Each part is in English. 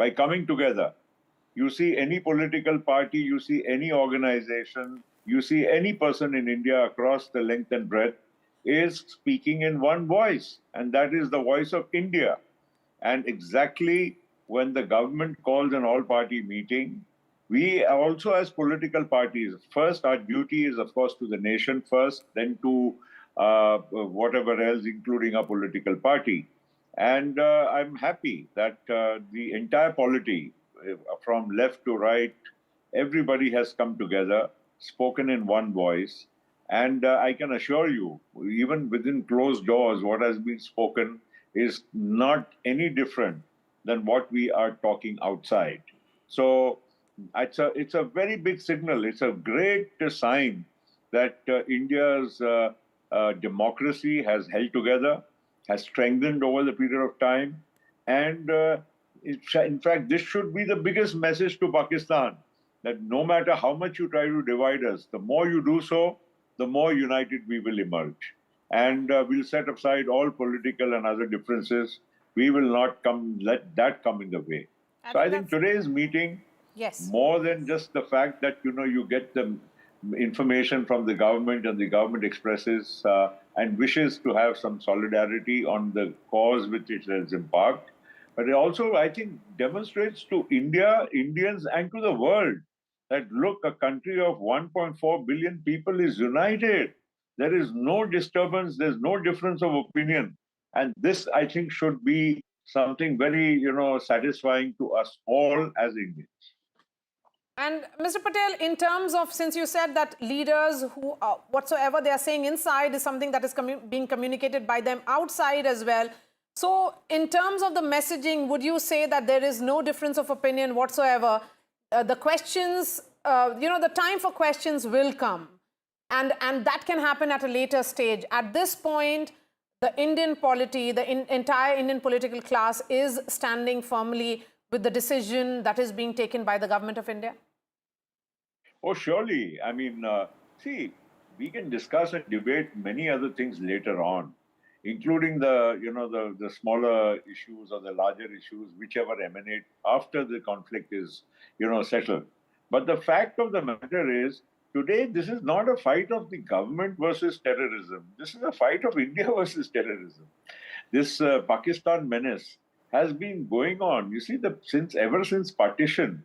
by coming together. You see any political party, you see any organization, you see any person in India across the length and breadth is speaking in one voice, and that is the voice of India. And exactly when the government calls an all-party meeting, we also as political parties, first our duty is of course to the nation first, then to whatever else, including a political party. And I'm happy that the entire polity, from left to right, everybody has come together, spoken in one voice. And I can assure you, even within closed doors, what has been spoken is not any different than what we are talking outside. So it's a very big signal. It's a great sign that India's democracy has held together, has strengthened over the period of time. And in fact, this should be the biggest message to Pakistan, that no matter how much you try to divide us, the more you do so, the more united we will emerge. And we'll set aside all political and other differences. We will not let that come in the way. So I think today's meeting, more than just the fact that, you get the information from the government and the government expresses and wishes to have some solidarity on the cause which it has embarked, but it also, I think, demonstrates to India, Indians, and to the world that, look, a country of 1.4 billion people is united. There is no disturbance. There's no difference of opinion. And this, I think, should be something very, satisfying to us all as Indians. And Mr. Patel, in terms of, since you said that leaders who, whatsoever they are saying inside is something that is being communicated by them outside as well. So in terms of the messaging, would you say that there is no difference of opinion whatsoever? The questions, the time for questions will come. And that can happen at a later stage. At this point, the Indian polity, the entire Indian political class is standing firmly with the decision that is being taken by the government of India? Oh, surely. I mean, see, we can discuss and debate many other things later on, including the smaller issues or the larger issues, whichever emanate after the conflict is, settled. But the fact of the matter is, today, this is not a fight of the government versus terrorism. This is a fight of India versus terrorism. This Pakistan menace has been going on. You see, ever since partition,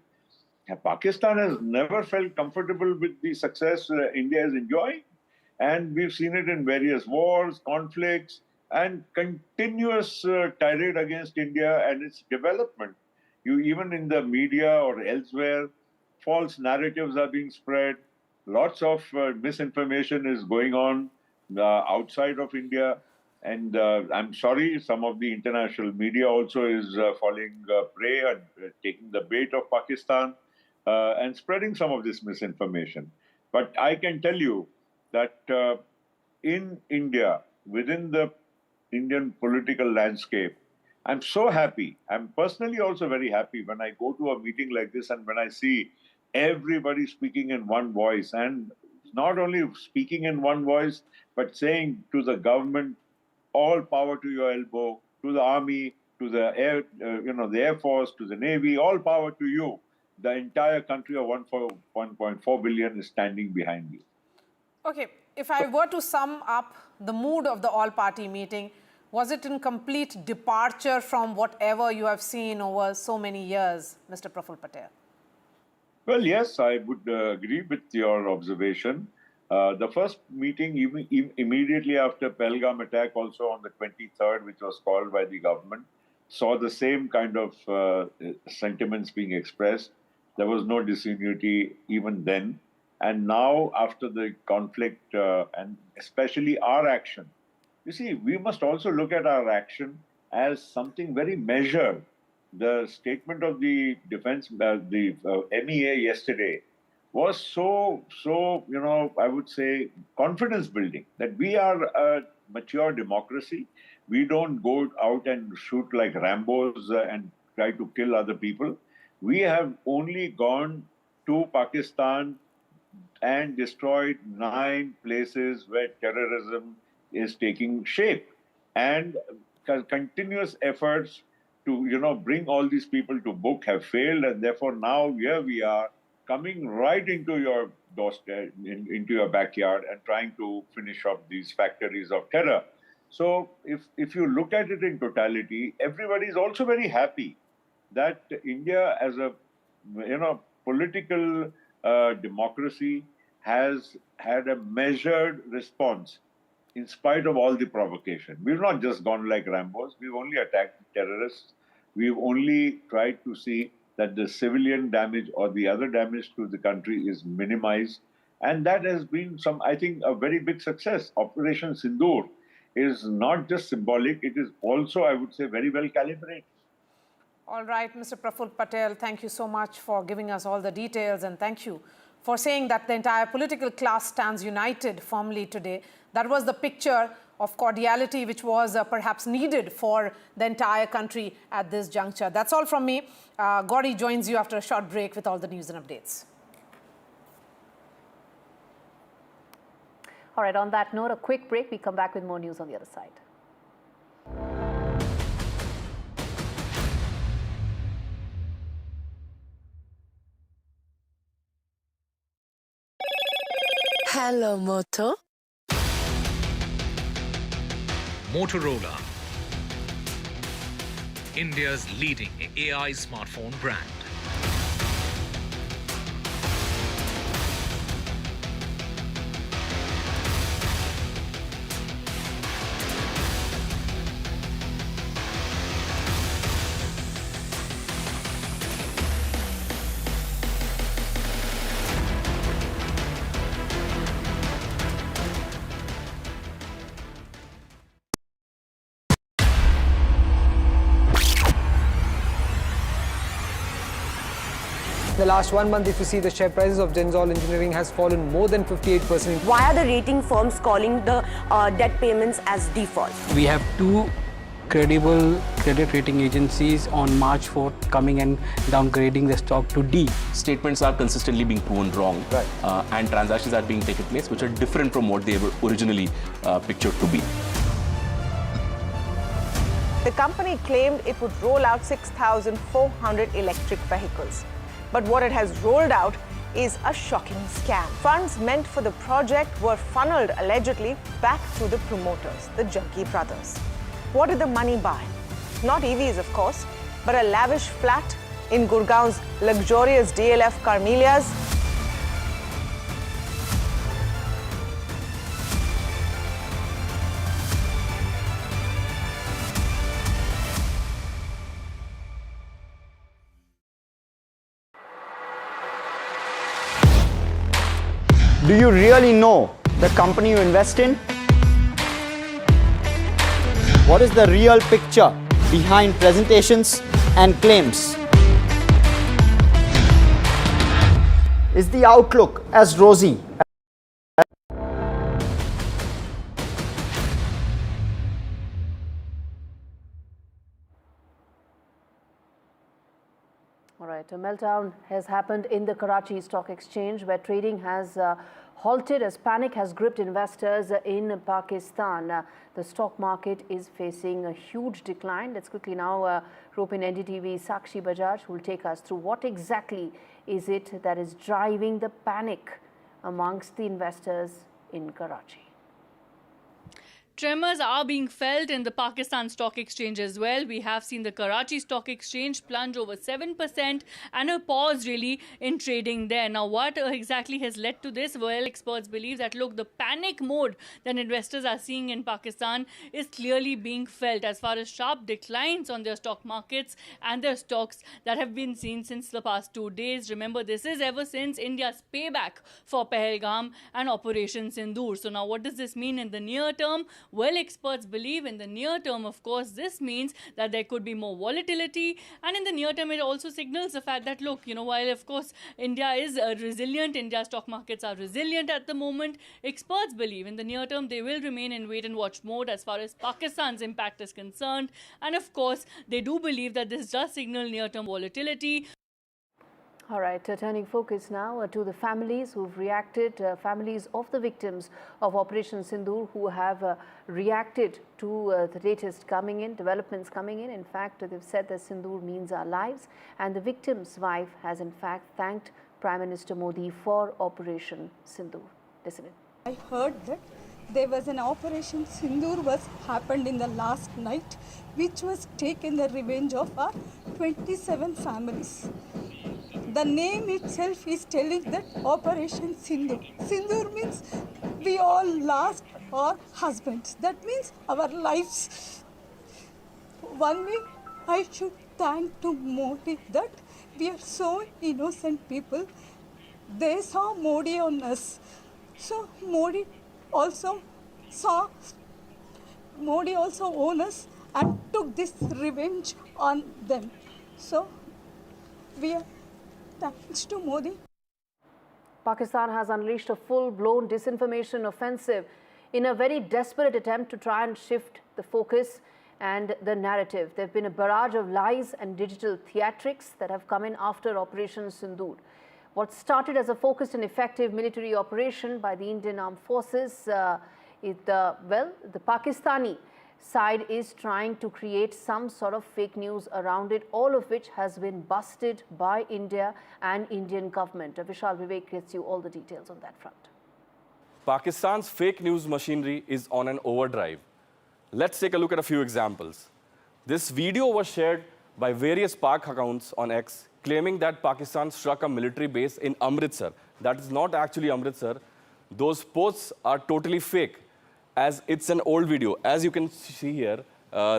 Pakistan has never felt comfortable with the success India is enjoying. And we've seen it in various wars, conflicts, and continuous tirade against India and its development. Even in the media or elsewhere, false narratives are being spread. Lots of misinformation is going on outside of India. And I'm sorry, some of the international media also is falling prey and taking the bait of Pakistan and spreading some of this misinformation. But I can tell you that in India, within the Indian political landscape, I'm so happy. I'm personally also very happy when I go to a meeting like this and when I see everybody speaking in one voice, and not only speaking in one voice, but saying to the government, all power to your elbow, to the army, to the air, the Air Force, to the Navy, all power to you. The entire country of 1.4 billion is standing behind you. Okay, if I were to sum up the mood of the all-party meeting, was it in complete departure from whatever you have seen over so many years, Mr. Praful Patel? Well, yes, I would agree with your observation. The first meeting, immediately after Pahalgam attack, also on the 23rd, which was called by the government, saw the same kind of sentiments being expressed. There was no disunity even then. And now, after the conflict, and especially our action, you see, we must also look at our action as something very measured. The statement of the defense, the MEA yesterday, was so, I would say, confidence building, that we are a mature democracy. We don't go out and shoot like Rambos and try to kill other people. We have only gone to Pakistan and destroyed 9 places where terrorism is taking shape. And continuous efforts to bring all these people to book have failed, and therefore now here we are coming right into your doorstep, into your backyard, and trying to finish off these factories of terror. So if you look at it in totality, everybody is also very happy that India, as a political democracy, has had a measured response in spite of all the provocation. We've not just gone like Rambos. We've only attacked terrorists. We've only tried to see that the civilian damage or the other damage to the country is minimized. And that has been I think, a very big success. Operation Sindoor is not just symbolic, it is also, I would say, very well calibrated. All right, Mr. Praful Patel, thank you so much for giving us all the details, and thank you for saying that the entire political class stands united firmly today. That was the picture of cordiality which was perhaps needed for the entire country at this juncture. That's all from me. Gauri joins you after a short break with all the news and updates. All right, on that note, a quick break. We come back with more news on the other side. Hello, Moto. Motorola, India's leading AI smartphone brand. In the last 1 month, if you see, the share prices of Gensol Engineering has fallen more than 58%. Why are the rating firms calling the debt payments as default? We have two credible credit rating agencies on March 4th coming and downgrading the stock to D. Statements are consistently being proven wrong, and transactions are being taken place which are different from what they were originally pictured to be. The company claimed it would roll out 6,400 electric vehicles. But what it has rolled out is a shocking scam. Funds meant for the project were funneled allegedly back to the promoters, the Junkie brothers. What did the money buy? Not EVs, of course, but a lavish flat in Gurgaon's luxurious DLF Carmelias. Do you really know the company you invest in? What is the real picture behind presentations and claims? Is the outlook as rosy? All right, a meltdown has happened in the Karachi Stock Exchange, where trading has halted as panic has gripped investors in Pakistan. The stock market is facing a huge decline. Let's quickly now rope in NDTV Sakshi Bajaj, who will take us through what exactly is it that is driving the panic amongst the investors in Karachi. Tremors are being felt in the Pakistan Stock Exchange as well. We have seen the Karachi Stock Exchange plunge over 7% and a pause really in trading there. Now, what exactly has led to this? Well, experts believe that, look, the panic mode that investors are seeing in Pakistan is clearly being felt as far as sharp declines on their stock markets and their stocks that have been seen since the past 2 days. Remember, this is ever since India's payback for Pahalgam and Operation Sindur. So now what does this mean in the near term? Well, experts believe in the near term, of course, this means that there could be more volatility. And in the near term, it also signals the fact that, look, while, of course, India is resilient, India's stock markets are resilient at the moment, experts believe in the near term, they will remain in wait and watch mode as far as Pakistan's impact is concerned. And, of course, they do believe that this does signal near-term volatility. All right, turning focus now to the families who've reacted, families of the victims of Operation Sindur who have reacted to the latest developments coming in. In fact, they've said that Sindur means our lives, and the victim's wife has in fact thanked Prime Minister Modi for Operation Sindur. Listen in. I heard that there was an Operation Sindur was happened in the last night, which was taken the revenge of our 27 families. The name itself is telling that Operation Sindur. Sindur means we all lost our husbands. That means our lives. One way I should thank to Modi that we are so innocent people. They saw Modi on us. So Modi also owned us and took this revenge on them. So we are thanks to Modi. Pakistan has unleashed a full-blown disinformation offensive in a very desperate attempt to try and shift the focus and the narrative. There have been a barrage of lies and digital theatrics that have come in after Operation Sindur. What started as a focused and effective military operation by the Indian Armed Forces, the Pakistani side is trying to create some sort of fake news around it, all of which has been busted by India and Indian government. Vishal Vivek gets you all the details on that front. Pakistan's fake news machinery is on an overdrive. Let's take a look at a few examples. This video was shared by various Pak accounts on X, claiming that Pakistan struck a military base in Amritsar. That is not actually Amritsar. Those posts are totally fake, as it's an old video. As you can see here,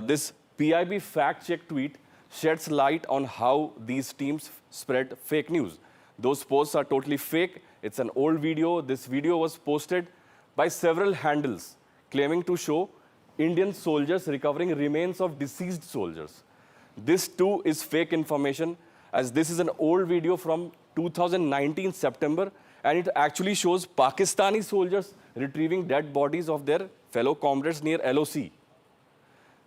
this PIB fact-check tweet sheds light on how these teams spread fake news. Those posts are totally fake. It's an old video. This video was posted by several handles, claiming to show Indian soldiers recovering remains of deceased soldiers. This too is fake information, as this is an old video from 2019 September, and it actually shows Pakistani soldiers retrieving dead bodies of their fellow comrades near LOC.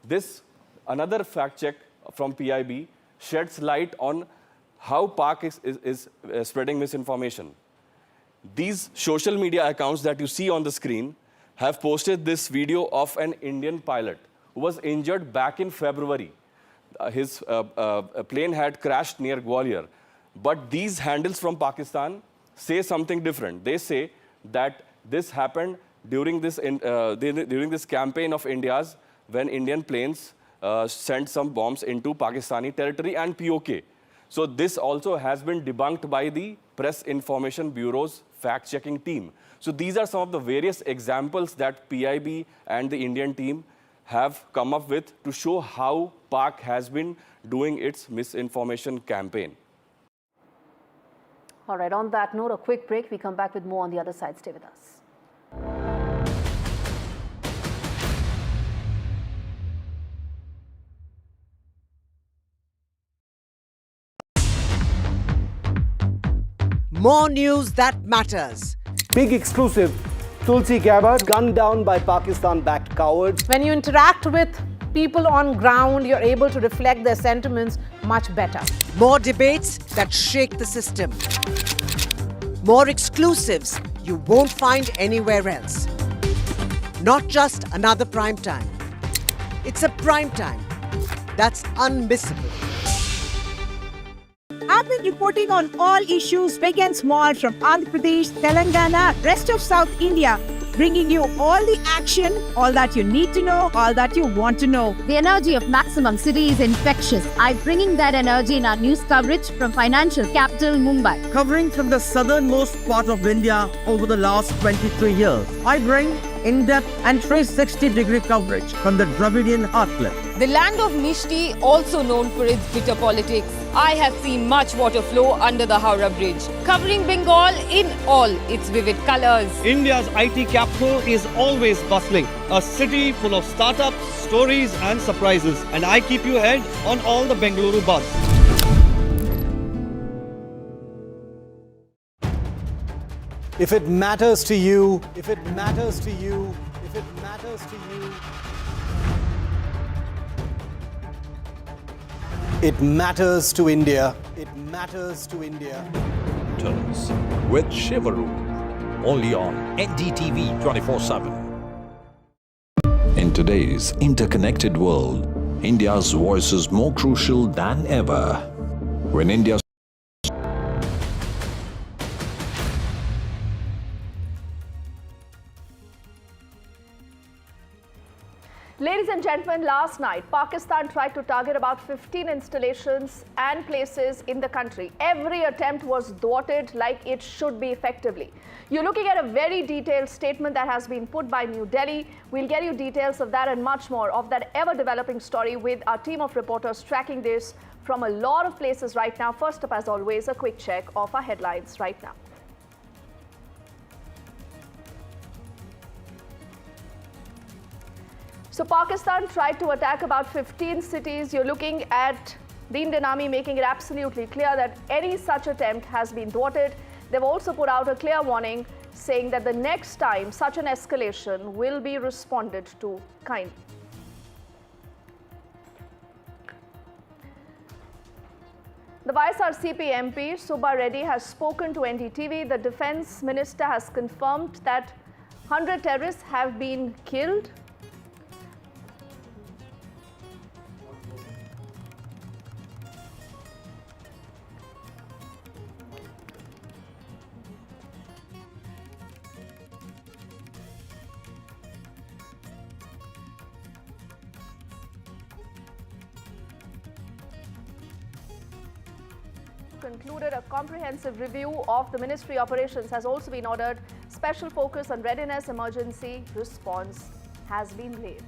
This, another fact check from PIB, sheds light on how Pak is spreading misinformation. These social media accounts that you see on the screen have posted this video of an Indian pilot who was injured back in February. His plane had crashed near Gwalior. But these handles from Pakistan say something different. They say that this happened during this campaign of India's, when Indian planes sent some bombs into Pakistani territory and POK. So this also has been debunked by the Press Information Bureau's fact-checking team. So these are some of the various examples that PIB and the Indian team have come up with to show how Pak has been doing its misinformation campaign. All right, on that note, a quick break. We come back with more on the other side. Stay with us. More news that matters. Big exclusive. Tulsi Gabbard gunned down by Pakistan-backed cowards. When you interact with people on ground, you're able to reflect their sentiments much better. More debates that shake the system. More exclusives you won't find anywhere else. Not just another prime time. It's a prime time that's unmissable. I've been reporting on all issues big and small from Andhra Pradesh, Telangana, rest of South India, bringing you all the action, all that you need to know, all that you want to know. The energy of Maximum City is infectious. I'm bringing that energy in our news coverage from financial capital Mumbai. Covering from the southernmost part of India over the last 23 years, I bring in-depth and 360-degree coverage from the Dravidian heartland. The land of Mishti, also known for its bitter politics. I have seen much water flow under the Howrah Bridge, covering Bengal in all its vivid colors. India's IT capital is always bustling, a city full of startups, stories and surprises. And I keep you ahead on all the Bengaluru buzz. If it matters to you, if it matters to you, if it matters to you. It matters to India. It matters to India. Turns with Shivaru. Only on NDTV 24/7. In today's interconnected world, India's voice is more crucial than ever. When India's Ladies and gentlemen, last night, Pakistan tried to target about 15 installations and places in the country. Every attempt was thwarted like it should be effectively. You're looking at a very detailed statement that has been put by New Delhi. We'll get you details of that and much more of that ever-developing story with our team of reporters tracking this from a lot of places right now. First up, as always, a quick check of our headlines right now. So Pakistan tried to attack about 15 cities. You're looking at the Indian Army making it absolutely clear that any such attempt has been thwarted. They've also put out a clear warning saying that the next time such an escalation will be responded to kindly. The Vice RCP MP, Subba Reddy, has spoken to NDTV. The Defence Minister has confirmed that 100 terrorists have been killed. Concluded a comprehensive review of the ministry operations has also been ordered. Special focus on readiness, emergency response has been laid.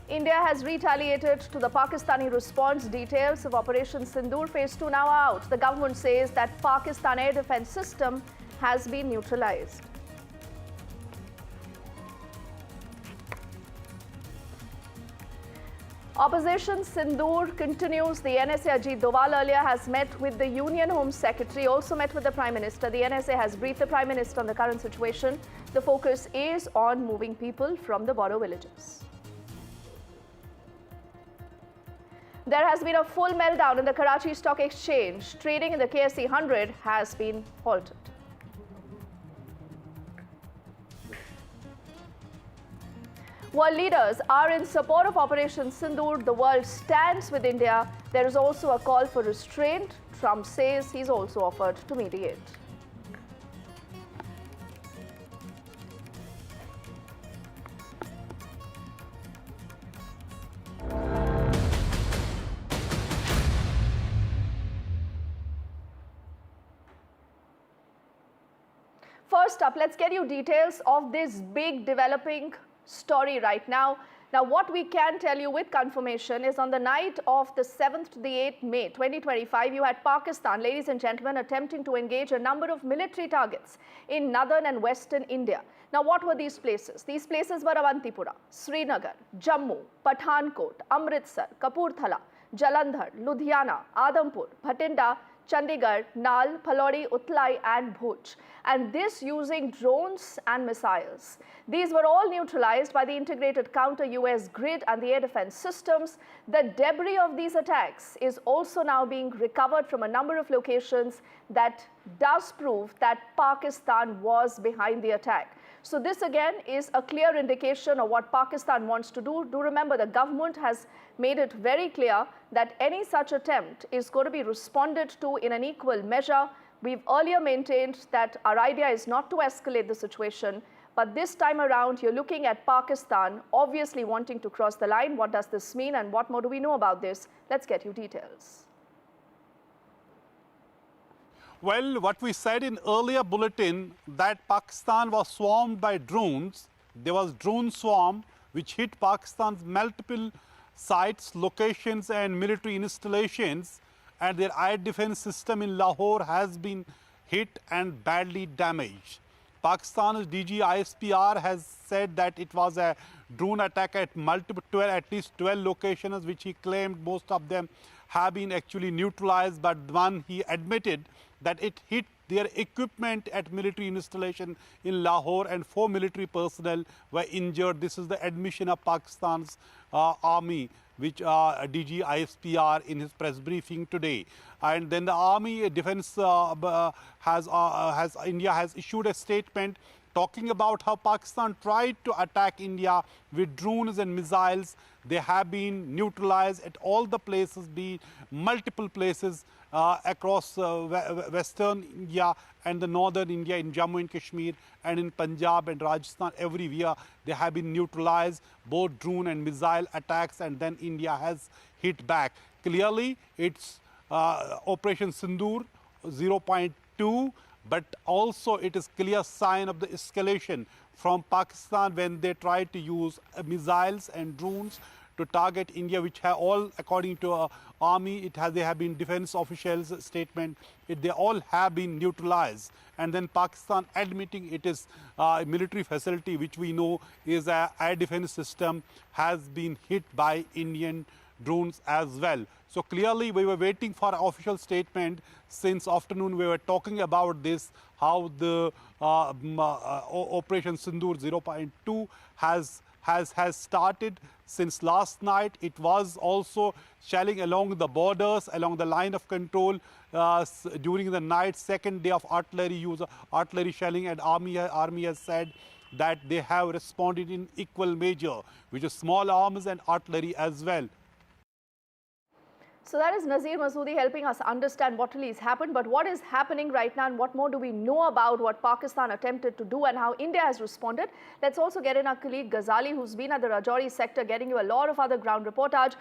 India has retaliated to the Pakistani response. Details of Operation Sindur Phase 2 now out. The government says that Pakistan air defense system has been neutralized. Opposition Sindur continues. The NSA Ajit Doval earlier has met with the Union Home Secretary, also met with the Prime Minister. The NSA has briefed the Prime Minister on the current situation. The focus is on moving people from the border villages. There has been a full meltdown in the Karachi Stock Exchange. Trading in the KSE 100 has been halted. World leaders are in support of Operation Sindur. The world stands with India. There is also a call for restraint. Trump says he's also offered to mediate. First up, let's get you details of this big developing story right now. Now, what we can tell you with confirmation is on the night of the 7th to the 8th May 2025, you had Pakistan, ladies and gentlemen, attempting to engage a number of military targets in northern and western India. Now, what were these places? These places were Awantipura, Srinagar, Jammu, Pathankot, Amritsar, Kapurthala, Jalandhar, Ludhiana, Adampur, Bhatinda, Chandigarh, Nal, Phalodi, Uttarlai and Bhuj, and this using drones and missiles. These were all neutralized by the integrated counter-US grid and the air defense systems. The debris of these attacks is also now being recovered from a number of locations that does prove that Pakistan was behind the attack. So this again is a clear indication of what Pakistan wants to do. Do remember, the government has made it very clear that any such attempt is going to be responded to in an equal measure. We've earlier maintained that our idea is not to escalate the situation, but this time around you're looking at Pakistan obviously wanting to cross the line. What does this mean and what more do we know about this? Let's get you details. Well, what we said in earlier bulletin that Pakistan was swarmed by drones. There was drone swarm which hit Pakistan's multiple sites, locations and military installations, and their air defense system in Lahore has been hit and badly damaged. Pakistan's DG ISPR has said that it was a drone attack at at least 12 locations, which he claimed most of them have been actually neutralized, but one he admitted that it hit their equipment at military installation in Lahore, and 4 military personnel were injured. This is the admission of Pakistan's army, which DG ISPR in his press briefing today. And then the army defense India has issued a statement talking about how Pakistan tried to attack India with drones and missiles. They have been neutralized at all the places, multiple places across western India and the northern India, in Jammu and Kashmir and in Punjab and Rajasthan. Everywhere they have been neutralized, both drone and missile attacks, and then India has hit back. Clearly, it's Operation Sindur 0.2, but also it is clear sign of the escalation from Pakistan when they tried to use missiles and drones to target India, which have all, according to army, they have been defense officials' statement, they all have been neutralized. And then Pakistan admitting it is a military facility, which we know is a air defense system, has been hit by Indian drones as well. So clearly we were waiting for an official statement. Since afternoon we were talking about this, how the Operation Sindur 0.2 has started since last night. It was also shelling along the borders, along the line of control during the night, second day of artillery shelling, and army has said that they have responded in equal measure, which is small arms and artillery as well. So that is Nazir Masoodi helping us understand what really has happened. But what is happening right now and what more do we know about what Pakistan attempted to do and how India has responded? Let's also get in our colleague Ghazali, who's been at the Rajouri sector getting you a lot of other ground reportage.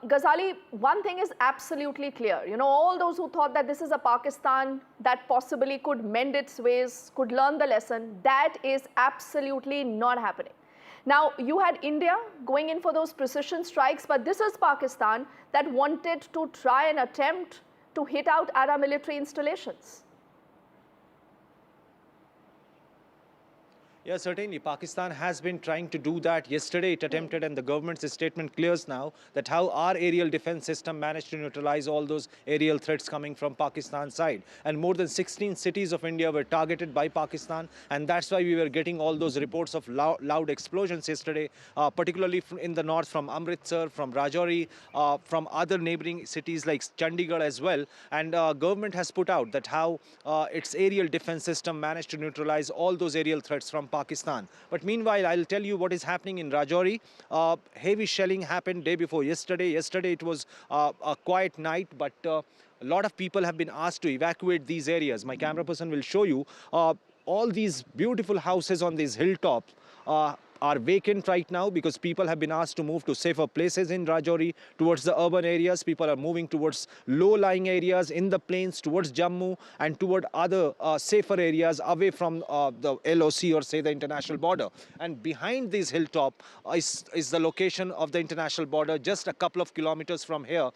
Ghazali, one thing is absolutely clear. You know, all those who thought that this is a Pakistan that possibly could mend its ways, could learn the lesson, that is absolutely not happening. Now, you had India going in for those precision strikes, but this is Pakistan that wanted to try and attempt to hit out at our military installations. Yeah, certainly. Pakistan has been trying to do that. Yesterday it attempted, and the government's statement clears now that how our aerial defense system managed to neutralize all those aerial threats coming from Pakistan's side. And more than 16 cities of India were targeted by Pakistan, and that's why we were getting all those reports of loud explosions yesterday, particularly in the north from Amritsar, from Rajouri, from other neighboring cities like Chandigarh as well. And government has put out that how its aerial defense system managed to neutralize all those aerial threats from Pakistan. But meanwhile, I'll tell you what is happening in Rajouri. Heavy shelling happened day before yesterday. Yesterday it was a quiet night, but a lot of people have been asked to evacuate these areas. My camera person will show you all these beautiful houses on these hilltops are vacant right now because people have been asked to move to safer places in Rajouri, towards the urban areas. People are moving towards low-lying areas in the plains, towards Jammu, and toward other safer areas away from the LOC, or say the international border. And behind this hilltop is the location of the international border. Just a couple of kilometers from here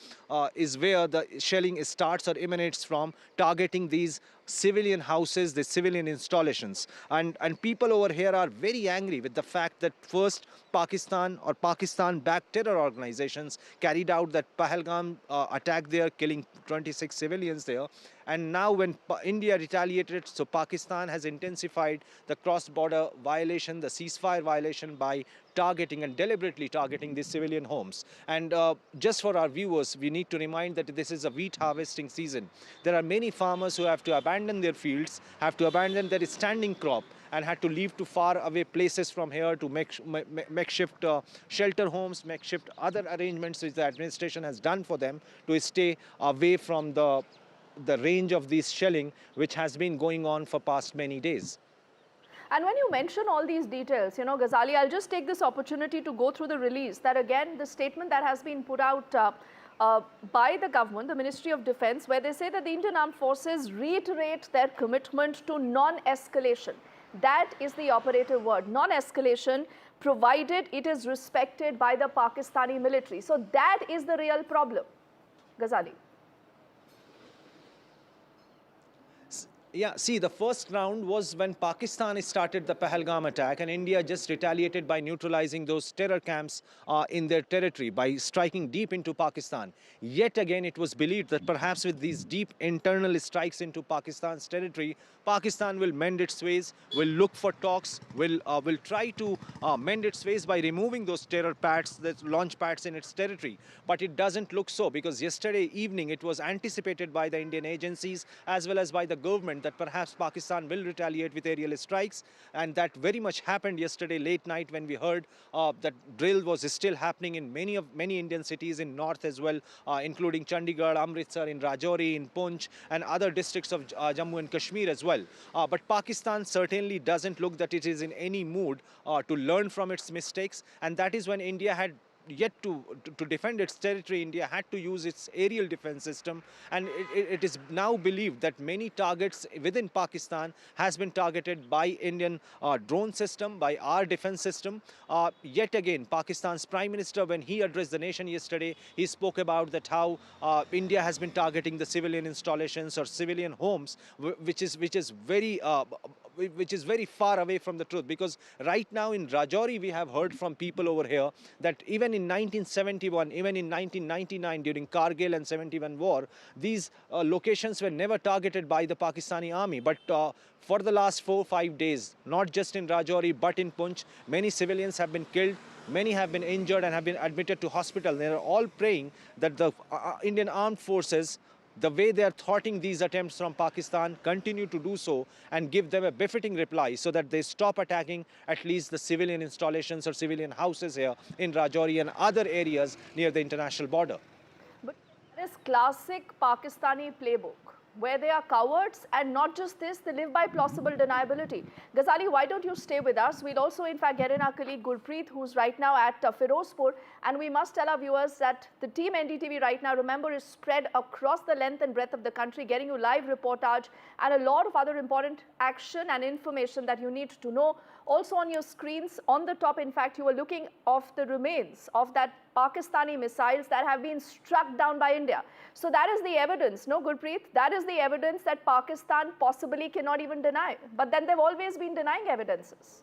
is where the shelling starts or emanates from, targeting these civilian houses, the civilian installations. And people over here are very angry with the fact that first Pakistan or Pakistan-backed terror organizations carried out that Pahalgam attack there, killing 26 civilians there. And now when India retaliated, so Pakistan has intensified the cross-border violation, the ceasefire violation, by targeting and deliberately targeting these civilian homes. And just for our viewers, we need to remind that this is a wheat harvesting season. There are many farmers who have to abandon their fields, have to abandon their standing crop, and had to leave to far away places from here to makeshift shelter homes, makeshift other arrangements which the administration has done for them to stay away from the range of this shelling, which has been going on for past many days. And when you mention all these details, you know, Ghazali, I'll just take this opportunity to go through the release that, again, the statement that has been put out by the government, the Ministry of Defense, where they say that the Indian Armed Forces reiterate their commitment to non-escalation. That is the operative word, non-escalation, provided it is respected by the Pakistani military. So that is the real problem. Ghazali. Yeah, see, the first round was when Pakistan started the Pahalgam attack, and India just retaliated by neutralizing those terror camps in their territory by striking deep into Pakistan. Yet again, it was believed that perhaps with these deep internal strikes into Pakistan's territory, Pakistan will mend its ways, will look for talks, will try to mend its ways by removing those terror pads, the launch pads in its territory. But it doesn't look so, because yesterday evening it was anticipated by the Indian agencies as well as by the government that perhaps Pakistan will retaliate with aerial strikes, and that very much happened yesterday late night when we heard that drill was still happening in many Indian cities in north as well, including Chandigarh, Amritsar, in Rajouri, in Poonch, and other districts of Jammu and Kashmir as well. But Pakistan certainly doesn't look that it is in any mood to learn from its mistakes, and that is when India had yet to defend its territory. India had to use its aerial defense system, and it is now believed that many targets within Pakistan has been targeted by Indian drone system, by our defense system. Yet again, Pakistan's Prime Minister, when he addressed the nation yesterday, he spoke about that how India has been targeting the civilian installations or civilian homes, which is very far away from the truth, because right now in Rajouri we have heard from people over here that even in 1971, even in 1999 during Kargil and 71 war, these locations were never targeted by the Pakistani army. But for the last 4 or 5 days, not just in Rajouri but in Poonch, many civilians have been killed. Many have been injured and have been admitted to hospital. They are all praying that the Indian armed forces, the way they are thwarting these attempts from Pakistan, continue to do so and give them a befitting reply so that they stop attacking at least the civilian installations or civilian houses here in Rajouri and other areas near the international border. But this classic Pakistani playbook, where they are cowards, and not just this, they live by plausible deniability. Ghazali, why don't you stay with us? We'll also, in fact, get in our colleague Gurpreet, who's right now at Firozpur. And we must tell our viewers that the team NDTV right now, remember, is spread across the length and breadth of the country, getting you live reportage and a lot of other important action and information that you need to know. Also on your screens, on the top, in fact, you are looking of the remains of that Pakistani missiles that have been struck down by India. So that is the evidence, no, Gurpreet? That is the evidence that Pakistan possibly cannot even deny. But then they've always been denying evidences.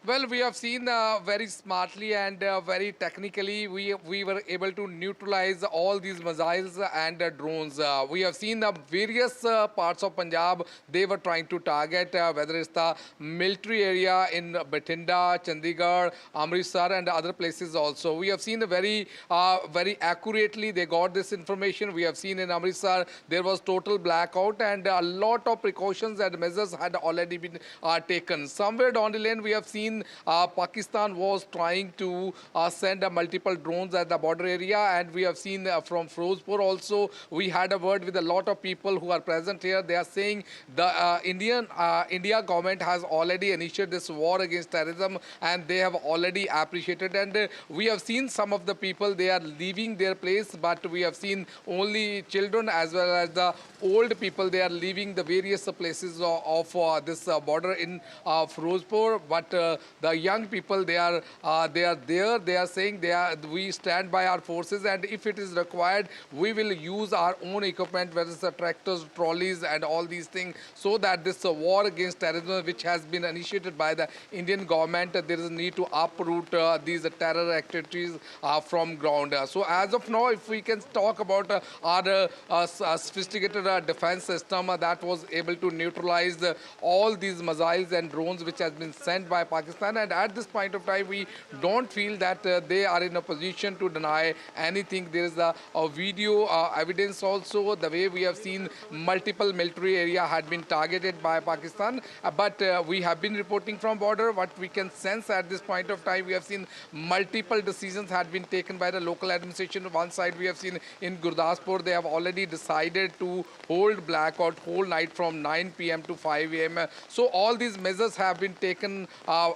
Well, we have seen very smartly and very technically, we were able to neutralize all these missiles and drones. We have seen various parts of Punjab they were trying to target, whether it's the military area in Bhatinda, Chandigarh, Amritsar, and other places also. We have seen very accurately they got this information. We have seen in Amritsar there was total blackout, and a lot of precautions and measures had already been taken. Somewhere down the lane, we have seen Pakistan was trying to send multiple drones at the border area, and we have seen from Firozpur also, we had a word with a lot of people who are present here. They are saying the India government has already initiated this war against terrorism, and they have already appreciated. And we have seen some of the people, they are leaving their place, but we have seen only children as well as the old people, they are leaving the various places of this border in Firozpur. But the young people, they are there. They are saying we stand by our forces, and if it is required, we will use our own equipment, whether it's the tractors, trolleys, and all these things, so that this war against terrorism, which has been initiated by the Indian government, there is a need to uproot these terror activities from ground. So as of now, if we can talk about our sophisticated defense system that was able to neutralize all these missiles and drones which has been sent by Pakistan, and at this point of time, we don't feel that they are in a position to deny anything. There is a video evidence also, the way we have seen multiple military area had been targeted by Pakistan, but we have been reporting from border. What we can sense at this point of time, we have seen multiple decisions had been taken by the local administration. On one side, we have seen in Gurdaspur, they have already decided to hold blackout whole night from 9 p.m. to 5 a.m. So all these measures have been taken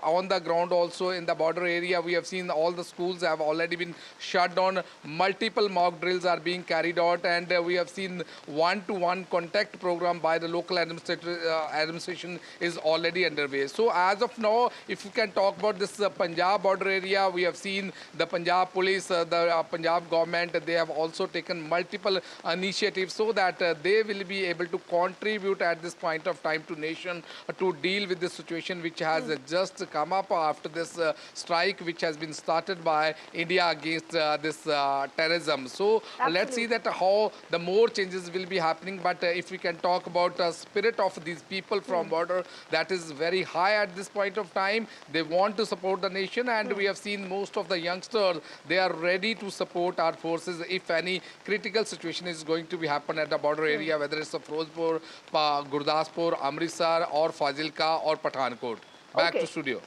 on the ground also in the border area, we have seen all the schools have already been shut down. Multiple mock drills are being carried out, and we have seen one-to-one contact program by the local administration is already underway. So as of now, if you can talk about this Punjab border area, we have seen the Punjab police, the Punjab government, they have also taken multiple initiatives so that they will be able to contribute at this point of time to nation to deal with the situation which has just come up after this strike which has been started by India against this terrorism. So let's see that how the more changes will be happening. But if we can talk about the spirit of these people from border, that is very high at this point of time. They want to support the nation, and we have seen most of the youngsters, they are ready to support our forces if any critical situation is going to be happen at the border area, whether it's a Firozpur, Gurdaspur, Amritsar or Fazilka or Pathankot. Back to studio.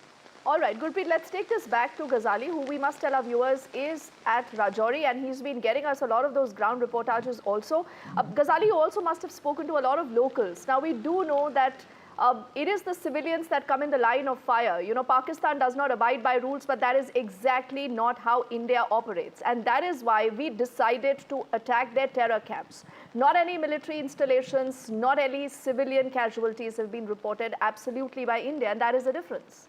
All right, Gurpreet, let's take this back to Ghazali, who we must tell our viewers is at Rajouri, and he's been getting us a lot of those ground reportages also. Ghazali, you also must have spoken to a lot of locals. Now, we do know that it is the civilians that come in the line of fire. You know, Pakistan does not abide by rules, but that is exactly not how India operates. And that is why we decided to attack their terror camps. Not any military installations, not any civilian casualties have been reported absolutely by India, and that is the difference.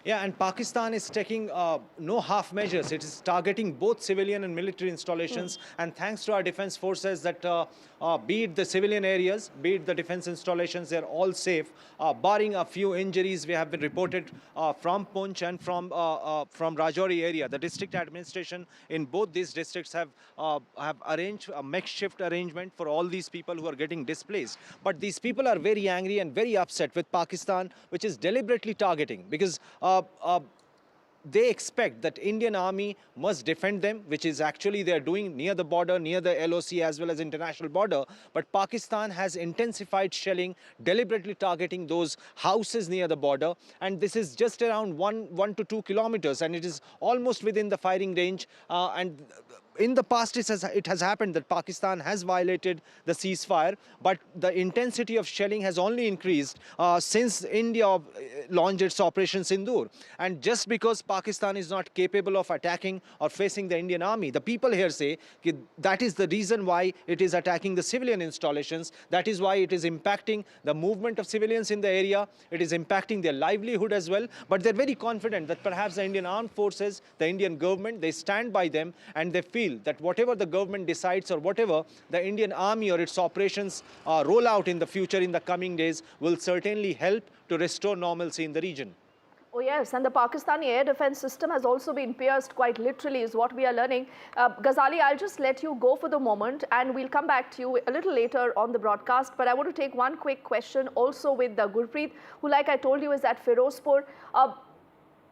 Yeah, and Pakistan is taking no half measures. It is targeting both civilian and military installations. And thanks to our defense forces that be it the civilian areas, be it the defense installations, they're all safe. Barring a few injuries, we have been reported from Poonch and from Rajouri area. The district administration in both these districts have arranged a makeshift arrangement for all these people who are getting displaced. But these people are very angry and very upset with Pakistan, which is deliberately targeting, because they expect that Indian army must defend them, which is actually they're doing near the border, near the LOC as well as international border. But Pakistan has intensified shelling, deliberately targeting those houses near the border. And this is just around 1 to 2 kilometers, and it is almost within the firing range. And in the past, it has happened that Pakistan has violated the ceasefire, but the intensity of shelling has only increased since India launched its Operation Sindoor. And just because Pakistan is not capable of attacking or facing the Indian army, the people here say that is the reason why it is attacking the civilian installations. That is why it is impacting the movement of civilians in the area. It is impacting their livelihood as well. But they're very confident that perhaps the Indian armed forces, the Indian government, they stand by them, and they feel that whatever the government decides or whatever the Indian army or its operations roll out in the future, in the coming days, will certainly help to restore normalcy in the region. Oh yes, and the Pakistani air defense system has also been pierced quite literally, is what we are learning. Ghazali, I'll just let you go for the moment, and we'll come back to you a little later on the broadcast. But I want to take one quick question also with Gurpreet, who, like I told you, is at Firozpur.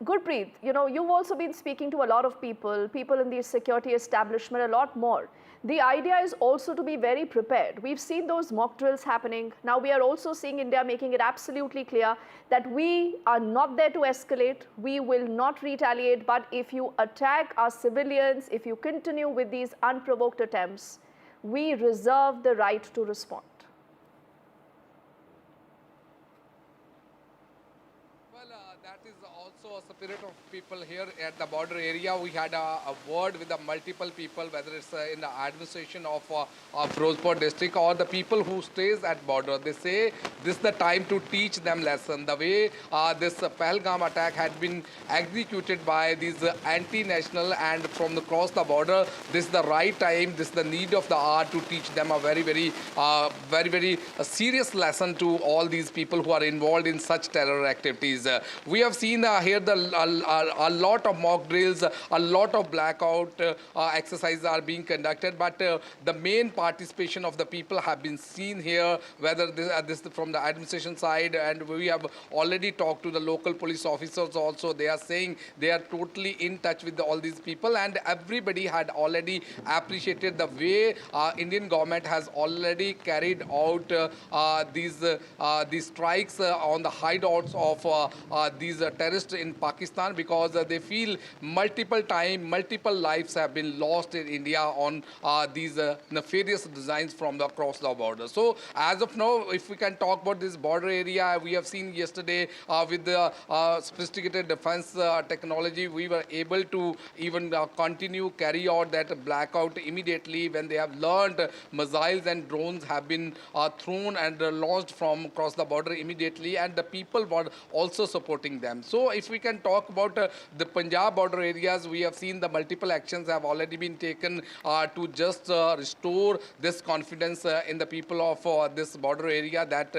Gurpreet, you know, you've also been speaking to a lot of people in the security establishment, a lot more. The idea is also to be very prepared. We've seen those mock drills happening. Now we are also seeing India making it absolutely clear that we are not there to escalate. We will not retaliate. But if you attack our civilians, if you continue with these unprovoked attempts, we reserve the right to respond. A spirit of people here at the border area. We had a word with the multiple people, whether it's in the administration of Firozpur district or the people who stays at border. They say this is the time to teach them lesson. The way this Pahalgam attack had been executed by these anti-national and from across the border, this is the right time, this is the need of the hour to teach them a very serious lesson to all these people who are involved in such terror activities. We have seen here a lot of mock drills, a lot of blackout exercises are being conducted, but the main participation of the people have been seen here, whether this from the administration side, and we have already talked to the local police officers also. They are saying they are totally in touch with all these people, and everybody had already appreciated the way Indian government has already carried out these strikes on the hideouts of these terrorists in Pakistan, because they feel multiple lives have been lost in India on these nefarious designs from across the border. So as of now, if we can talk about this border area, we have seen yesterday with the sophisticated defense technology, we were able to even continue carry out that blackout immediately when they have learned missiles and drones have been thrown and launched from across the border immediately, and the people were also supporting them. So if we can talk about the Punjab border areas, we have seen the multiple actions have already been taken to just restore this confidence in the people of this border area, that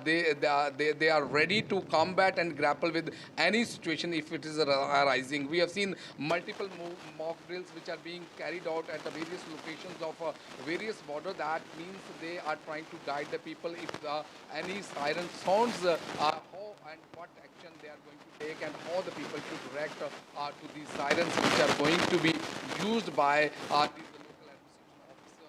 they are ready to combat and grapple with any situation if it is arising. We have seen multiple mock drills which are being carried out at the various locations of various borders. That means they are trying to guide the people. If any siren sounds, how and what action they are going to take, and how the people should react to these sirens which are going to be used by these.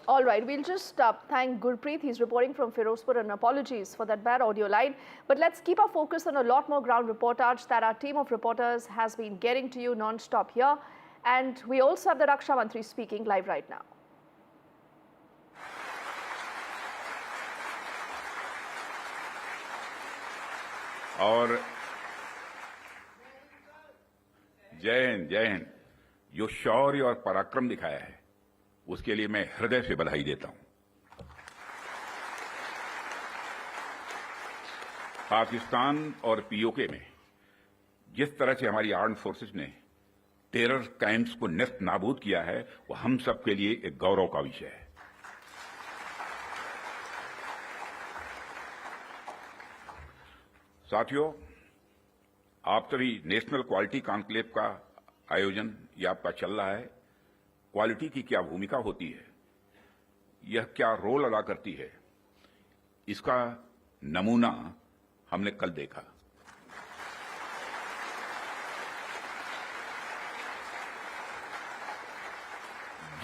All right, we'll just thank Gurpreet. He's reporting from Firozpur, and apologies for that bad audio line. But let's keep our focus on a lot more ground reportage that our team of reporters has been getting to you non-stop here. And we also have the Raksha Mantri speaking live right now. और जय हिंद, जो शौर्य और पराक्रम दिखाया है उसके लिए मैं हृदय से बधाई देता हूं। पाकिस्तान और पीओके में जिस तरह से हमारी आर्म्ड फोर्सेस ने टेरर कैंप्स को नेस्त नाबूद किया है, वो हम सब के लिए एक गौरव का विषय है। साथियों, आप सभी नेशनल क्वालिटी कॉन्क्लेव का आयोजन ये आपका चल रहा है। क्वालिटी की क्या भूमिका होती है, यह क्या रोल अदा करती है, इसका नमूना हमने कल देखा।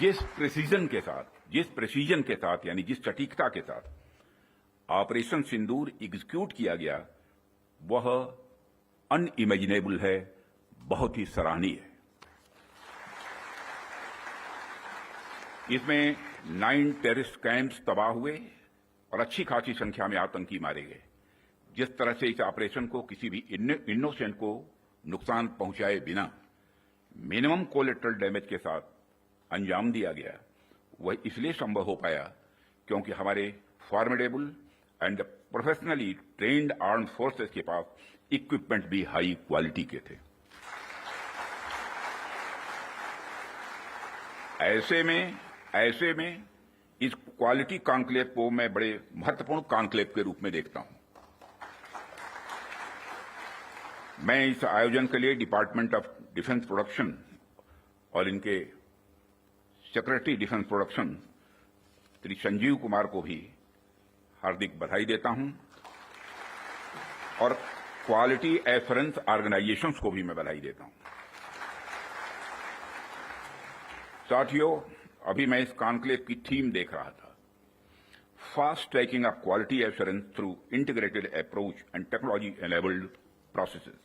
जिस प्रेसिजन के साथ यानी जिस सटीकता के साथ ऑपरेशन सिंदूर एग्जीक्यूट किया गया, वह अनइमेजिनेबल है, बहुत ही सराहनीय है। इसमें 9 टेररिस्ट कैंप्स तबाह हुए और अच्छी खासी संख्या में आतंकी मारे गए। जिस तरह से इस ऑपरेशन को किसी भी इनोसेंट को नुकसान पहुंचाए बिना मिनिमम कोलेटरल डैमेज के साथ अंजाम दिया गया, वह इसलिए संभव हो पाया क्योंकि हमारे formidable and professionally trained armed forces के पास इक्विपमेंट भी हाई क्वालिटी के थे। ऐसे में इस क्वालिटी कॉन्क्लेव को मैं बड़े महत्वपूर्ण कॉन्क्लेव के रूप में देखता हूं। मैं इस आयोजन के लिए डिपार्टमेंट ऑफ डिफेंस प्रोडक्शन और इनके secretary defence production Shri Sanjeev Kumar को भी हार्दिक बधाई देता हूं और क्वालिटी एश्योरेंस ऑर्गेनाइजेशंस को भी मैं बधाई देता हूं। साथियों, अभी मैं इस कॉन्क्लेव की थीम देख रहा था, fast tracking of quality assurance through integrated approach and technology enabled processes.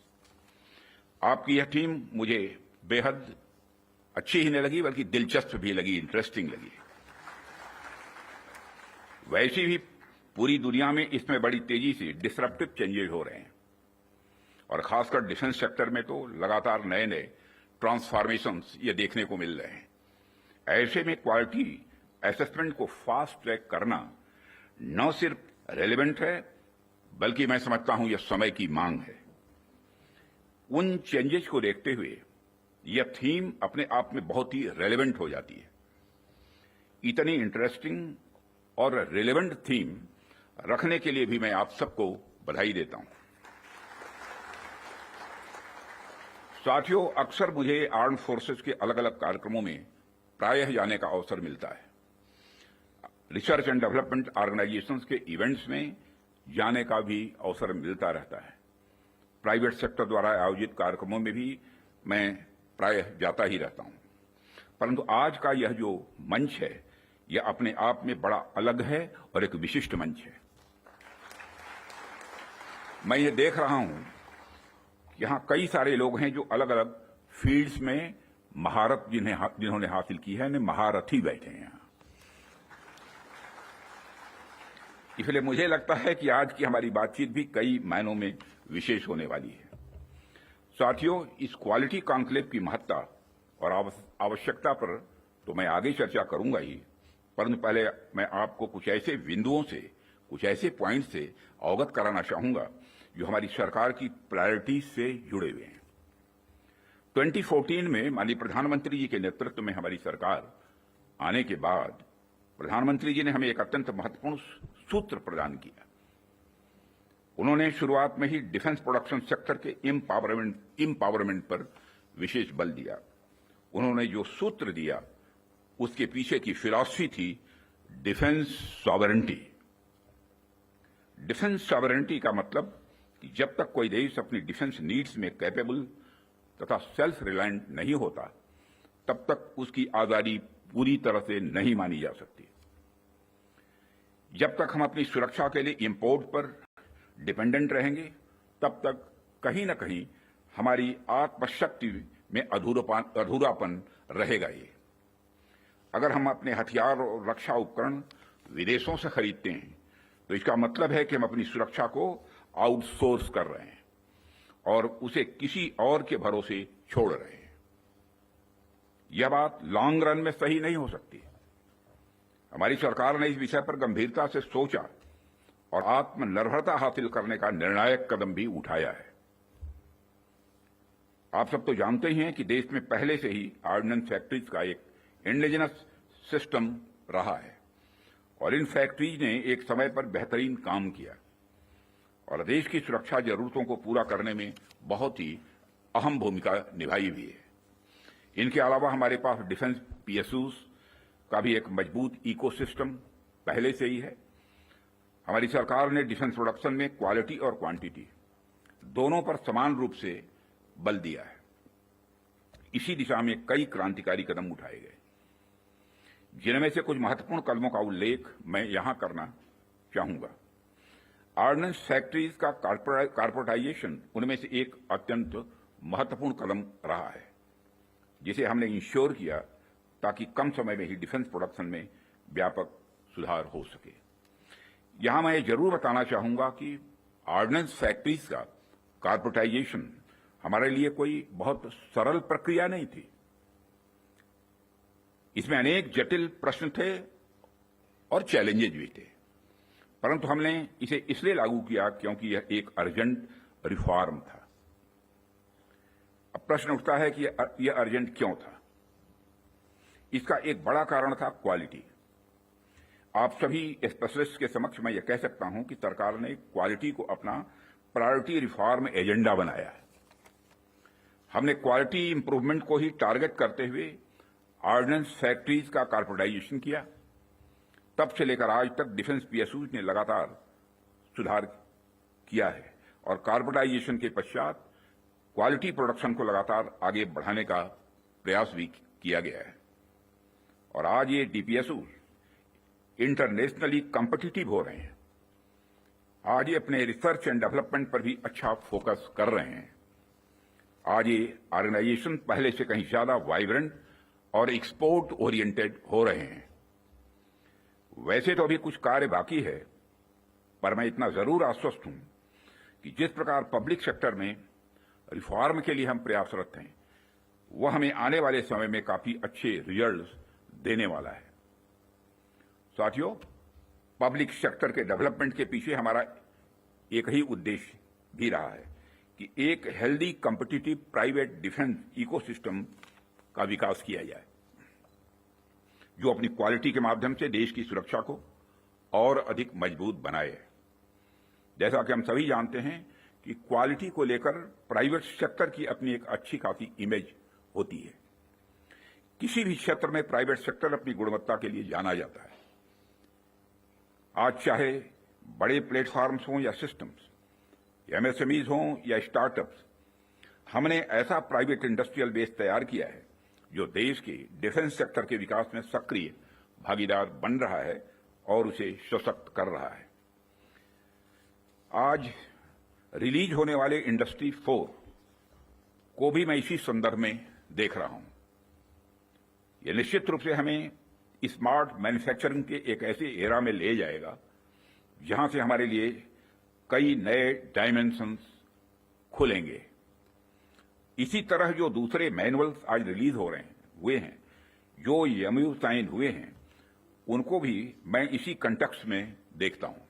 आपकी यह थीम मुझे बेहद अच्छी ही नहीं लगी, बल्कि दिलचस्प भी लगी, इंटरेस्टिंग लगी। वैसे भी पूरी दुनिया में इसमें बड़ी तेजी से डिसरप्टिव चेंजेस हो रहे हैं और खासकर डिफेंस सेक्टर में तो लगातार नए नए ट्रांसफॉर्मेशंस ये देखने को मिल रहे हैं। ऐसे में क्वालिटी असेसमेंट को फास्ट ट्रैक करना न सिर्फ रेलेवेंट है, बल्कि मैं समझता हूं यह समय की मांग है। उन चेंजेस को देखते हुए यह थीम अपने आप में बहुत ही रेलेवेंट हो जाती है। इतनी इंटरेस्टिंग और रेलेवेंट थीम रखने के लिए भी मैं आप सबको बधाई देता हूं। साथियों, अक्सर मुझे आर्म्ड फोर्सेस के अलग अलग कार्यक्रमों में प्रायः जाने का अवसर मिलता है। रिसर्च एंड डेवलपमेंट ऑर्गेनाइजेशंस के इवेंट्स में जाने का भी अवसर मिलता रहता है। प्राइवेट सेक्टर द्वारा आयोजित कार्यक्रमों में भी मैं प्रायः जाता ही रहता हूं, परंतु आज का यह जो मंच है, यह अपने आप में बड़ा अलग है और एक विशिष्ट मंच है। मैं ये देख रहा हूं यहाँ कई सारे लोग हैं जो अलग अलग फील्ड्स में महारत जिन्होंने हासिल की है, महारथी बैठे हैं यहाँ। इसलिए मुझे लगता है कि आज की हमारी बातचीत भी कई मायनों में विशेष होने वाली है। साथियों, इस क्वालिटी कॉन्क्लेव की महत्ता और आवश्यकता पर तो मैं आगे चर्चा करूंगा ही, परंतु पहले मैं आपको कुछ ऐसे बिंदुओं से, कुछ ऐसे पॉइंट से अवगत कराना चाहूंगा जो हमारी सरकार की प्रायोरिटीज से जुड़े हुए हैं। 2014 में माननीय प्रधानमंत्री जी के नेतृत्व में हमारी सरकार आने के बाद प्रधानमंत्री जी ने हमें एक अत्यंत महत्वपूर्ण सूत्र प्रदान किया। उन्होंने शुरुआत में ही डिफेंस प्रोडक्शन सेक्टर के एम्पावरमेंट पर विशेष बल दिया। उन्होंने जो सूत्र दिया उसके पीछे की फिलॉसफी थी डिफेंस सॉवरेंटी। डिफेंस सॉवरेंटी का मतलब कि जब तक कोई देश अपनी डिफेंस नीड्स में कैपेबल तथा सेल्फ रिलायंट नहीं होता, तब तक उसकी आजादी पूरी तरह से नहीं मानी जा सकती। जब तक हम अपनी सुरक्षा के लिए इंपोर्ट पर डिपेंडेंट रहेंगे, तब तक कहीं न कहीं हमारी आत्मशक्ति में अधूरापन रहेगा। ये अगर हम अपने हथियार और रक्षा उपकरण विदेशों से खरीदते हैं तो इसका मतलब है कि हम अपनी सुरक्षा को आउटसोर्स कर रहे हैं और उसे किसी और के भरोसे छोड़ रहे हैं। यह बात लॉन्ग रन में सही नहीं हो सकती। हमारी सरकार ने इस विषय पर गंभीरता से सोचा और आत्मनिर्भरता हासिल करने का निर्णायक कदम भी उठाया है। आप सब तो जानते ही हैं कि देश में पहले से ही ऑर्डिनेंस फैक्ट्रीज का एक इंडिजिनस सिस्टम रहा है और इन फैक्ट्रीज ने एक समय पर बेहतरीन काम किया और देश की सुरक्षा जरूरतों को पूरा करने में बहुत ही अहम भूमिका निभाई हुई है। इनके अलावा हमारे पास डिफेंस पीएसयूज का भी एक मजबूत इकोसिस्टम पहले से ही है। हमारी सरकार ने डिफेंस प्रोडक्शन में क्वालिटी और क्वांटिटी दोनों पर समान रूप से बल दिया है। इसी दिशा में कई क्रांतिकारी कदम उठाए गए, जिनमें से कुछ महत्वपूर्ण कदमों का उल्लेख मैं यहां करना चाहूंगा। ऑर्डिनेंस फैक्ट्रीज का कॉर्पोरेटाइजेशन उनमें से एक अत्यंत महत्वपूर्ण कदम रहा है, जिसे हमने इंश्योर किया ताकि कम समय में ही डिफेंस प्रोडक्शन में व्यापक सुधार हो सके। यहां मैं जरूर बताना चाहूंगा कि ऑर्डिनेंस फैक्ट्रीज का कॉर्पोरेटाइजेशन हमारे लिए कोई बहुत सरल प्रक्रिया नहीं थी। इसमें अनेक जटिल प्रश्न थे और चैलेंजेज भी थे, परंतु हमने इसे इसलिए लागू किया क्योंकि यह एक अर्जेंट रिफॉर्म था। अब प्रश्न उठता है कि यह अर्जेंट क्यों था। इसका एक बड़ा कारण था क्वालिटी। आप सभी स्पेशलिस्ट के समक्ष मैं यह कह सकता हूं कि सरकार ने क्वालिटी को अपना प्रायोरिटी रिफॉर्म एजेंडा बनाया है। हमने क्वालिटी इंप्रूवमेंट को ही टारगेट करते हुए ऑर्डिनेंस फैक्ट्रीज का कॉर्पोरेटाइजेशन किया। तब से लेकर आज तक डिफेंस पीएसयूज ने लगातार सुधार किया है और कॉर्पोरेटाइजेशन के पश्चात क्वालिटी प्रोडक्शन को लगातार आगे बढ़ाने का प्रयास भी किया गया है और आज ये डीपीएसयूज इंटरनेशनली कॉम्पिटिटिव हो रहे हैं। आज ये अपने रिसर्च एंड डेवलपमेंट पर भी अच्छा फोकस कर रहे हैं। आज ये ऑर्गेनाइजेशन पहले से कहीं ज्यादा वाइब्रेंट और एक्सपोर्ट ओरिएंटेड हो रहे हैं। वैसे तो अभी कुछ कार्य बाकी है, पर मैं इतना जरूर आश्वस्त हूं कि जिस प्रकार पब्लिक सेक्टर में रिफॉर्म के लिए हम प्रयासरत हैं, वह हमें आने वाले समय में काफी अच्छे रिजल्ट्स देने वाला है। साथियों, पब्लिक सेक्टर के डेवलपमेंट के पीछे हमारा एक ही उद्देश्य भी रहा है कि एक healthy competitive private defence ecosystem का विकास किया जाए, जो अपनी क्वालिटी के माध्यम से देश की सुरक्षा को और अधिक मजबूत बनाए। जैसा कि हम सभी जानते हैं कि क्वालिटी को लेकर प्राइवेट सेक्टर की अपनी एक अच्छी खासी इमेज होती है। किसी भी क्षेत्र में प्राइवेट सेक्टर अपनी गुणवत्ता के लिए जाना जाता है। आज चाहे बड़े प्लेटफॉर्म्स हों या सिस्टम्स, एमएसएमईज हों या स्टार्टअप्स, हमने ऐसा प्राइवेट इंडस्ट्रियल बेस तैयार किया है जो देश के डिफेंस सेक्टर के विकास में सक्रिय भागीदार बन रहा है और उसे सशक्त कर रहा है। आज रिलीज होने वाले इंडस्ट्री 4 को भी मैं इसी संदर्भ में देख रहा हूं। यह निश्चित रूप से हमें स्मार्ट मैन्युफैक्चरिंग के एक ऐसे एरा में ले जाएगा जहां से हमारे लिए कई नए डायमेंशंस खुलेंगे। इसी तरह जो दूसरे मैनुअल्स आज रिलीज हो रहे हैं जो एमयू साइन हुए हैं, उनको भी मैं इसी कंटेक्स्ट में देखता हूं।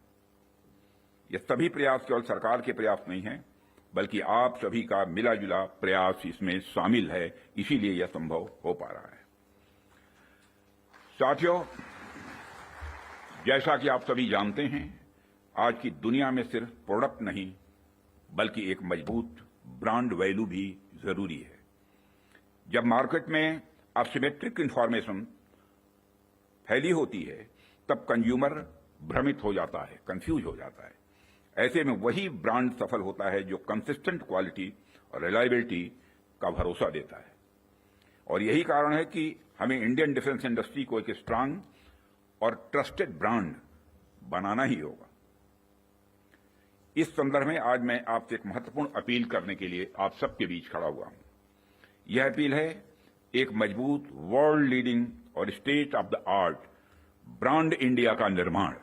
ये सभी प्रयास केवल सरकार के प्रयास नहीं हैं, बल्कि आप सभी का मिला जुला प्रयास इसमें शामिल है, इसीलिए यह संभव हो पा रहा है। साथियों, जैसा कि आप सभी जानते हैं, आज की दुनिया में सिर्फ प्रोडक्ट नहीं बल्कि एक मजबूत ब्रांड वैल्यू भी जरूरी है। जब मार्केट में असिमेट्रिक इंफॉर्मेशन फैली होती है तब कंज्यूमर भ्रमित हो जाता है, कंफ्यूज हो जाता है। ऐसे में वही ब्रांड सफल होता है जो कंसिस्टेंट क्वालिटी और रिलायबिलिटी का भरोसा देता है। और यही कारण है कि हमें इंडियन डिफेंस इंडस्ट्री को एक स्ट्रांग और ट्रस्टेड ब्रांड बनाना ही होगा। इस संदर्भ में आज मैं आपसे एक महत्वपूर्ण अपील करने के लिए आप सबके बीच खड़ा हुआ हूं। यह अपील है एक मजबूत वर्ल्ड लीडिंग और state of the art brand India का निर्माण।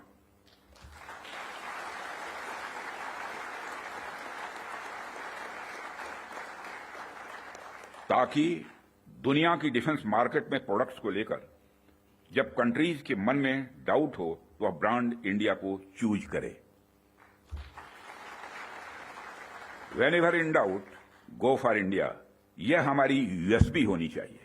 ताकि दुनिया की डिफेंस मार्केट में प्रोडक्ट्स को लेकर जब कंट्रीज के मन में डाउट हो तो वह ब्रांड इंडिया को चूज करे। Whenever in doubt, go for India। यह हमारी यूएसपी होनी चाहिए,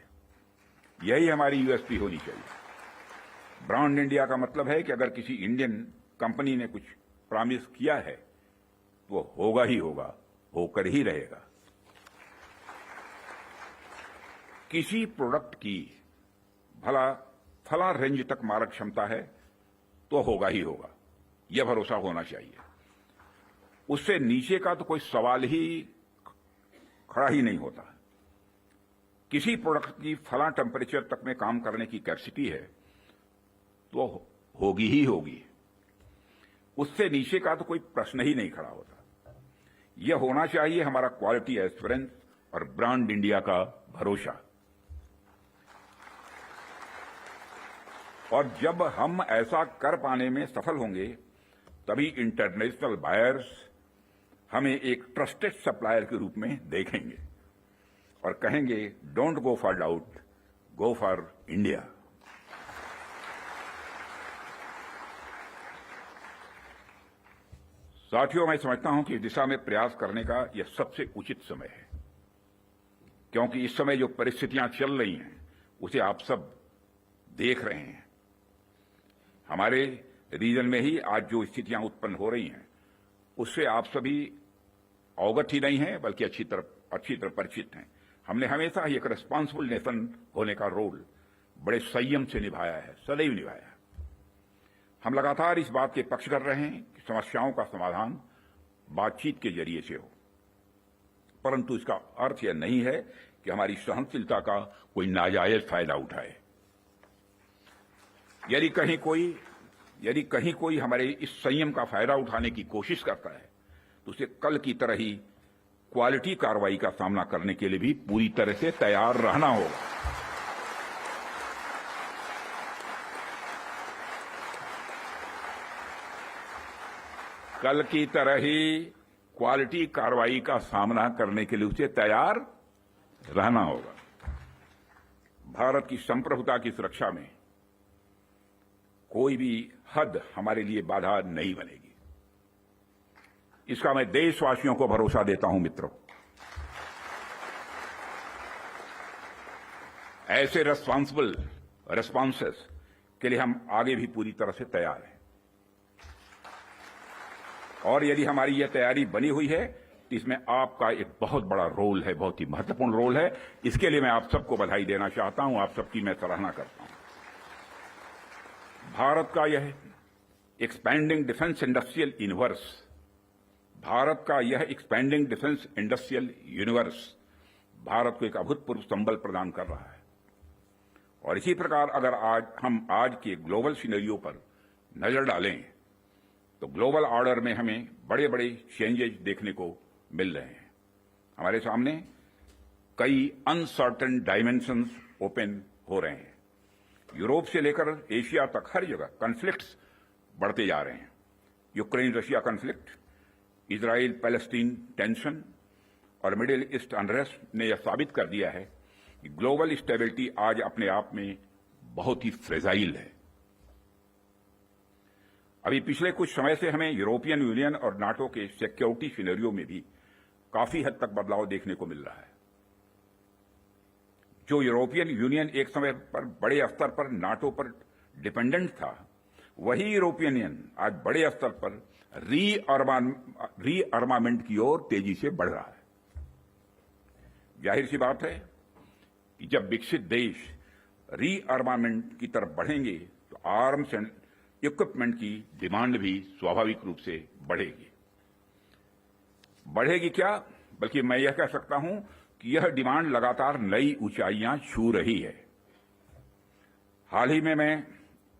यही हमारी यूएसपी होनी चाहिए। ब्रांड इंडिया का मतलब है कि अगर किसी इंडियन कंपनी ने कुछ प्रॉमिस किया है तो वो होगा ही होगा, होकर ही रहेगा। किसी प्रोडक्ट की फला रेंज तक मारक क्षमता है तो होगा ही होगा, यह भरोसा होना चाहिए। उससे नीचे का तो कोई सवाल ही खड़ा ही नहीं होता। किसी प्रोडक्ट की फला टेम्परेचर तक में काम करने की कैपेसिटी है तो होगी ही होगी, उससे नीचे का तो कोई प्रश्न ही नहीं खड़ा होता। यह होना चाहिए हमारा क्वालिटी एश्योरेंस और ब्रांड इंडिया का भरोसा। और जब हम ऐसा कर पाने में सफल होंगे तभी इंटरनेशनल बायर्स हमें एक ट्रस्टेड सप्लायर के रूप में देखेंगे और कहेंगे don't go for doubt, go for India. साथियों, मैं समझता हूं कि इस दिशा में प्रयास करने का यह सबसे उचित समय है, क्योंकि इस समय जो परिस्थितियां चल रही हैं उसे आप सब देख रहे हैं। हमारे रीजन में ही आज जो स्थितियां उत्पन्न हो रही हैं उससे आप सभी अवगत ही नहीं हैं बल्कि अच्छी तरह परिचित हैं। हमने हमेशा ही एक रिस्पांसिबल नेशन होने का रोल बड़े संयम से निभाया है, सदैव निभाया है। हम लगातार इस बात के पक्ष कर रहे हैं कि समस्याओं का समाधान बातचीत के जरिए से हो, परंतु इसका अर्थ यह नहीं है कि हमारी सहनशीलता का कोई नाजायज फायदा उठाए। यदि कहीं कोई हमारे इस संयम का फायदा उठाने की कोशिश करता है तो उसे कल की तरह ही क्वालिटी कार्रवाई का सामना करने के लिए भी पूरी तरह से तैयार रहना होगा। कल की तरह ही क्वालिटी कार्रवाई का सामना करने के लिए उसे तैयार रहना होगा। भारत की संप्रभुता की सुरक्षा में कोई भी हद हमारे लिए बाधा नहीं बनेगी, इसका मैं देशवासियों को भरोसा देता हूं। मित्रों, ऐसे रिस्पांसिबल रिस्पॉन्सेस के लिए हम आगे भी पूरी तरह से तैयार हैं। और यदि हमारी यह तैयारी बनी हुई है तो इसमें आपका एक बहुत बड़ा रोल है, बहुत ही महत्वपूर्ण रोल है। इसके लिए मैं आप सबको बधाई देना चाहता हूं, आप सबकी मैं सराहना करता हूं। भारत का यह expanding defence industrial universe, Bharat का यह expanding defence industrial universe Bharat को एक अभूतपूर्व संबल प्रदान कर रहा है। और इसी प्रकार अगर हम आज के ग्लोबल सिनेरियो पर नजर डालें तो ग्लोबल ऑर्डर में हमें बड़े बड़े चेंजेस देखने को मिल रहे हैं। हमारे सामने कई अनसर्टेन डायमेंशंस ओपन हो रहे हैं। यूरोप से लेकर एशिया तक हर जगह कॉन्फ्लिक्ट्स बढ़ते जा रहे हैं। Ukraine Russia conflict, Israel Palestine tension और मिडिल ईस्ट अनरेस्ट ने यह साबित कर दिया है कि ग्लोबल स्टेबिलिटी आज अपने आप में बहुत ही फ्रेजाइल है। अभी पिछले कुछ समय से हमें यूरोपियन यूनियन और नाटो के सिक्योरिटी सिनेरियो में भी काफी हद तक बदलाव देखने को मिल रहा है। जो यूरोपियन यूनियन एक समय पर बड़े स्तर पर नाटो पर डिपेंडेंट था, वही यूरोपियन यूनियन आज बड़े स्तर पर रीअर्मामेंट की ओर तेजी से बढ़ रहा है। जाहिर सी बात है कि जब विकसित देश रीअर्मामेंट की तरफ बढ़ेंगे तो आर्म्स एंड इक्विपमेंट की डिमांड भी स्वाभाविक रूप से बढ़ेगी। बढ़ेगी क्या, बल्कि मैं यह कह सकता हूं कि यह डिमांड लगातार नई ऊंचाइयां छू रही है। हाल ही में मैं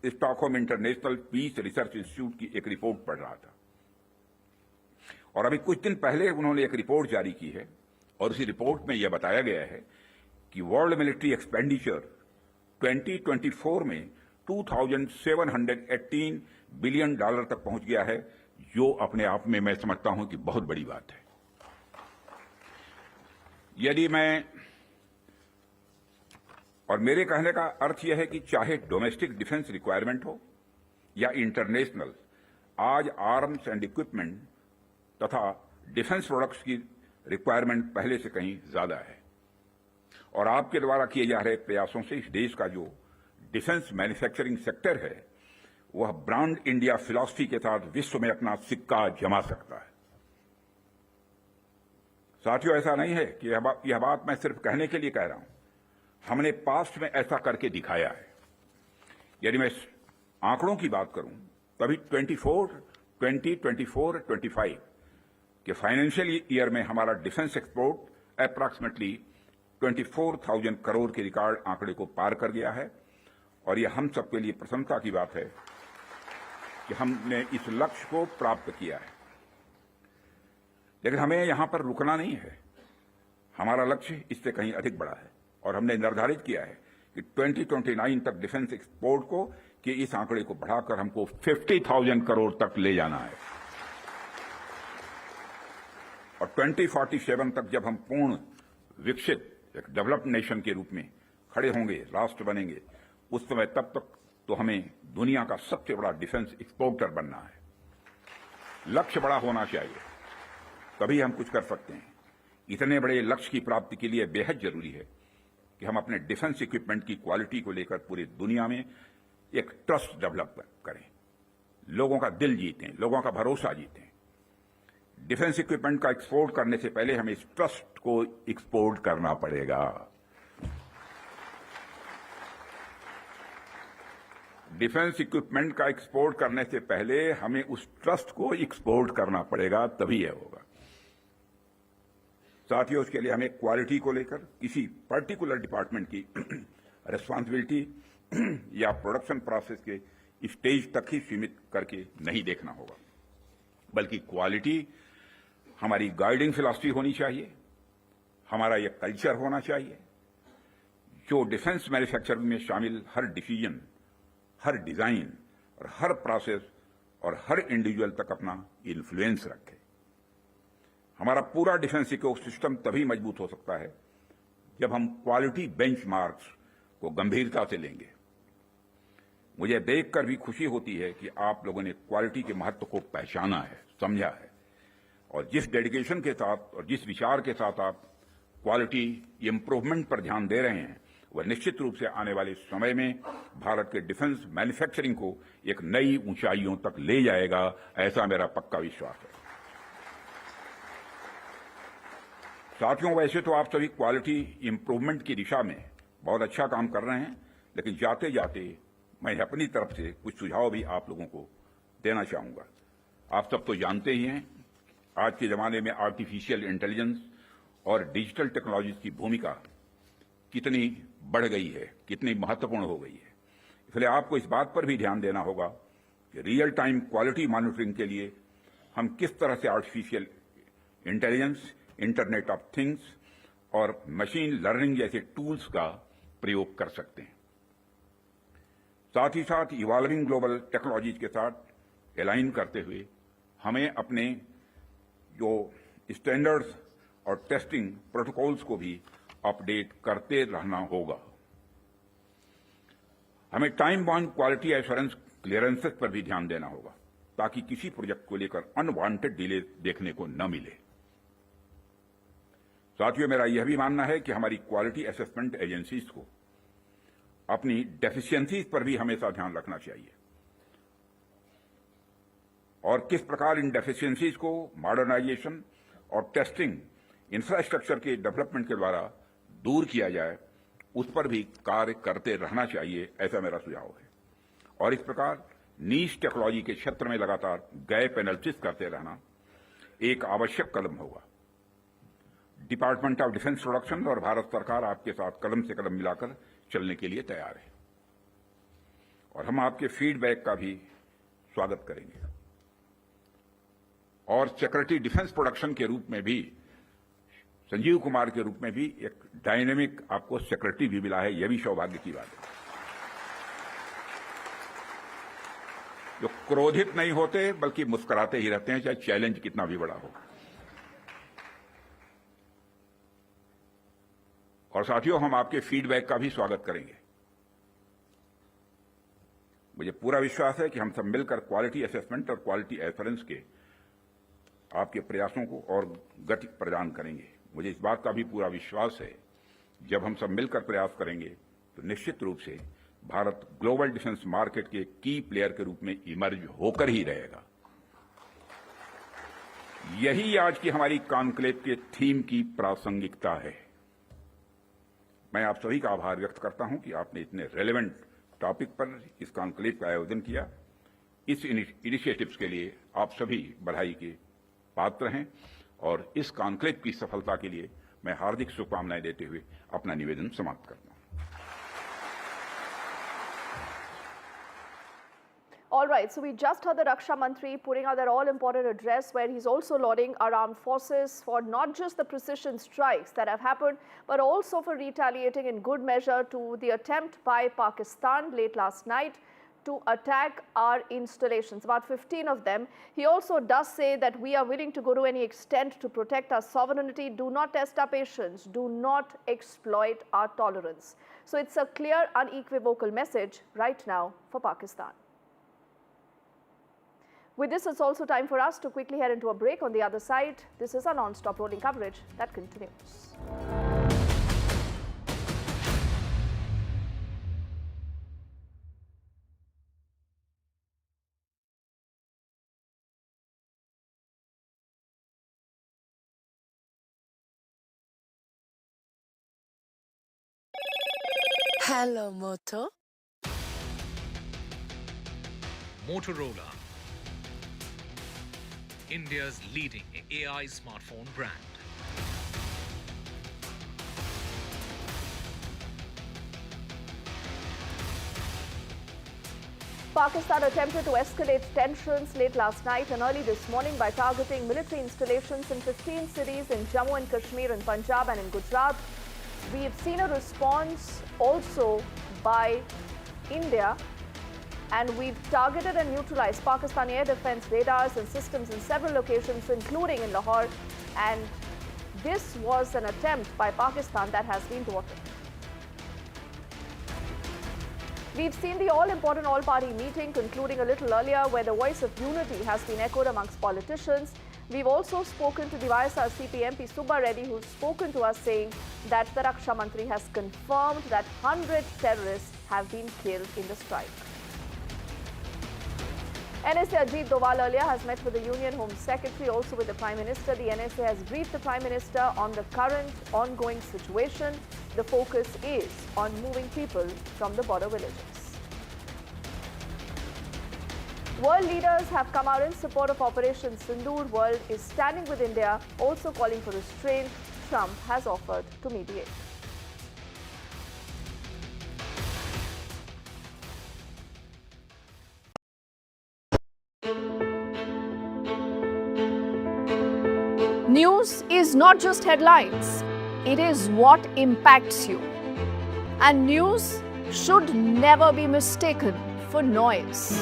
Stockholm International Peace Research Institute की एक रिपोर्ट पढ़ रहा था और अभी कुछ दिन पहले उन्होंने एक रिपोर्ट जारी की है और उसी रिपोर्ट में यह बताया गया है कि वर्ल्ड मिलिट्री एक्सपेंडिचर 2024 में $2,718 बिलियन तक पहुंच गया है, जो अपने आप में मैं समझता हूं कि बहुत बड़ी बात है। यदि मैं और मेरे कहने का अर्थ यह है कि चाहे डोमेस्टिक डिफेंस रिक्वायरमेंट हो या इंटरनेशनल, आज आर्म्स एंड इक्विपमेंट तथा डिफेंस प्रोडक्ट्स की रिक्वायरमेंट पहले से कहीं ज्यादा है और आपके द्वारा किए जा रहे प्रयासों से इस देश का जो डिफेंस मैन्युफैक्चरिंग सेक्टर है वह ब्रांड इंडिया फिलॉसफी के साथ विश्व में अपना सिक्का जमा सकता है। साथियों, ऐसा नहीं है कि यह बात मैं सिर्फ कहने के लिए कह रहा हूं, हमने पास्ट में ऐसा करके दिखाया है। यदि मैं आंकड़ों की बात करूं तभी 2024-25 के फाइनेंशियल ईयर में हमारा डिफेंस एक्सपोर्ट अप्रॉक्सीमेटली 24,000 करोड़ के रिकॉर्ड आंकड़े को पार कर गया है और यह हम सबके लिए प्रसन्नता की बात है कि हमने इस लक्ष्य को प्राप्त किया है। लेकिन हमें यहां पर रुकना नहीं है, हमारा लक्ष्य इससे कहीं अधिक बड़ा है और हमने निर्धारित किया है कि 2029 तक डिफेंस एक्सपोर्ट को कि इस आंकड़े को बढ़ाकर हमको 50,000 करोड़ तक ले जाना है और 2047 तक जब हम पूर्ण विकसित एक डेवलप्ड नेशन के रूप में खड़े होंगे, राष्ट्र बनेंगे, उस समय तब तक तो हमें दुनिया का सबसे बड़ा डिफेंस एक्सपोर्टर बनना है। लक्ष्य बड़ा होना चाहिए, तभी हम कुछ कर सकते हैं। इतने बड़े लक्ष्य की प्राप्ति के लिए बेहद जरूरी है कि हम अपने डिफेंस इक्विपमेंट की क्वालिटी को लेकर पूरी दुनिया में एक ट्रस्ट डेवलप करें, लोगों का दिल जीतें, लोगों का भरोसा जीतें। डिफेंस इक्विपमेंट का एक्सपोर्ट करने से पहले हमें इस ट्रस्ट को एक्सपोर्ट करना पड़ेगा। डिफेंस इक्विपमेंट का एक्सपोर्ट करने से पहले हमें उस ट्रस्ट को एक्सपोर्ट करना पड़ेगा, तभी यह होगा। साथियों, उसके लिए हमें क्वालिटी को लेकर किसी पर्टिकुलर डिपार्टमेंट की रिस्पांसिबिलिटी या प्रोडक्शन प्रोसेस के स्टेज तक ही सीमित करके नहीं देखना होगा, बल्कि क्वालिटी हमारी गाइडिंग फिलॉसफी होनी चाहिए, हमारा यह कल्चर होना चाहिए जो डिफेंस मैन्युफैक्चरिंग में शामिल हर डिसीजन, हर डिजाइन और हर प्रोसेस और हर इंडिविजुअल तक अपना इन्फ्लुएंस रखे। हमारा पूरा डिफेंस इकोसिस्टम तभी मजबूत हो सकता है जब हम क्वालिटी बेंचमार्क्स को गंभीरता से लेंगे। मुझे देखकर भी खुशी होती है कि आप लोगों ने क्वालिटी के महत्व को पहचाना है, समझा है और जिस डेडिकेशन के साथ और जिस विचार के साथ आप क्वालिटी इंप्रूवमेंट पर ध्यान दे रहे हैं, वह निश्चित रूप से आने वाले समय में भारत के डिफेंस मैन्युफैक्चरिंग को एक नई ऊंचाइयों तक ले जाएगा, ऐसा मेरा पक्का विश्वास है। साथियों, वैसे तो आप सभी क्वालिटी इंप्रूवमेंट की दिशा में बहुत अच्छा काम कर रहे हैं, लेकिन जाते जाते मैं अपनी तरफ से कुछ सुझाव भी आप लोगों को देना चाहूंगा। आप सब तो जानते ही हैं, आज के जमाने में आर्टिफिशियल इंटेलिजेंस और डिजिटल टेक्नोलॉजीज की भूमिका कितनी बढ़ गई है, कितनी महत्वपूर्ण हो गई है। इसलिए आपको इस बात पर भी ध्यान देना होगा कि रियल टाइम क्वालिटी मॉनिटरिंग के लिए हम किस तरह से artificial intelligence, internet of things और मशीन लर्निंग जैसे टूल्स का प्रयोग कर सकते हैं। साथ ही साथ इवॉल्विंग ग्लोबल टेक्नोलॉजीज के साथ अलाइन करते हुए हमें अपने जो स्टैंडर्ड्स और टेस्टिंग प्रोटोकॉल्स को भी अपडेट करते रहना होगा। हमें time bound quality assurance clearances पर भी ध्यान देना होगा ताकि किसी प्रोजेक्ट को लेकर अनवांटेड डिले देखने को न मिले। साथियों, मेरा यह भी मानना है कि हमारी क्वालिटी असेसमेंट एजेंसीज को अपनी डेफिशिएंसीज पर भी हमेशा ध्यान रखना चाहिए और किस प्रकार इन डेफिशिएंसीज को मॉडर्नाइजेशन और टेस्टिंग इंफ्रास्ट्रक्चर के डेवलपमेंट के द्वारा दूर किया जाए, उस पर भी कार्य करते रहना चाहिए, ऐसा मेरा सुझाव है। और इस प्रकार नीश टेक्नोलॉजी के क्षेत्र में लगातार गैप एनालिसिस करते रहना एक आवश्यक कदम होगा। डिपार्टमेंट ऑफ डिफेंस प्रोडक्शन और भारत सरकार आपके साथ कदम से कदम मिलाकर चलने के लिए तैयार है और हम आपके फीडबैक का भी स्वागत करेंगे। और सिक्योरिटी डिफेंस प्रोडक्शन के रूप में भी, संजीव कुमार के रूप में भी एक डायनेमिक आपको सिक्योरिटी भी मिला है, यह भी सौभाग्य की बात है। जो क्रोधित नहीं होते बल्कि मुस्कुराते ही रहते हैं, चाहे चैलेंज कितना भी बड़ा हो। और साथियों, हम आपके फीडबैक का भी स्वागत करेंगे। मुझे पूरा विश्वास है कि हम सब मिलकर क्वालिटी असेसमेंट और क्वालिटी एश्योरेंस के आपके प्रयासों को और गति प्रदान करेंगे। मुझे इस बात का भी पूरा विश्वास है, जब हम सब मिलकर प्रयास करेंगे तो निश्चित रूप से भारत ग्लोबल डिफेंस मार्केट के की प्लेयर के रूप में इमर्ज होकर ही रहेगा। यही आज की हमारी कॉन्क्लेव के थीम की प्रासंगिकता है। मैं आप सभी का आभार व्यक्त करता हूं कि आपने इतने रेलेवेंट टॉपिक पर इस कॉन्क्लेव का आयोजन किया। इस इनिशिएटिव्स के लिए आप सभी बधाई के पात्र हैं और इस कॉन्क्लेव की सफलता के लिए मैं हार्दिक शुभकामनाएं देते हुए अपना निवेदन समाप्त करता हूं। All right, so we just heard the Raksha Mantri putting out that all-important address where he's also lauding our armed forces for not just the precision strikes that have happened, but also for retaliating in good measure to the attempt by Pakistan late last night to attack our installations, about 15 of them. He also does say that we are willing to go to any extent to protect our sovereignty, do not test our patience, do not exploit our tolerance. So it's a clear, unequivocal message right now for Pakistan. With this, it's also time for us to quickly head into a break. On the other side, this is our non-stop rolling coverage that continues. Hello, Moto. Motorola, India's leading AI smartphone brand. Pakistan attempted to escalate tensions late last night and early this morning by targeting military installations in 15 cities in Jammu and Kashmir and Punjab and in Gujarat. We've seen a response also by India, and we've targeted and neutralized Pakistani air defense radars and systems in several locations, including in Lahore. And this was an attempt by Pakistan that has been thwarted. We've seen the all-important all-party meeting concluding a little earlier, where the voice of unity has been echoed amongst politicians. We've also spoken to the YSRCP MP Subba Reddy, who's spoken to us saying that the Raksha Mantri has confirmed that 100 terrorists have been killed in the strike. NSA Ajit Doval earlier has met with the Union Home Secretary, also with the Prime Minister. The NSA has briefed the Prime Minister on the current ongoing situation. The focus is on moving people from the border villages. World leaders have come out in support of Operation Sindur. World is standing with India, also calling for restraint. Trump has offered to mediate. News is not just headlines. it is what impacts you. And news should never be mistaken for noise.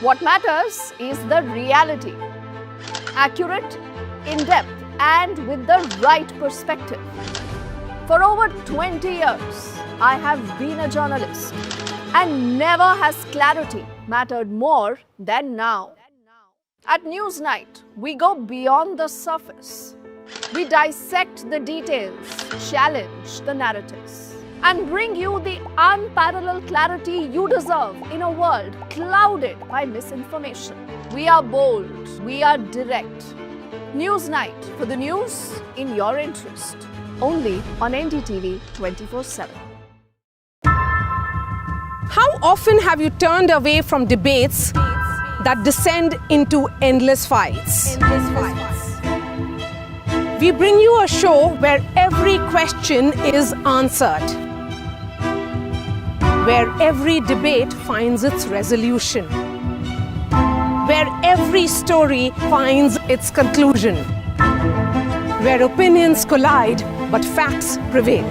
What matters is the reality. Accurate, in-depth, and with the right perspective. For over 20 years, I have been a journalist, and never has clarity mattered more than now. At Newsnight, we go beyond the surface. We dissect the details, challenge the narratives, and bring you the unparalleled clarity you deserve in a world clouded by misinformation. We are bold, we are direct. Newsnight, for the news in your interest. Only on NDTV 24/7. How often have you turned away from debates that descend into endless fights? We bring you a show where every question is answered, where every debate finds its resolution, where every story finds its conclusion, where opinions collide but facts prevail,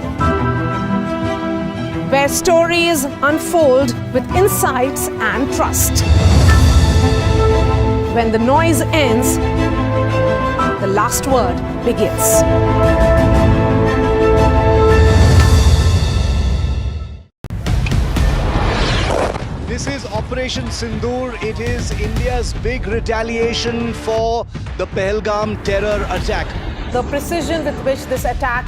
where stories unfold with insights and trust. When the noise ends, the last word begins. This is Operation Sindur. It is India's big retaliation for the Pahalgam terror attack. The precision with which this attack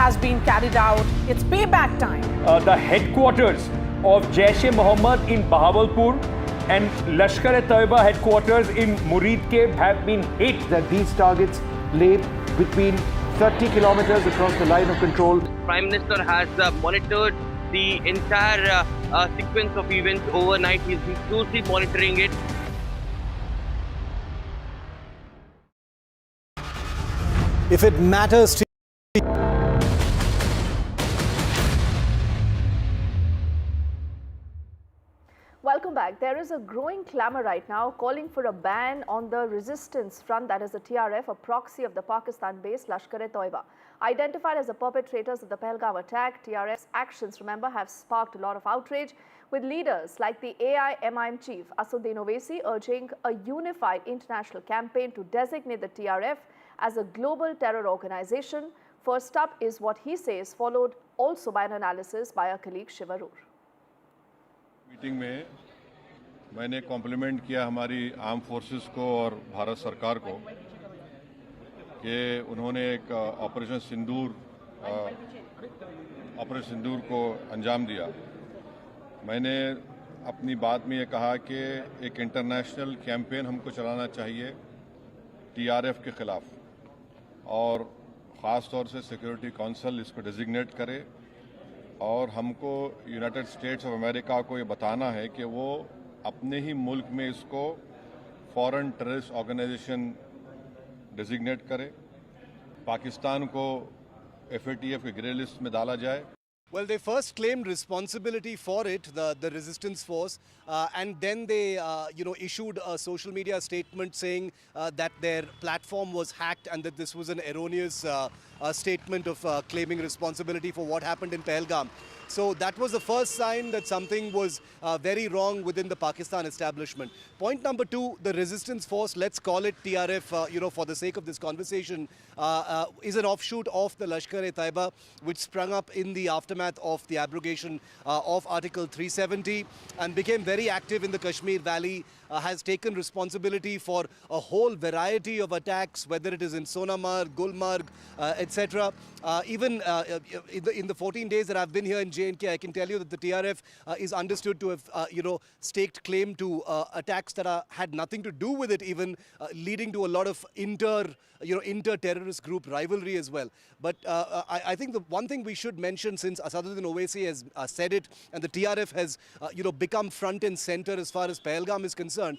has been carried out, it's payback time. The headquarters of Jaish-e-Mohammed in Bahawalpur and Lashkar-e-Taiba headquarters in Muridke have been hit. That these targets lay between 30 kilometers across the line of control. Prime Minister has monitored the entire sequence of events overnight. He's been closely monitoring it. If it matters to Welcome back. There is a growing clamour right now calling for a ban on the resistance front, that is the TRF, a proxy of the Pakistan-based Lashkar-e-Taiba. Identified as the perpetrators of the Pahalgam attack, TRF's actions, remember, have sparked a lot of outrage, with leaders like the AIMIM chief Assuddin Owaisi urging a unified international campaign to designate the TRF as a global terror organization. First up is what he says, followed also by an analysis by our colleague Shivarur. Meeting में मैंने complement किया हमारी arm forces को और भारत सरकार को कि उन्होंने एक ऑपरेशन सिंदूर को अंजाम दिया। मैंने अपनी बात में ये कहा कि एक इंटरनेशनल कैंपेन हमको चलाना चाहिए टीआरएफ के खिलाफ, और ख़ास तौर से सिक्योरिटी काउंसिल इसको डिजिग्नेट करे, और हमको यूनाइटेड स्टेट्स ऑफ अमेरिका को ये बताना है कि वो अपने ही मुल्क में इसको फॉरेन टेररिस्ट ऑर्गेनाइजेशन डिजिग्नेट करे, पाकिस्तान को FATF के ग्रे लिस्ट में डाला जाए। Well, they first claimed responsibility for it, the resistance force, and then they, issued a social media statement saying that their platform was hacked and that this was an erroneous statement of claiming responsibility for what happened in Pahalgam. So that was the first sign that something was very wrong within the Pakistan establishment. Point number two, the resistance force, let's call it TRF, for the sake of this conversation, is an offshoot of the Lashkar-e-Taiba, which sprung up in the aftermath of the abrogation of Article 370 and became very active in the Kashmir Valley, has taken responsibility for a whole variety of attacks, whether it is in Sonamar, Gulmarg, etc. Even in the 14 days that I've been here in J&K, I can tell you that the TRF is understood to have, staked claim to attacks that had nothing to do with it, even leading to a lot of inter-terrorist group rivalry as well. But I think the one thing we should mention, since Assaduddin Owaisi has said it, and the TRF has, become front and center as far as Pahalgam is concerned,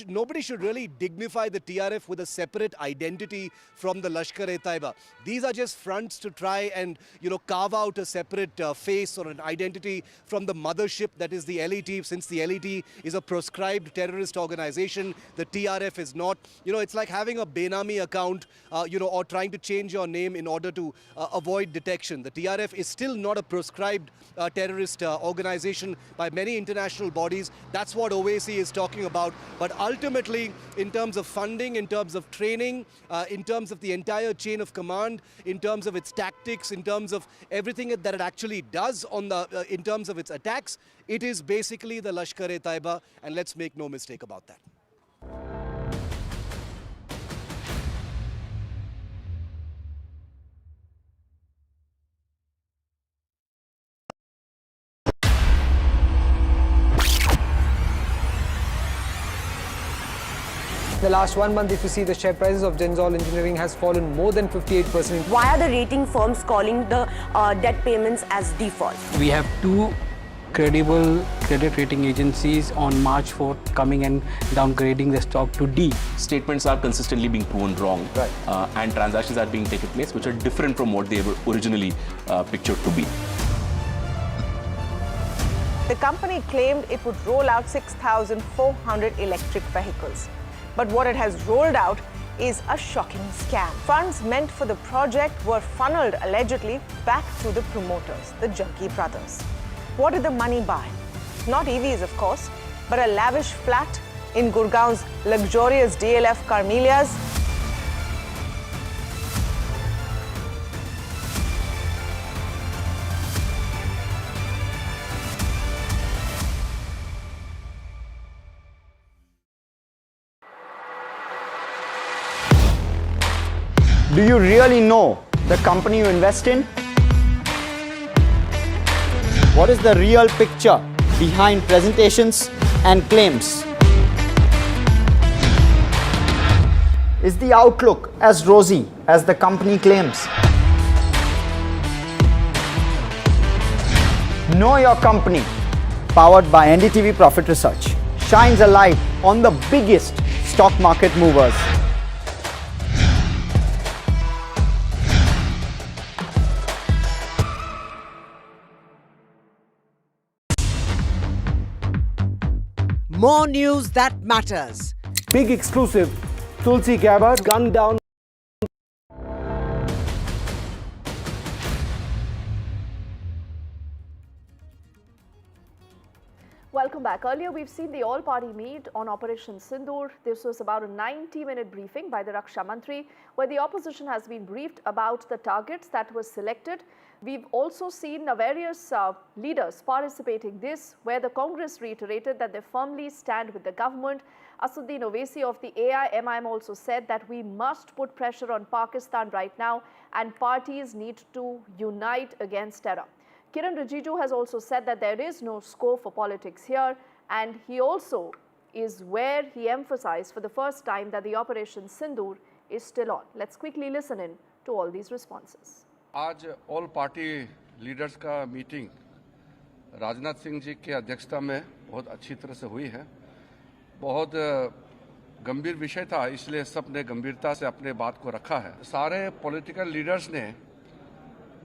nobody should really dignify the TRF with a separate identity from the Lashkar-e-Taiba. These are just fronts to try and, carve out a separate face or an identity from the mothership that is the LET, since the LET is a proscribed terrorist organization. The TRF is not. It's like having a Benami account, or trying to change your name in order to avoid detection. The TRF is still not a proscribed terrorist organization by many international bodies. That's what OAC is talking about. But ultimately, in terms of funding, in terms of training, in terms of the entire chain of command, in terms of its tactics, in terms of everything that it actually does in terms of its attacks, it is basically the Lashkar-e-Taiba, and let's make no mistake about that. The last 1 month, if you see, the share prices of Gensol Engineering has fallen more than 58%. Why are the rating firms calling the debt payments as default? We have two credible credit rating agencies on March 4th coming and downgrading the stock to D. Statements are consistently being proven wrong, and transactions are being taken place which are different from what they were originally pictured to be. The company claimed it would roll out 6,400 electric vehicles. But what it has rolled out is a shocking scam. Funds meant for the project were funneled allegedly back to the promoters, the Junkie brothers. What did the money buy? Not EVs, of course, but a lavish flat in Gurgaon's luxurious DLF Carmelias. Do you really know the company you invest in? What is the real picture behind presentations and claims? Is the outlook as rosy as the company claims? Know Your Company, powered by NDTV Profit Research, shines a light on the biggest stock market movers. More news that matters. Big exclusive. Tulsi Gabbard gunned down. Welcome back. Earlier, we've seen the all-party meet on Operation Sindur. This was about a 90-minute briefing by the Raksha Mantri, where the opposition has been briefed about the targets that were selected. We've also seen various leaders participating this, where the Congress reiterated that they firmly stand with the government. Assuddin Owaisi of the AIMIM also said that we must put pressure on Pakistan right now and parties need to unite against terror. Kiran Rijiju has also said that there is no scope for politics here, and he also is where he emphasized for the first time that the Operation Sindur is still on. Let's quickly listen in to all these responses. आज all party leaders का meeting Rajnath Singh ji की अध्यक्षता में बहुत अच्छी तरह से हुई है। बहुत गंभीर विषय था, इसलिए सब ने गंभीरता से अपने बात को रखा है। सारे पॉलिटिकल लीडर्स ने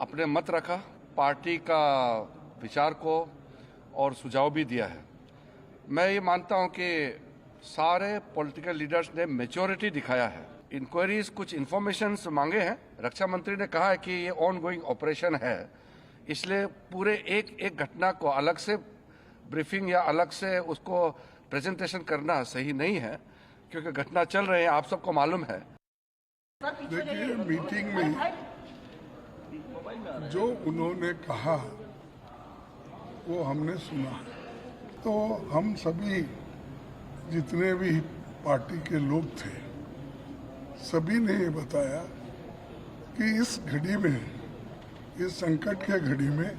अपने मत रखा, पार्टी का विचार को और सुझाव भी दिया है। मैं ये मानता हूं कि सारे पॉलिटिकल लीडर्स ने मैच्योरिटी दिखाया है। इंक्वायरीज कुछ इन्फॉर्मेशंस मांगे हैं। रक्षा मंत्री ने कहा है कि ये ऑन गोइंग ऑपरेशन है, इसलिए पूरे एक घटना को अलग से ब्रीफिंग या अलग से उसको प्रेजेंटेशन करना सही नहीं है, क्योंकि घटना चल रहे हैं, आप सबको मालूम है। देखिए, मीटिंग में जो उन्होंने कहा वो हमने सुना, तो हम सभी जितने भी पार्टी के लोग थे, सभी ने ये बताया कि इस घड़ी में, इस संकट के घड़ी में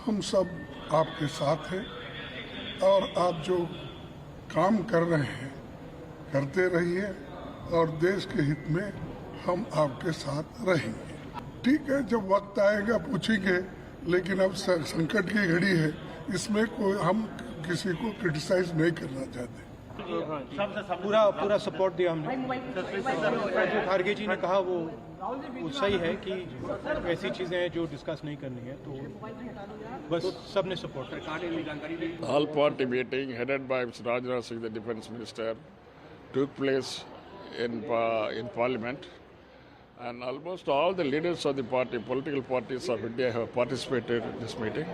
हम सब आपके साथ हैं और आप जो काम कर रहे हैं करते रहिए और देश के हित में हम आपके साथ रहेंगे। ठीक है, जब वक्त आएगा पूछेंगे, लेकिन अब संकट की घड़ी है, इसमें कोई हम किसी को क्रिटिसाइज नहीं करना चाहते। पूरा सपोर्ट दिया हमने। जो खारगे जी ने कहा वो सही है कि ऐसी चीज़ें हैं जो डिस्कस नहीं करनी है, तो बस सबने support. All party meeting headed by Mr. Rajnath Singh, the Defence Minister, took place in Parliament, and almost all the leaders of the political parties of India have participated in this meeting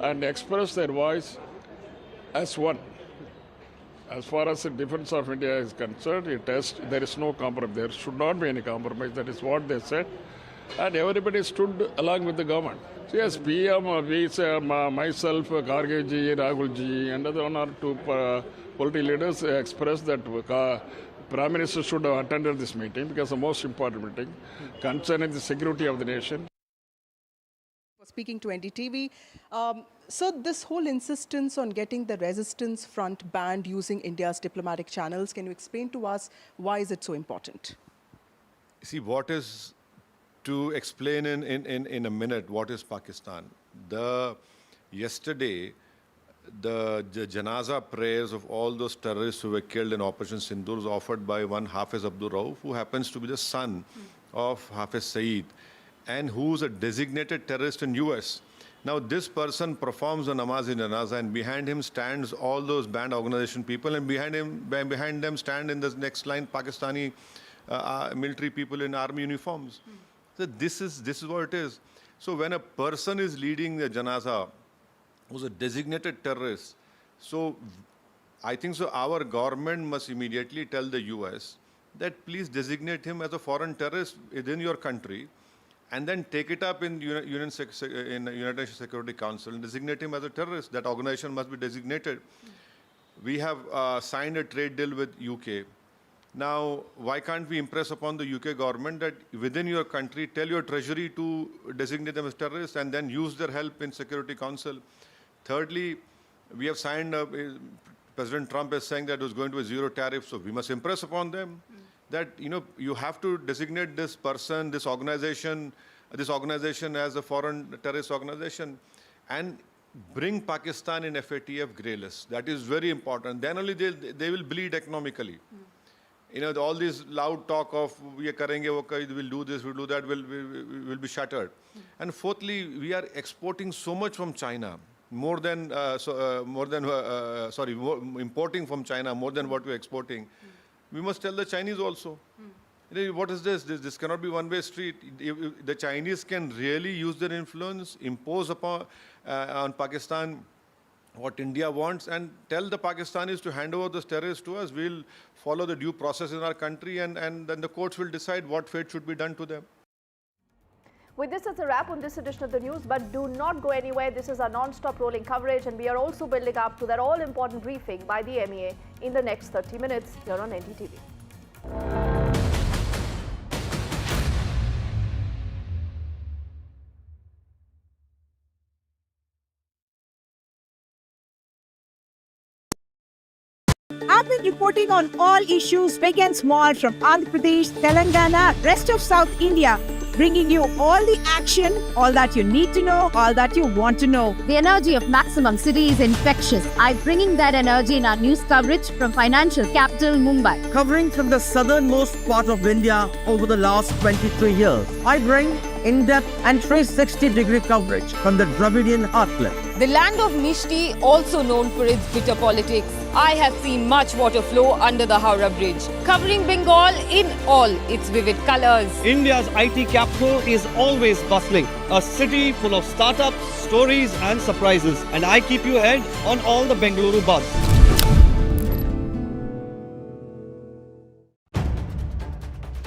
and expressed their voice as one. As far as the defence of India is concerned, there is no compromise. There should not be any compromise. That is what they said. And everybody stood along with the government. So yes, PM, myself, Kharge ji, Rahul ji, and other one or two political leaders expressed that Prime Minister should have attended this meeting because the most important meeting concerning the security of the nation. Speaking to NDTV. So this whole insistence on getting the resistance front banned using India's diplomatic channels, can you explain to us why is it so important? See, what is to explain in a minute what is Pakistan. Yesterday, the janaza prayers of all those terrorists who were killed in Operation Sindur was offered by one Hafiz Abdul Rauf, who happens to be the son of Hafiz Saeed, and who's a designated terrorist in US. Now this person performs a namaz in janaza, and behind him stands all those banned organization people, and behind them stand in the next line Pakistani military people in army uniforms. So this is what it is. So when a person is leading the janaza who's a designated terrorist, so I think so our government must immediately tell the US that please designate him as a foreign terrorist within your country, and then take it up in United Nations Security Council and designate him as a terrorist. That organization must be designated. We have signed a trade deal with UK. Now, why can't we impress upon the UK government that within your country, tell your treasury to designate them as terrorists and then use their help in Security Council? Thirdly, we have signed, President Trump is saying that it was going to be zero tariff, so we must impress upon them that, you have to designate this person, this organization as a foreign terrorist organization, and bring Pakistan in FATF grey list. That is very important. Then only they will bleed economically. All this loud talk of we are karenge, we'll do this, we'll do that, will be shattered. And fourthly, we are exporting so much from China, importing from China more than what we're exporting. We must tell the Chinese also. What is this? This cannot be one-way street. The Chinese can really use their influence, impose upon on Pakistan what India wants, and tell the Pakistanis to hand over those terrorists to us. We'll follow the due process in our country, and then the courts will decide what fate should be done to them. With this, it's a wrap on this edition of the news, but do not go anywhere. This is our non-stop rolling coverage, and we are also building up to that all-important briefing by the MEA in the next 30 minutes here on NDTV. I've been reporting on all issues big and small from Andhra Pradesh, Telangana, rest of South India, bringing you all the action, all that you need to know, all that you want to know. The energy of Maximum City is infectious. I'm bringing that energy in our news coverage from financial capital Mumbai. Covering from the southernmost part of India over the last 23 years, I bring in-depth and 360-degree coverage from the Dravidian heartland. The land of Mishti, also known for its bitter politics. I have seen much water flow under the Howrah Bridge, covering Bengal in all its vivid colors. India's IT capital is always bustling, a city full of startups, stories and surprises. And I keep you ahead on all the Bengaluru buzz.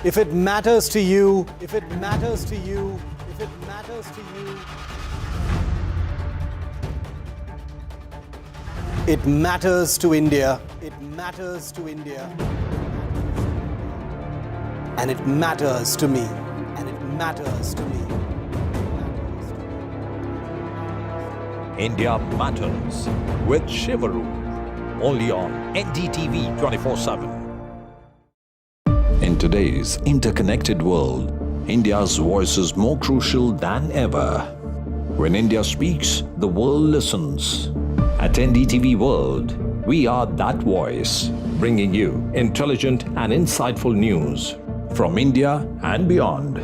If it matters to you, if it matters to you, if it matters to you, it matters to India. It matters to India. And it matters to me. And it matters to me. India Matters with Shivaru. Only on NDTV 24/7. In today's interconnected world, India's voice is more crucial than ever. When India speaks, the world listens. At NDTV World, We are that voice, bringing you intelligent and insightful news from India and beyond.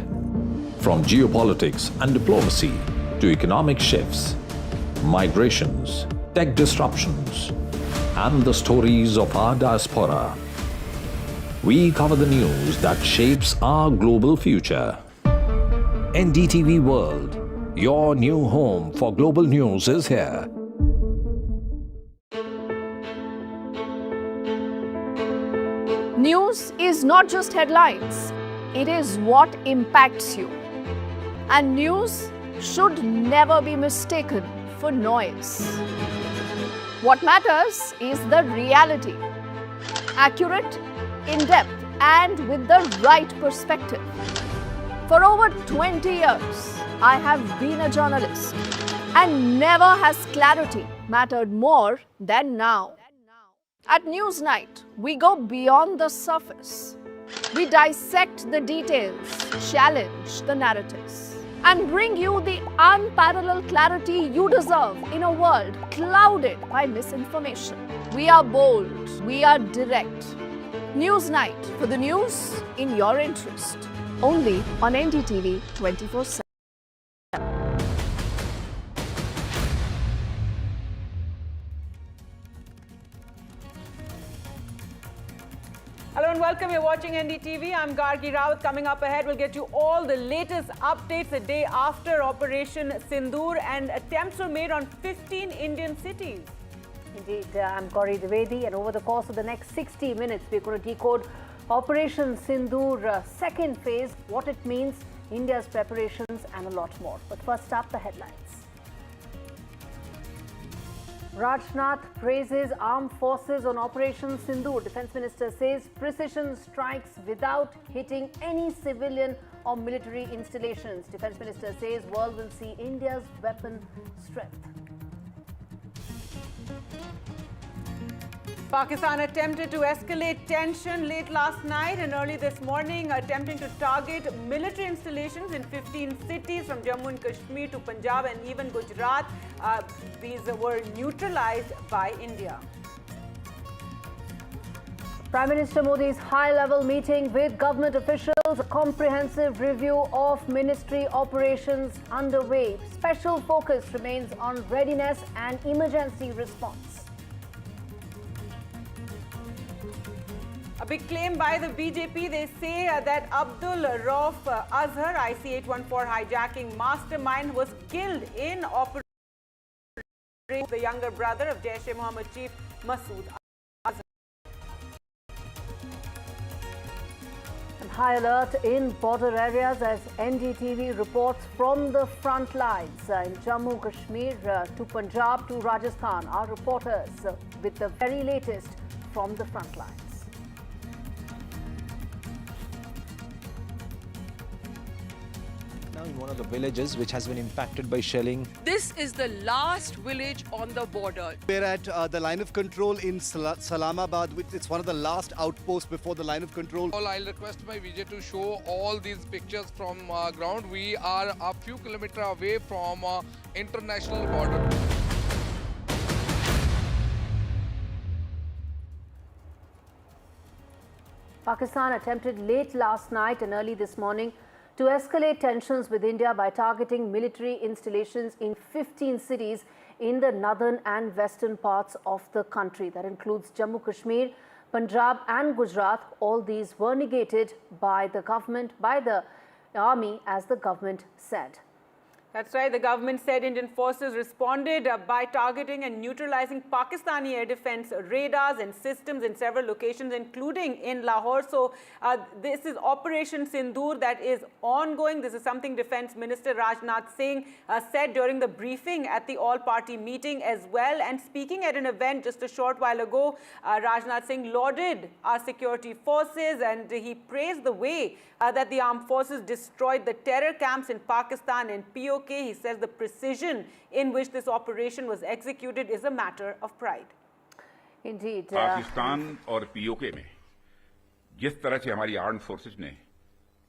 From geopolitics and diplomacy to economic shifts, migrations, tech disruptions, and the stories of our diaspora. We cover the news that shapes our global future. NDTV World, your new home for global news, is here. News is not just headlines, it is what impacts you. And news should never be mistaken for noise. What matters is the reality. Accurate, in-depth, and with the right perspective. For over 20 years, I have been a journalist, and never has clarity mattered more than now. At Newsnight, we go beyond the surface. We dissect the details, challenge the narratives, and bring you the unparalleled clarity you deserve in a world clouded by misinformation. We are bold, we are direct. Newsnight, for the news in your interest. Only on NDTV 24/7. Hello and welcome. You're watching NDTV. I'm Gargi Rawat. Coming up ahead, we'll get you all the latest updates a day after Operation Sindur, and attempts were made on 15 Indian cities. Indeed, I'm Gauri Dwivedi, and over the course of the next 60 minutes, we're going to decode Operation Sindur second phase, what it means, India's preparations, and a lot more. But first up, the headlines. Rajnath praises armed forces on Operation Sindur. Defence Minister says precision strikes without hitting any civilian or military installations. Defence Minister says world will see India's weapon strength. Pakistan attempted to escalate tension late last night and early this morning, attempting to target military installations in 15 cities from Jammu and Kashmir to Punjab and even Gujarat. These were neutralised by India. Prime Minister Modi's high-level meeting with government officials, a comprehensive review of ministry operations underway. Special focus remains on readiness and emergency response. A big claim by the BJP. They say that Abdul Rauf Azhar, IC-814 hijacking mastermind, was killed in Operation, the younger brother of Jaish-e-Mohammed chief Masood Azhar. And high alert in border areas as NDTV reports from the front lines in Jammu, Kashmir to Punjab to Rajasthan. Our reporters with the very latest from the front lines. In one of the villages which has been impacted by shelling. This is the last village on the border. We're at the line of control in Salamabad. It's one of the last outposts before the line of control. I'll request my Vijay to show all these pictures from ground. We are a few kilometers away from international border. Pakistan attempted late last night and early this morning to escalate tensions with India by targeting military installations in 15 cities in the northern and western parts of the country. That includes Jammu Kashmir, Punjab and Gujarat. All these were negated by the government, by the army, as the government said. That's right. The government said Indian forces responded by targeting and neutralizing Pakistani air defense radars and systems in several locations, including in Lahore. So this is Operation Sindur that is ongoing. This is something Defense Minister Rajnath Singh said during the briefing at the all-party meeting as well. And speaking at an event just a short while ago, Rajnath Singh lauded our security forces and he praised the way that the armed forces destroyed the terror camps in Pakistan and POK. He says the precision in which this operation was executed is a matter of pride. Indeed. Pakistan और PoK में जिस तरह से हमारी armed forces ने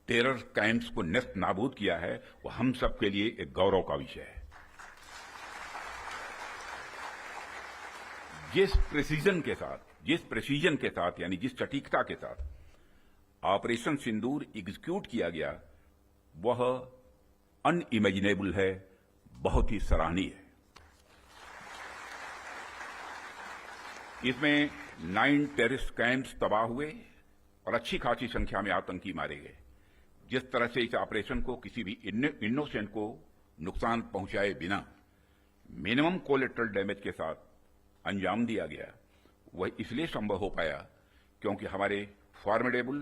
terror camps को नेस्त नाबूद किया है, वो हम सब के लिए एक गौरव का विषय है. जिस प्रेसिजन के साथ यानी जिस सटीकता के साथ ऑपरेशन सिंदूर एग्जीक्यूट किया गया, वह अनइमेजिनेबल है, बहुत ही सराहनीय है। इसमें 9 टेररिस्ट कैंप्स तबाह हुए और अच्छी खासी संख्या में आतंकी मारे गए। जिस तरह से इस ऑपरेशन को किसी भी इनोसेंट को नुकसान पहुंचाए बिना मिनिमम कोलेटरल डैमेज के साथ अंजाम दिया गया, वह इसलिए संभव हो पाया क्योंकि हमारे formidable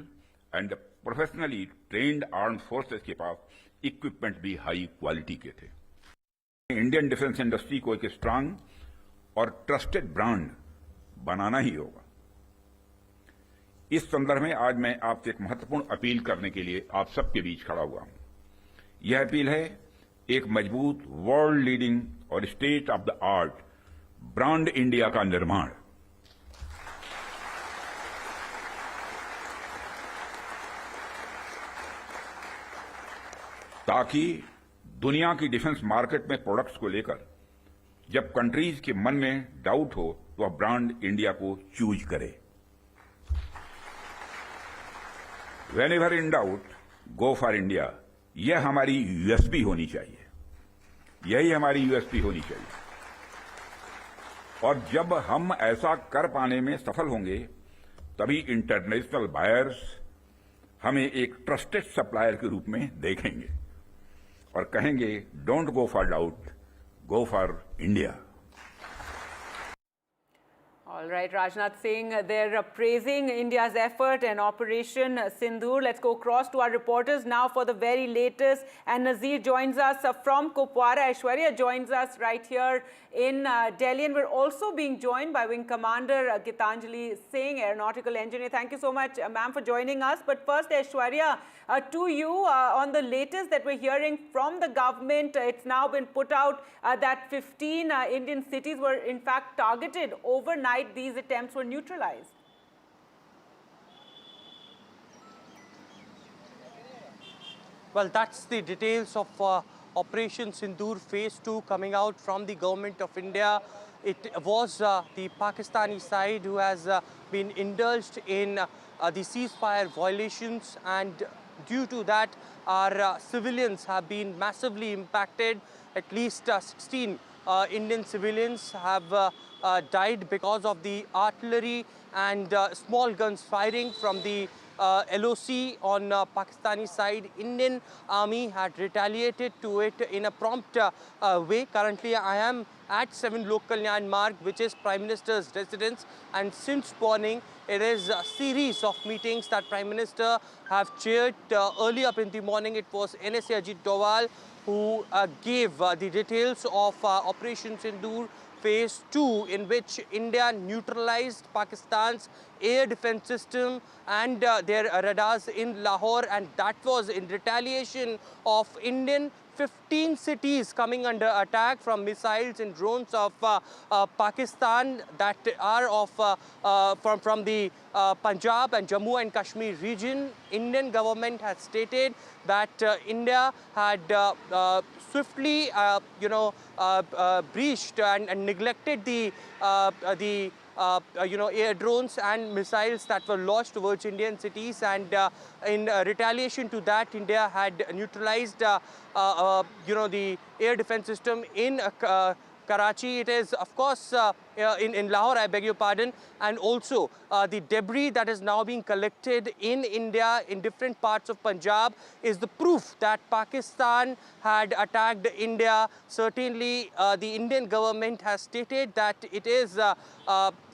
and professionally trained armed forces के पास इक्विपमेंट भी हाई क्वालिटी के थे। इंडियन डिफेंस इंडस्ट्री को एक स्ट्रांग और ट्रस्टेड ब्रांड बनाना ही होगा। इस संदर्भ में आज मैं आपसे एक महत्वपूर्ण अपील करने के लिए आप सबके बीच खड़ा हुआ हूं। यह अपील है एक मजबूत वर्ल्ड लीडिंग और state of the art brand India का निर्माण। ताकि दुनिया की डिफेंस मार्केट में प्रोडक्ट्स को लेकर जब कंट्रीज के मन में डाउट हो तो वह ब्रांड इंडिया को चूज करे। When ever in doubt go for India, यह हमारी यूएसपी होनी चाहिए, यही हमारी यूएसपी होनी चाहिए। और जब हम ऐसा कर पाने में सफल होंगे तभी इंटरनेशनल बायर्स हमें एक ट्रस्टेड सप्लायर के रूप में देखेंगे और कहेंगे don't go for doubt, go for India. All right, Rajnath Singh, they're praising India's effort and Operation Sindur. Let's go across to our reporters now for the very latest. And Nazir joins us from Kupwara. Aishwarya joins us right here in Delhi. And we're also being joined by Wing Commander Gitanjali Singh, Aeronautical Engineer. Thank you so much, ma'am, for joining us. But first, Aishwarya, to you on the latest that we're hearing from the government. It's now been put out that 15 Indian cities were in fact targeted overnight. These attempts were neutralized. Well, that's the details of Operation Sindur Phase 2 coming out from the government of India. It was the Pakistani side who has been indulged in the ceasefire violations, and due to that our civilians have been massively impacted. At least 16 Indian civilians have died because of the artillery and small guns firing from the LOC on Pakistani side. Indian Army had retaliated to it in a prompt way. Currently, I am at 7 Lok Kalyan Marg, which is Prime Minister's residence, and since morning, it is a series of meetings that Prime Minister have chaired. Early up in the morning, it was NSA Ajit Doval who gave the details of Operation Sindur Phase 2, in which India neutralized Pakistan's air defense system and their radars in Lahore, and that was in retaliation of Indian 15 cities coming under attack from missiles and drones of Pakistan that are of from the Punjab and Jammu and Kashmir region. Indian government has stated that India had swiftly, breached and neglected the air drones and missiles that were launched towards Indian cities, and in retaliation to that, India had neutralized the air defense system in Karachi. It is, of course, in Lahore, I beg your pardon, and also the debris that is now being collected in India in different parts of Punjab is the proof that Pakistan had attacked India. Certainly, the Indian government has stated that it is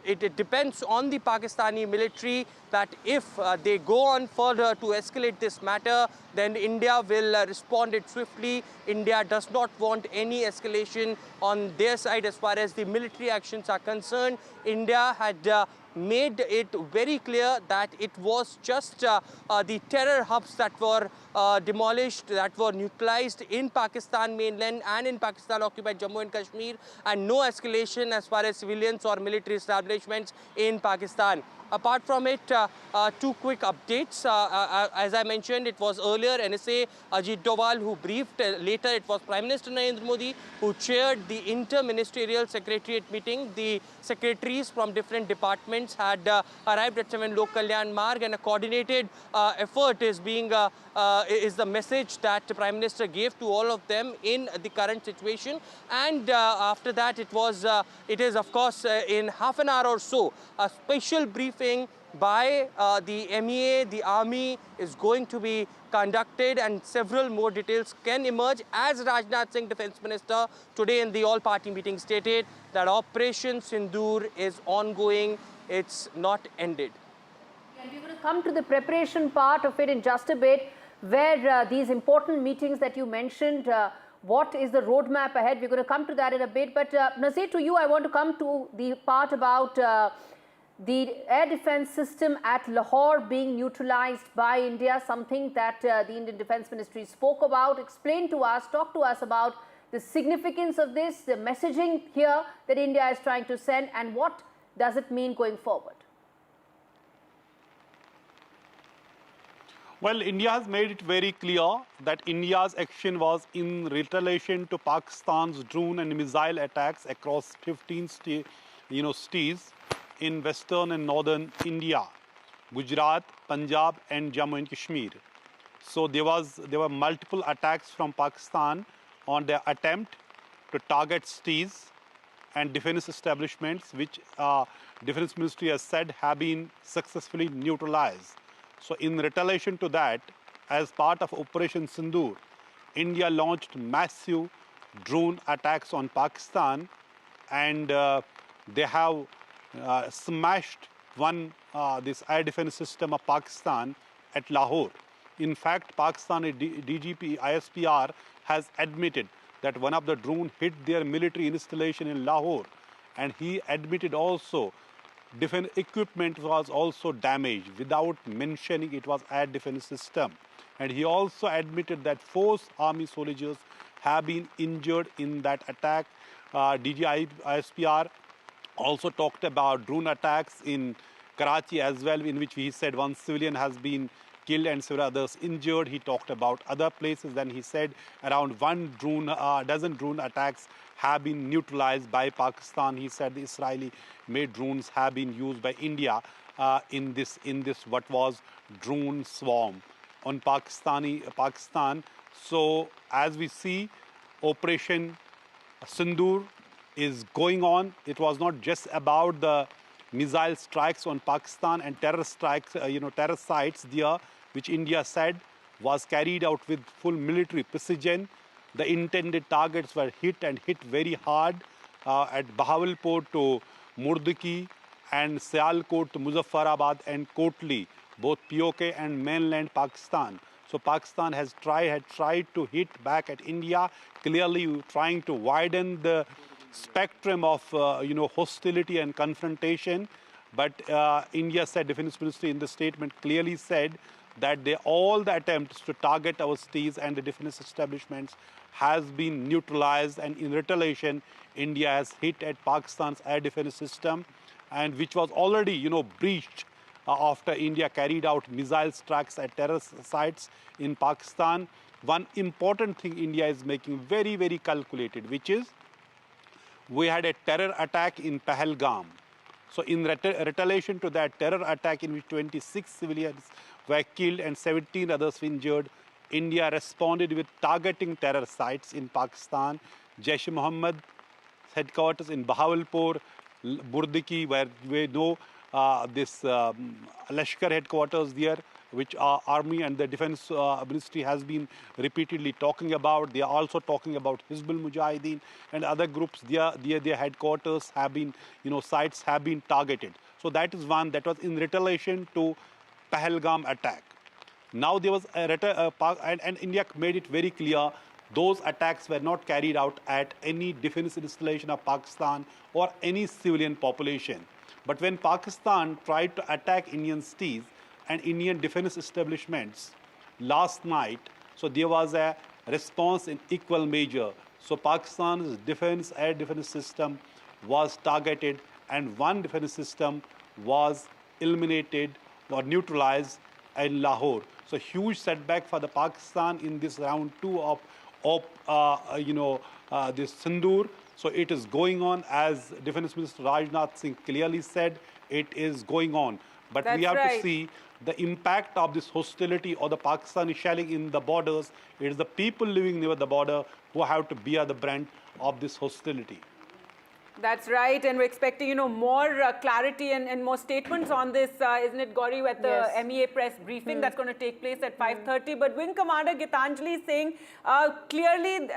it depends on the Pakistani military that if they go on further to escalate this matter, then India will respond it swiftly. India does not want any escalation on their side as far as the military actions are concerned. India had made it very clear that it was just the terror hubs that were demolished, that were neutralized in Pakistan mainland and in Pakistan-occupied Jammu and Kashmir, and no escalation as far as civilians or military establishments in Pakistan. Apart from it, two quick updates. As I mentioned, it was earlier NSA Ajit Doval who briefed. Later, it was Prime Minister Narendra Modi who chaired the inter-ministerial secretariat meeting. The secretaries from different departments had arrived at 7 Lok Kalyan Marg, and a coordinated effort is the message that the Prime Minister gave to all of them in the current situation. And after that, it is of course in half an hour or so, a special briefing by the MEA, the army is going to be conducted, and several more details can emerge, as Rajnath Singh, Defence Minister, today in the all-party meeting stated that Operation Sindur is ongoing, it's not ended. And we're going to come to the preparation part of it in just a bit, where these important meetings that you mentioned, what is the roadmap ahead? We're going to come to that in a bit. But Nazir, to you, I want to come to the part about the air defense system at Lahore being neutralized by India, something that the Indian Defence Ministry spoke about. Explain to us, talk to us about the significance of this, the messaging here that India is trying to send, and what does it mean going forward? Well, India has made it very clear that India's action was in retaliation to Pakistan's drone and missile attacks across 15 cities in western and northern India, Gujarat, Punjab and Jammu and Kashmir. So there were multiple attacks from Pakistan on their attempt to target cities and defense establishments, which Defense Ministry has said have been successfully neutralized. So in retaliation to that, as part of Operation Sindur, India launched massive drone attacks on Pakistan, and they have smashed this air defense system of Pakistan at Lahore. In fact, Pakistani DGP ISPR has admitted that one of the drones hit their military installation in Lahore, and he admitted also defense equipment was also damaged without mentioning it was air defense system. And he also admitted that 4 army soldiers have been injured in that attack. DG ISPR also talked about drone attacks in Karachi as well, in which he said 1 civilian has been killed and several others injured. He talked about other places. Then he said around 1 dozen drone attacks have been neutralized by Pakistan. He said the Israeli-made drones have been used by India in this what was drone swarm on Pakistan. So as we see, Operation Sindur is going on. It was not just about the missile strikes on Pakistan and terror strikes, terror sites there, which India said was carried out with full military precision. The intended targets were hit very hard at Bahawalpur to Murdiki and Sialkot to Muzaffarabad and Kotli, both POK and mainland Pakistan. So Pakistan had tried to hit back at India, clearly trying to widen the spectrum of hostility and confrontation. But India said, Defense Ministry in the statement clearly said that all the attempts to target our cities and the defense establishments has been neutralized, and in retaliation, India has hit at Pakistan's air defense system, and which was already, breached after India carried out missile strikes at terror sites in Pakistan. One important thing India is making very, very calculated, which is we had a terror attack in Pahalgam. So in retaliation to that terror attack, in which 26 civilians were killed and 17 others injured, India responded with targeting terror sites in Pakistan. Jaish-e-Mohammed headquarters in Bahawalpur, Burdiki, where we know this Lashkar headquarters there, which our army and the defense ministry has been repeatedly talking about. They are also talking about Hizbul Mujahideen and other groups. Their headquarters have been, sites have been targeted. So that is one that was in retaliation to Pahalgam attack. Now there was and India made it very clear those attacks were not carried out at any defense installation of Pakistan or any civilian population. But when Pakistan tried to attack Indian cities and Indian defense establishments last night, so there was a response in equal measure. So Pakistan's air defense system was targeted, and one defense system was eliminated or neutralized in Lahore. So huge setback for the Pakistan in this round 2 of this Sindur. So it is going on, as Defence Minister Rajnath Singh clearly said, it is going on. But we have to see the impact of this hostility or the Pakistani shelling in the borders. It is the people living near the border who have to bear the brunt of this hostility. That's right, and we're expecting, more clarity and more statements on this, isn't it, Gauri, at the MEA press briefing that's going to take place at 5:30. But Wing Commander Gitanjali is saying clearly,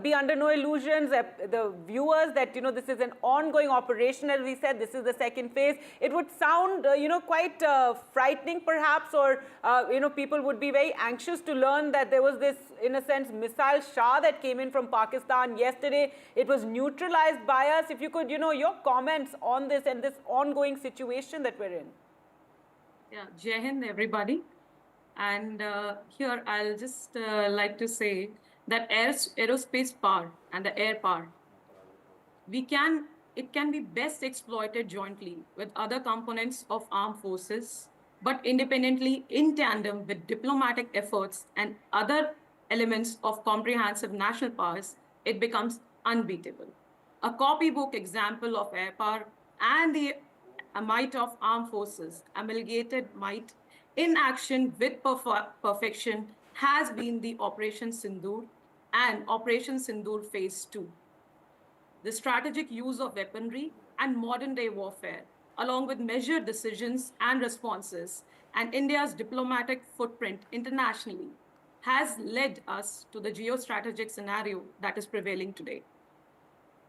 be under no illusions, the viewers, that, this is an ongoing operation. As we said, this is the second phase. It would sound, quite frightening perhaps, or, people would be very anxious to learn that there was this, in a sense, missile shower that came in from Pakistan yesterday. It was neutralized by us. If you could, your comments on this and this ongoing situation that we're in. Yeah, Jai Hind, everybody. And here I'll just like to say that aerospace power and the air power, it can be best exploited jointly with other components of armed forces, but independently in tandem with diplomatic efforts and other elements of comprehensive national powers, it becomes unbeatable. A copybook example of air power and the might of armed forces, amalgamated might in action with perfection, has been the Operation Sindur and Operation Sindur Phase 2. The strategic use of weaponry and modern-day warfare, along with measured decisions and responses, and India's diplomatic footprint internationally, has led us to the geostrategic scenario that is prevailing today.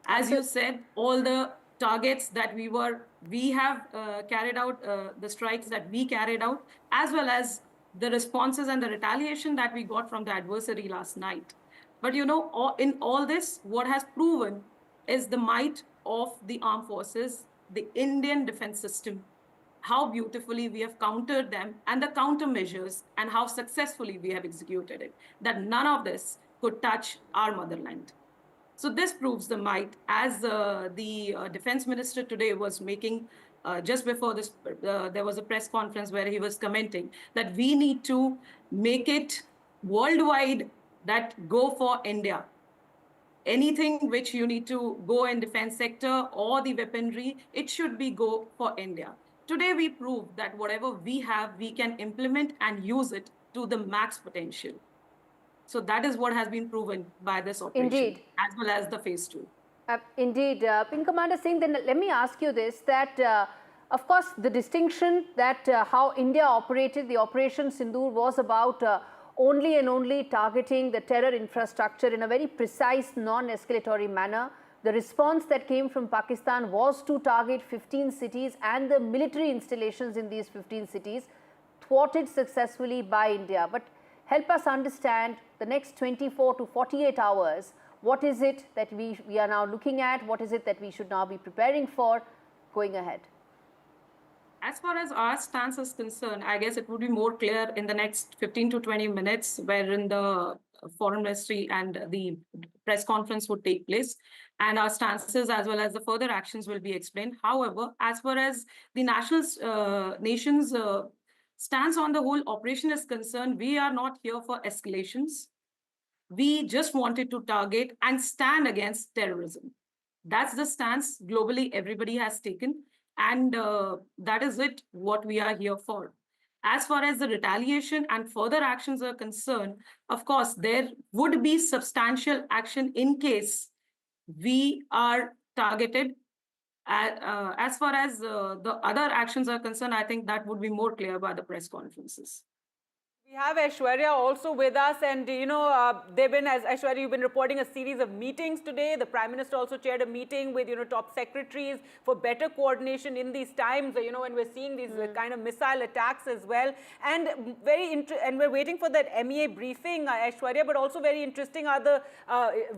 As you said, all the targets that we have carried out, the strikes that we carried out, as well as the responses and the retaliation that we got from the adversary last night. But in all this, what has proven is the might of the armed forces, the Indian defense system, how beautifully we have countered them and the countermeasures, and how successfully we have executed it, that none of this could touch our motherland. So this proves the might, as the defense minister today was making, just before this, there was a press conference where he was commenting that we need to make it worldwide that go for India. Anything which you need to go in defense sector or the weaponry, it should be go for India. Today we prove that whatever we have, we can implement and use it to the max potential. So that is what has been proven by this operation, as well as the phase 2. Indeed. Wing Commander Singh, then let me ask you this, that of course the distinction that how India operated, the Operation Sindur, was about only and only targeting the terror infrastructure in a very precise, non-escalatory manner. The response that came from Pakistan was to target 15 cities and the military installations in these 15 cities, thwarted successfully by India. But help us understand the next 24 to 48 hours. What is it that we are now looking at? What is it that we should now be preparing for going ahead? As far as our stance is concerned, I guess it would be more clear in the next 15 to 20 minutes, wherein the Foreign Ministry and the press conference would take place, and our stances as well as the further actions will be explained. However, as far as the nation's stance on the whole operation is concerned, we are not here for escalations. We just wanted to target and stand against terrorism. That's the stance globally everybody has taken, and that is what we are here for. As far as the retaliation and further actions are concerned, of course, there would be substantial action in case we are targeted. As far as the other actions are concerned, I think that would be more clear by the press conferences. We have Aishwarya also with us, and they've been, as Aishwarya, you've been reporting a series of meetings today. The Prime Minister also chaired a meeting with top secretaries for better coordination in these times, when we're seeing these kind of missile attacks as well. And and we're waiting for that MEA briefing, Aishwarya, but also very interesting are the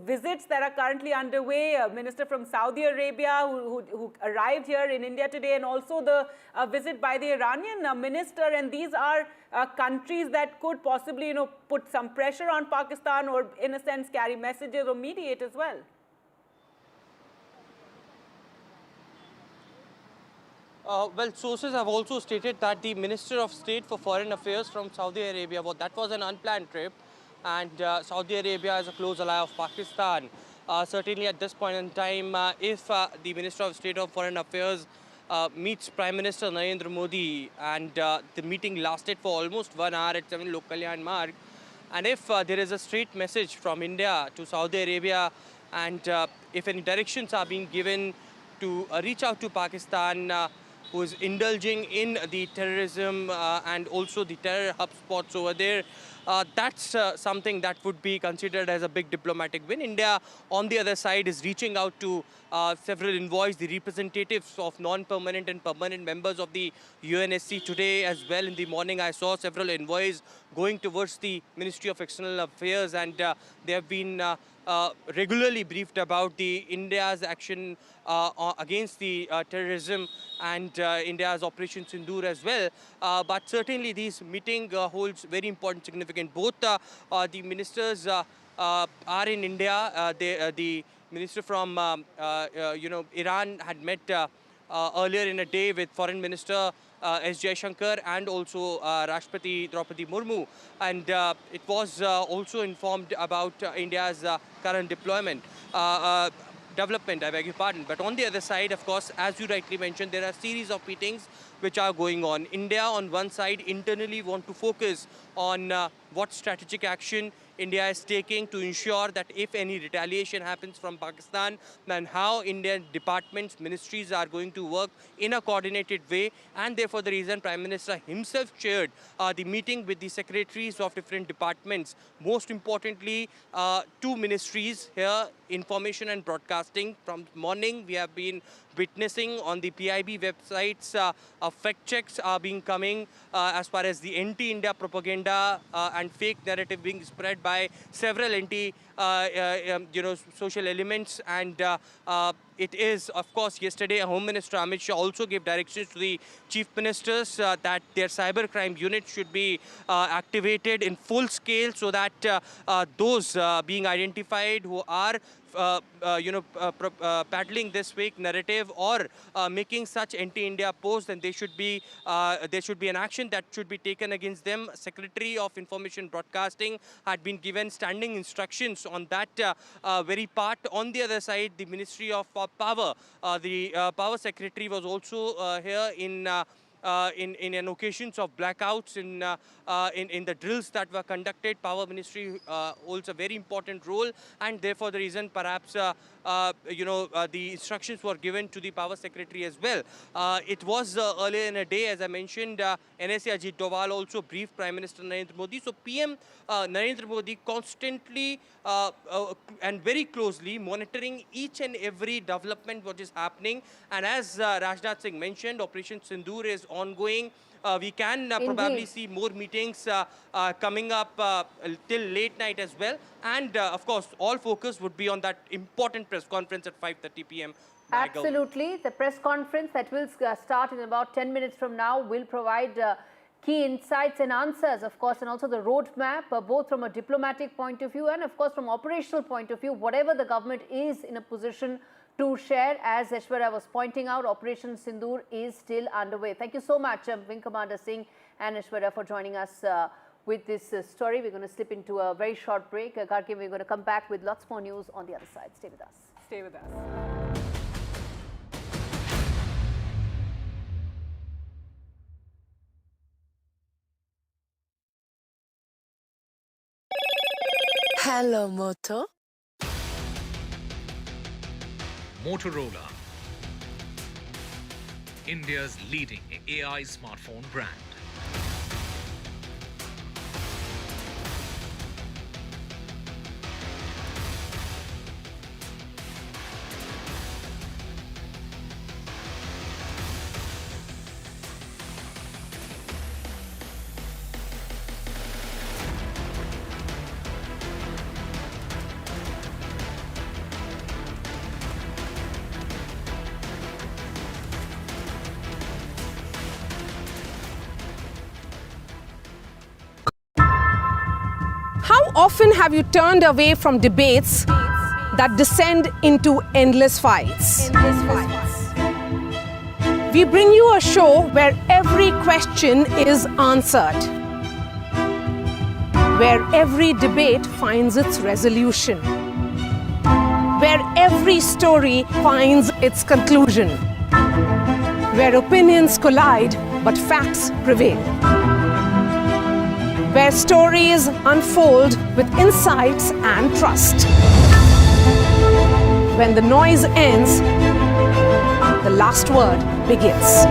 visits that are currently underway. A minister from Saudi Arabia who arrived here in India today, and also the visit by the Iranian minister. And these are countries that could possibly, put some pressure on Pakistan, or in a sense carry messages or mediate as well. Well, sources have also stated that the Minister of State for Foreign Affairs from Saudi Arabia, that was an unplanned trip, and Saudi Arabia is a close ally of Pakistan. Certainly at this point in time, if the Minister of State of Foreign Affairs meets Prime Minister Narendra Modi, and the meeting lasted for almost 1 hour at 7 Lok Kalyan Marg, and if there is a straight message from India to Saudi Arabia, and if any directions are being given to reach out to Pakistan, who is indulging in the terrorism and also the terror hub spots over there, that's something that would be considered as a big diplomatic win. India, on the other side, is reaching out to several envoys, the representatives of non-permanent and permanent members of the UNSC. Today as well in the morning, I saw several envoys going towards the Ministry of External Affairs, and they have been regularly briefed about the India's action against the terrorism and India's Operation Sindur as well. But certainly this meeting holds very important significance. Both the ministers are in India. The minister from Iran had met earlier in a day with Foreign Minister S. Jaishankar and also Rashtrapati Draupadi Murmu, and it was also informed about India's current development, I beg your pardon. But on the other side, of course, as you rightly mentioned, there are a series of meetings which are going on. India, on one side, internally want to focus on what strategic action India is taking to ensure that if any retaliation happens from Pakistan, then how Indian departments, ministries are going to work in a coordinated way. And therefore, the reason Prime Minister himself chaired the meeting with the secretaries of different departments. Most importantly, 2 ministries here, information and broadcasting. From morning, we have been witnessing on the PIB websites, fact checks are being coming as far as the anti-India propaganda and fake narrative being spread by several social elements, and it is, of course, yesterday Home Minister Amit Shah also gave directions to the chief ministers that their cybercrime unit should be activated in full scale, so that those being identified who are peddling this fake narrative or making such anti-India posts, then there should be an action that should be taken against them. Secretary of Information Broadcasting had been given standing instructions on that very part. On the other side, the Ministry of Power, the Power Secretary was also here in occasions of blackouts, in the drills that were conducted. Power Ministry holds a very important role, and therefore the reason perhaps the instructions were given to the Power Secretary as well. It was earlier in a day, as I mentioned, NSA Ajit Doval also briefed Prime Minister Narendra Modi. So PM Narendra Modi constantly and very closely monitoring each and every development what is happening. And as Rajnath Singh mentioned, Operation Sindur is ongoing. We can probably see more meetings coming up till late night as well. And of course, all focus would be on that important press conference at 5:30 p.m. Absolutely. The press conference that will start in about 10 minutes from now will provide key insights and answers, of course, and also the roadmap, both from a diplomatic point of view and, of course, from operational point of view, whatever the government is in a position to share. As Aishwarya was pointing out, Operation Sindur is still underway. Thank you so much, Wing Commander Singh and Aishwarya, for joining us with this story. We're going to slip into a very short break. Karkim, we're going to come back with lots more news on the other side. Stay with us. Stay with us. Hello, Moto. Motorola, India's leading AI smartphone brand. Often have you turned away from debates that descend into endless fights? We bring you a show where every question is answered, where every debate finds its resolution, where every story finds its conclusion, where opinions collide but facts prevail, where stories unfold with insights and trust. When the noise ends, the last word begins.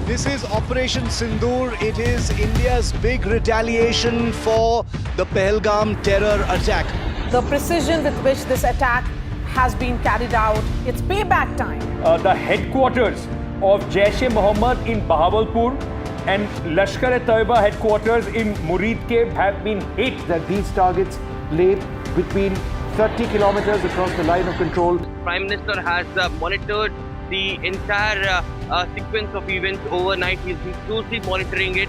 This is Operation Sindoor. It is India's big retaliation for the Pahalgam terror attack. The precision with which this attack has been carried out, it's payback time. The headquarters of Jaish-e-Mohammed in Bahawalpur and Lashkar-e-Taiba headquarters in Muridke have been hit. That these targets lay between 30 kilometers across the line of control. Prime Minister has monitored the entire sequence of events overnight. He's been closely monitoring it.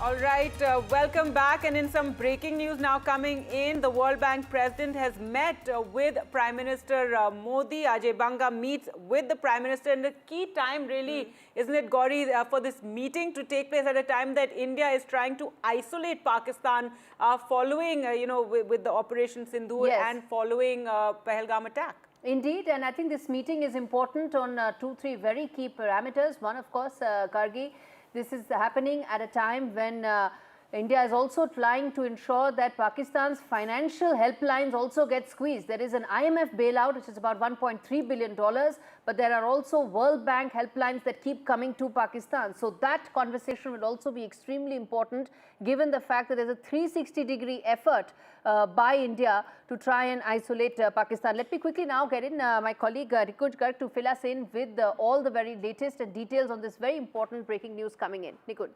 All right, welcome back. And in some breaking news now coming in, the World Bank president has met with Prime Minister Modi. Ajay Banga meets with the Prime Minister, and the key time really, isn't it, Gauri, for this meeting to take place at a time that India is trying to isolate Pakistan following, with the Operation Sindoor and following Pahalgam attack. Indeed, and I think this meeting is important on 2-3 very key parameters. One, of course, Gargi, this is happening at a time when India is also trying to ensure that Pakistan's financial helplines also get squeezed. There is an IMF bailout, which is about $1.3 billion, but there are also World Bank helplines that keep coming to Pakistan. So that conversation will also be extremely important, given the fact that there's a 360-degree effort by India to try and isolate Pakistan. Let me quickly now get in my colleague Nikunj Garg to fill us in with all the very latest and details on this very important breaking news coming in. Nikunj.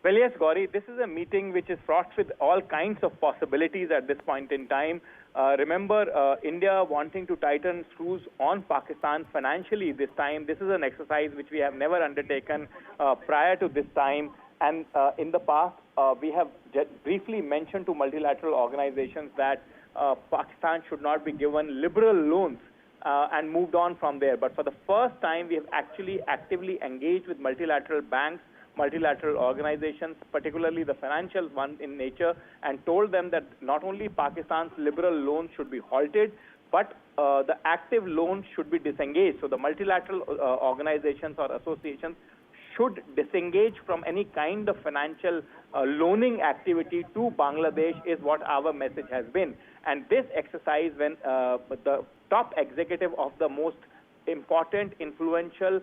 Well, yes, Gauri, this is a meeting which is fraught with all kinds of possibilities at this point in time. Remember, India wanting to tighten screws on Pakistan financially this time. This is an exercise which we have never undertaken prior to this time. And in the past, we have briefly mentioned to multilateral organizations that Pakistan should not be given liberal loans and moved on from there. But for the first time, we have actually actively engaged with multilateral banks, multilateral organizations, particularly the financial one in nature, and told them that not only Pakistan's liberal loans should be halted, but the active loans should be disengaged. So the multilateral organizations or associations should disengage from any kind of financial loaning activity to Bangladesh is what our message has been. And this exercise, when the top executive of the most important, influential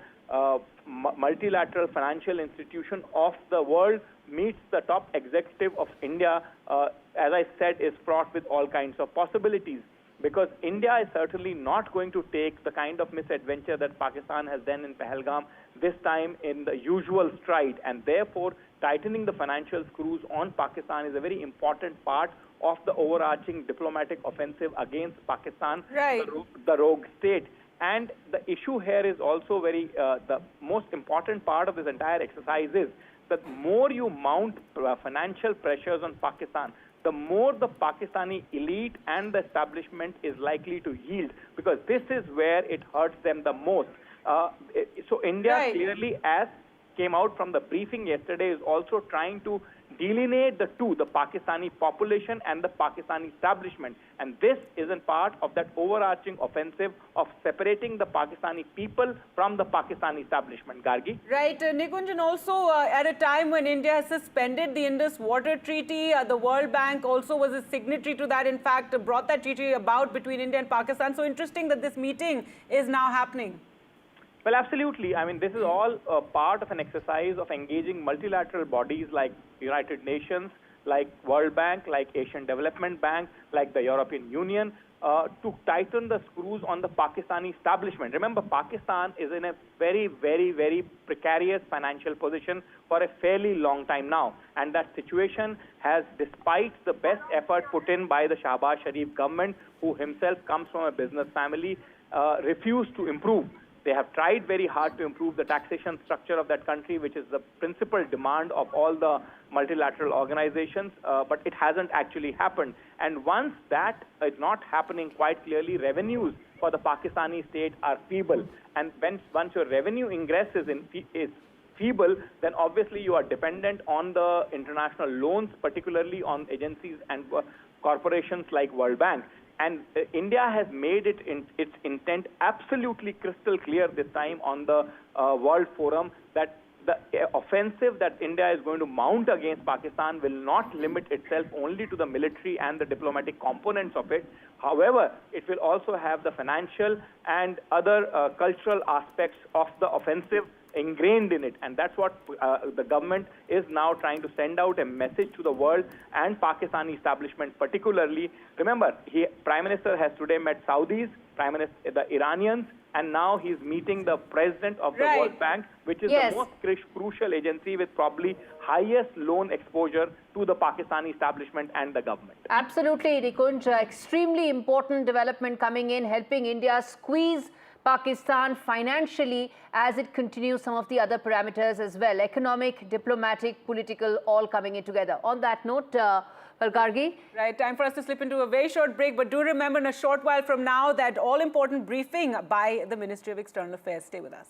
multilateral financial institution of the world meets the top executive of India, as I said, is fraught with all kinds of possibilities. Because India is certainly not going to take the kind of misadventure that Pakistan has done in Pahalgam this time in the usual stride. And therefore, tightening the financial screws on Pakistan is a very important part of the overarching diplomatic offensive against Pakistan, the rogue state. And the issue here is also very, the most important part of this entire exercise is that more you mount financial pressures on Pakistan, the more the Pakistani elite and the establishment is likely to yield, because this is where it hurts them the most. So India clearly, as came out from the briefing yesterday, is also trying to delineate the two, the Pakistani population and the Pakistani establishment. And this isn't part of that overarching offensive of separating the Pakistani people from the Pakistani establishment. Gargi? Right. Nikunjan, also at a time when India has suspended the Indus Water Treaty, the World Bank also was a signatory to that, in fact, brought that treaty about between India and Pakistan. So interesting that this meeting is now happening. Well, absolutely. I mean, this is all part of an exercise of engaging multilateral bodies like United Nations, like World Bank, like Asian Development Bank, like the European Union, to tighten the screws on the Pakistani establishment. Remember, Pakistan is in a very, very, very precarious financial position for a fairly long time now. And that situation has, despite the best effort put in by the Shahbaz Sharif government, who himself comes from a business family, refused to improve. They have tried very hard to improve the taxation structure of that country, which is the principal demand of all the multilateral organizations, but it hasn't actually happened. And once that is not happening quite clearly, revenues for the Pakistani state are feeble. And once your revenue ingress is feeble, then obviously you are dependent on the international loans, particularly on agencies and corporations like World Bank. And India has made its intent absolutely crystal clear this time on the World Forum that the offensive that India is going to mount against Pakistan will not limit itself only to the military and the diplomatic components of it. However, it will also have the financial and other cultural aspects of the offensive ingrained in it, and that's what the government is now trying to send out a message to the world and Pakistani establishment particularly. Remember, Prime Minister has today met Saudis, the Iranians, and now he's meeting the president of the World Bank, which is the most crucial agency with probably highest loan exposure to the Pakistani establishment and the government. Absolutely, Nikunj. Extremely important development coming in, helping India squeeze Pakistan financially as it continues some of the other parameters as well. Economic, diplomatic, political, all coming in together. On that note, Gargi. Right, time for us to slip into a very short break, but do remember in a short while from now that all-important briefing by the Ministry of External Affairs. Stay with us.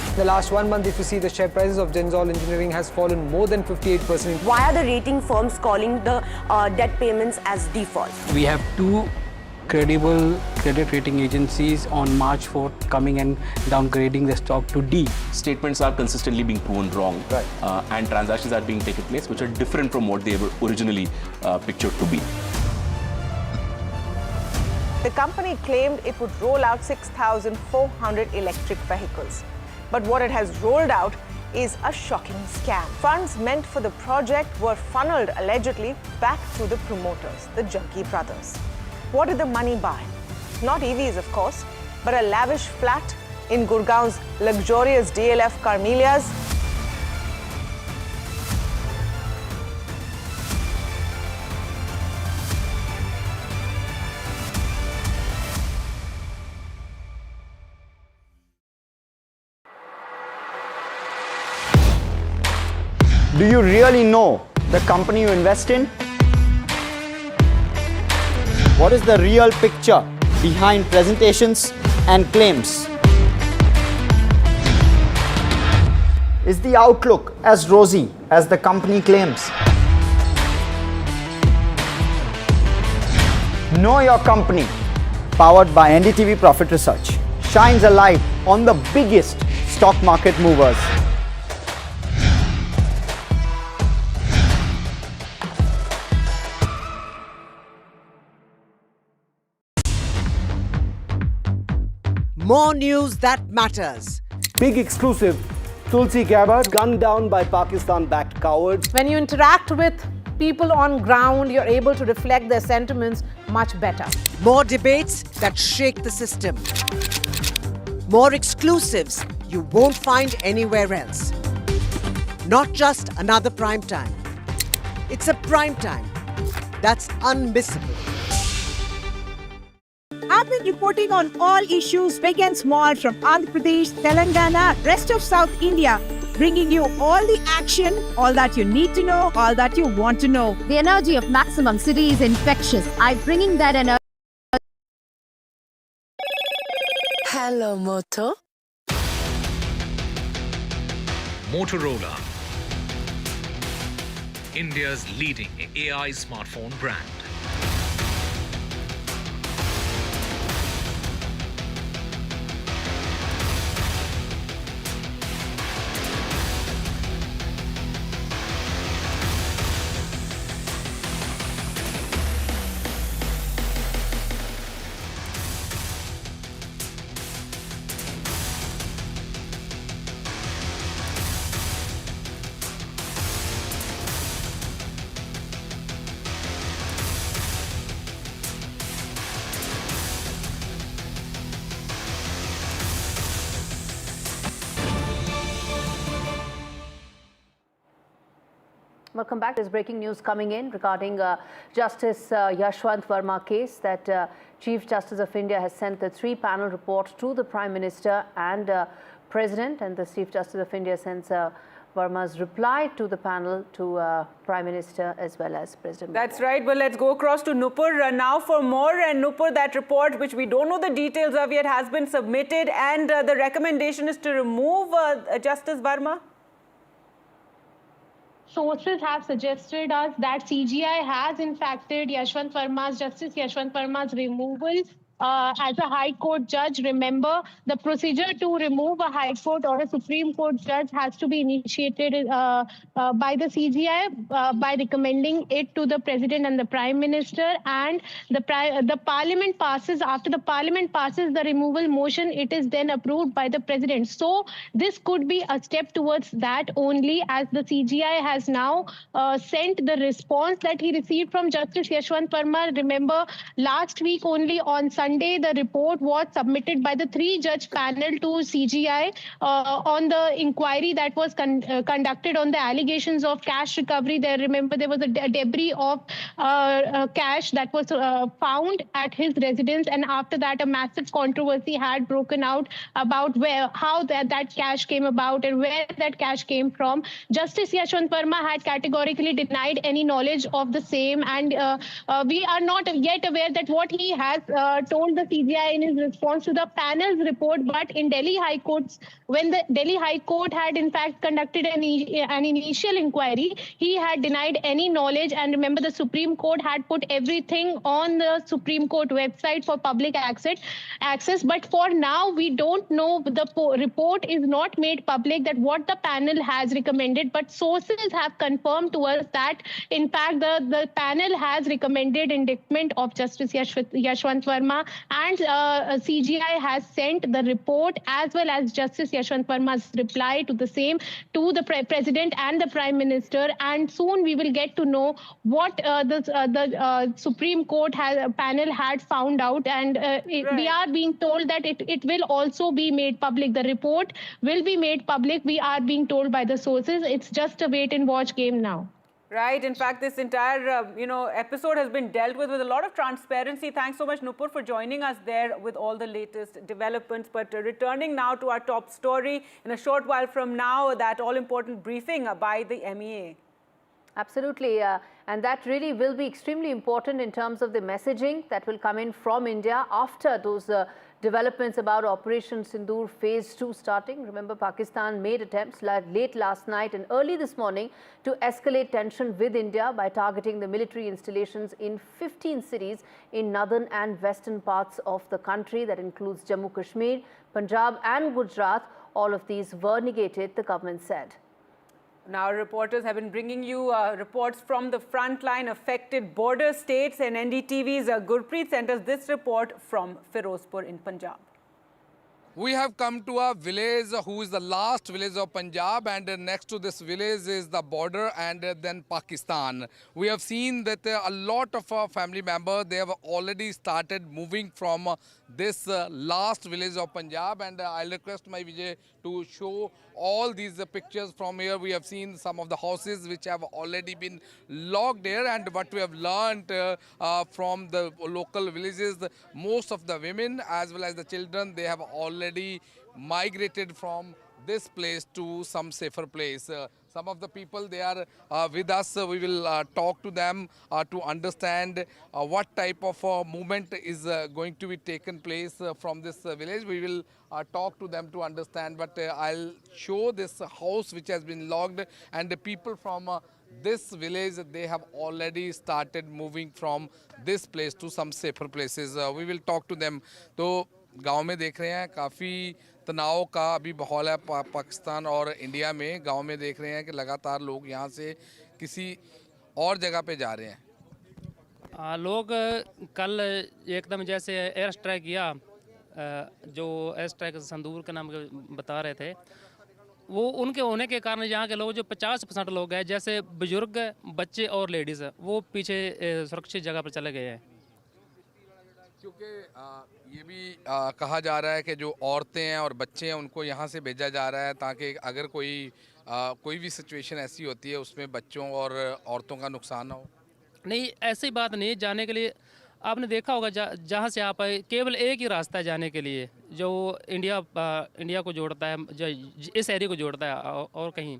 In the last 1 month, if you see, the share prices of Gensol Engineering has fallen more than 58%. Why are the rating firms calling the debt payments as default? We have two credible credit rating agencies on March 4th coming and downgrading the stock to D. Statements are consistently being proven wrong, and transactions are being taken place which are different from what they were originally pictured to be. The company claimed it would roll out 6,400 electric vehicles. But what it has rolled out is a shocking scam. Funds meant for the project were funneled allegedly back to the promoters, the Junkie brothers. What did the money buy? Not EVs, of course, but a lavish flat in Gurgaon's luxurious DLF Carmelias. Do you really know the company you invest in? What is the real picture behind presentations and claims? Is the outlook as rosy as the company claims? Know Your Company, powered by NDTV Profit Research, shines a light on the biggest stock market movers. More news that matters. Big exclusive. Tulsi Gabbard gunned down by Pakistan-backed cowards. When you interact with people on ground, you're able to reflect their sentiments much better. More debates that shake the system. More exclusives you won't find anywhere else. Not just another prime time. It's a prime time that's unmissable. I've been reporting on all issues big and small from Andhra Pradesh, Telangana, rest of South India, bringing you all the action, all that you need to know, all that you want to know. The energy of Maximum City is infectious. I'm bringing that energy. Hello, Moto. Motorola, India's leading AI smartphone brand. welcome back. There's breaking news coming in regarding Justice Yashwant Verma case that Chief Justice of India has sent the 3-panel report to the Prime Minister and President, and the Chief Justice of India sends Verma's reply to the panel to Prime Minister as well as President. That's right. Well, let's go across to Nupur now for more. And Nupur, that report, which we don't know the details of yet, has been submitted, and the recommendation is to remove Justice Verma. Sources have suggested us that CGI has impacted Justice Yashwant Verma's removal as a High Court judge. Remember, the procedure to remove a High Court or a Supreme Court judge has to be initiated by the CGI by recommending it to the President and the Prime Minister, and the Parliament passes. After the Parliament passes the removal motion, it is then approved by the President. So this could be a step towards that only, as the CGI has now sent the response that he received from Justice Yashwant Verma. Remember, last week only on Sunday, the report was submitted by the 3-judge panel to CGI on the inquiry that was conducted on the allegations of cash recovery. Remember, there was a debris of cash that was found at his residence, and after that, a massive controversy had broken out about how that cash came about and where that cash came from. Justice Yashwant Verma had categorically denied any knowledge of the same, and we are not yet aware that what he has told the CGI in his response to the panel's report. But in Delhi High Court, when the Delhi High Court had in fact conducted an initial inquiry, he had denied any knowledge. And remember, the Supreme Court had put everything on the Supreme Court website for public access. But for now, we don't know. The report is not made public that what the panel has recommended, but sources have confirmed to us that in fact the panel has recommended indictment of Justice Yashwant Verma, and CGI has sent the report as well as Justice Yashwant Verma's reply to the same to the President and the Prime Minister. And soon we will get to know what the Supreme Court panel had found out, and we are being told that it will also be made public. The report will be made public, we are being told by the sources. It's just a wait and watch game now. Right. In fact, this entire episode has been dealt with a lot of transparency. Thanks so much, Nupur, for joining us there with all the latest developments. But returning now to our top story, in a short while from now, that all-important briefing by the MEA. Absolutely. And that really will be extremely important in terms of the messaging that will come in from India after those developments about Operation Sindoor Phase 2 starting. Remember, Pakistan made attempts late last night and early this morning to escalate tension with India by targeting the military installations in 15 cities in northern and western parts of the country. That includes Jammu Kashmir, Punjab and Gujarat. All of these were negated, the government said. Now, reporters have been bringing you reports from the frontline affected border states, and NDTV's Gurpreet sent us this report from Firozpur in Punjab. We have come to a village who is the last village of Punjab, and next to this village is the border and then Pakistan. We have seen that a lot of our family members, they have already started moving from this last village of Punjab, and I'll request my Vijay to show all these pictures from here. We have seen some of the houses which have already been locked there, and what we have learned from the local villages, most of the women as well as the children, they have already migrated from this place to some safer place. Some of the people, they are with us. We will talk to them to understand what type of movement is going to be taken place from this village. We will talk to them to understand, but I'll show this house which has been locked, and the people from this village, they have already started moving from this place to some safer places. We will talk to them. तो गांव में देख रहे हैं काफ़ी तनाव का अभी माहौल है पाकिस्तान और इंडिया में. गांव में देख रहे हैं कि लगातार लोग यहां से किसी और जगह पे जा रहे हैं. लोग कल एकदम जैसे एयर स्ट्राइक किया, जो एयर स्ट्राइक संदूर के नाम बता रहे थे, वो उनके होने के कारण यहाँ के लोग जो 50% लोग हैं, जैसे बुजुर्ग, बच्चे और लेडीज़, वो पीछे सुरक्षित जगह पर चले गए हैं. क्योंकि ये भी कहा जा रहा है कि जो औरतें हैं और बच्चे हैं उनको यहाँ से भेजा जा रहा है ताकि अगर कोई कोई भी सिचुएशन ऐसी होती है उसमें बच्चों और औरतों का नुकसान ना हो? नहीं, ऐसी बात नहीं है। जाने के लिए आपने देखा होगा जहाँ से आप आए केवल एक ही रास्ता है जाने के लिए, जो इंडिया को जोड़ता है, जो इस एरिया को जोड़ता है और कहीं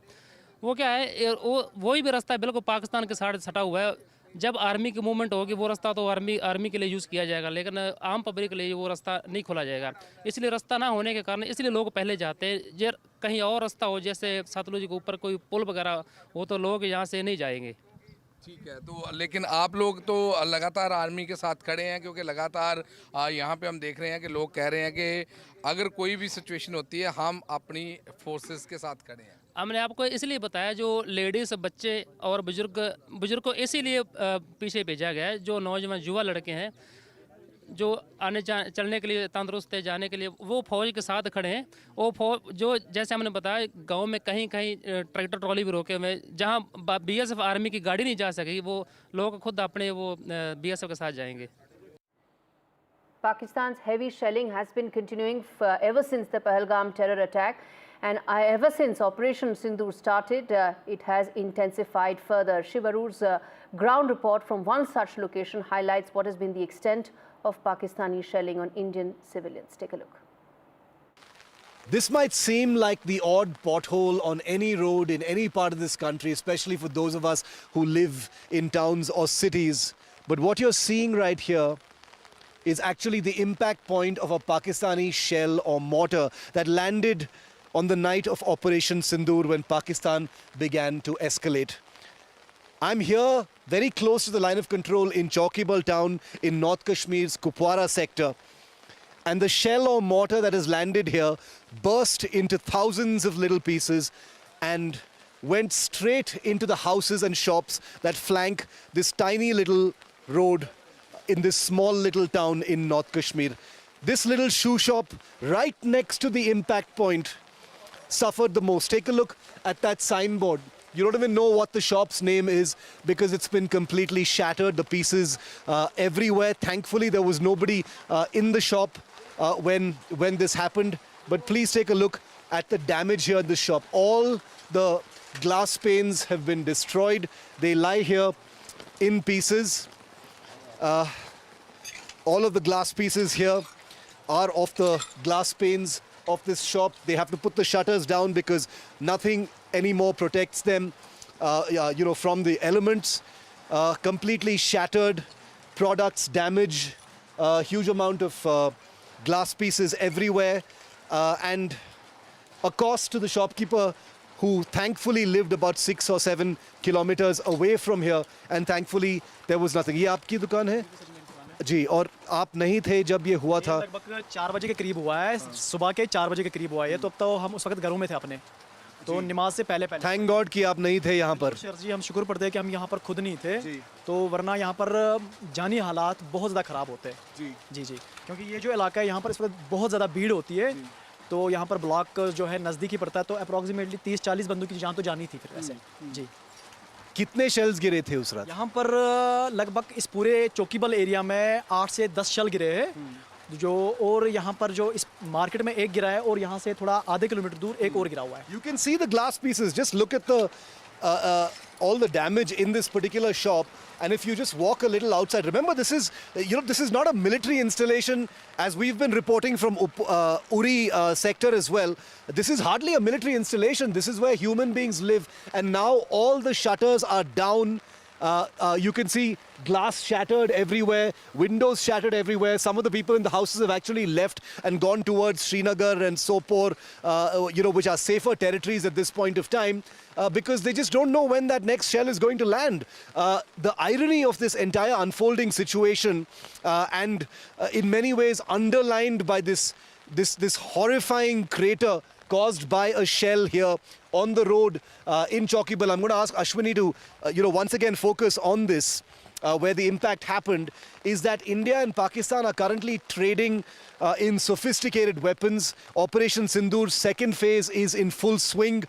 वो क्या है, वही भी रास्ता बिल्कुल पाकिस्तान के साथ सटा हुआ है। जब आर्मी की मूवमेंट होगी वो रास्ता तो आर्मी के लिए यूज़ किया जाएगा, लेकिन आम पब्लिक के लिए वो रास्ता नहीं खोला जाएगा। इसलिए रास्ता ना होने के कारण इसलिए लोग पहले जाते हैं। जो कहीं और रास्ता हो, जैसे सतलुज के ऊपर कोई पुल वगैरह हो, तो लोग यहाँ से नहीं जाएंगे। ठीक है, तो लेकिन आप लोग तो लगातार आर्मी के साथ खड़े हैं, क्योंकि लगातार यहाँ पे हम देख रहे हैं कि लोग कह रहे हैं कि अगर कोई भी सिचुएशन होती है हम अपनी फोर्सेस के साथ खड़े हैं। हमने आपको इसलिए बताया, जो लेडीज़, बच्चे और बुजुर्ग को इसीलिए पीछे भेजा गया है। जो नौजवान युवा लड़के हैं जो चलने के लिए तंदुरुस्त है, जाने के लिए वो फौज के साथ खड़े हैं। वो फौज जो जैसे हमने बताया, गांव में कहीं कहीं ट्रैक्टर ट्रॉली भी रोके हुए, जहां बीएसएफ आर्मी की गाड़ी नहीं जा सकेगी, वो लोग खुद अपने वो बीएसएफ के साथ जाएंगे। Pakistan's heavy shelling has been continuing ever since the Pahalgam terror attack, and ever since Operation Sindur started, it has intensified further. Shivarur's ground report from one such location highlights what has been the extent of Pakistani shelling on Indian civilians. Take a look. This might seem like the odd pothole on any road in any part of this country, especially for those of us who live in towns or cities. But what you're seeing right here is actually the impact point of a Pakistani shell or mortar that landed on the night of Operation Sindur when Pakistan began to escalate. I'm here very close to the line of control in Chowkibal town in North Kashmir's Kupwara sector. And the shell or mortar that has landed here burst into thousands of little pieces and went straight into the houses and shops that flank this tiny little road in this small little town in North Kashmir. This little shoe shop right next to the impact point suffered the most. Take a look at that signboard. You don't even know what the shop's name is because it's been completely shattered, the pieces everywhere. Thankfully, there was nobody in the shop when this happened. But please take a look at the damage here in this shop. All the glass panes have been destroyed. They lie here in pieces. All of the glass pieces here are of the glass panes of this shop. They have to put the shutters down because nothing anymore protects them, from the elements. Completely shattered products, damage, huge amount of glass pieces everywhere, and a cost to the shopkeeper who thankfully lived about 6 or 7 kilometers away from here, and thankfully there was nothing. ये आपकी दुकान है जी, और आप नहीं थे जब ये हुआ था? लगभग 4 बजे के करीब हुआ है, सुबह के 4 बजे के करीब हुआ है। तो अब तो हम उस वक्त घरों में थे अपने, तो नमाज से पहले। थैंक गॉड कि आप नहीं थे यहाँ पर। सर जी, हम शुक्र पढ़ते हैं कि हम यहाँ पर खुद नहीं थे, तो वरना यहाँ पर जानी हालात बहुत ज़्यादा ख़राब होते हैं। जी, क्योंकि ये जो इलाका है यहाँ पर इस वक्त बहुत ज़्यादा भीड़ होती है, तो यहाँ पर ब्लॉक जो है नज़दीक ही पड़ता है, तो अप्रॉक्सीमेटली 30-40 बंदों की जान तो जानी थी फिर ऐसे। जी, कितने शेल्स गिरे थे उस रात? यहाँ पर लगभग इस पूरे चौकीबल एरिया में 8 से 10 शेल गिरे हैं जो, और यहाँ पर जो इस मार्केट में एक गिरा है और यहाँ से थोड़ा आधे किलोमीटर दूर एक और गिरा हुआ है। You can see the glass pieces. Just look at the all the damage in this particular shop. And if you just walk a little outside, remember this is not a military installation as we've been reporting from Uri sector as well. This is hardly a military installation. This is where human beings live. And now all the shutters are down. You can see glass shattered everywhere, windows shattered everywhere. Some of the people in the houses have actually left and gone towards Srinagar and Sopor, which are safer territories at this point of time, because they just don't know when that next shell is going to land. The irony of this entire unfolding situation, and in many ways underlined by this horrifying crater caused by a shell here on the road in Chowkibal. I'm going to ask Ashwini to, once again focus on this. where the impact happened, is that India and Pakistan are currently trading in sophisticated weapons. Operation Sindoor's second phase is in full swing.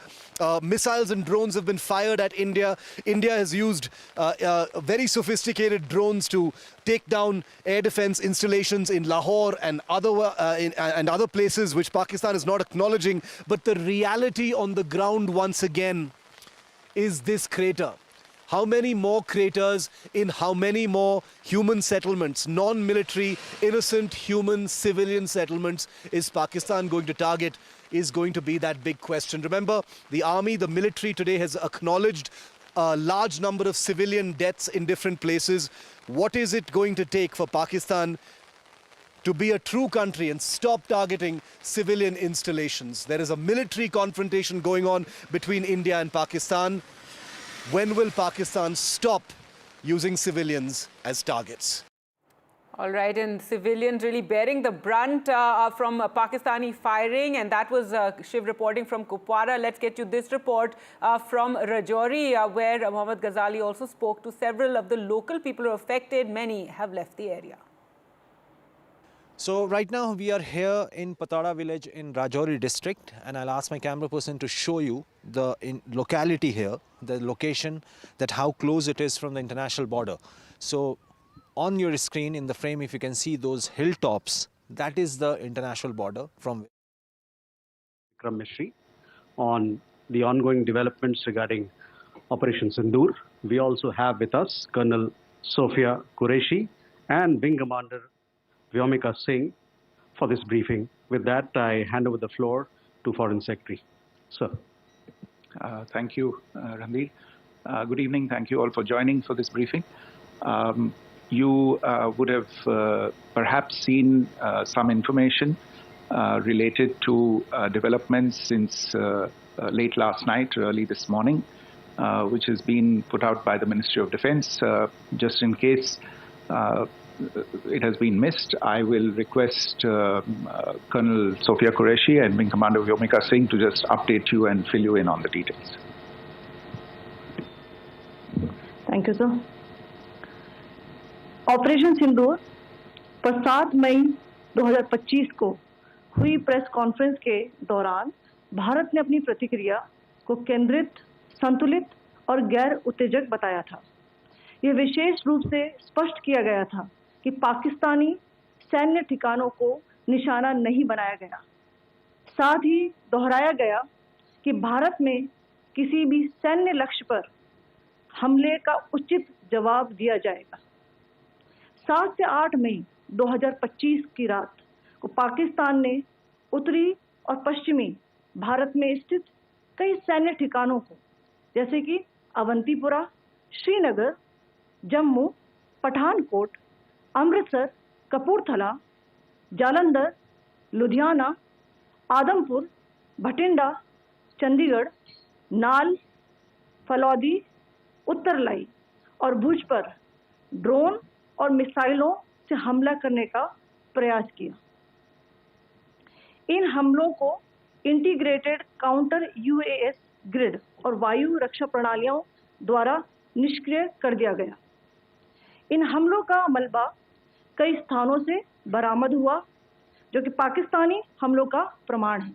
Missiles and drones have been fired at India. India has used very sophisticated drones to take down air defense installations in Lahore and other places which Pakistan is not acknowledging. But the reality on the ground once again is this crater. How many more craters in how many more human settlements, non-military, innocent, human, civilian settlements is Pakistan going to target, is going to be that big question. Remember, the army, the military today has acknowledged a large number of civilian deaths in different places. What is it going to take for Pakistan to be a true country and stop targeting civilian installations? There is a military confrontation going on between India and Pakistan. When will Pakistan stop using civilians as targets? All right, and civilians really bearing the brunt from Pakistani firing, and that was Shiv reporting from Kupwara. Let's get you this report from Rajouri, where Mohammad Ghazali also spoke to several of the local people who are affected. Many have left the area. So right now we are here in Patara village in Rajouri district, and I'll ask my camera person to show you the locality here, the location, that how close it is from the international border. So on your screen in the frame, if you can see those hilltops, that is the international border from Mishri on the ongoing developments regarding Operation Sindur. We also have with us Colonel Sophia Qureshi and Wing Commander Vyomika Singh for this briefing. With that, I hand over the floor to Foreign Secretary. Sir. Thank you, Ranveer. Good evening. Thank you all for joining for this briefing. You would have perhaps seen some information related to developments since late last night, early this morning, which has been put out by the Ministry of Defense. Just in case it has been missed, I will request Colonel Sophia Qureshi and Wing Commander Vyomika Singh to just update you and fill you in on the details. Thank you, sir. Operation Sindoor पर 7 मई 2025 को हुई press conference के दौरान भारत ने अपनी प्रतिक्रिया को केंद्रित, संतुलित और गैर उत्तेजक बताया था। यह विशेष रूप से स्पष्ट किया गया था कि पाकिस्तानी सैन्य ठिकानों को निशाना नहीं बनाया गया। साथ ही दोहराया गया कि भारत में किसी भी सैन्य लक्ष्य पर हमले का उचित जवाब दिया जाएगा। 7 से 8 मई 2025 की रात को पाकिस्तान ने उत्तरी और पश्चिमी भारत में स्थित कई सैन्य ठिकानों को, जैसे कि अवंतीपुरा, श्रीनगर, जम्मू, पठानकोट, अमृतसर, कपूरथला, जालंधर, लुधियाना, आदमपुर, भटिंडा, चंडीगढ़, नाल, फलौदी, उत्तरलाई और भुज पर ड्रोन और मिसाइलों से हमला करने का प्रयास किया। इन हमलों को इंटीग्रेटेड काउंटर यूएएस ग्रिड और वायु रक्षा प्रणालियों द्वारा निष्क्रिय कर दिया गया। इन हमलों का मलबा कई स्थानों से बरामद हुआ, जो कि पाकिस्तानी हमलों का प्रमाण है।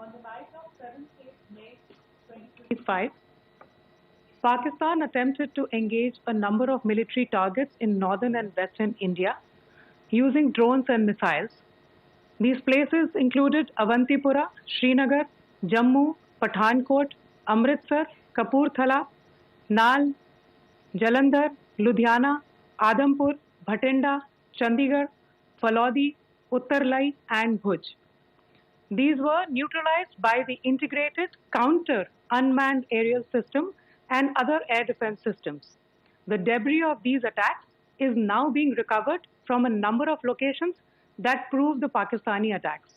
On the night of 7th May 2025, Pakistan attempted to engage a number of military targets in northern and western India using drones and missiles. These places included Awantipura, Srinagar, Jammu, Pathankot, Amritsar, Kapurthala, Nal, Jalandhar, Ludhiana, Adampur, Bhatinda, Chandigarh, Phalodi, Uttarlai and Bhuj. These were neutralized by the integrated counter unmanned aerial system and other air defense systems. The debris of these attacks is now being recovered from a number of locations that prove the Pakistani attacks.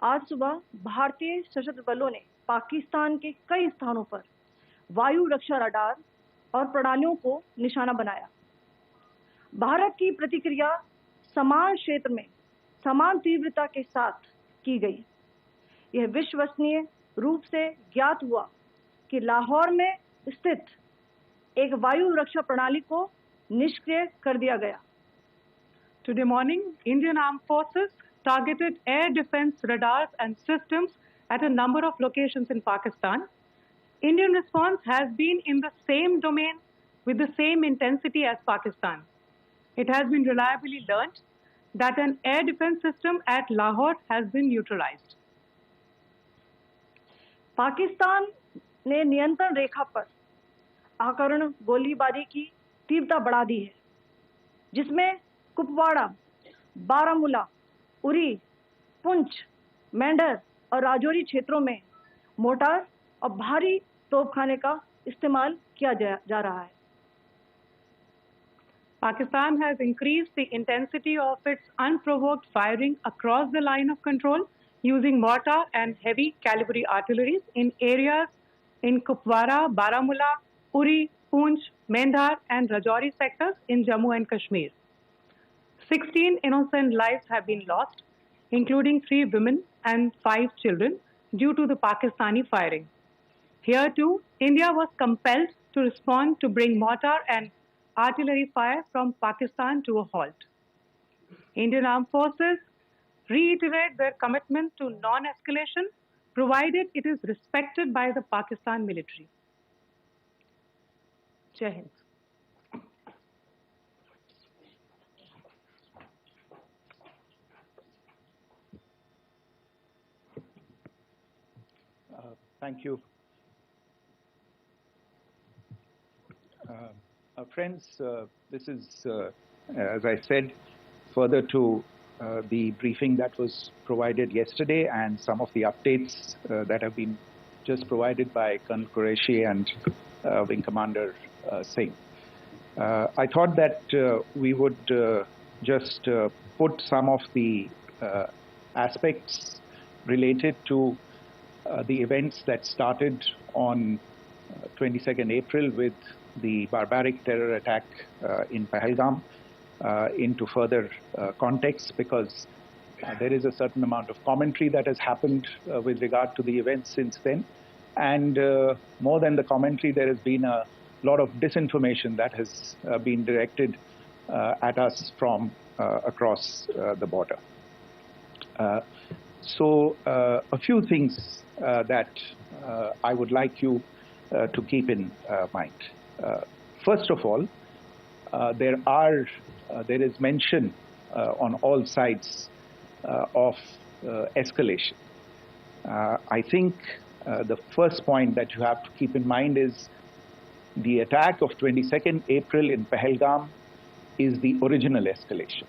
आज सुबह भारतीय सशस्त्र बलों ने पाकिस्तान के कई स्थानों पर वायु रक्षा रडार और प्रणालियों को निशाना बनाया। भारत की प्रतिक्रिया समान क्षेत्र में समान तीव्रता के साथ की गई। यह विश्वसनीय रूप से ज्ञात हुआ कि लाहौर में स्थित एक वायु रक्षा प्रणाली को निष्क्रिय कर दिया गया. Today morning, Indian Armed Forces targeted air defense radars and systems at a number of locations in Pakistan. Indian response has been in the same domain with the same intensity as Pakistan. It has been reliably learnt that an air defense system at Lahore has been neutralized. Pakistan ने नियंत्रण रेखा पर आकरण गोलीबारी की तीव्रता बढ़ा दी है, जिसमें कुपवाड़ा, बारामूला, उरी, पुंछ, मेंढर और राजौरी क्षेत्रों में मोर्टार और भारी तोपखाने का इस्तेमाल किया जा रहा है. Pakistan has increased the intensity of its unprovoked firing across the line of control using mortar and heavy calibre artillery in areas in Kupwara, Baramulla, Uri, Poonch, Mendhar and Rajouri sectors in Jammu and Kashmir. 16 innocent lives have been lost, including 3 women and 5 children, due to the Pakistani firing. Here too, India was compelled to respond to bring mortar and artillery fire from Pakistan to a halt. Indian Armed Forces reiterate their commitment to non-escalation, provided it is respected by the Pakistan military. Jai Hind. Thank you. Friends, this is, as I said, further to the briefing that was provided yesterday and some of the updates that have been just provided by Colonel Qureshi and Wing Commander Singh. I thought that we would just put some of the aspects related to the events that started on 22nd April with the barbaric terror attack in Pahalgam into further context, because there is a certain amount of commentary that has happened with regard to the events since then. And more than the commentary, there has been a lot of disinformation that has been directed at us from across the border. So a few things that I would like you to keep in mind. First of all, there is mention on all sides of escalation. I think the first point that you have to keep in mind is the attack of 22nd April in Pahalgam is the original escalation.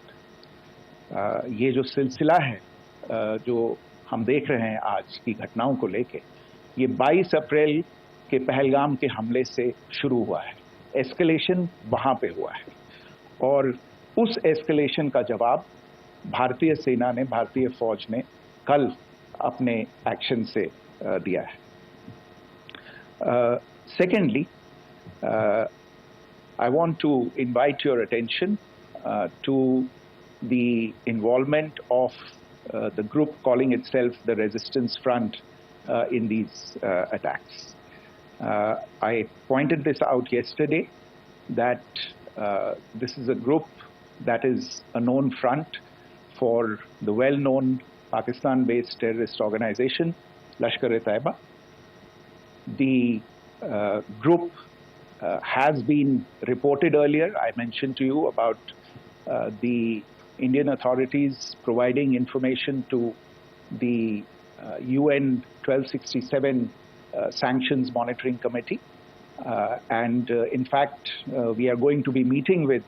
ये जो सिलसिला है जो हम देख रहे हैं आज की घटनाओं को लेके, ये 22 अप्रैल के पहलगाम के हमले से शुरू हुआ है. एस्केलेशन वहाँ पे हुआ है और उस एस्केलेशन का जवाब भारतीय सेना ने, भारतीय फौज ने कल अपने एक्शन से दिया है. Secondly, I want to invite your attention to the involvement of the group calling itself the Resistance Front in these attacks. I pointed this out yesterday that this is a group that is a known front for the well-known Pakistan-based terrorist organization, Lashkar-e-Taiba. The group has been reported earlier. I mentioned to you about the Indian authorities providing information to the UN 1267 Sanctions Monitoring Committee. And in fact, we are going to be meeting with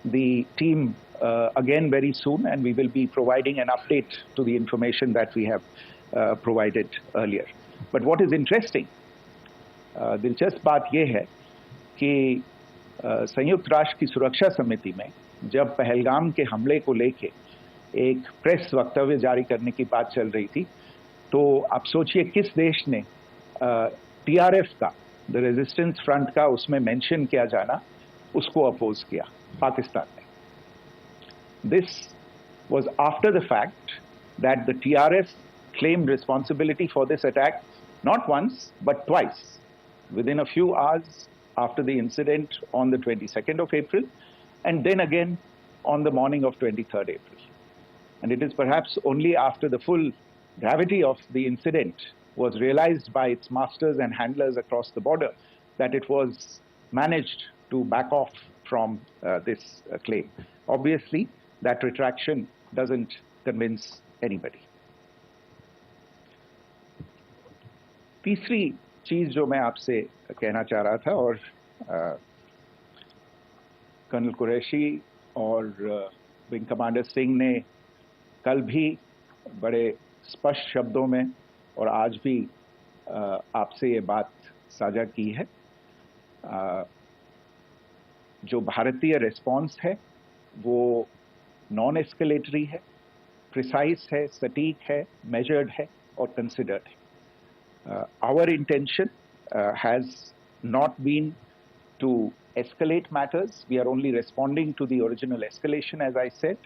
the team again very soon, and we will be providing an update to the information that we have provided earlier. But what is interesting, दिलचस्प बात यह है कि संयुक्त राष्ट्र की सुरक्षा समिति में जब पहलगाम के हमले को लेके एक प्रेस वक्तव्य जारी करने की बात चल रही थी, तो आप सोचिए किस देश ने टीआरएफ का, द रेजिस्टेंस फ्रंट का उसमें मेंशन किया जाना, उसको अपोज किया, पाकिस्तान ने. This was after the fact that the TRF claimed responsibility for this attack not once but twice within a few hours after the incident on the 22nd of April, and then again on the morning of 23rd April. And it is perhaps only after the full gravity of the incident was realized by its masters and handlers across the border that it was managed to back off from this claim. Obviously, that retraction doesn't convince anybody. तीसरी चीज जो मैं आपसे कहना चाह रहा था, और कर्नल कुरैशी और विंग कमांडर सिंह ने कल भी बड़े स्पष्ट शब्दों में और आज भी आपसे ये बात साझा की है। जो भारतीय रिस्पांस है वो नॉन एस्केलेटरी है, प्रिसाइज है, सटीक है, मेजर्ड है और कंसिडर्ड है। Our intention has not been to escalate matters. We are only responding to the original escalation, as I said,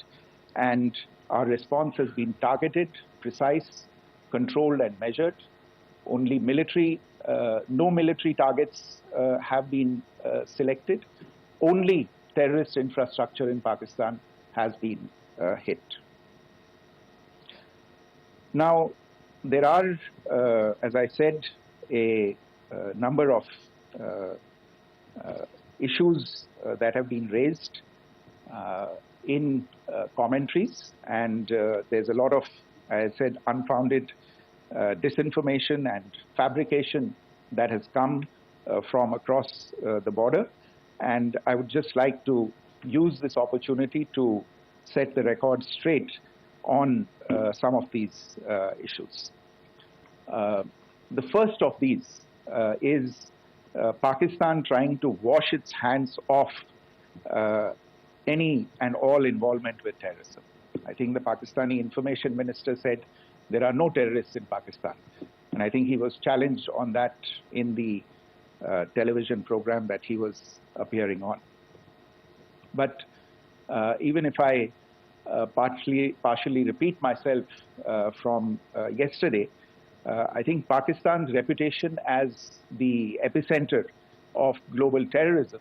and our response has been targeted, precise, controlled and measured. Only no military targets have been selected. Only terrorist infrastructure in Pakistan has been hit. Now, there are, as I said, a number of issues that have been raised in commentaries, and there's a lot of, as I said, unfounded disinformation and fabrication that has come from across the border. And I would just like to use this opportunity to set the record straight on some of these issues. The first of these is Pakistan trying to wash its hands off any and all involvement with terrorism. I think the Pakistani information minister said there are no terrorists in Pakistan. And I think he was challenged on that in the television program that he was appearing on. But even if I partially repeat myself from yesterday, I think Pakistan's reputation as the epicenter of global terrorism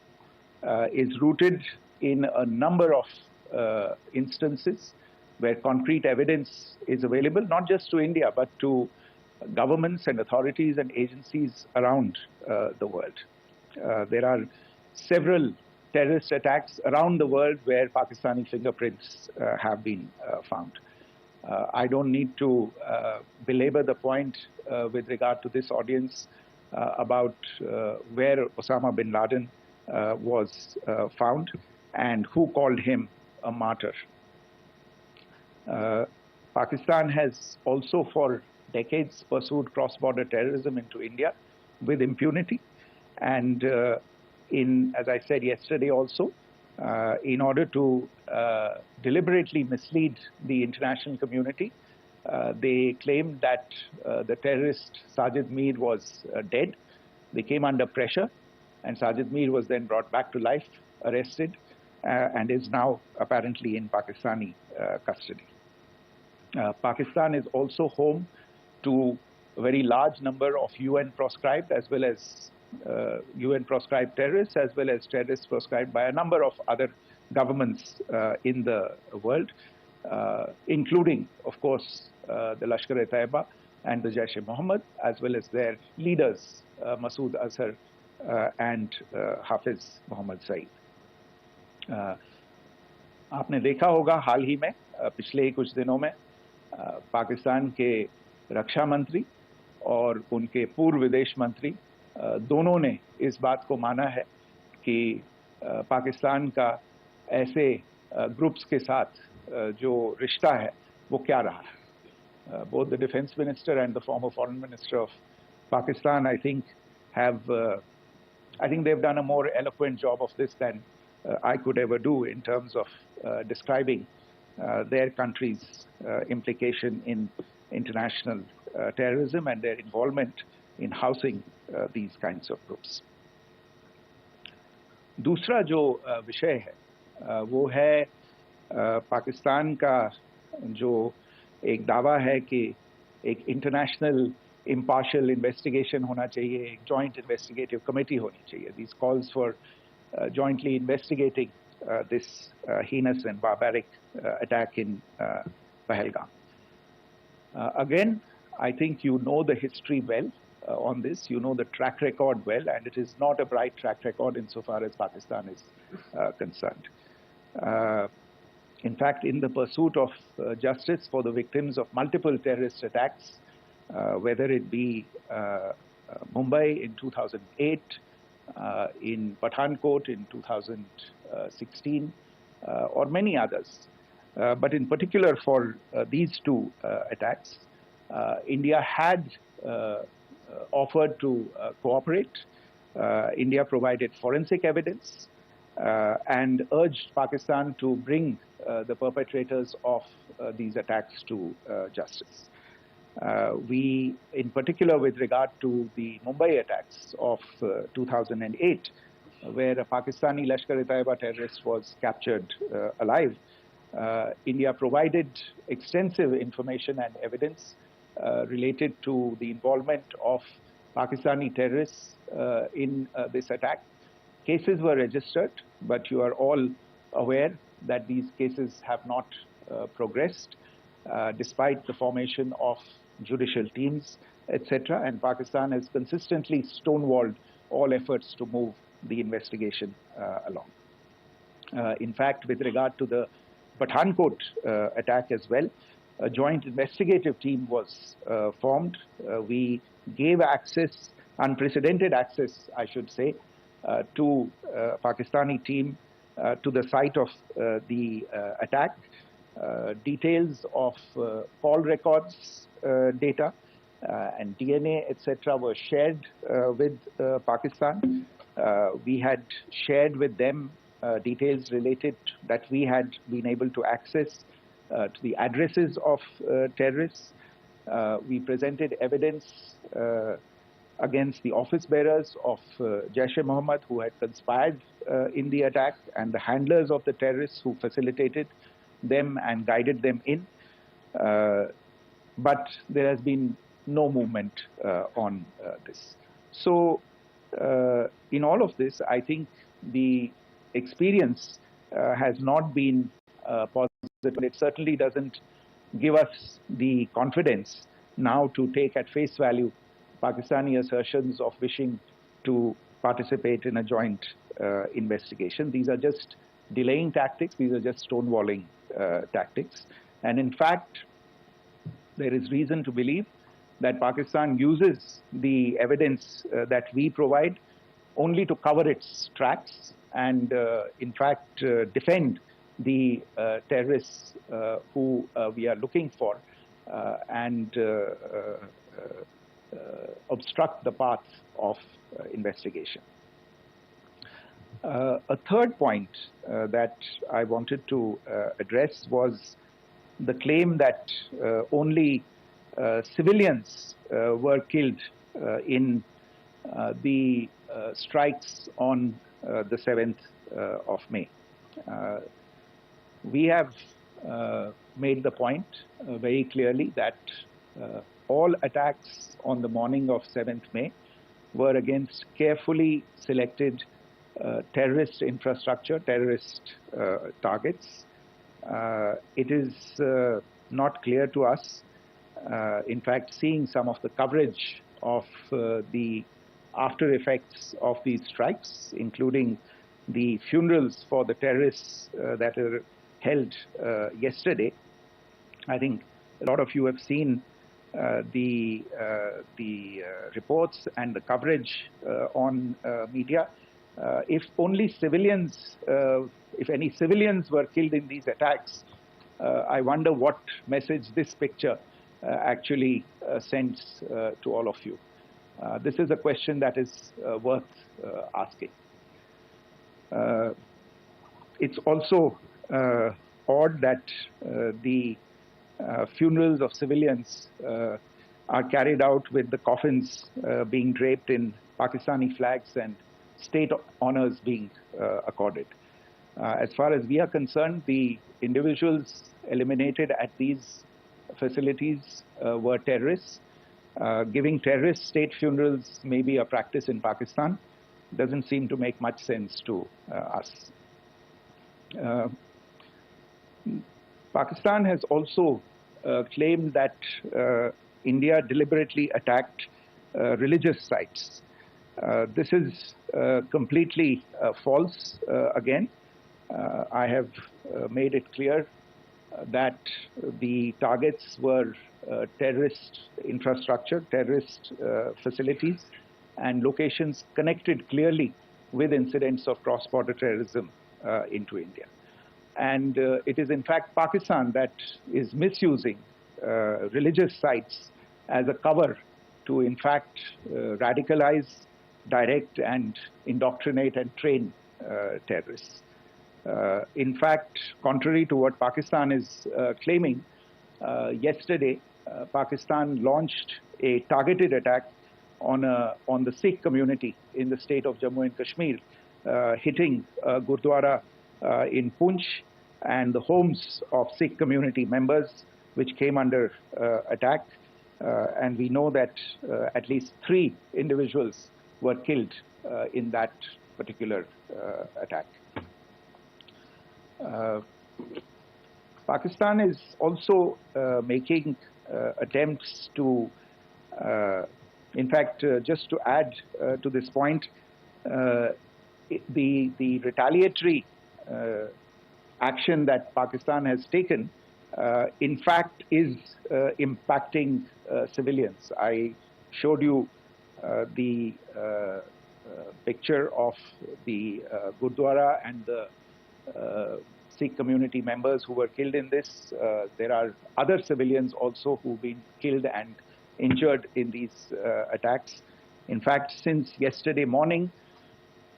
is rooted in a number of instances where concrete evidence is available, not just to India, but to governments and authorities and agencies around the world. There are several terrorist attacks around the world where Pakistani fingerprints have been found. I don't need to belabor the point with regard to this audience about where Osama bin Laden was found and who called him a martyr. Pakistan has also for decades pursued cross-border terrorism into India with impunity, and as I said yesterday also, in order to deliberately mislead the international community, they claimed that the terrorist Sajid Mir was dead. They came under pressure, and Sajid Mir was then brought back to life, arrested, and is now apparently in Pakistani custody. Pakistan is also home to a very large number of UN proscribed as well as UN proscribed terrorists, as well as terrorists proscribed by a number of other governments in the world, including, of course, the Lashkar-e-Taiba and the Jaish-e-Mohammed, as well as their leaders, Masood Azhar and Hafiz Mohammed Saeed. आपने देखा होगा हाल ही में पिछले ही कुछ दिनों में पाकिस्तान के रक्षा मंत्री और उनके पूर्व विदेश मंत्री दोनों ने इस बात को माना है कि पाकिस्तान का ऐसे ग्रुप्स के साथ जो रिश्ता है वो क्या रहा है. Both the defense minister and the former foreign minister of Pakistan, I think they've done a more eloquent job of this than I could ever do in terms of describing their country's implication in international terrorism and their involvement in housing these kinds of groups. दूसरा जो विषय है वो है पाकिस्तान का जो एक दावा है कि एक international impartial investigation hona chahiye, joint investigative committee honi chahiye. These calls for jointly investigating this heinous and barbaric attack in Pahalgam. Again, I think you know the history well on this. You know the track record well, and it is not a bright track record insofar as Pakistan is concerned. In fact, in the pursuit of justice for the victims of multiple terrorist attacks, whether it be Mumbai in 2008, in Pathankot in 2016, or many others. But in particular for these two attacks, India had offered to cooperate. India provided forensic evidence and urged Pakistan to bring the perpetrators of these attacks to justice. We, in particular with regard to the Mumbai attacks of 2008, where a Pakistani Lashkar-e-Taiba terrorist was captured alive, India provided extensive information and evidence related to the involvement of Pakistani terrorists in this attack. Cases were registered, but you are all aware that these cases have not progressed, despite the formation of judicial teams, etc. And Pakistan has consistently stonewalled all efforts to move the investigation along. In fact, with regard to the Pathankot attack as well, a joint investigative team was formed. We gave access, unprecedented access, I should say, to Pakistani team to the site of the attack. Details of call records data and DNA, etc. were shared with Pakistan. We had shared with them details related that we had been able to access to the addresses of terrorists. We presented evidence against the office bearers of Jaish-e-Mohammed who had conspired in the attack, and the handlers of the terrorists who facilitated them and guided them in. But there has been no movement on this. So in all of this, I think the experience has not been positive. It certainly doesn't give us the confidence now to take at face value Pakistani assertions of wishing to participate in a joint investigation. These are just delaying tactics. These are just stonewalling tactics. And in fact, there is reason to believe that Pakistan uses the evidence that we provide only to cover its tracks and, in fact, defend the terrorists who we are looking for and obstruct the path of investigation. A third point that I wanted to address was the claim that only civilians were killed in the strikes on the 7th of May. We have made the point very clearly that all attacks on the morning of 7th May were against carefully selected terrorist infrastructure, terrorist targets. It is not clear to us, in fact, seeing some of the coverage of the after effects of these strikes, including the funerals for the terrorists that were held yesterday. I think a lot of you have seen the reports and the coverage on media. If only civilians, if any civilians were killed in these attacks, I wonder what message this picture actually sends to all of you. This is a question that is worth asking. It's also odd that the funerals of civilians are carried out with the coffins being draped in Pakistani flags and state honors being accorded. As far as we are concerned, the individuals eliminated at these facilities were terrorists. Giving terrorist state funerals may be a practice in Pakistan. Doesn't seem to make much sense to us. Pakistan has also claimed that India deliberately attacked religious sites. This is completely false again. I have made it clear that the targets were terrorist infrastructure, terrorist facilities, and locations connected clearly with incidents of cross-border terrorism into India. And it is in fact Pakistan that is misusing religious sites as a cover to in fact radicalize, direct and indoctrinate and train terrorists. In fact, contrary to what Pakistan is claiming, yesterday Pakistan launched a targeted attack on the Sikh community in the state of Jammu and Kashmir, hitting Gurdwara in Poonch and the homes of Sikh community members which came under attack. And we know that at least 3 individuals were killed in that particular attack. Pakistan is also making attempts to, in fact, just to add to this point, the retaliatory action that Pakistan has taken, in fact, is impacting civilians. I showed you the picture of the Gurdwara and the Sikh community members who were killed in this. There are other civilians also who've been killed and injured in these attacks. In fact, since yesterday morning,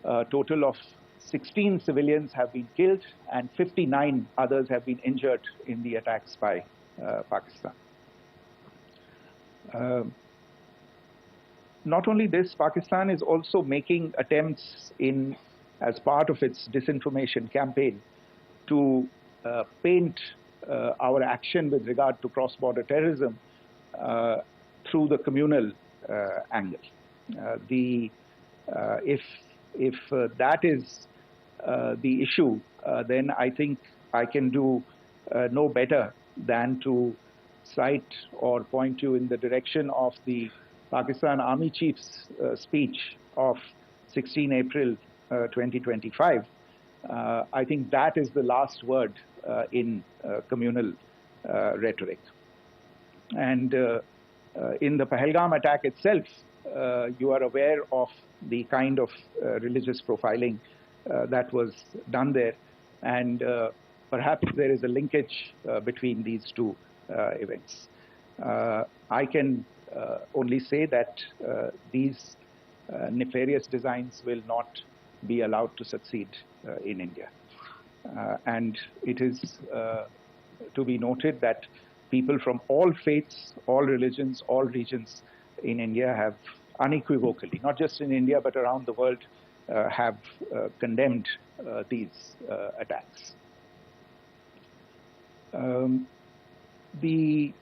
a total of 16 civilians have been killed and 59 others have been injured in the attacks by Pakistan. Not only this, Pakistan is also making attempts as part of its disinformation campaign to paint our action with regard to cross-border terrorism through the communal angle. If that is the issue, then I think I can do no better than to cite or point you in the direction of the Pakistan Army Chief's speech of 16 April 2025. I think that is the last word in communal rhetoric. And in the Pahalgam attack itself, you are aware of the kind of religious profiling that was done there. And perhaps there is a linkage between these two events. I can only say that these nefarious designs will not be allowed to succeed in India. And it is to be noted that people from all faiths, all religions, all regions in India have unequivocally, not just in India but around the world, have condemned these attacks. The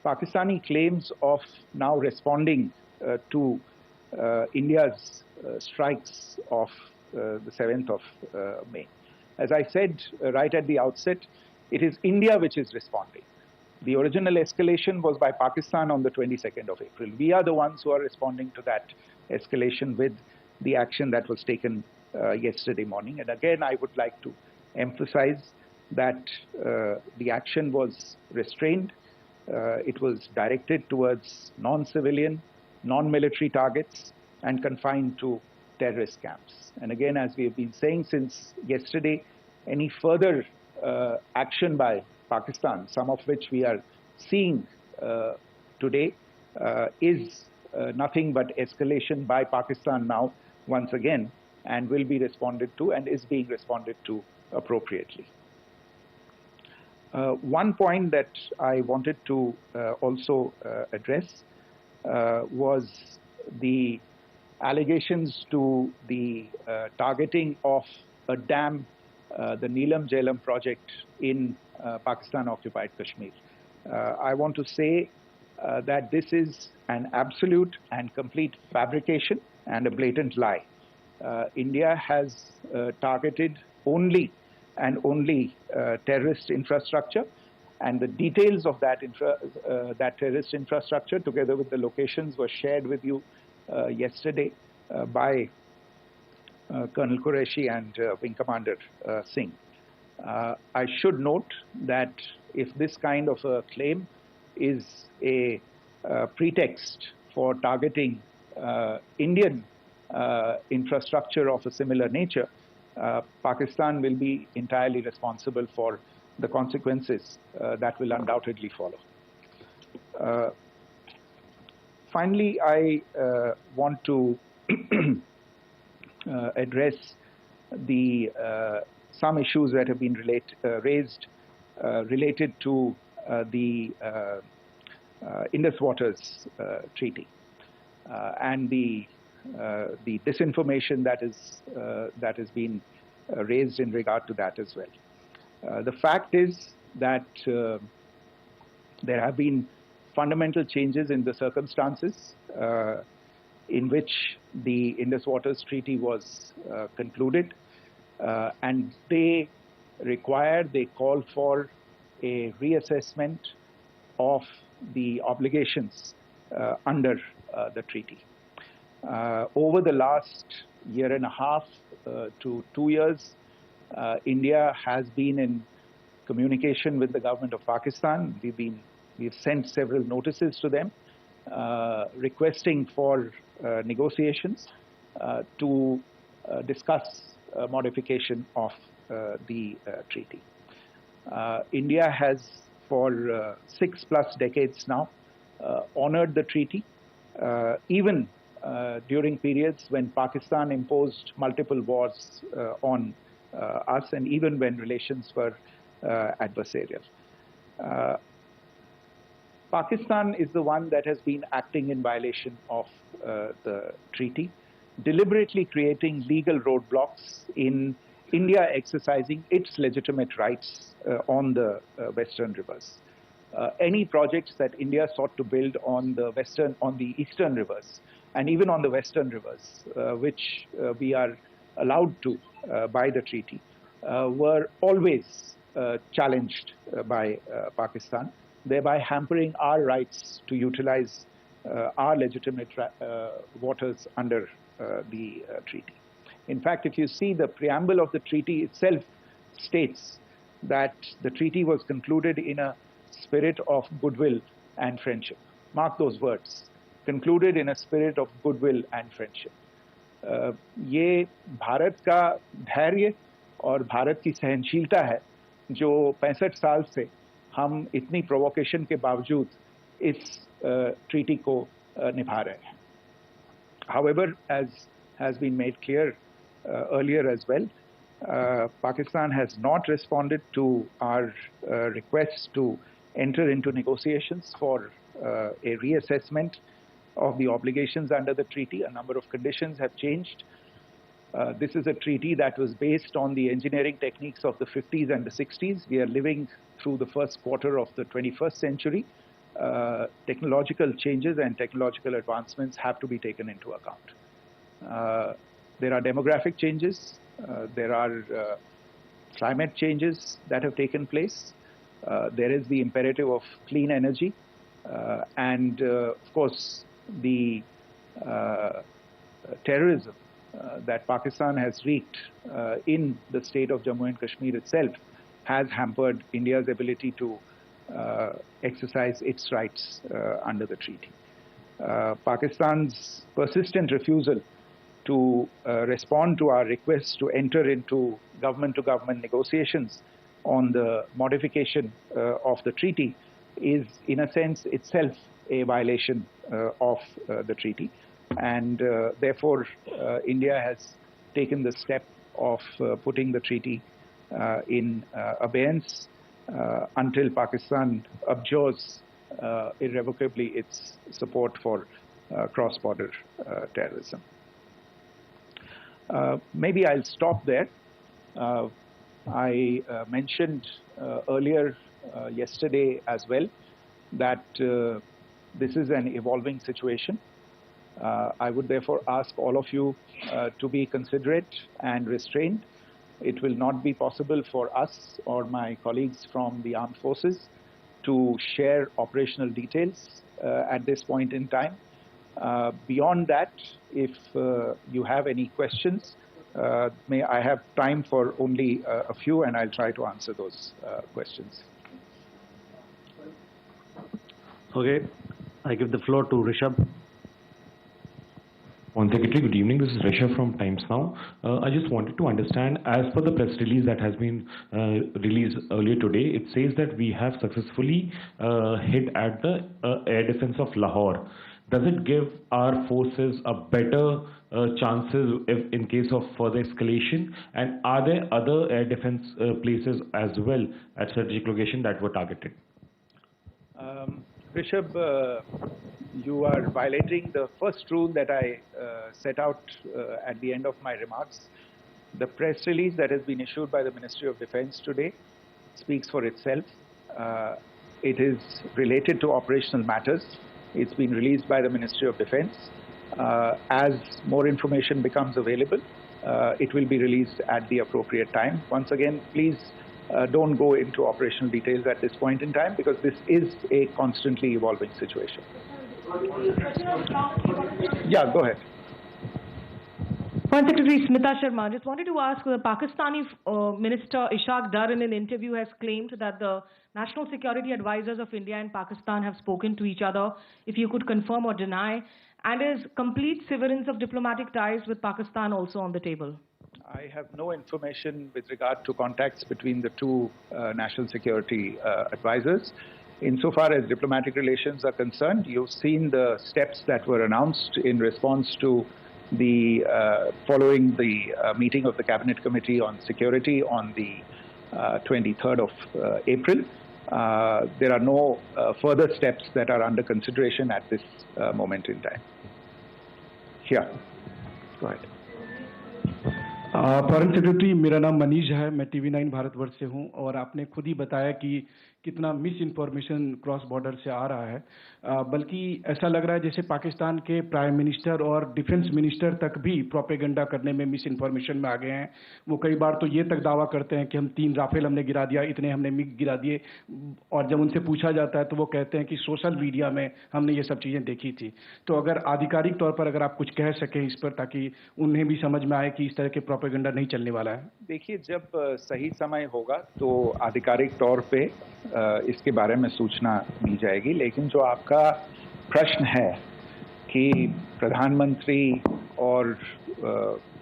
Pakistani claims of now responding to India's strikes of the 7th of May. As I said right at the outset, it is India which is responding. The original escalation was by Pakistan on the 22nd of April. We are the ones who are responding to that escalation with the action that was taken yesterday morning. And again, I would like to emphasize that the action was restrained. It was directed towards non-civilian, non-military targets and confined to terrorist camps. And again, as we have been saying since yesterday, any further action by Pakistan, some of which we are seeing today, is nothing but escalation by Pakistan now, once again, and will be responded to and is being responded to appropriately. One point that I wanted to also address was the allegations to the targeting of a dam, the Neelam Jhelum project in Pakistan-occupied Kashmir. I want to say that this is an absolute and complete fabrication and a blatant lie. India has targeted only and only terrorist infrastructure, and the details of that terrorist infrastructure, together with the locations, were shared with you yesterday by Colonel Qureshi and Wing Commander Singh. I should note that if this kind of a claim is a pretext for targeting Indian infrastructure of a similar nature, Pakistan will be entirely responsible for the consequences that will undoubtedly follow. Finally, I want to address some issues that have been raised related to the Indus Waters Treaty and the disinformation that has been raised in regard to that as well. The fact is that there have been fundamental changes in the circumstances in which the Indus Waters Treaty was concluded, and they call for a reassessment of the obligations under the treaty. Over the last year and a half to 2 years, India has been in communication with the government of Pakistan. We've sent several notices to them requesting for negotiations to discuss modification of the treaty. India has for 6+ decades now honored the treaty, even during periods when Pakistan imposed multiple wars on us, and even when relations were adversarial. Pakistan is the one that has been acting in violation of the treaty, deliberately creating legal roadblocks in India exercising its legitimate rights on the western rivers. Any projects that India sought to build on the eastern rivers, and even on the western rivers, which we are allowed to by the treaty, were always challenged by Pakistan, thereby hampering our rights to utilize our legitimate waters under the treaty. In fact, if you see the preamble of the treaty itself states that the treaty was concluded in a spirit of goodwill and friendship. Mark those words, concluded in a spirit of goodwill and friendship. ये भारत का धैर्य और भारत की सहनशीलता है जो 65 साल से हम इतनी प्रोवोकेशन के बावजूद इस ट्रीटी को निभा रहे हैं. However, as has been made clear earlier as well, Pakistan has not responded to our requests to enter into negotiations for a reassessment of the obligations under the treaty. A number of conditions have changed. This is a treaty that was based on the engineering techniques of the 50s and the 60s. We are living through the first quarter of the 21st century. Technological changes and technological advancements have to be taken into account. There are demographic changes. There are climate changes that have taken place. There is the imperative of clean energy. And of course, the terrorism that Pakistan has wreaked in the state of Jammu and Kashmir itself has hampered India's ability to exercise its rights under the treaty. Pakistan's persistent refusal to respond to our requests to enter into government-to-government negotiations on the modification of the treaty is, in a sense, itself a violation of the treaty. And therefore, India has taken the step of putting the treaty in abeyance until Pakistan abjures irrevocably its support for cross-border terrorism. Maybe I'll stop there. I mentioned earlier yesterday as well that this is an evolving situation. I would therefore ask all of you to be considerate and restrained. It will not be possible for us or my colleagues from the armed forces to share operational details at this point in time. Beyond that, if you have any questions, may I have time for only a few, and I'll try to answer those questions. Okay, I give the floor to Rishabh. One Secretary, good evening. This is Rishabh from Times Now. I just wanted to understand, as per the press release that has been released earlier today, it says that we have successfully hit at the air defense of Lahore. Does it give our forces a better chances if in case of further escalation? And are there other air defense places as well at strategic location that were targeted? Rishabh, you are violating the first rule that I set out at the end of my remarks. The press release that has been issued by the Ministry of Defense today speaks for itself. It is related to operational matters. It's been released by the Ministry of Defense. As more information becomes available, it will be released at the appropriate time. Once again, please don't go into operational details at this point in time, because this is a constantly evolving situation. Yeah, go ahead. Foreign Secretary Smita Sharma, just wanted to ask, the Pakistani Minister Ishaq Dar in an interview has claimed that the national security advisors of India and Pakistan have spoken to each other. If you could confirm or deny, and is complete severance of diplomatic ties with Pakistan also on the table? I have no information with regard to contacts between the two national security advisors. Insofar as diplomatic relations are concerned, you've seen the steps that were announced in response to the following the meeting of the Cabinet Committee on Security on the 23rd of April. There are no further steps that are under consideration at this moment in time. Yeah, go ahead. Foreign secretary, मेरा नाम मनीष है, मैं TV9 Bharatvarsh से हूं, और आपने खुद ही बताया कि कितना मिस इन्फॉर्मेशन क्रॉस बॉर्डर से आ रहा है, बल्कि ऐसा लग रहा है जैसे पाकिस्तान के प्राइम मिनिस्टर और डिफेंस मिनिस्टर तक भी प्रोपेगेंडा करने में मिस इन्फॉर्मेशन में आ गए हैं। वो कई बार तो ये तक दावा करते हैं कि हम 3 राफेल हमने गिरा दिया, इतने हमने मिग गिरा दिए, और जब उनसे पूछा जाता है तो वो कहते हैं कि सोशल मीडिया में हमने ये सब चीज़ें देखी थी। तो अगर आधिकारिक तौर पर अगर आप कुछ कह सकें इस पर, ताकि उन्हें भी समझ में आए कि इस तरह के प्रोपेगेंडा नहीं चलने वाला है। देखिए, जब सही समय होगा तो आधिकारिक तौर पे इसके बारे में सूचना दी जाएगी, लेकिन जो आपका प्रश्न है कि प्रधानमंत्री और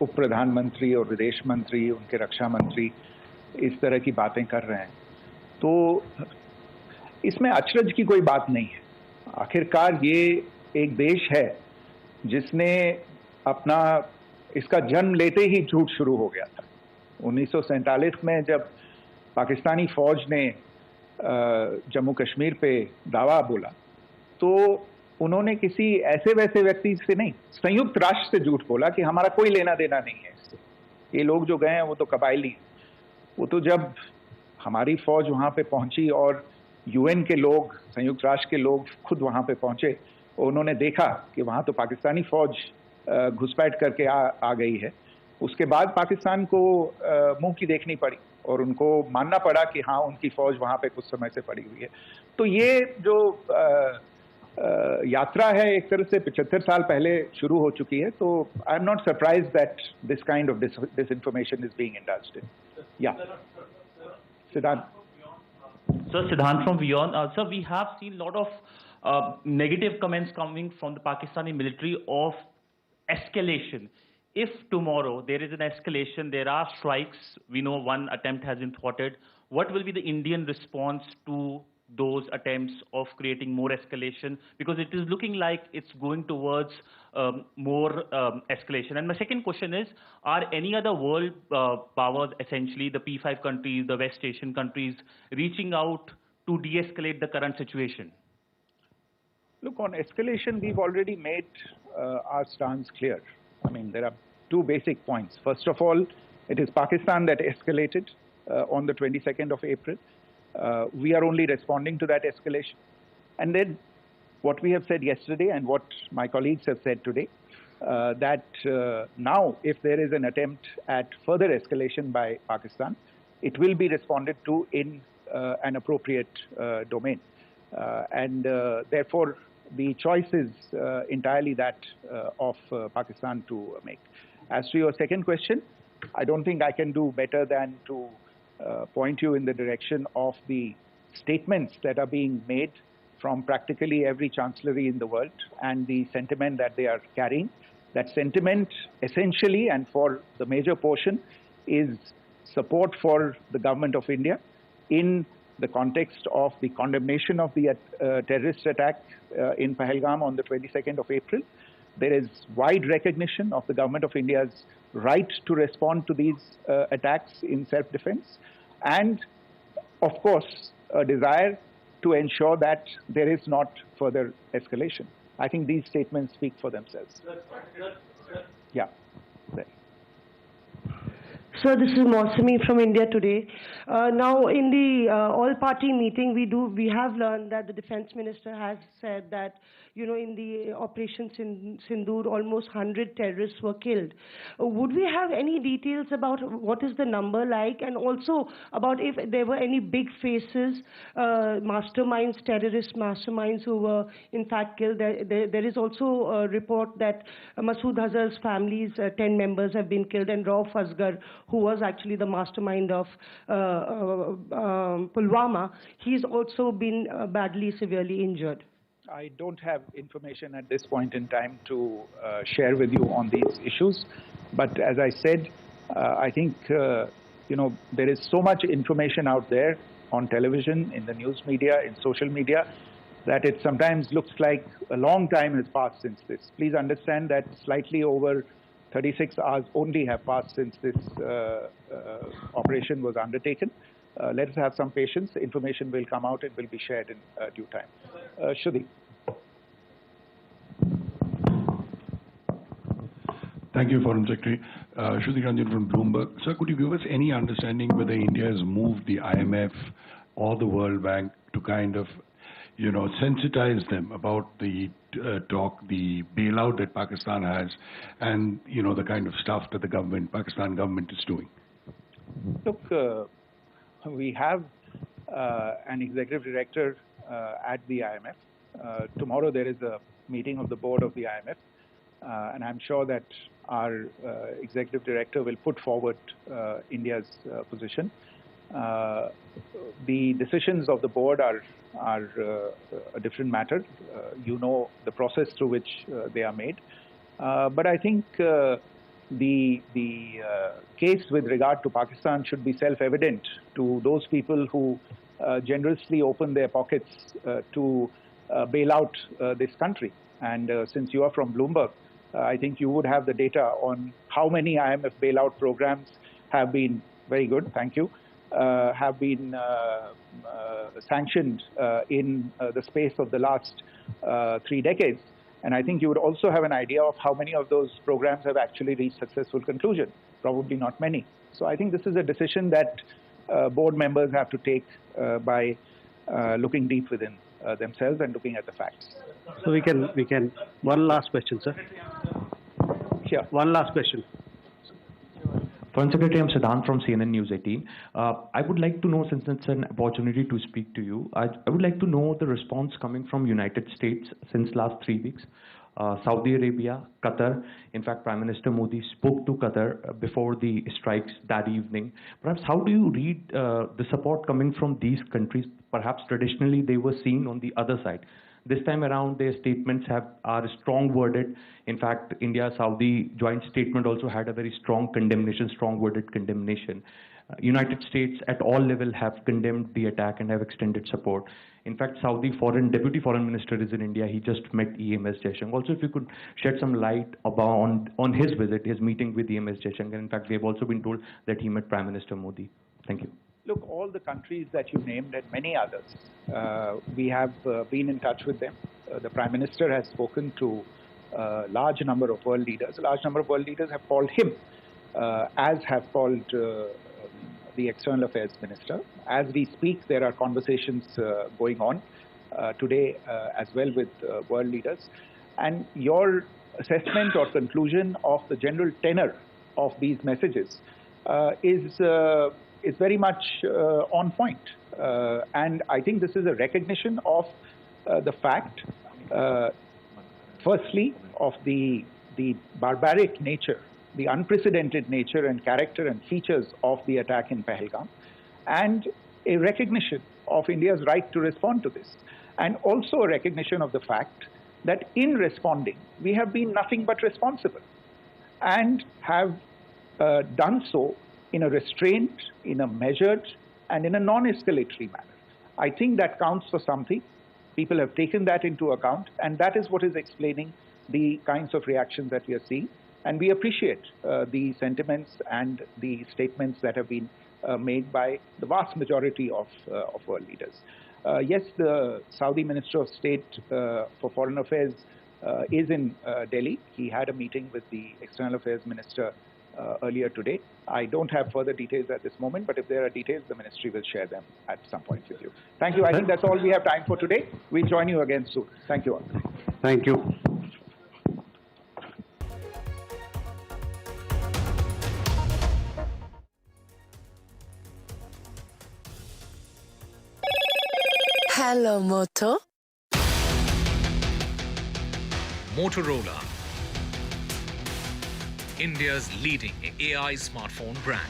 उप प्रधानमंत्री और विदेश मंत्री, उनके रक्षा मंत्री इस तरह की बातें कर रहे हैं, तो इसमें अचरज की कोई बात नहीं है। आखिरकार ये एक देश है जिसने अपना इसका जन्म लेते ही झूठ शुरू हो गया था। 1947 में जब पाकिस्तानी फौज ने जम्मू कश्मीर पे दावा बोला, तो उन्होंने किसी ऐसे वैसे व्यक्ति से नहीं, संयुक्त राष्ट्र से झूठ बोला कि हमारा कोई लेना देना नहीं है इससे। ये लोग जो गए हैं वो तो कबायली हैं। वो तो जब हमारी फौज वहाँ पे पहुंची और UN के लोग, संयुक्त राष्ट्र के लोग खुद वहाँ पे पहुंचे, उन्होंने देखा कि वहाँ तो पाकिस्तानी फौज घुसपैठ करके आ गई है, उसके बाद पाकिस्तान को मुंह की देखनी पड़ी और उनको मानना पड़ा कि हाँ, उनकी फौज वहाँ पे कुछ समय से पड़ी हुई है। तो ये जो यात्रा है एक तरह से 75 साल पहले शुरू हो चुकी है, तो I am not surprised that this kind of disinformation is being indulged in. Yeah. Siddhant. Sir, Siddhant from Beyond. Sir, we have seen a lot of negative comments coming from the Pakistani military of escalation. If tomorrow there is an escalation, there are strikes, we know one attempt has been thwarted, what will be the Indian response to those attempts of creating more escalation? Because it is looking like it's going towards more escalation. And my second question is, are any other world powers, essentially the P5 countries, the West Asian countries, reaching out to de-escalate the current situation? Look, on escalation, we've already made our stance clear. I mean, there are two basic points. First of all, it is Pakistan that escalated on the 22nd of April. We are only responding to that escalation. And then what we have said yesterday and what my colleagues have said today, that now if there is an attempt at further escalation by Pakistan, it will be responded to in an appropriate domain. And therefore, the choice is entirely that of Pakistan to make. As to your second question, I don't think I can do better than to point you in the direction of the statements that are being made from practically every chancellery in the world and the sentiment that they are carrying. That sentiment essentially and for the major portion is support for the government of India in the context of the condemnation of the terrorist attack in Pahalgam on the 22nd of April. There is wide recognition of the government of India's right to respond to these attacks in self-defense, and of course a desire to ensure that there is not further escalation. I think these statements speak for themselves. Yeah. Sir, this is Mausami from India Today. Now, in the all-party meeting, we have learned that the Defense Minister has said that, in the operations in Sindur, almost 100 terrorists were killed. Would we have any details about what is the number like, and also about if there were any big faces, masterminds, terrorist masterminds who were in fact killed? There is also a report that Masood Azhar's family's 10 members have been killed, and Rauf Asghar, who was actually the mastermind of Pulwama, he's also been badly, severely injured. I don't have information at this point in time to share with you on these issues. But as I said, I think, there is so much information out there on television, in the news media, in social media, that it sometimes looks like a long time has passed since this. Please understand that slightly over 36 hours only have passed since this operation was undertaken. Let us have some patience. Information will come out. It will be shared in due time. Shruti. Thank you, Foreign Secretary. Shruti Ranjan from Bloomberg. Sir, could you give us any understanding whether India has moved the IMF or the World Bank to kind of, sensitize them about the the bailout that Pakistan has, and the kind of stuff that the Pakistan government is doing? Look, we have an executive director at the IMF. Tomorrow there is a meeting of the board of the IMF, and I'm sure that our executive director will put forward India's position. The decisions of the board are a different matter. The process through which they are made. But I think the case with regard to Pakistan should be self-evident to those people who generously open their pockets to bail out this country. And since you are from Bloomberg, I think you would have the data on how many IMF bailout programs have been, very good, thank you, have been sanctioned in the space of the last 3 decades. And I think you would also have an idea of how many of those programs have actually reached successful conclusion. Probably not many. So I think this is a decision that board members have to take by looking deep within themselves and looking at the facts. So we can, one last question, sir. Yeah, one last question. Foreign Secretary, I'm Siddhant from CNN News 18. I would like to know, since it's an opportunity to speak to you, I would like to know the response coming from United States since last 3 weeks. Saudi Arabia, Qatar. In fact, Prime Minister Modi spoke to Qatar before the strikes that evening. Perhaps how do you read the support coming from these countries? Perhaps traditionally they were seen on the other side. This time around, their statements are strong worded. In fact, India-Saudi joint statement also had a very strong condemnation, strong worded condemnation. United States at all levels have condemned the attack and have extended support. In fact, Saudi Deputy Foreign Minister is in India. He just met EMS Jaishankar. Also, if you could shed some light on his visit, his meeting with EMS Jaishankar. In fact, we have also been told that he met Prime Minister Modi. Thank you. Look, all the countries that you named and many others, we have been in touch with them. The Prime Minister has spoken to a large number of world leaders. A large number of world leaders have called him, as have called the External Affairs Minister. As we speak, there are conversations going on. today as well with world leaders. And your assessment or conclusion of the general tenor of these messages is very much on point. And I think this is a recognition of the fact, firstly, of the barbaric nature, the unprecedented nature and character and features of the attack in Pahalgam, and a recognition of India's right to respond to this, and also a recognition of the fact that in responding, we have been nothing but responsible and have done so in a restrained, in a measured, and in a non-escalatory manner. I think that counts for something. People have taken that into account, and that is what is explaining the kinds of reactions that we are seeing. And we appreciate the sentiments and the statements that have been made by the vast majority of world leaders. Yes, the Saudi Minister of State for Foreign Affairs is in Delhi. He had a meeting with the External Affairs Minister earlier today. I don't have further details at this moment, but if there are details, the Ministry will share them at some point with you. Thank you. I think that's all we have time for today. We'll join you again soon. Thank you all. Thank you. Hello, Moto. Motorola, India's leading AI smartphone brand.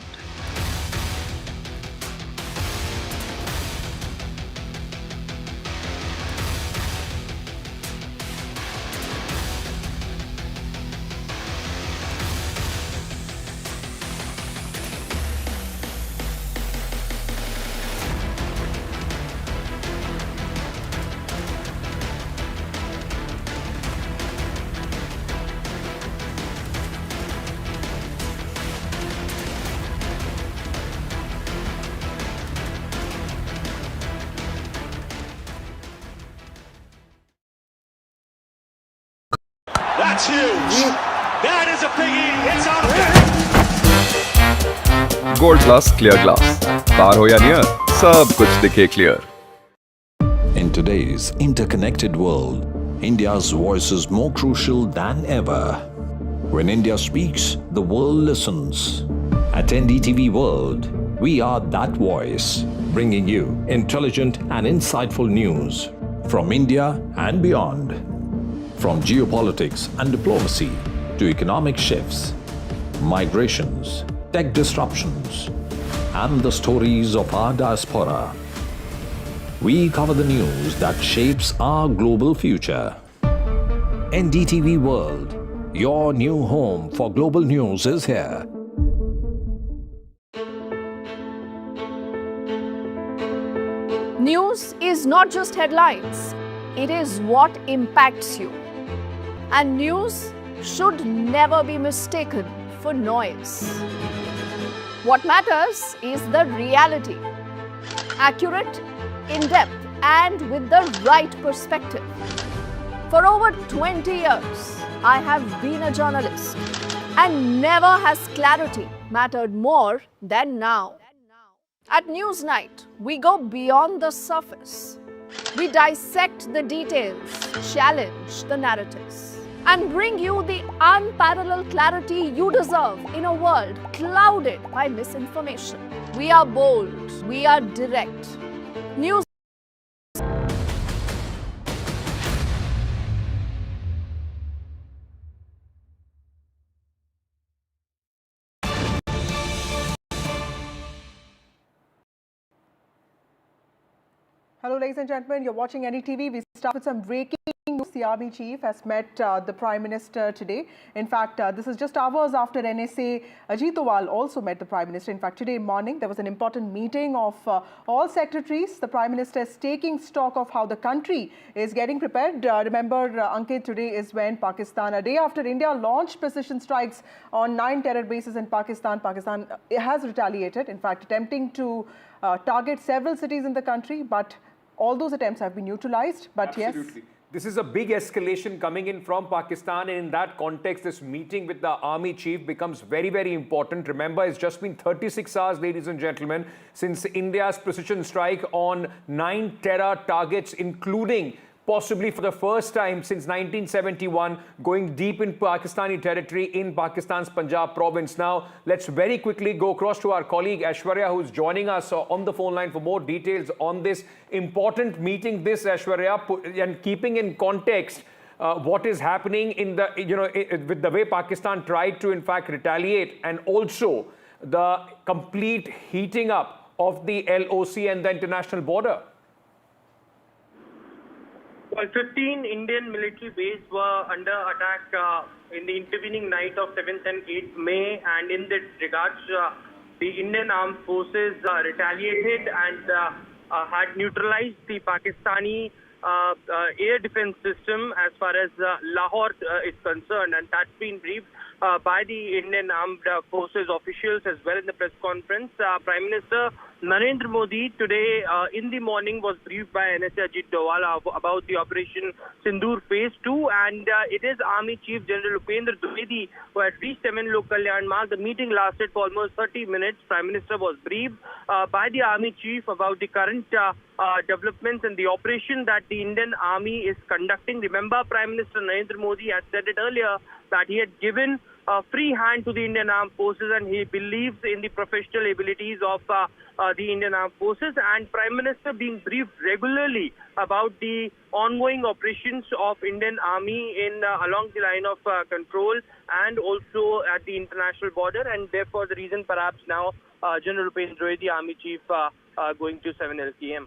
That's huge. That is a biggie. It's out of it. Gold Plus Clear Glass. Far ho ya near, sab kuch dikhe clear. In today's interconnected world, India's voice is more crucial than ever. When India speaks, the world listens. At NDTV World, we are that voice, bringing you intelligent and insightful news from India and beyond. From geopolitics and diplomacy to economic shifts, migrations, tech disruptions, and the stories of our diaspora. We cover the news that shapes our global future. NDTV World, your new home for global news is here. News is not just headlines, it is what impacts you. And news should never be mistaken for noise. What matters is the reality. Accurate, in-depth, and with the right perspective. For over 20 years, I have been a journalist, and never has clarity mattered more than now. At Newsnight, we go beyond the surface. We dissect the details, challenge the narratives, and bring you the unparalleled clarity you deserve in a world clouded by misinformation. We are bold, we are direct. News. Hello, ladies and gentlemen. You're watching NDTV. We start with some breaking news. The Army Chief has met the Prime Minister today. In fact, this is just hours after NSA Ajit Doval also met the Prime Minister. In fact, today morning, there was an important meeting of all secretaries. The Prime Minister is taking stock of how the country is getting prepared. Remember, Ankit, today is when Pakistan, a day after India launched precision strikes on 9 terror bases in Pakistan, Pakistan has retaliated, in fact, attempting to target several cities in the country, but all those attempts have been neutralized. But absolutely. Yes. This is a big escalation coming in from Pakistan, and in that context, this meeting with the army chief becomes very, very important. Remember, it's just been 36 hours, ladies and gentlemen, since India's precision strike on 9 terror targets, including possibly for the first time since 1971, going deep in Pakistani territory in Pakistan's Punjab province. Now, let's very quickly go across to our colleague Aishwarya, who's joining us on the phone line for more details on this important meeting. This, Aishwarya, and keeping in context what is happening in the, with the way Pakistan tried to, in fact, retaliate, and also the complete heating up of the LOC and the international border. Well, 15 Indian military bases were under attack in the intervening night of 7th and 8th May, and in that regards, the Indian armed forces retaliated and had neutralized the Pakistani air defense system as far as Lahore is concerned, and that's been briefed by the Indian armed forces officials as well in the press conference. Prime Minister Narendra Modi today in the morning was briefed by NSA Ajit Doval about the Operation Sindur Phase 2, and it is Army Chief General Upendra Dwivedi who had reached Lok Kalyan Marg. The meeting lasted for almost 30 minutes. Prime Minister was briefed by the Army Chief about the current developments and the operation that the Indian Army is conducting. Remember, Prime Minister Narendra Modi had said it earlier that he had given a free hand to the Indian Armed Forces, and he believes in the professional abilities of the Indian Armed Forces. And Prime Minister being briefed regularly about the ongoing operations of Indian Army in along the line of control and also at the international border, and therefore the reason perhaps now General Upendra Dwivedi, Army Chief, going to 7 LKM.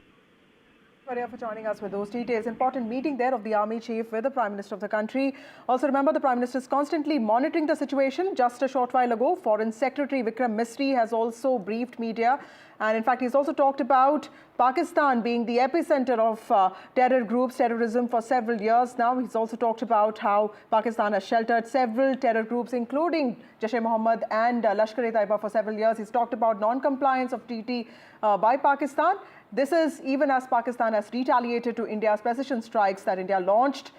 For joining us with those details. Important meeting there of the Army Chief with the Prime Minister of the country. Also remember, the Prime Minister is constantly monitoring the situation. Just a short while ago, Foreign Secretary Vikram Misri has also briefed media, and in fact he's also talked about Pakistan being the epicenter of terror groups, terrorism for several years now. He's also talked about how Pakistan has sheltered several terror groups, including Jaish-e-Mohammed and Lashkar-e-Taiba for several years. He's talked about non-compliance of treaty by Pakistan. This is even as Pakistan has retaliated to India's precision strikes that India launched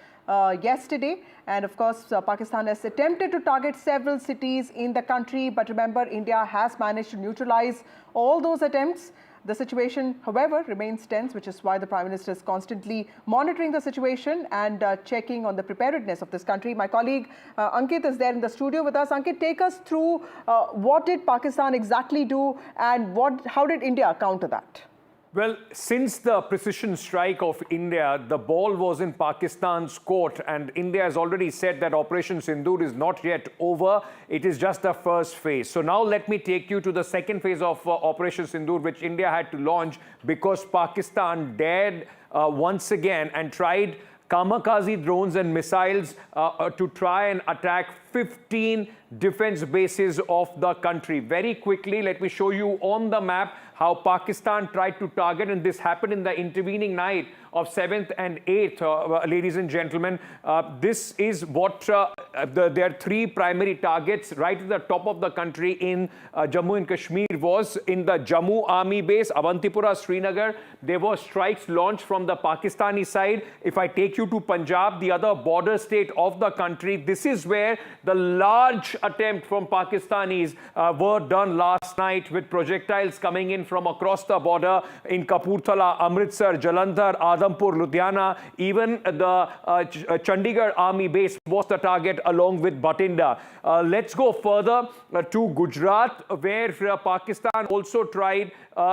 yesterday. And of course, Pakistan has attempted to target several cities in the country. But remember, India has managed to neutralize all those attempts. The situation, however, remains tense, which is why the Prime Minister is constantly monitoring the situation and checking on the preparedness of this country. My colleague Ankit is there in the studio with us. Ankit, take us through what did Pakistan exactly do and how did India counter that? Well, since the precision strike of India, the ball was in Pakistan's court, and India has already said that Operation Sindur is not yet over. It is just the first phase. So now let me take you to the second phase of Operation Sindur, which India had to launch because Pakistan dared once again and tried kamikaze drones and missiles to try and attack 15 defense bases of the country. Very quickly, let me show you on the map how Pakistan tried to target, and this happened in the intervening night of 7th and 8th, ladies and gentlemen. This is what their three primary targets right at the top of the country in Jammu and Kashmir was. In the Jammu army base, Awantipura, Srinagar, there were strikes launched from the Pakistani side. If I take you to Punjab, the other border state of the country, this is where the large attempt from Pakistanis were done last night with projectiles coming in from across the border in Kapurthala, Amritsar, Jalandhar, Adampur, Ludhiana. Even the Chandigarh army base was the target along with Bhatinda. Let's go further to Gujarat, where Pakistan also tried,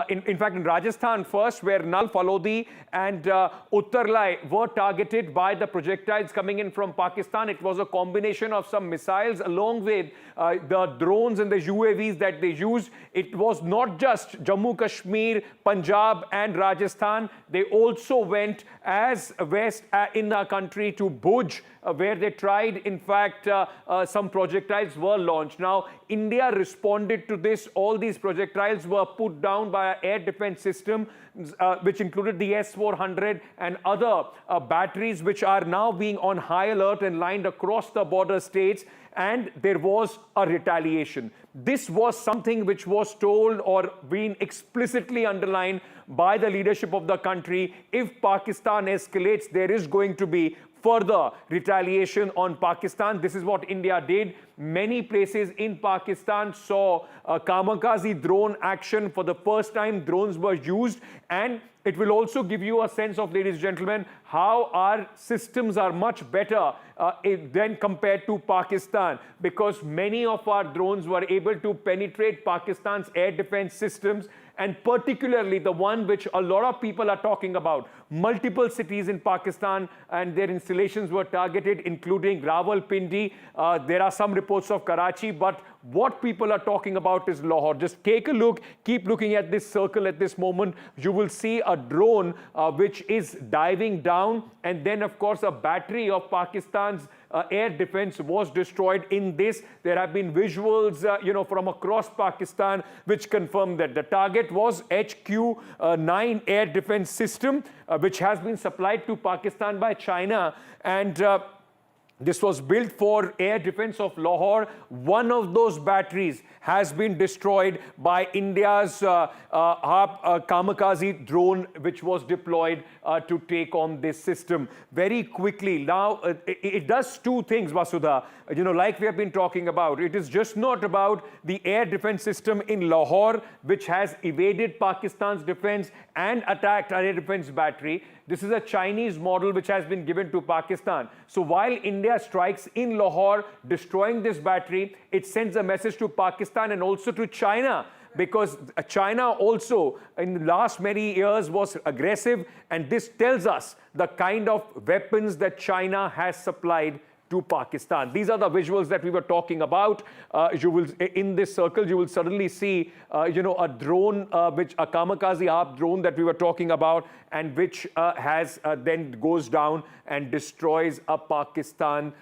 in fact in Rajasthan first, where Phalodi and Uttarlai were targeted by the projectiles coming in from Pakistan. It was a combination of some missiles along with the drones and the UAVs that they used. It was not just Jammu, Kashmir, Punjab and Rajasthan. They also went as west in the country to Bhuj, where they tried, in fact, some projectiles were launched. Now, India responded to this. All these projectiles were put down by an air defense system, which included the S-400 and other batteries, which are now being on high alert and lined across the border states. And there was a retaliation. This was something which was told or been explicitly underlined by the leadership of the country. If Pakistan escalates, there is going to be further retaliation on Pakistan. This is what India did. Many places in Pakistan saw kamikaze drone action. For the first time, drones were used, and it will also give you a sense of, ladies and gentlemen, how our systems are much better than compared to Pakistan, because many of our drones were able to penetrate Pakistan's air defense systems, and particularly the one which a lot of people are talking about. Multiple cities in Pakistan and their installations were targeted, including Rawalpindi. There are some reports of Karachi, but what people are talking about is Lahore. Just take a look, keep looking at this circle at this moment. You will see a drone which is diving down, and then of course a battery of Pakistan's air defense was destroyed in this. There have been visuals from across Pakistan which confirm that the target was HQ-9 air defense system, which has been supplied to Pakistan by China, and this was built for air defense of Lahore. One of those batteries has been destroyed by India's kamikaze drone, which was deployed to take on this system. Very quickly, now it does two things, Vasudha. Like we have been talking about, it is just not about the air defense system in Lahore, which has evaded Pakistan's defense and attacked our air defense battery. This is a Chinese model which has been given to Pakistan. So while India strikes in Lahore, destroying this battery, it sends a message to Pakistan and also to China, because China also in the last many years was aggressive, and this tells us the kind of weapons that China has supplied to Pakistan. These are the visuals that we were talking about. You will, in this circle, you will suddenly see, a drone, which a kamikaze half drone that we were talking about, and which has then goes down and destroys a Pakistan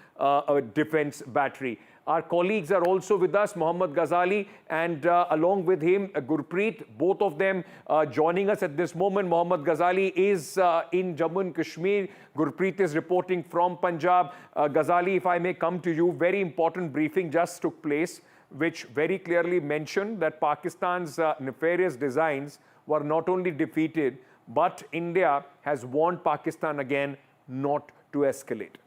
defense battery. Our colleagues are also with us, Mohammad Ghazali, and along with him, Gurpreet, both of them joining us at this moment. Mohammad Ghazali is in Jammu and Kashmir. Gurpreet is reporting from Punjab. Ghazali, if I may come to you, very important briefing just took place, which very clearly mentioned that Pakistan's nefarious designs were not only defeated, but India has warned Pakistan again not to escalate.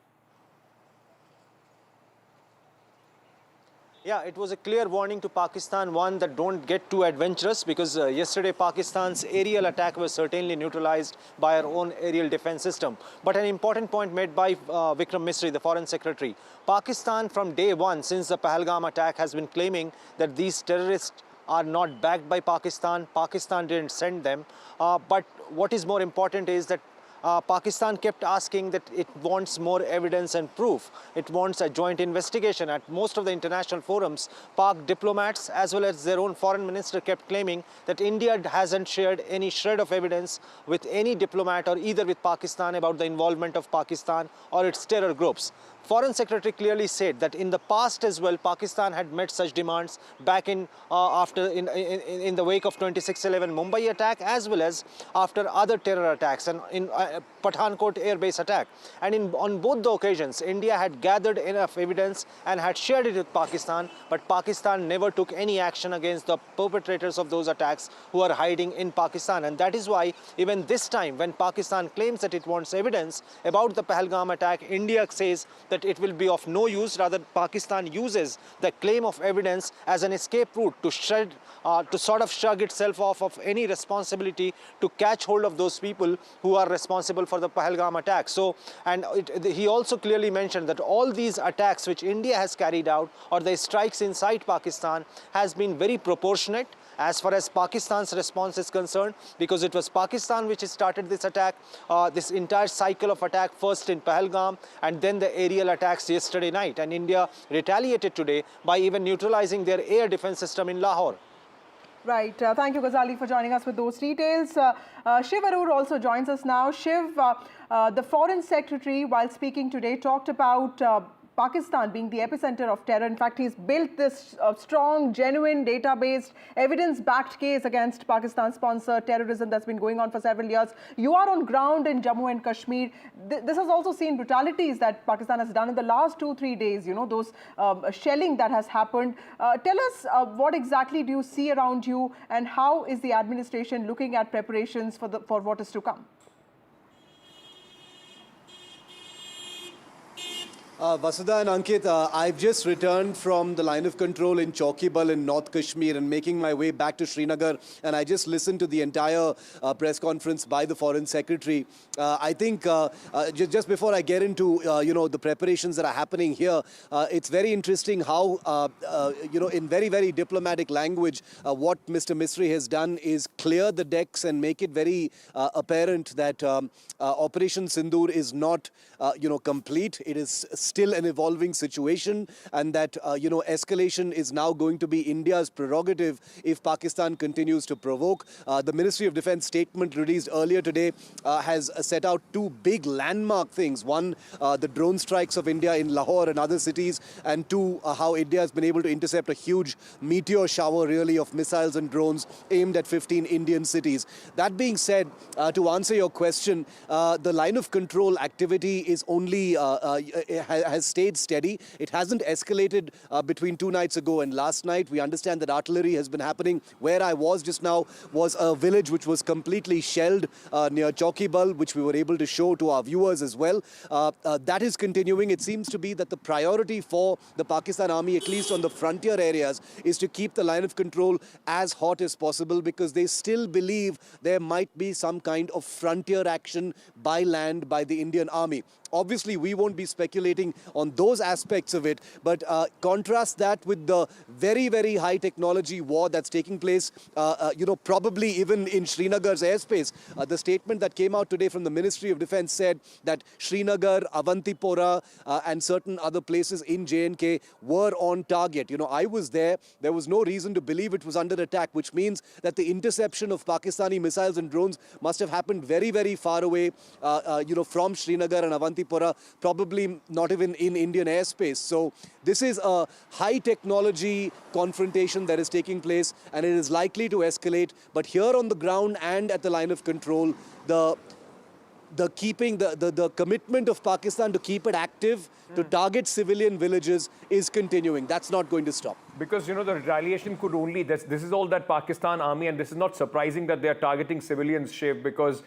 Yeah, it was a clear warning to Pakistan, one, that don't get too adventurous, because yesterday Pakistan's aerial attack was certainly neutralized by our own aerial defense system. But an important point made by Vikram Misri, the Foreign Secretary, Pakistan from day one, since the Pahalgam attack, has been claiming that these terrorists are not backed by Pakistan. Pakistan didn't send them. But what is more important is that Pakistan kept asking that it wants more evidence and proof. It wants a joint investigation. At most of the international forums, Pak diplomats as well as their own foreign minister kept claiming that India hasn't shared any shred of evidence with any diplomat or either with Pakistan about the involvement of Pakistan or its terror groups. Foreign Secretary clearly said that in the past as well, Pakistan had met such demands back in in the wake of 26/11 Mumbai attack, as well as after other terror attacks and in Pathankot airbase attack. And on both the occasions, India had gathered enough evidence and had shared it with Pakistan, but Pakistan never took any action against the perpetrators of those attacks who are hiding in Pakistan. And that is why even this time, when Pakistan claims that it wants evidence about the Pahalgam attack, India says that it will be of no use. Rather, Pakistan uses the claim of evidence as an escape route to sort of shrug itself off of any responsibility to catch hold of those people who are responsible for the Pahalgam attack. So, and he also clearly mentioned that all these attacks which India has carried out, or the strikes inside Pakistan, has been very proportionate as far as Pakistan's response is concerned, because it was Pakistan which started this attack, this entire cycle of attack, first in Pahalgam and then the aerial attacks yesterday night. And India retaliated today by even neutralizing their air defense system in Lahore. Right. Thank you, Ghazali, for joining us with those details. Shiv Arur also joins us now. Shiv, the Foreign Secretary, while speaking today, talked about Pakistan being the epicenter of terror. In fact, he's built this strong, genuine, data-based, evidence-backed case against Pakistan-sponsored terrorism that's been going on for several years. You are on ground in Jammu and Kashmir. This has also seen brutalities that Pakistan has done in the last 2-3 days, you know, those shelling that has happened. Tell us what exactly do you see around you, and how is the administration looking at preparations for what is to come? Vasudha and Ankit, I've just returned from the line of control in Chaukibal in North Kashmir and making my way back to Srinagar, and I just listened to the entire press conference by the Foreign Secretary. I think just before I get into the preparations that are happening here, it's very interesting how in very, very diplomatic language, what Mr. Misri has done is clear the decks and make it very apparent that Operation Sindur is not complete. It is still an evolving situation, and that escalation is now going to be India's prerogative if Pakistan continues to provoke. The Ministry of Defence statement released earlier today has set out two big landmark things. One, the drone strikes of India in Lahore and other cities, and two, how India has been able to intercept a huge meteor shower really of missiles and drones aimed at 15 Indian cities. That being said, to answer your question, the line of control activity is only has stayed steady. It hasn't escalated between 2 nights ago and last night. We understand that artillery has been happening. Where I was just now was a village which was completely shelled near Chaukibal, which we were able to show to our viewers as well. That is continuing. It seems to be that the priority for the Pakistan Army, at least on the frontier areas, is to keep the line of control as hot as possible, because they still believe there might be some kind of frontier action by land by the Indian Army. Obviously, we won't be speculating on those aspects of it, but contrast that with the very, very high technology war that's taking place, probably even in Srinagar's airspace. The statement that came out today from the Ministry of Defence said that Srinagar, Awantipura, and certain other places in J&K were on target. I was there. There was no reason to believe it was under attack, which means that the interception of Pakistani missiles and drones must have happened very, very far away, from Srinagar and Awantipura, probably not even in Indian airspace. So this is a high technology confrontation that is taking place, and it is likely to escalate. But here on the ground and at the line of control, the commitment of Pakistan to keep it active, to target civilian villages, is continuing. That's not going to stop. Because, the retaliation could only, this is all that Pakistan Army, and this is not surprising that they are targeting civilians, Shiv, because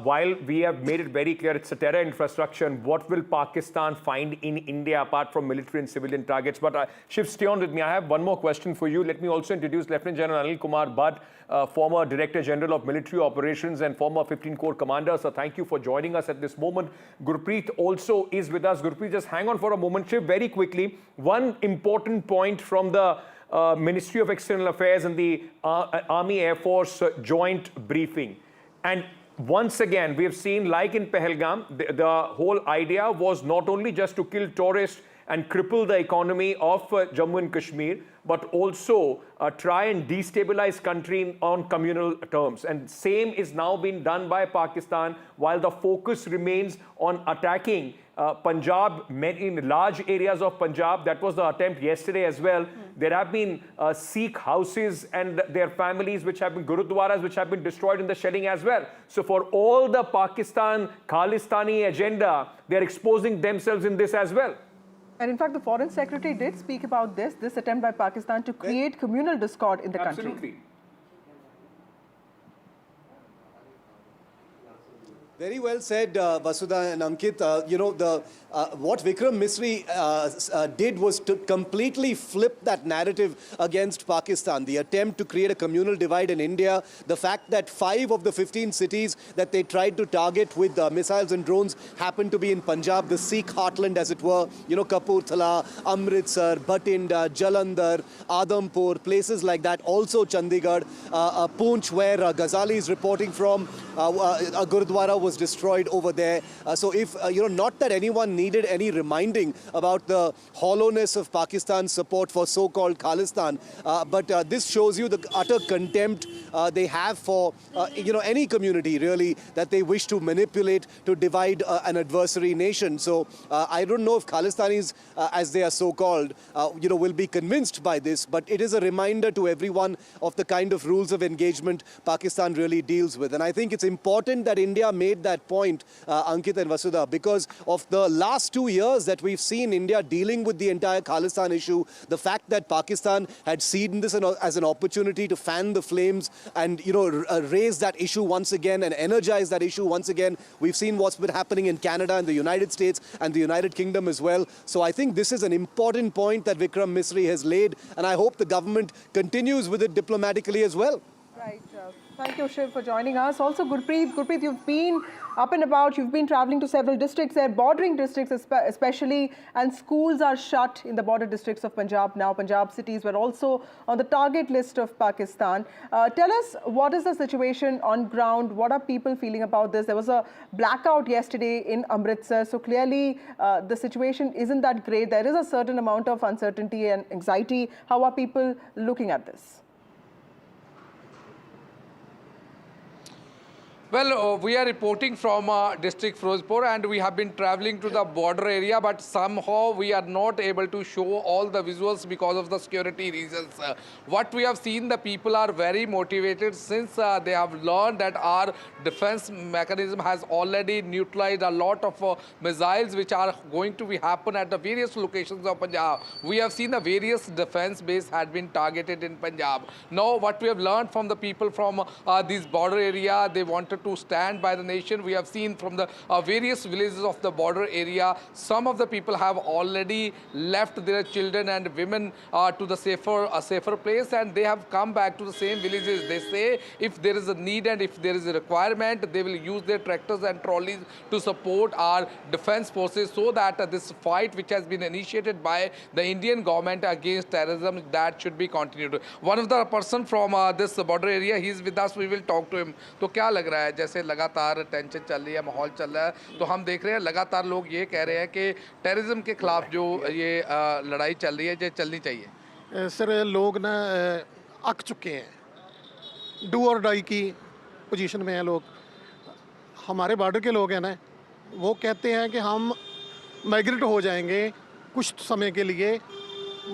while we have made it very clear it's a terror infrastructure, and what will Pakistan find in India apart from military and civilian targets? But Shiv, stay on with me. I have one more question for you. Let me also introduce Lieutenant General Anil Kumar Bhatt, former Director General of Military Operations and former 15 Corps Commander. So thank you for joining us at this moment. Gurpreet also is with us. Gurpreet, just hang on for a moment. Shiv, very quickly, one important point from the Ministry of External Affairs and the Army Air Force joint briefing. And once again, we have seen, like in Pahalgam, the whole idea was not only just to kill tourists and cripple the economy of Jammu and Kashmir, but also try and destabilize country on communal terms. And same is now being done by Pakistan, while the focus remains on attacking Punjab, in large areas of Punjab. That was the attempt yesterday as well. There have been Sikh houses and their families, Gurudwaras, which have been destroyed in the shelling as well. So for all the Pakistan Khalistani agenda, they're exposing themselves in this as well. And in fact, the Foreign Secretary did speak about this attempt by Pakistan to create communal discord in the country. Absolutely. Very well said, Vasudha and Ankit. What Vikram Misri did was to completely flip that narrative against Pakistan. The attempt to create a communal divide in India, the fact that 5 of the 15 cities that they tried to target with missiles and drones happened to be in Punjab, the Sikh heartland as it were, Kapurthala, Amritsar, Bhatinda, Jalandhar, Adampur, places like that. Also Chandigarh, Poonch, where Ghazali is reporting from, a Gurudwara was was destroyed over there. So if, not that anyone needed any reminding about the hollowness of Pakistan's support for so-called Khalistan, but this shows you the utter contempt they have for, any community, really, that they wish to manipulate to divide an adversary nation. So I don't know if Khalistanis, as they are so-called, will be convinced by this, but it is a reminder to everyone of the kind of rules of engagement Pakistan really deals with. And I think it's important that India made that point, Ankit and Vasudha, because of the last 2 years that we've seen India dealing with the entire Khalistan issue, the fact that Pakistan had seen this as an opportunity to fan the flames and, raise that issue once again and energize that issue once again. We've seen what's been happening in Canada and the United States and the United Kingdom as well. So I think this is an important point that Vikram Misri has laid, and I hope the government continues with it diplomatically as well. Right. Thank you, Shiv, for joining us. Also, Gurpreet, you've been up and about. You've been traveling to several districts there, bordering districts especially, and schools are shut in the border districts of Punjab now. Punjab cities were also on the target list of Pakistan. Tell us, what is the situation on ground? What are people feeling about this? There was a blackout yesterday in Amritsar, so clearly the situation isn't that great. There is a certain amount of uncertainty and anxiety. How are people looking at this? Well, we are reporting from district Firozpur, and we have been traveling to the border area, but somehow we are not able to show all the visuals because of the security reasons. What we have seen, the people are very motivated since they have learned that our defense mechanism has already neutralized a lot of missiles which are going to happen at the various locations of Punjab. We have seen the various defense base had been targeted in Punjab. Now, what we have learned from the people from this border area, they wanted to stand by the nation. We have seen from the various villages of the border area, some of the people have already left their children and women to the safer place, and they have come back to the same villages. They say if there is a need and if there is a requirement, they will use their tractors and trolleys to support our defense forces, so that this fight which has been initiated by the Indian government against terrorism, that should be continued. One of the person from this border area, he is with us. We will talk to him. तो क्या लग रहा है, जैसे लगातार tension चल रही है, माहौल चल रहा है, तो हम देख रहे हैं लगातार लोग ये कह रहे हैं कि टेररिज्म के खिलाफ जो ये लड़ाई चल रही है, ये चलनी चाहिए। सर, लोग ना अक चुके हैं, डू और डाई की पोजीशन में हैं लोग। हमारे बॉर्डर के लोग हैं ना, वो कहते हैं कि हम माइग्रेट हो जाएंगे कुछ समय के लिए,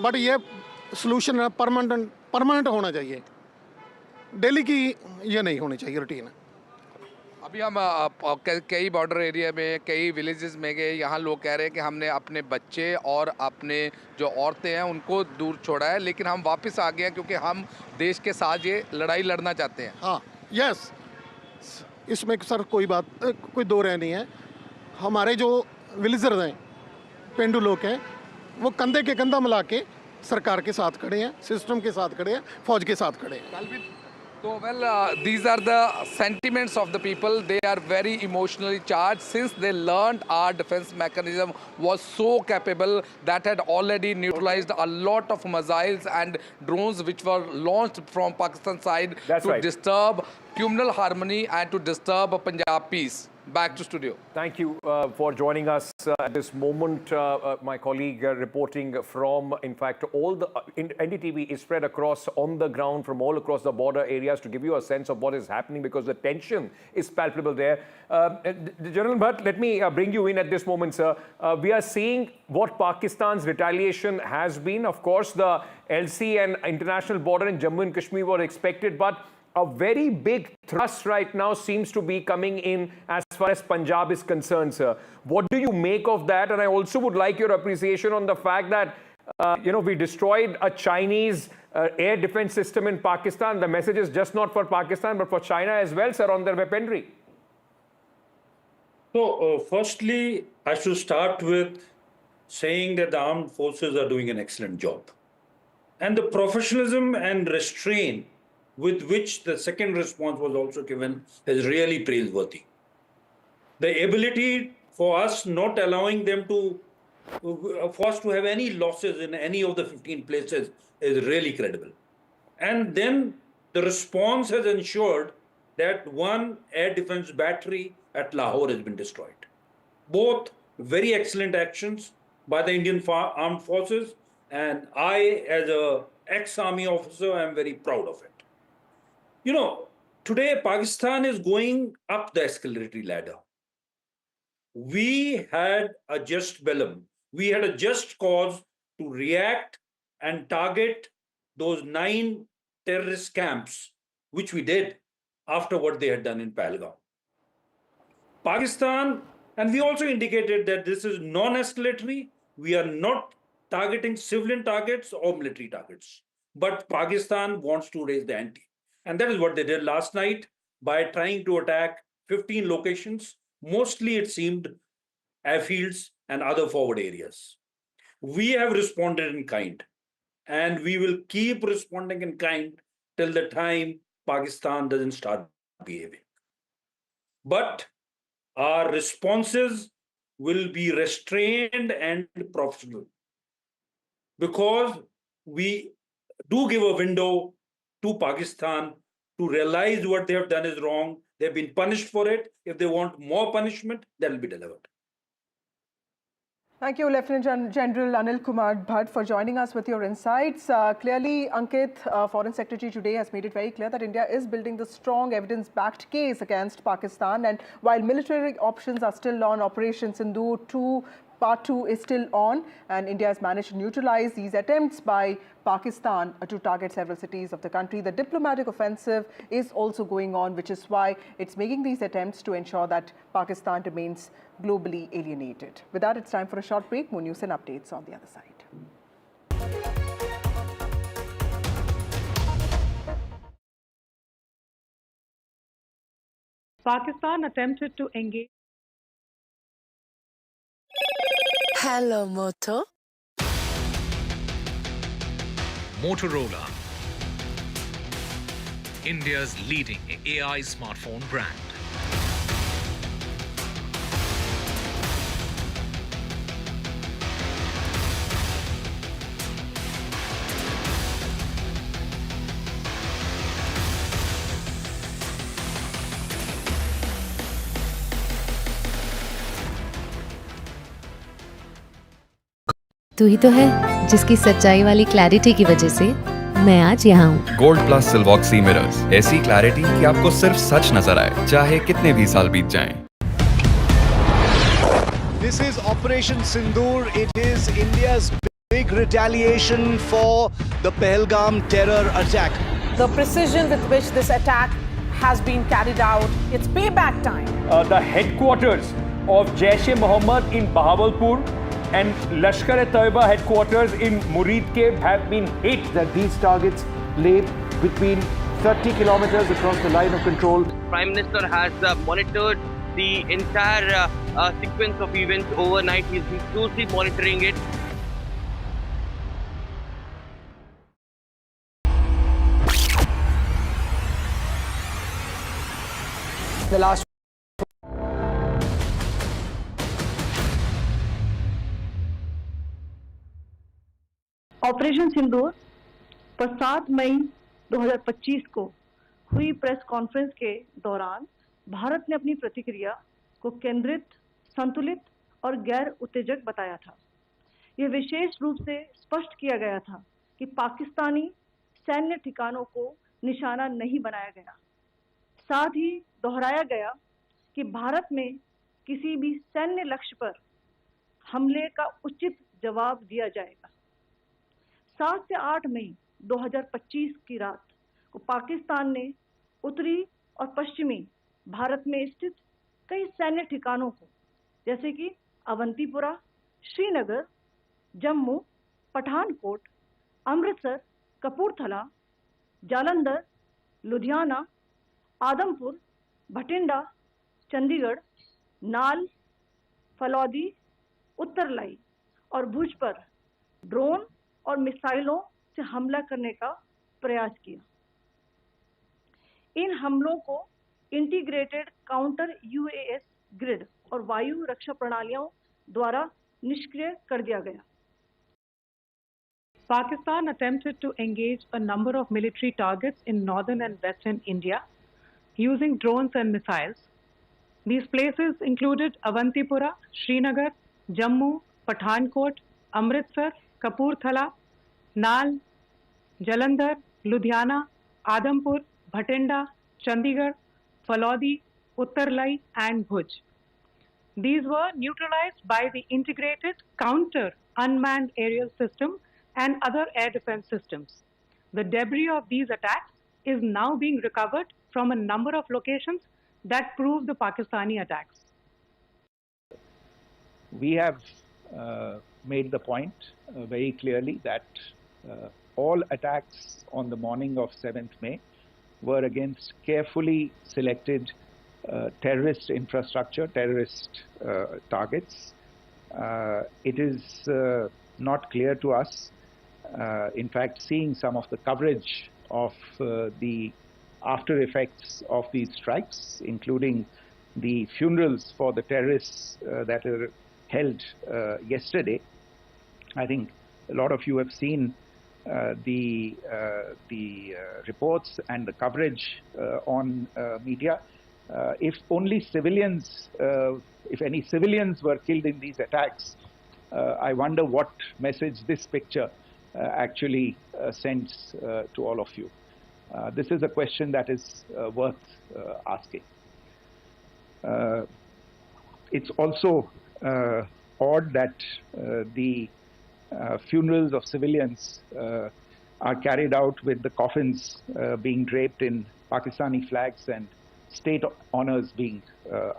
बट ये सलूशन परमानेंट होना चाहिए, डेली की ये नहीं होनी चाहिए रूटीन। अभी हम कई बॉर्डर एरिया में, कई विलेजेस में गए, यहाँ लोग कह रहे हैं कि हमने अपने बच्चे और अपने जो औरतें हैं उनको दूर छोड़ा है, लेकिन हम वापस आ गए हैं क्योंकि हम देश के साथ ये लड़ाई लड़ना चाहते हैं। हाँ, यस, इसमें सर कोई दो राय नहीं है। हमारे जो विलेजर्स हैं, पेंडू लोग हैं, वो कंधे के कंधा मिला के सरकार के साथ खड़े हैं, सिस्टम के साथ खड़े हैं, फौज के साथ खड़े हैं। So, well, these are the sentiments of the people. They are very emotionally charged since they learned our defense mechanism was so capable that had already neutralized a lot of missiles and drones which were launched from Pakistan side to disturb communal harmony and to disturb Punjab peace. Back to studio. Thank you for joining us at this moment. My colleague reporting from, in fact, all the NDTV is spread across on the ground from all across the border areas to give you a sense of what is happening, because the tension is palpable there. General Bhatt, let me bring you in at this moment, sir. We are seeing what Pakistan's retaliation has been. Of course, the LC and international border in Jammu and Kashmir were expected, but a very big thrust right now seems to be coming in as far as Punjab is concerned, sir. What do you make of that? And I also would like your appreciation on the fact that, we destroyed a Chinese air defense system in Pakistan. The message is just not for Pakistan, but for China as well, sir, on their weaponry. So, firstly, I should start with saying that the armed forces are doing an excellent job. And the professionalism and restraint with which the second response was also given is really praiseworthy. The ability for us not allowing them for us to have any losses in any of the 15 places is really credible. And then the response has ensured that one air defense battery at Lahore has been destroyed. Both very excellent actions by the Indian Armed Forces, and I, as an ex-army officer, am very proud of it. You know, today Pakistan is going up the escalatory ladder. We had a just bellum. We had a just cause to react and target those 9 terrorist camps, which we did after what they had done in Pahalgam. Pakistan, and we also indicated that this is non-escalatory. We are not targeting civilian targets or military targets. But Pakistan wants to raise the ante. And that is what they did last night by trying to attack 15 locations. Mostly it seemed airfields and other forward areas. We have responded in kind, and we will keep responding in kind till the time Pakistan doesn't start behaving. But our responses will be restrained and professional, because we do give a window to Pakistan to realize what they have done is wrong. They've been punished for it. If they want more punishment, that will be delivered. Thank you, Lieutenant General Anil Kumar Bhatt, for joining us with your insights. Clearly, Ankit, Foreign Secretary today, has made it very clear that India is building the strong evidence-backed case against Pakistan. And while military options are still on, Operation Sindoor 2 Part 2 is still on, and India has managed to neutralize these attempts by Pakistan to target several cities of the country. The diplomatic offensive is also going on, which is why it's making these attempts to ensure that Pakistan remains globally alienated. With that, it's time for a short break. More news and updates on the other side. Pakistan attempted to engage. Hello, Moto. Motorola, India's leading AI smartphone brand. तू ही तो है जिसकी सच्चाई वाली clarity की वजह से मैं आज यहाँ हूँ। गोल्ड प्लस सिल्वॉक्सी मिरर्स, ऐसी क्लैरिटी कि आपको सिर्फ सच नजर आए, चाहे कितने भी साल बीत जाएं। This is Operation Sindur. It is India's big retaliation for the Pahalgam terror attack. The precision with which this attack has been carried out, it's payback time. The headquarters of Jaish-e-Mohammed in Bahawalpur and Lashkar-e-Taiba headquarters in Muridke have been hit. That these targets lay between 30 kilometers across the line of control. Prime Minister has monitored the entire sequence of events overnight. He's been closely monitoring it. The last operation Sindoor पर 7 मई 2025 को हुई press conference के दौरान भारत ने अपनी प्रतिक्रिया को केंद्रित, संतुलित और गैर उत्तेजक बताया था। यह विशेष रूप से स्पष्ट किया गया था कि पाकिस्तानी सैन्य ठिकानों को निशाना नहीं बनाया गया। साथ ही दोहराया गया कि भारत में किसी भी सैन्य लक्ष्य पर हमले का उचित जवाब दिया जाएगा। 7 से 8 मई 2025 की रात को पाकिस्तान ने उत्तरी और पश्चिमी भारत में स्थित कई सैन्य ठिकानों को, जैसे कि अवंतीपुरा, श्रीनगर, जम्मू, पठानकोट, अमृतसर, कपूरथला, जालंधर, लुधियाना, आदमपुर, भटिंडा, चंडीगढ़, नाल, फलौदी, उत्तरलाई और भुज पर ड्रोन और मिसाइलों से हमला करने का प्रयास किया। इन हमलों को इंटीग्रेटेड काउंटर यूएस ग्रिड और वायु रक्षा प्रणालियों द्वारा निष्क्रिय कर दिया गया। Pakistan attempted to engage a number of military targets in northern and western India using drones and missiles. These places included Awantipura, Srinagar, Jammu, Pathankot, Amritsar, Kapurthala, Nal, Jalandhar, Ludhiana, Adampur, Bhatinda, Chandigarh, Phalodi, Uttarlai and Bhuj. These were neutralized by the integrated counter unmanned aerial system and other air defense systems. The debris of these attacks is now being recovered from a number of locations that prove the Pakistani attacks. We have made the point very clearly that all attacks on the morning of 7th May were against carefully selected terrorist infrastructure, terrorist targets. It is not clear to us, in fact, seeing some of the coverage of the after effects of these strikes, including the funerals for the terrorists that were held yesterday. I think a lot of you have seen the reports and the coverage on media. If only civilians, if any civilians were killed in these attacks, I wonder what message this picture actually sends to all of you. This is a question that is worth asking. It's also odd that the funerals of civilians are carried out with the coffins being draped in Pakistani flags and state honors being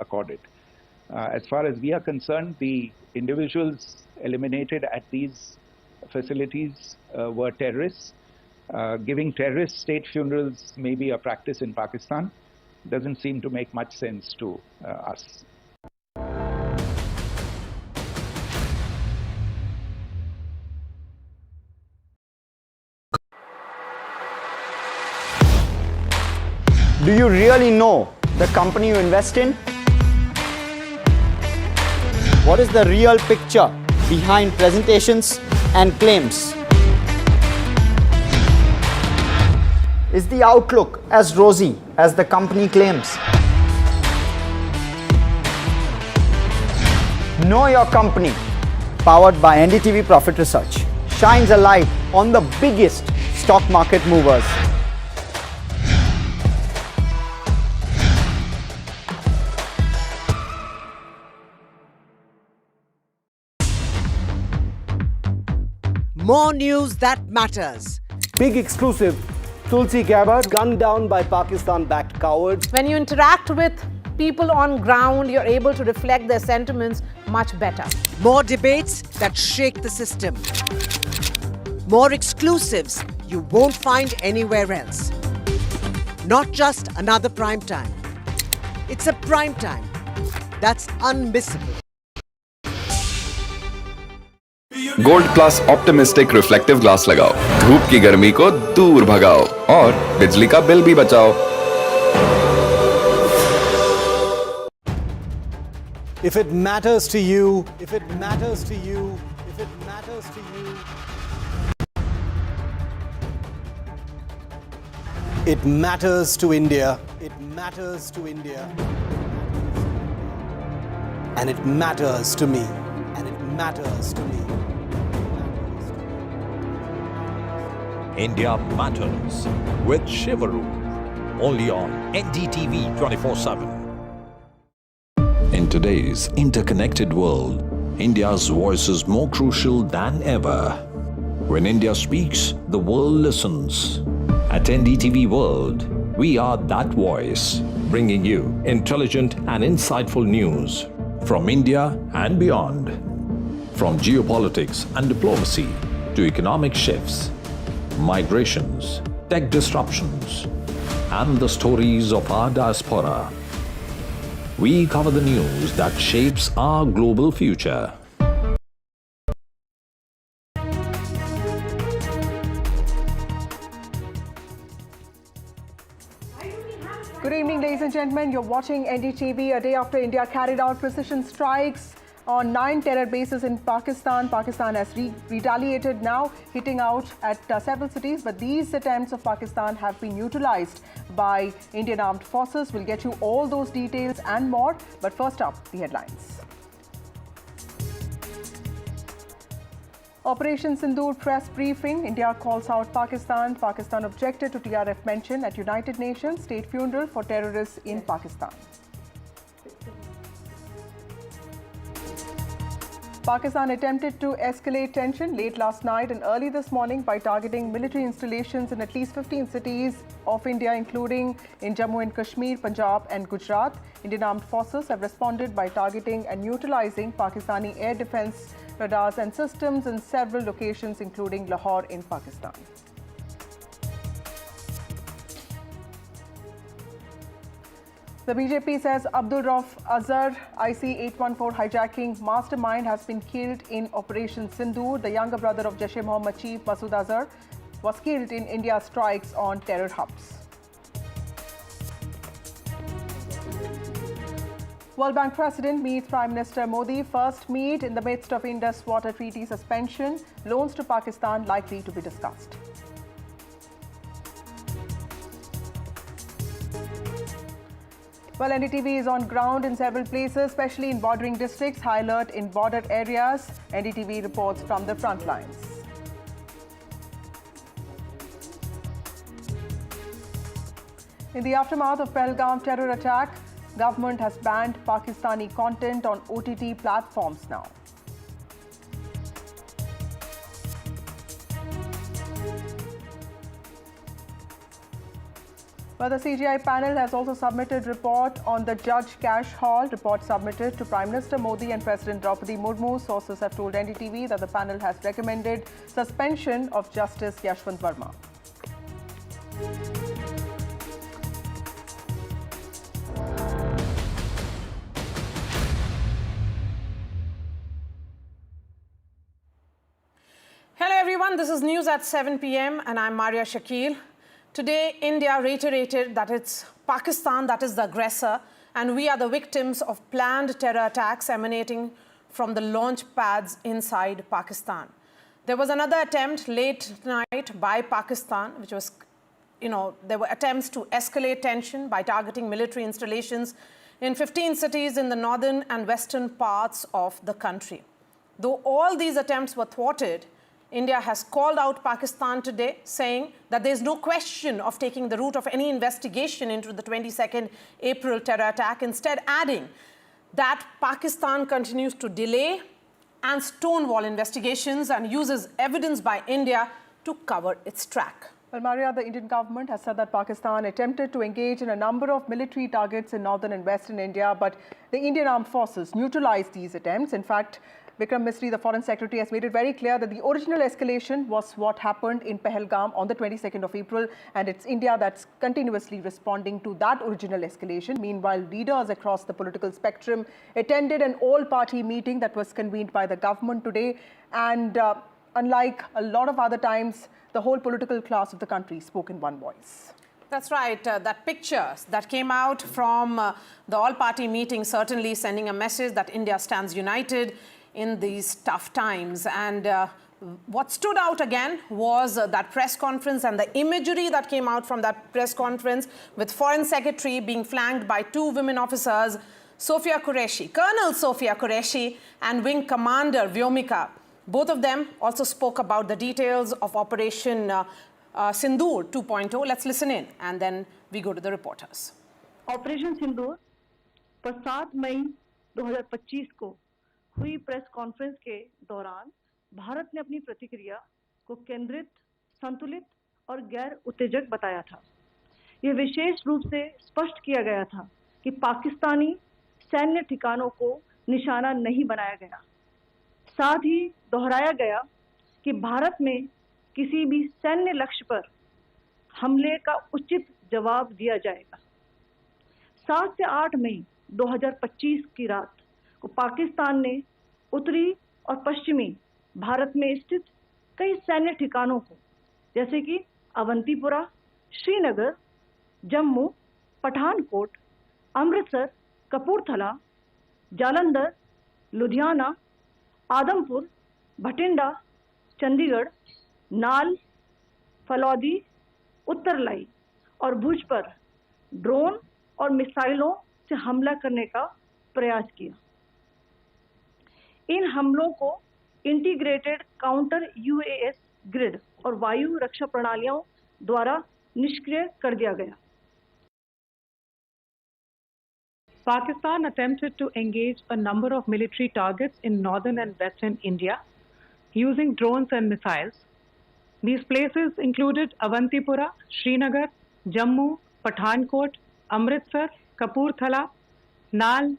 accorded. As far as we are concerned, the individuals eliminated at these facilities were terrorists. Giving terrorist state funerals may be a practice in Pakistan. Doesn't seem to make much sense to us. Do you really know the company you invest in? What is the real picture behind presentations and claims? Is the outlook as rosy as the company claims? Know Your Company, powered by NDTV Profit Research, shines a light on the biggest stock market movers. More news that matters. Big exclusive. Tulsi Gabbard gunned down by Pakistan-backed cowards. When you interact with people on ground, you're able to reflect their sentiments much better. More debates that shake the system. More exclusives you won't find anywhere else. Not just another prime time. It's a prime time that's unmissable. Gold plus optimistic reflective glass लगाओ, धूप की गर्मी को दूर भगाओ और बिजली का बिल भी बचाओ। If it matters to you, if it matters to you, if it matters to you, it matters to India. It matters to India. And it matters to me. And it matters to me. India Matters with Shivaru, only on NDTV 24/7. In today's interconnected world, India's voice is more crucial than ever. When India speaks, the world listens. At NDTV World, we are that voice, bringing you intelligent and insightful news from India and beyond. From geopolitics and diplomacy to economic shifts, migrations, tech disruptions, and the stories of our diaspora. We cover the news that shapes our global future. Good evening, ladies and gentlemen. You're watching NDTV a day after India carried out precision strikes on 9 terror bases in Pakistan. Pakistan has retaliated now, hitting out at several cities. But these attempts of Pakistan have been neutralized by Indian Armed Forces. We'll get you all those details and more. But first up, the headlines. Operation Sindoor press briefing. India calls out Pakistan. Pakistan objected to TRF mention at United Nations state funeral for terrorists in Pakistan. Pakistan attempted to escalate tension late last night and early this morning by targeting military installations in at least 15 cities of India, including in Jammu and Kashmir, Punjab and Gujarat. Indian Armed Forces have responded by targeting and neutralizing Pakistani air defense radars and systems in several locations, including Lahore in Pakistan. The BJP says Abdul Rauf Azhar, IC 814 hijacking mastermind, has been killed in Operation Sindoor. The younger brother of Jaish-e-Mohammed chief Masood Azhar was killed in India's strikes on terror hubs. World Bank President meets Prime Minister Modi. First meet in the midst of Indus Water Treaty suspension. Loans to Pakistan likely to be discussed. Well, NDTV is on ground in several places, especially in bordering districts. High alert in border areas. NDTV reports from the front lines. In the aftermath of Pahalgam terror attack, government has banned Pakistani content on OTT platforms now. Well, the CGI panel has also submitted report on the Judge Cash Hall. Report submitted to Prime Minister Modi and President Draupadi Murmu. Sources have told NDTV that the panel has recommended suspension of Justice Yashwant Verma. Hello everyone, this is news at 7 p.m. and I'm Maria Shakil. Today, India reiterated that it's Pakistan that is the aggressor and we are the victims of planned terror attacks emanating from the launch pads inside Pakistan. There was another attempt late night by Pakistan, which was, there were attempts to escalate tension by targeting military installations in 15 cities in the northern and western parts of the country. Though all these attempts were thwarted, India has called out Pakistan today, saying that there is no question of taking the route of any investigation into the 22nd April terror attack, instead adding that Pakistan continues to delay and stonewall investigations and uses evidence by India to cover its track. Well, Maria, the Indian government has said that Pakistan attempted to engage in a number of military targets in northern and western India, but the Indian Armed Forces neutralized these attempts. In fact, Vikram Misri, the Foreign Secretary, has made it very clear that the original escalation was what happened in Pahalgam on the 22nd of April, and it's India that's continuously responding to that original escalation. Meanwhile, leaders across the political spectrum attended an all-party meeting that was convened by the government today, and unlike a lot of other times, the whole political class of the country spoke in one voice. That's right. That picture that came out from the all-party meeting certainly sending a message that India stands united in these tough times. And what stood out again was that press conference and the imagery that came out from that press conference, with Foreign Secretary being flanked by two women officers, Sophia Qureshi, Colonel Sophia Qureshi, and Wing Commander Vyomika. Both of them also spoke about the details of Operation Sindoor 2.0. Let's listen in and then we go to the reporters. Operation Sindoor पर 7 मई 2025 को हुई press conference के दौरान भारत ने अपनी प्रतिक्रिया को केंद्रित, संतुलित और गैर उत्तेजक बताया था। यह विशेष रूप से स्पष्ट किया गया था कि पाकिस्तानी सैन्य ठिकानों को निशाना नहीं बनाया गया। साथ ही दोहराया गया कि भारत में किसी भी सैन्य लक्ष्य पर हमले का उचित जवाब दिया जाएगा। 7 से 8 मई 2025 की रात को पाकिस्तान ने उत्तरी और पश्चिमी भारत में स्थित कई सैन्य ठिकानों को, जैसे कि अवंतीपुरा, श्रीनगर, जम्मू, पठानकोट, अमृतसर, कपूरथला, जालंधर, लुधियाना, आदमपुर, भटिंडा, चंडीगढ़, नाल, फलौदी, उत्तरलाई और भुज पर ड्रोन और मिसाइलों से हमला करने का प्रयास किया। इन हमलों को इंटीग्रेटेड काउंटर यूएएस ग्रिड और वायु रक्षा प्रणालियों द्वारा निष्क्रिय कर दिया गया। Pakistan attempted to engage a number of military targets in northern and western India using drones and missiles. These places included Awantipura, Srinagar, Jammu, Pathankot, Amritsar, Kapurthala, Nal,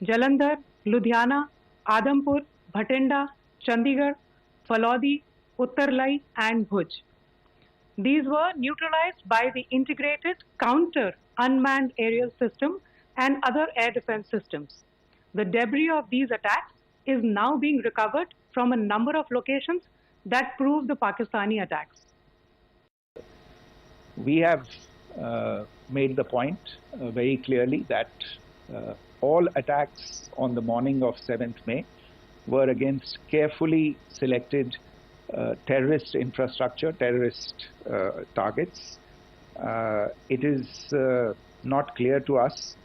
Jalandhar, Ludhiana, Adampur, Bhatinda, Chandigarh, Phalodi, Uttarlai and Bhuj. These were neutralized by the integrated counter unmanned aerial system and other air defense systems. The debris of these attacks is now being recovered from a number of locations that prove the Pakistani attacks. We have made the point very clearly that all attacks on the morning of 7th May were against carefully selected terrorist infrastructure, terrorist targets. It is not clear to us,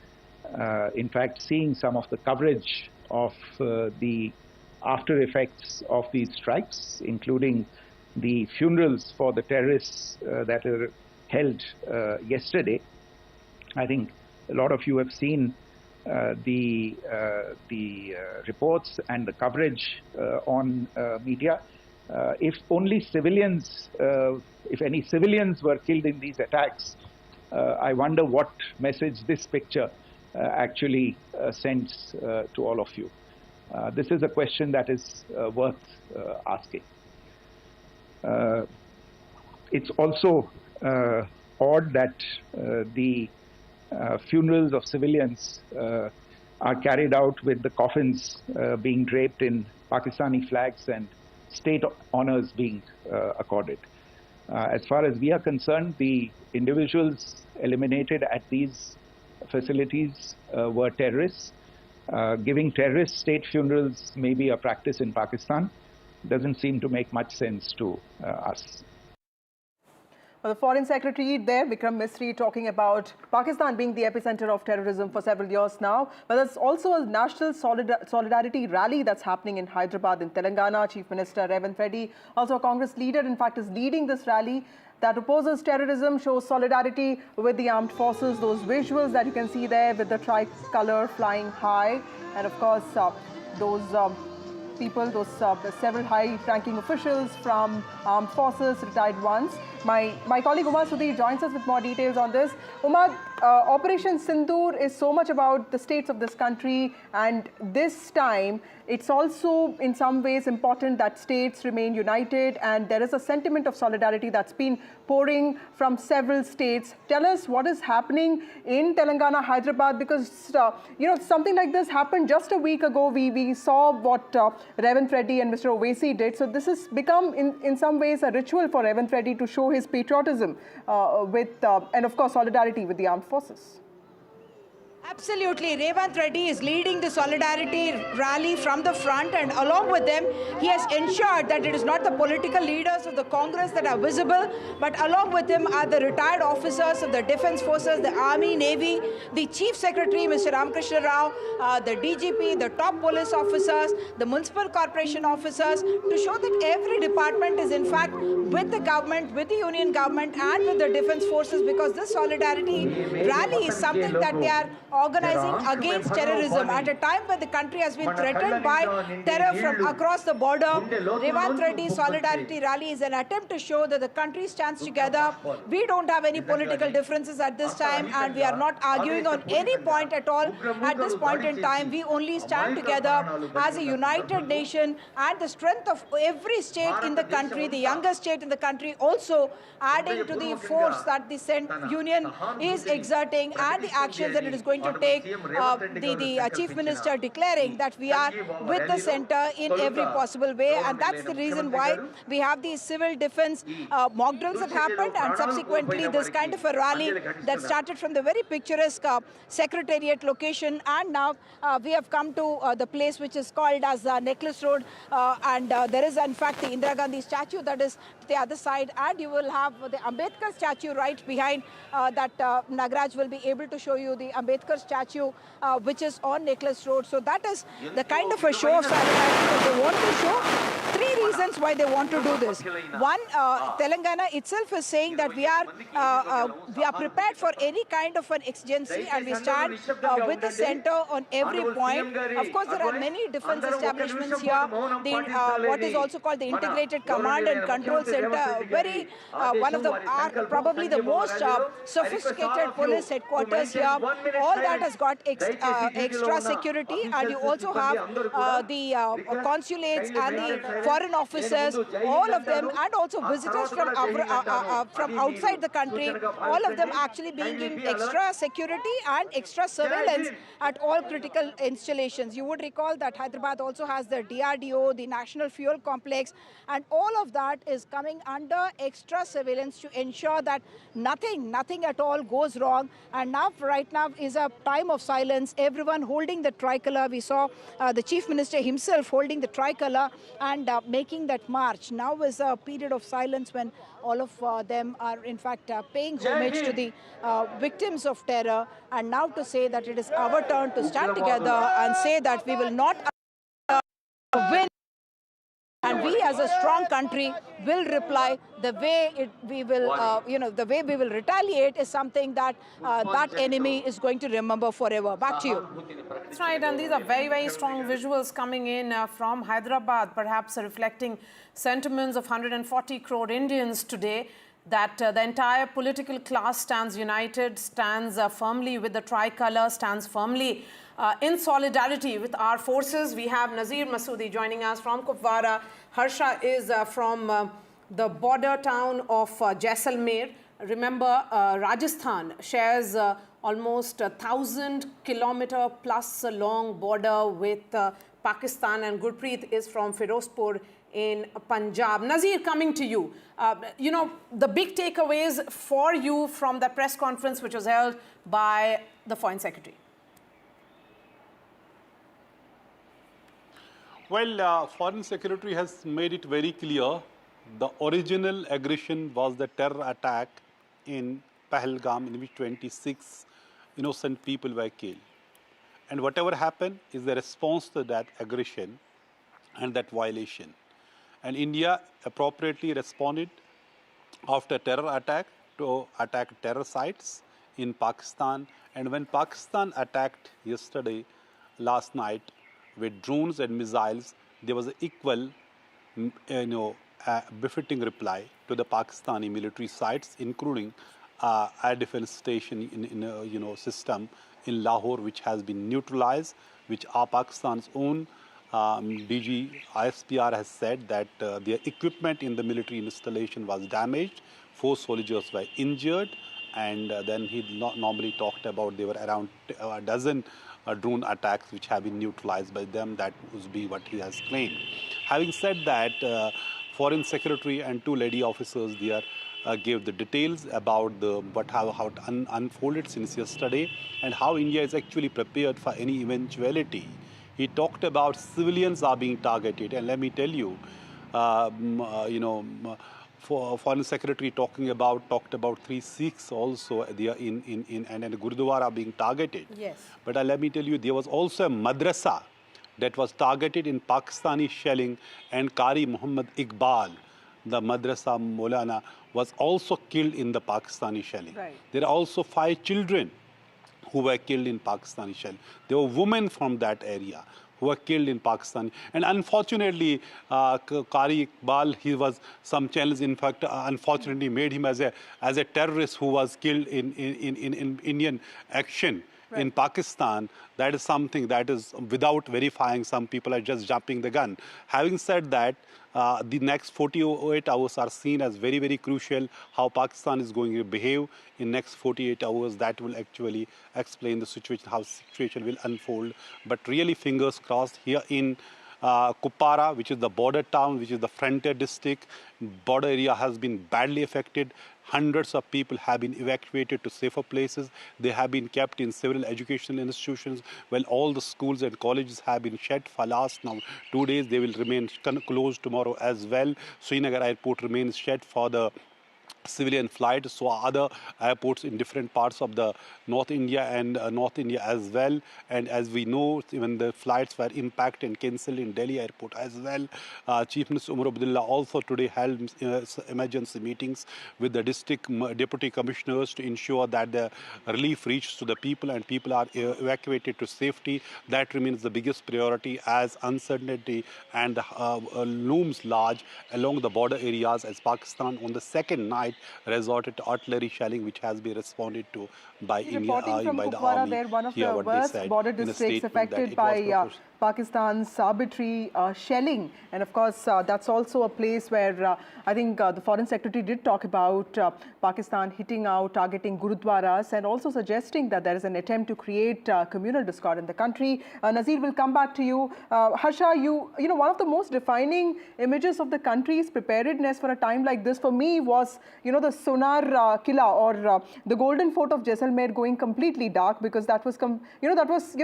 in fact, seeing some of the coverage of the after effects of these strikes, including the funerals for the terrorists that were held yesterday. I think a lot of you have seen the reports and the coverage on media. If only civilians, if any civilians were killed in these attacks, I wonder what message this picture actually sends to all of you. This is a question that is worth asking. It's also odd that the funerals of civilians are carried out with the coffins being draped in Pakistani flags and state honors being accorded. As far as we are concerned, the individuals eliminated at these facilities were terrorists. Giving terrorist state funerals may be a practice in Pakistan. Doesn't seem to make much sense to us. Well, the Foreign Secretary there, Vikram Misri, talking about Pakistan being the epicenter of terrorism for several years now. But there's also a national solidarity rally that's happening in Hyderabad in Telangana. Chief Minister Revanth Reddy, also a Congress leader, in fact, is leading this rally that opposes terrorism, shows solidarity with the armed forces. Those visuals that you can see there with the tricolour flying high. And of course, those people, those several high-ranking officials from armed forces, retired ones. My colleague Umar Sudhir joins us with more details on this. Umar, Operation Sindoor is so much about the states of this country, and this time it's also in some ways important that states remain united, and there is a sentiment of solidarity that's been pouring from several states. Tell us what is happening in Telangana, Hyderabad, because you know, something like this happened just a week ago. We saw what Revanth Reddy and Mr. Owaisi did. So this has become in some ways a ritual for Revanth Reddy to show his patriotism and of course solidarity with the armed forces. Absolutely. Revanth Reddy is leading the solidarity rally from the front, and along with them, he has ensured that it is not the political leaders of the Congress that are visible, but along with him are the retired officers of the defense forces, the army, navy, the chief secretary, Mr. Ramakrishna Rao, the DGP, the top police officers, the municipal corporation officers, to show that every department is in fact with the government, with the union government and with the defense forces, because this solidarity rally is something that they are organizing against terrorism at a time when the country has been threatened by terror from across the border. Revanth Reddy's solidarity rally is an attempt to show that the country stands together. We don't have any political differences at this time, and we are not arguing on any point at all at this point in time. We only stand together as a united nation, and the strength of every state in the country, the youngest state in the country, also adding to the force that the Union is exerting and the actions that it is going to to take the Chief Minister declaring that we are with the centre in every possible way, and that's the reason why we have these civil defence mock drills that happened, and subsequently this kind of a rally that started from the very picturesque Secretariat location, and now we have come to the place which is called as Necklace Road, and there is in fact the Indira Gandhi statue that is to the other side, and you will have the Ambedkar statue right behind that. Nagraj will be able to show you the Ambedkar statue which is on Necklace Road. So that is the kind of a show of solidarity that they want to show. Three reasons why they want to do this. One, Telangana itself is saying that we are prepared for any kind of an exigency, and we stand with the centre on every point. Of course, there are many defence establishments here. What is also called the Integrated Command and Control Centre, very one of the probably the most sophisticated police headquarters here. All that has got extra security, and you also have the consulates and the foreign officers, all of them, and also visitors from outside the country, all of them actually being given extra security and extra surveillance at all critical installations. You would recall that Hyderabad also has the DRDO, the National Fuel Complex, and all of that is coming under extra surveillance to ensure that nothing at all goes wrong. And now, right now, is a time of silence. Everyone holding the tricolour. We saw the Chief Minister himself holding the tricolour and making that march. Now is a period of silence when all of them are in fact paying homage to the victims of terror, and now to say that it is our turn to stand together and say that we will not win. And we, as a strong country, will reply the way we will, the way we will retaliate is something that that enemy is going to remember forever. Back to you. That's right, and these are very, very strong visuals coming in from Hyderabad, perhaps reflecting sentiments of 140 crore Indians today, that the entire political class stands united, stands firmly with the tricolour, stands firmly in solidarity with our forces. We have Nazir Masoodi joining us from Kupwara. Harsha is from the border town of Jaisalmer. Remember, Rajasthan shares almost 1,000-kilometer plus long border with Pakistan, and Gurpreet is from Firozpur in Punjab. Nazir, coming to you. The big takeaways for you from the press conference which was held by the Foreign Secretary. Well, Foreign Secretary has made it very clear the original aggression was the terror attack in Pahalgam, in which 26 innocent people were killed. And whatever happened is the response to that aggression and that violation. And India appropriately responded after terror attack to attack terror sites in Pakistan. And when Pakistan attacked last night, with drones and missiles, there was an equal, befitting reply to the Pakistani military sites, including air defense station in system in Lahore, which has been neutralized, which Pakistan's own DG ISPR has said that their equipment in the military installation was damaged, 4 soldiers were injured, and then he normally talked about there were around a dozen drone attacks which have been neutralized by them. That would be what he has claimed. Having said that, Foreign Secretary and 2 lady officers there gave the details about how it unfolded since yesterday and how India is actually prepared for any eventuality. He talked about civilians are being targeted, and let me tell you, Foreign Secretary talked about 3 Sikhs also there and a Gurdwara being targeted. Yes. But let me tell you, there was also a madrasa that was targeted in Pakistani shelling, and Qari Muhammad Iqbal, the madrasa Maulana, was also killed in the Pakistani shelling. Right. There are also 5 children who were killed in Pakistani shelling. There were women from that area who were killed in Pakistan. And unfortunately, Qari Iqbal, some channels, in fact, unfortunately made him as a terrorist who was killed in Indian action in Pakistan, that is something that is without verifying, some people are just jumping the gun. Having said that, the next 48 hours are seen as very, very crucial. How Pakistan is going to behave in next 48 hours, that will actually explain the situation, how the situation will unfold. But really, fingers crossed here in Kupwara, which is the border town, which is the frontier district, border area has been badly affected. Hundreds of people have been evacuated to safer places. They have been kept in several educational institutions. Well, all the schools and colleges have been shut for last now 2 days. They will remain closed tomorrow as well. Srinagar airport remains shut for the civilian flight, so other airports in different parts of the North India and North India as well. And as we know, even the flights were impacted and cancelled in Delhi airport as well. Chief Minister Umar Abdullah also today held emergency meetings with the district deputy commissioners to ensure that the relief reaches to the people and people are evacuated to safety. That remains the biggest priority as uncertainty and looms large along the border areas as Pakistan on the second night resorted to artillery shelling, which has been responded to by India, by the army. There, one of Here, the worst border districts affected by Pakistan's arbitrary shelling. And of course, that's also a place where I think the Foreign Secretary did talk about Pakistan hitting out, targeting Gurudwaras, and also suggesting that there is an attempt to create communal discord in the country. Nazir, will come back to you. Harsha, you know, one of the most defining images of the country's preparedness for a time like this for me was, you know, the Sonar Killa or the Golden Fort of Jaisalmer going completely dark, because that was,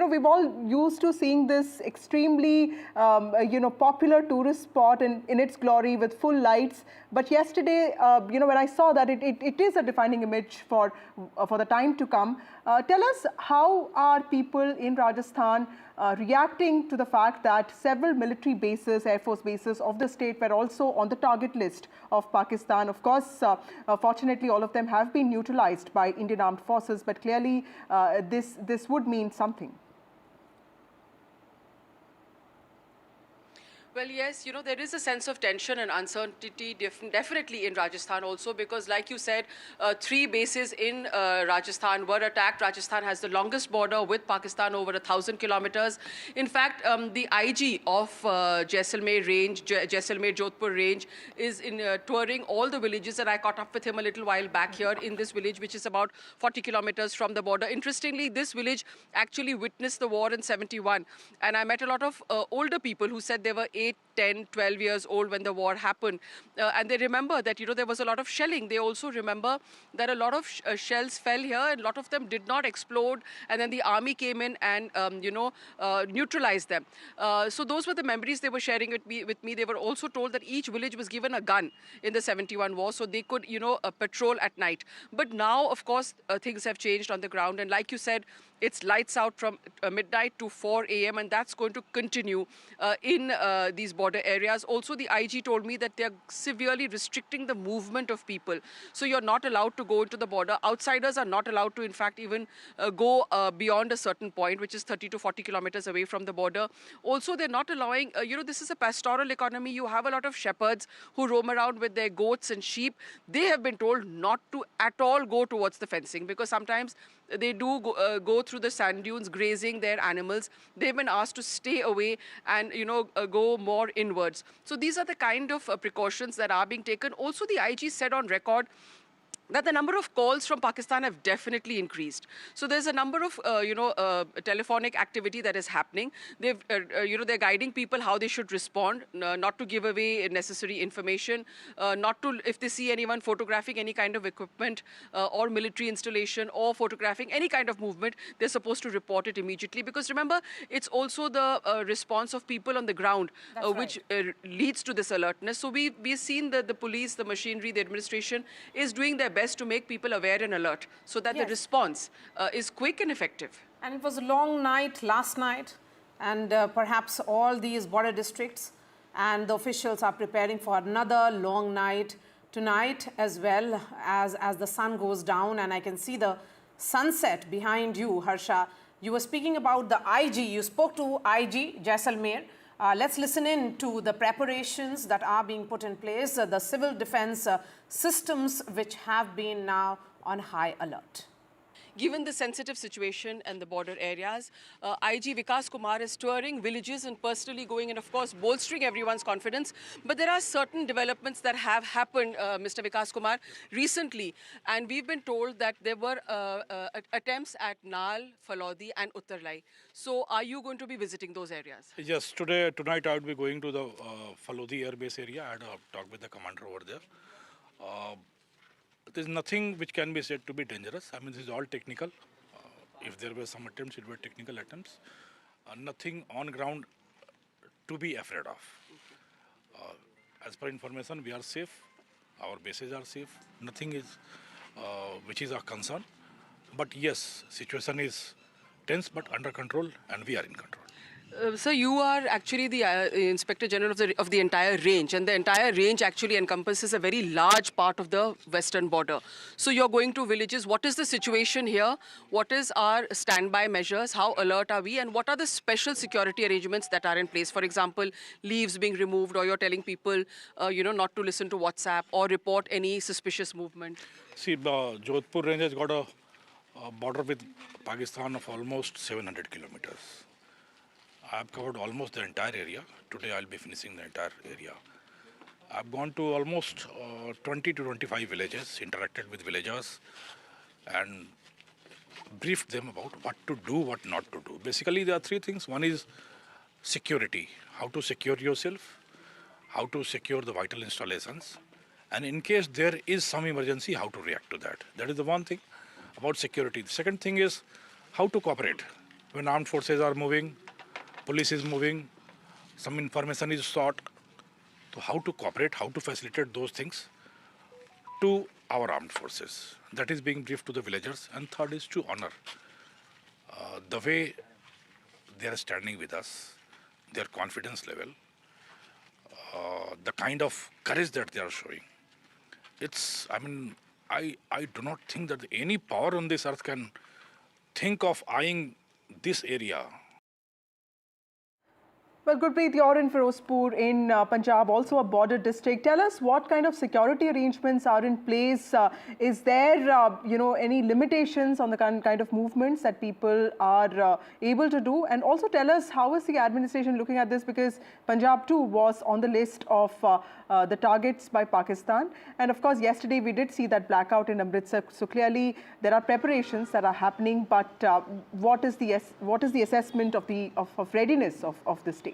we've all used to seeing this extremely, popular tourist spot in its glory with full lights. But yesterday, when I saw that, it is a defining image for the time to come. Tell us, how are people in Rajasthan reacting to the fact that several military bases, Air Force bases of the state were also on the target list of Pakistan? Of course, fortunately, all of them have been neutralized by Indian Armed Forces, but clearly this would mean something. Well, yes, there is a sense of tension and uncertainty definitely in Rajasthan also, because like you said, 3 bases in Rajasthan were attacked. Rajasthan has the longest border with Pakistan, over 1,000 kilometers. In fact, the IG of Jaisalmer range, Jaisalmer Jodhpur range, is touring all the villages, and I caught up with him a little while back here in this village, which is about 40 kilometers from the border. Interestingly, this village actually witnessed the war in 71, and I met a lot of older people who said they were 8, 10, 12 years old when the war happened. And they remember that, there was a lot of shelling. They also remember that a lot of shells fell here, and a lot of them did not explode. And then the army came in and, neutralized them. So those were the memories they were sharing with me. They were also told that each village was given a gun in the 71 war, so they could, patrol at night. But now, of course, things have changed on the ground. And like you said, it's lights out from midnight to 4 a.m. and that's going to continue in these border areas. Also, the IG told me that they're severely restricting the movement of people. So you're not allowed to go into the border. Outsiders are not allowed to, in fact, even go beyond a certain point, which is 30 to 40 kilometers away from the border. Also, they're not allowing, this is a pastoral economy. You have a lot of shepherds who roam around with their goats and sheep. They have been told not to at all go towards the fencing, because sometimes they do go through the sand dunes grazing their animals. They've been asked to stay away and, go more inwards. So these are the kind of precautions that are being taken. Also, the IG said on record that the number of calls from Pakistan have definitely increased. So there's a number of, telephonic activity that is happening. They're guiding people how they should respond, not to give away necessary information, not to, if they see anyone photographing any kind of equipment or military installation or photographing any kind of movement, they're supposed to report it immediately. Because remember, it's also the response of people on the ground, which leads to this alertness. So we've seen that the police, the machinery, the administration is doing their best to make people aware and alert, so that the response is quick and effective. And it was a long night last night, and perhaps all these border districts and the officials are preparing for another long night tonight, as well as the sun goes down. And I can see the sunset behind you, Harsha. You were speaking about the IG. You spoke to IG Jaisalmer. Let's listen in to the preparations that are being put in place, the civil defense systems which have been now on high alert. given the sensitive situation and the border areas, IG Vikas Kumar is touring villages and personally going and, of course, bolstering everyone's confidence. But there are certain developments that have happened, Mr. Vikas Kumar, recently. And we've been told that there were attempts at Nal, Phalodi and Uttarlai. So are you going to be visiting those areas? Yes, tonight I would be going to the Phalodi Air Base area. I had a talk with the commander over there. There's nothing which can be said to be dangerous. I mean, this is all technical. If there were some attempts, it were technical attempts. Nothing on ground to be afraid of. As per information, we are safe. Our bases are safe. Nothing is which is a concern. But yes, situation is tense but under control, and we are in control. Sir, you are actually the Inspector General of the entire range, and the entire range actually encompasses a very large part of the western border. So you're going to villages. What is the situation here? What is our standby measures? How alert are we? And what are the special security arrangements that are in place? For example, leaves being removed, or you're telling people, not to listen to WhatsApp or report any suspicious movement. See, Jodhpur range has got a border with Pakistan of almost 700 kilometers. I've covered almost the entire area. Today I'll be finishing the entire area. I've gone to almost 20 to 25 villages, interacted with villagers and briefed them about what to do, what not to do. Basically there are three things. One is security, how to secure yourself, how to secure the vital installations, and in case there is some emergency, how to react to that. That is the one thing about security. The second thing is how to cooperate. When armed forces are moving, police is moving, some information is sought. So how to cooperate, how to facilitate those things to our armed forces. That is being briefed to the villagers. And third is to honor the way they are standing with us, their confidence level, the kind of courage that they are showing. I do not think that any power on this earth can think of eyeing this area. Well, Gurpreet, you're in Firozpur in Punjab, also a border district. Tell us what kind of security arrangements are in place. Is there, any limitations on the kind of movements that people are able to do? And also tell us, how is the administration looking at this? Because Punjab too was on the list of the targets by Pakistan. And of course, yesterday we did see that blackout in Amritsar. So clearly there are preparations that are happening. But what is the assessment of readiness of the state?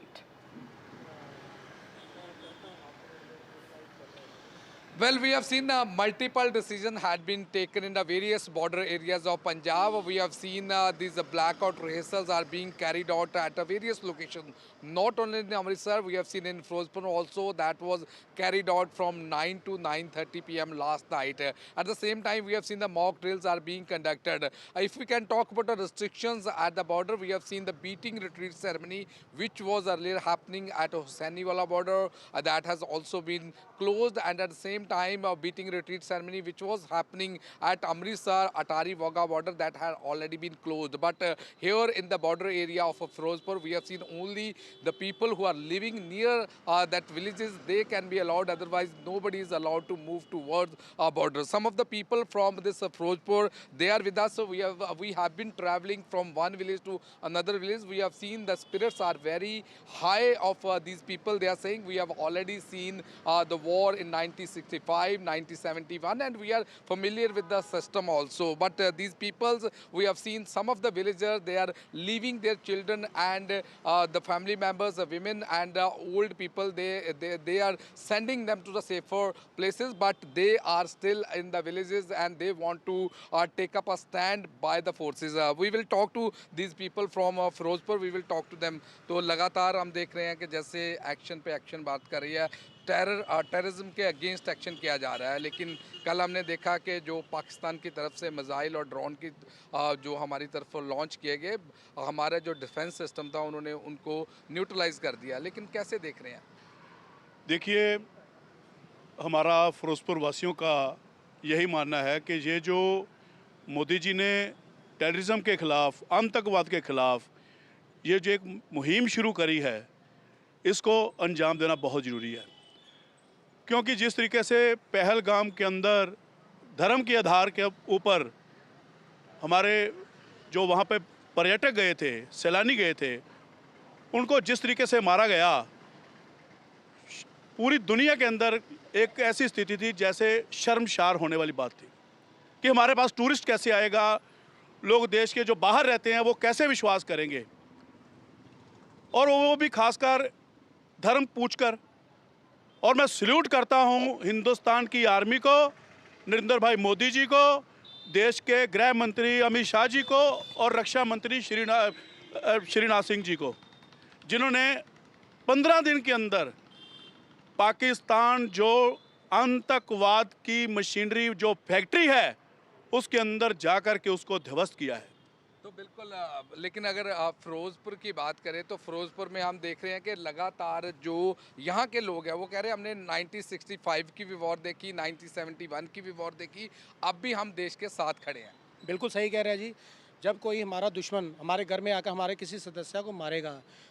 Well, we have seen multiple decisions had been taken in the various border areas of Punjab. We have seen these blackout rehearsals are being carried out at various locations. Not only in Amritsar, we have seen in Firozpur also that was carried out from 9 to 9:30 p.m. last night. At the same time, we have seen the mock drills are being conducted. If we can talk about the restrictions at the border, we have seen the beating retreat ceremony, which was earlier happening at Hossainiwala border. That has also been closed, and at the same time beating retreat ceremony which was happening at Amritsar Atari Wagah border, that had already been closed. But here in the border area of Firozpur, we have seen only the people who are living near that villages, they can be allowed, otherwise nobody is allowed to move towards our border. Some of the people from this Firozpur, they are with us. So we have been traveling from one village to another village. We have seen the spirits are very high of these people. They are saying we have already seen the war in 1965, 1971, and we are familiar with the system also. But these peoples, we have seen some of the villagers, they are leaving their children and the family members, the women and old people, they are sending them to the safer places, but they are still in the villages and they want to take up a stand by the forces. We will talk to these people from Firozpur, we will talk to them. तो लगातार हम देख रहे हैं कि जैसे action पे action बात कर रही है, टेररिज्म के अगेंस्ट एक्शन किया जा रहा है, लेकिन कल हमने देखा कि जो पाकिस्तान की तरफ से मिसाइल और ड्रोन की जो हमारी तरफ लॉन्च किए गए, हमारा जो डिफेंस सिस्टम था उन्होंने उनको न्यूट्रलाइज कर दिया. लेकिन कैसे देख रहे हैं? देखिए, हमारा फिरोजपुर वासियों का यही मानना है कि ये जो मोदी जी ने टेररिज्म के ख़िलाफ़, आतंकवाद के ख़िलाफ़ ये जो एक मुहिम शुरू करी है, इसको अंजाम देना बहुत ज़रूरी है. क्योंकि जिस तरीके से पहलगाम के अंदर धर्म के आधार के ऊपर हमारे जो वहाँ पे पर्यटक गए थे, सैलानी गए थे, उनको जिस तरीके से मारा गया, पूरी दुनिया के अंदर एक ऐसी स्थिति थी जैसे शर्मशार होने वाली बात थी कि हमारे पास टूरिस्ट कैसे आएगा, लोग देश के जो बाहर रहते हैं वो कैसे विश्वास करेंगे, और वो भी खासकर धर्म पूछकर। और मैं सल्यूट करता हूँ हिंदुस्तान की आर्मी को, नरेंद्र भाई मोदी जी को, देश के गृह मंत्री अमित शाह जी को और रक्षा मंत्री श्रीनाथ सिंह जी को, जिन्होंने 15 दिन के अंदर पाकिस्तान जो आतंकवाद की मशीनरी जो फैक्ट्री है उसके अंदर जाकर के उसको ध्वस्त किया है। तो बिल्कुल, लेकिन अगर आप फिरोजपुर की बात करें तो फिरोजपुर में हम देख रहे हैं कि लगातार जो यहाँ के लोग हैं वो कह रहे हैं हमने 1965 की भी वॉर देखी, 1971 की भी वॉर देखी, अब भी हम देश के साथ खड़े हैं। बिल्कुल सही कह रहे हैं जी। जब कोई हमारा दुश्मन हमारे घर में आकर हमारे किसी सदस्य को मारेगा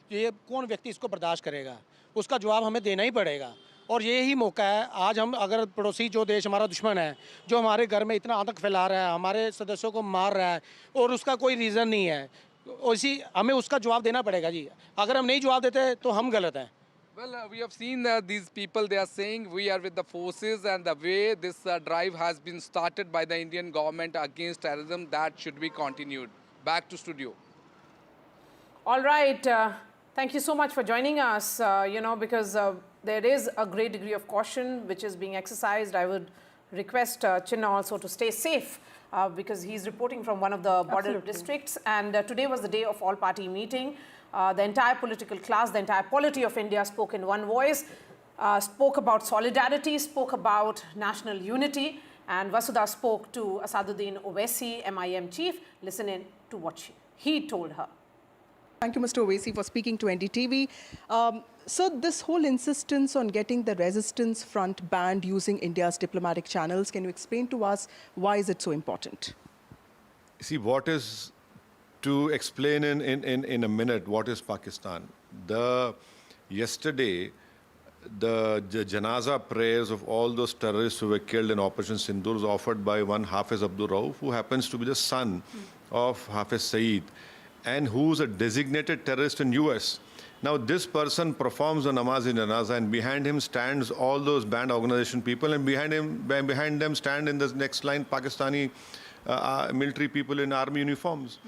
तो ये कौन व्यक्ति इसको बर्दाश्त करेगा, उसका जवाब हमें देना ही पड़ेगा। और ये ही मौका है आज हम अगर पड़ोसी जो देश हमारा दुश्मन है, जो हमारे घर में इतना आतंक फैला रहा है, हमारे सदस्यों को मार रहा है और उसका कोई रीज़न नहीं है, उसी हमें उसका जवाब देना पड़ेगा जी। अगर हम नहीं जवाब देते तो हम गलत हैं। Well, we have seen these people, they are saying we are with the forces, and the way this drive has been started by the Indian government against terrorism, that should be continued. Back to studio. All right. Thank you so much for joining us, because there is a great degree of caution which is being exercised. I would request Chinna also to stay safe because he's reporting from one of the border districts. And today was the day of all-party meeting. The entire political class, the entire polity of India spoke in one voice, spoke about solidarity, spoke about national unity, and Vasudha spoke to Asaduddin Owaisi, MIM chief. Listen in to what he told her. Thank you, Mr. Owaisi, for speaking to NDTV. So this whole insistence on getting the resistance front banned using India's diplomatic channels, can you explain to us why is it so important? See, what is to explain in a minute what is Pakistan. Yesterday, the janaza prayers of all those terrorists who were killed in Operation Sindur was offered by one Hafiz Abdul Rauf, who happens to be the son of Hafiz Saeed, and who's a designated terrorist in US. Now, this person performs a namaz in janaza, and behind him stands all those banned organization people, and behind them stand in the next line Pakistani military people in army uniforms.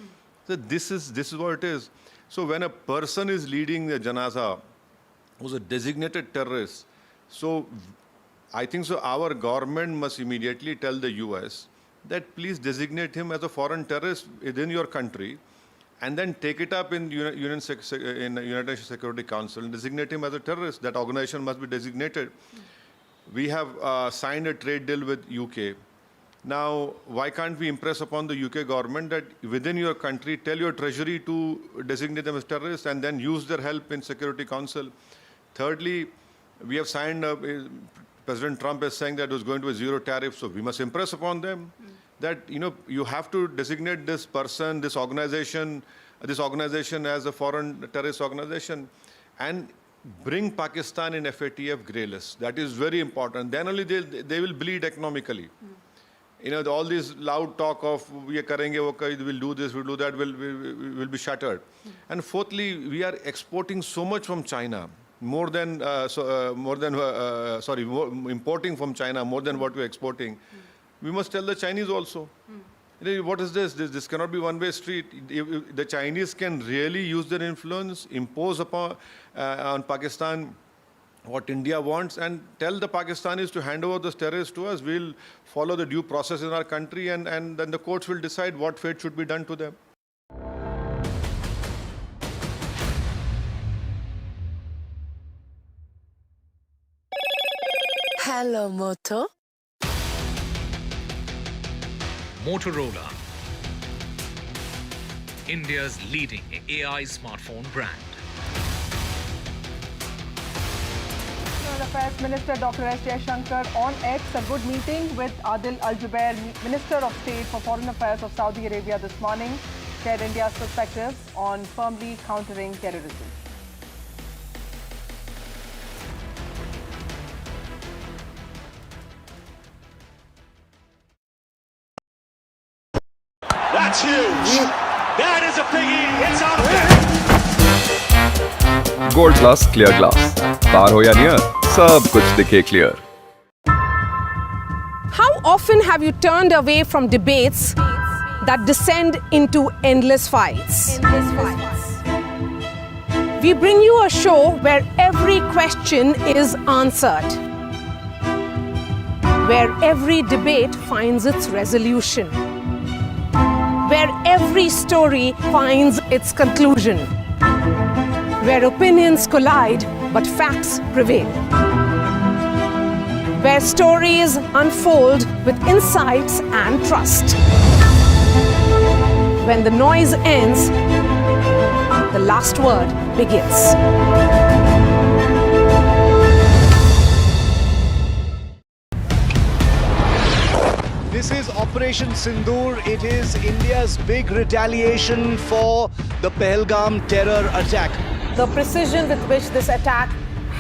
So this is what it is. So when a person is leading the janaza, who's a designated terrorist, so I think so our government must immediately tell the US that please designate him as a foreign terrorist within your country, and then take it up in United Nations Security Council and designate him as a terrorist. That organization must be designated. We have signed a trade deal with UK. Now, why can't we impress upon the UK government that within your country, tell your treasury to designate them as terrorists and then use their help in Security Council? Thirdly, we have signed, President Trump is saying that it was going to be zero tariff, so we must impress upon them that, you have to designate this person, this organization as a foreign terrorist organization and bring Pakistan in FATF grey list. That is very important. Then only they will bleed economically. All this loud talk of we are karenge, we'll do this, we'll do that, will be shattered. And fourthly, we are exporting so much from China, importing from China more than what we're exporting. We must tell the Chinese also. What is this? This cannot be one-way street. If the Chinese can really use their influence, impose upon on Pakistan what India wants, and tell the Pakistanis to hand over those terrorists to us. We'll follow the due process in our country, and then the courts will decide what fate should be done to them. Hello, Moto. Motorola, India's leading AI smartphone brand. Foreign Affairs Minister Dr. S. Jaishankar on X, a good meeting with Adil Al-Jubair, Minister of State for Foreign Affairs of Saudi Arabia this morning, shared India's perspectives on firmly countering terrorism. That's gold glass clear glass पार हो या near सब कुछ दिखे clear. How often have you turned away from debates that descend into endless fights? We bring you a show where every question is answered, where every debate finds its resolution, where every story finds its conclusion, where opinions collide but facts prevail, where stories unfold with insights and trust. When the noise ends, the last word begins. This is Operation Sindur. It is India's big retaliation for the Pahalgam terror attack. The precision with which this attack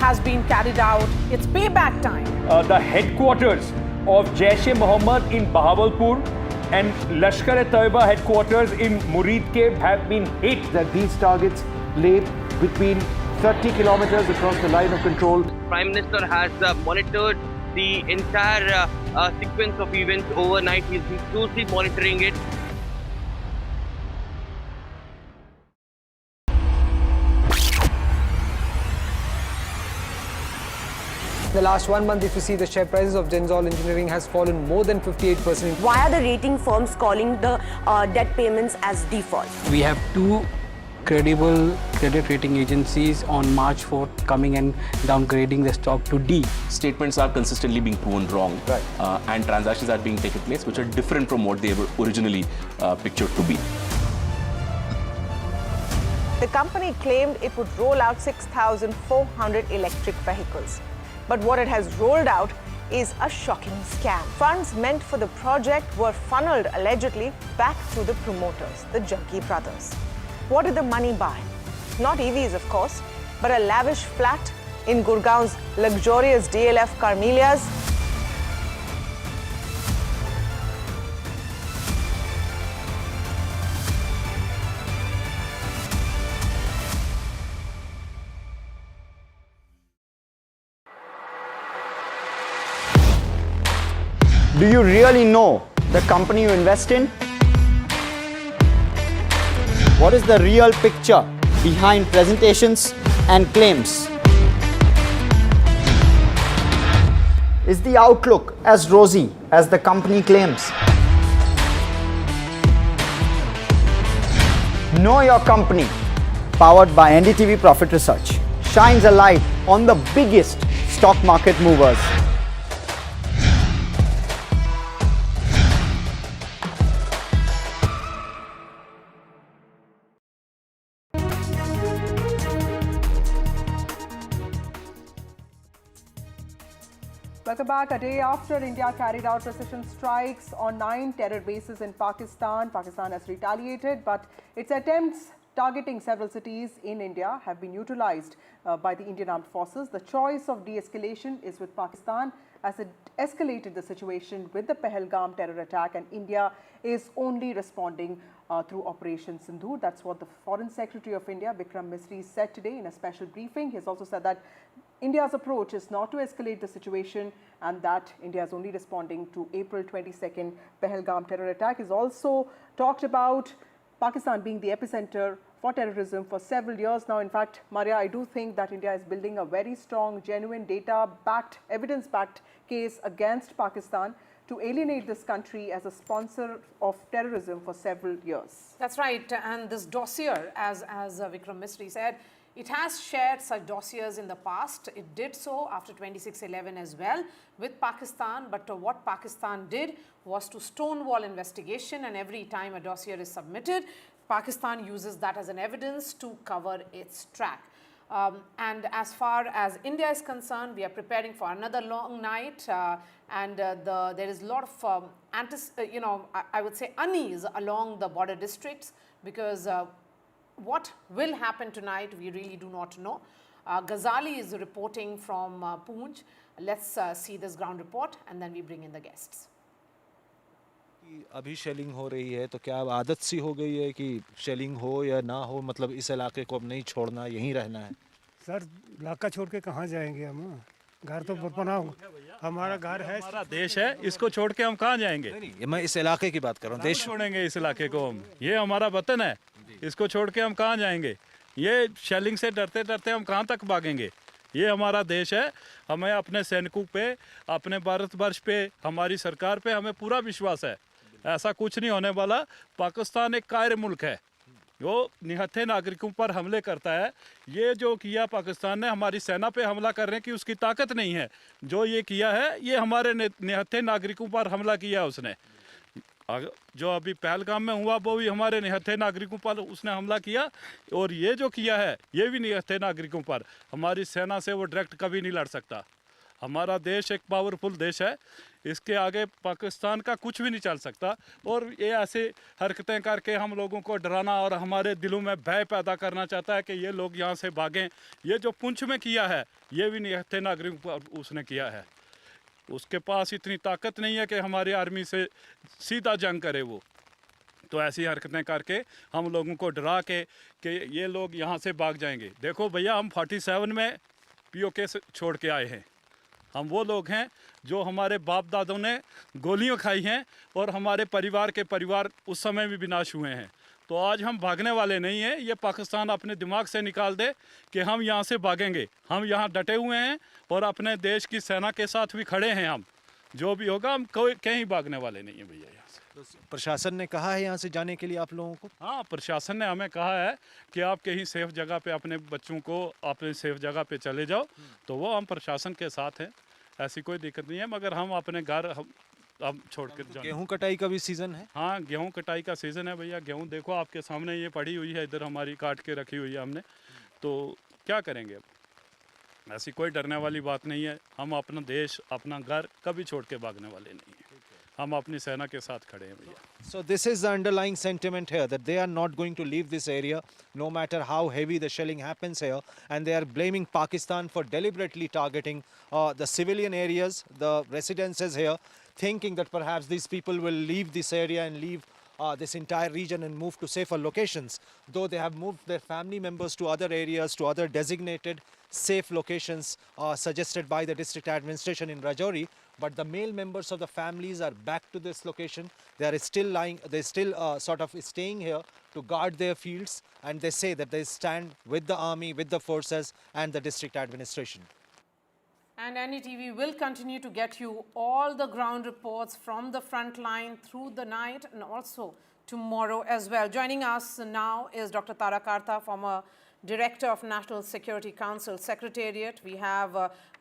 has been carried out, it's payback time. The headquarters of Jaish-e-Mohammed in Bahawalpur and Lashkar-e-Taiba headquarters in Muridke have been hit. That these targets lay between 30 kilometers across the line of control. Prime Minister has monitored the entire sequence of events overnight. He's been closely monitoring it. The last 1 month, if you see, the share prices of Gensol Engineering has fallen more than 58%. Why are the rating firms calling the debt payments as default? We have two credible credit rating agencies on March 4th coming and downgrading the stock to D. Statements are consistently being proven wrong, and transactions are being taken place which are different from what they were originally pictured to be. The company claimed it would roll out 6,400 electric vehicles. But what it has rolled out is a shocking scam. Funds meant for the project were funneled allegedly back to the promoters, the Junkie brothers. What did the money buy? Not EVs, of course, but a lavish flat in Gurgaon's luxurious DLF Carmelias. Do you really know the company you invest in? What is the real picture behind presentations and claims? Is the outlook as rosy as the company claims? Know Your Company, powered by NDTV Profit Research, shines a light on the biggest stock market movers. Welcome back. A day after India carried out precision strikes on 9 terror bases in Pakistan, Pakistan has retaliated, but its attempts targeting several cities in India have been neutralized by the Indian Armed Forces. The choice of de-escalation is with Pakistan as it escalated the situation with the Pahalgam terror attack, and India is only responding through Operation Sindur. That's what the Foreign Secretary of India, Vikram Misri, said today in a special briefing. He has also said that India's approach is not to escalate the situation and that India is only responding to April 22nd Pahalgam terror attack. He's also talked about Pakistan being the epicenter for terrorism for several years now. In fact, Maria, I do think that India is building a very strong, genuine, data-backed, evidence-backed case against Pakistan to alienate this country as a sponsor of terrorism for several years. That's right. And this dossier, as Vikram Misri said, it has shared such dossiers in the past. It did so after 26/11 as well with Pakistan. But what Pakistan did was to stonewall investigation, and every time a dossier is submitted, Pakistan uses that as an evidence to cover its track. And as far as India is concerned, we are preparing for another long night, and there is a lot of, I would say, unease along the border districts, because what will happen tonight, we really do not know. Ghazali is reporting from Bhuj. Let's see this ground report, and then we bring in the guests. अभी shelling हो रही है तो क्या अब आदत सी हो गई है कि शेलिंग हो या ना हो, मतलब इस इलाके को अब नहीं छोड़ना, यहीं रहना है? सर इलाका छोड़ के कहाँ जाएंगे हम? घर तो बना हमारा घर है, हमारा देश है, इसको छोड़ के हम कहाँ जाएंगे? नहीं, मैं इस इलाके की बात कर रहा हूँ। देश छोड़ेंगे इस इलाके को हम? ये हमारा वतन है, इसको छोड़ के हम कहाँ जाएंगे? ये शेलिंग से डरते डरते हम कहाँ तक भागेंगे? ये हमारा देश है, हमें अपने सैनिकों पे, अपने भारतवर्ष पे, हमारी सरकार पे हमें पूरा विश्वास है। ऐसा कुछ नहीं होने वाला। पाकिस्तान एक कायर मुल्क है, वो निहत्थे नागरिकों पर हमले करता है। ये जो किया पाकिस्तान ने हमारी सेना पे हमला करने की उसकी ताकत नहीं है। जो ये किया है ये हमारे निहत्थे नागरिकों पर हमला किया उसने। जो अभी पहलगाम में हुआ वो भी हमारे निहत्थे नागरिकों पर उसने हमला किया, और ये जो किया है ये भी निहत्थे नागरिकों पर। हमारी सेना से वो डायरेक्ट कभी नहीं लड़ सकता। हमारा देश एक पावरफुल देश है, इसके आगे पाकिस्तान का कुछ भी नहीं चल सकता। और ये ऐसे हरकतें करके हम लोगों को डराना और हमारे दिलों में भय पैदा करना चाहता है कि ये लोग यहाँ से भागें। ये जो पुंछ में किया है ये भी निहत्थे नागरिकों पर उसने किया है। उसके पास इतनी ताकत नहीं है कि हमारी आर्मी से सीधा जंग करे वो। तो ऐसी हरकतें करके हम लोगों को डरा के कि ये लोग यहाँ से भाग जाएंगे। देखो भैया, हम 47 में POK से छोड़ के आए हैं। हम वो लोग हैं जो हमारे बाप दादों ने गोलियां खाई हैं और हमारे परिवार के परिवार उस समय भी विनाश हुए हैं। तो आज हम भागने वाले नहीं हैं। ये पाकिस्तान अपने दिमाग से निकाल दे कि हम यहाँ से भागेंगे। हम यहाँ डटे हुए हैं और अपने देश की सेना के साथ भी खड़े हैं। हम जो भी होगा हम कहीं भागने वाले नहीं हैं भैया यहाँ से। तो प्रशासन ने कहा है यहाँ से जाने के लिए आप लोगों को? हाँ, प्रशासन ने हमें कहा है कि आप कहीं सेफ जगह पे अपने बच्चों को अपने सेफ जगह पे चले जाओ। तो वो हम प्रशासन के साथ हैं, ऐसी कोई दिक्कत नहीं है। मगर हम अपने घर हम छोड़ कर जाएं। गेहूं कटाई का भी सीज़न है? हाँ, गेहूं कटाई का सीज़न है भैया। गेहूं देखो आपके सामने ये पड़ी हुई है, इधर हमारी काट के रखी हुई है हमने। तो क्या करेंगे अब? ऐसी कोई डरने वाली बात नहीं है। हम अपना देश, अपना घर कभी छोड़ के भागने वाले नहीं हैं। हम अपनी सेना के साथ खड़े हैं भैया। So this is the underlying sentiment here, that they are not going to leave this area no matter how heavy the shelling happens here, and they are blaming Pakistan for deliberately targeting the civilian areas, the residences here, thinking that perhaps these people will leave this area and leave this entire region and move to safer locations, though they have moved their family members to other areas, to other designated safe locations suggested by the district administration in Rajouri. But the male members of the families are back to this location. They are still lying, they're still sort of staying here to guard their fields, and they say that they stand with the army, with the forces and the district administration. And NDTV will continue to get you all the ground reports from the front line through the night and also tomorrow as well. Joining us now is Dr. Tara Karta, former Director of National Security Council Secretariat. We have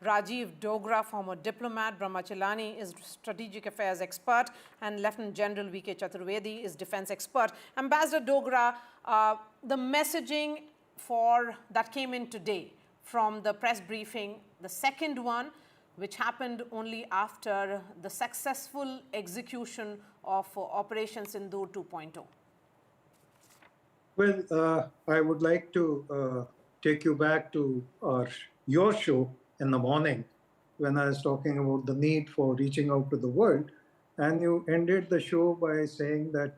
Rajiv Dogra, former diplomat. Brahmachalani is strategic affairs expert, and Lieutenant General V.K. Chaturvedi is defense expert. Ambassador Dogra, the messaging that came in today from the press briefing, the second one, which happened only after the successful execution of Operation Sindur 2.0. Well, I would like to take you back to your show in the morning when I was talking about the need for reaching out to the world, and you ended the show by saying that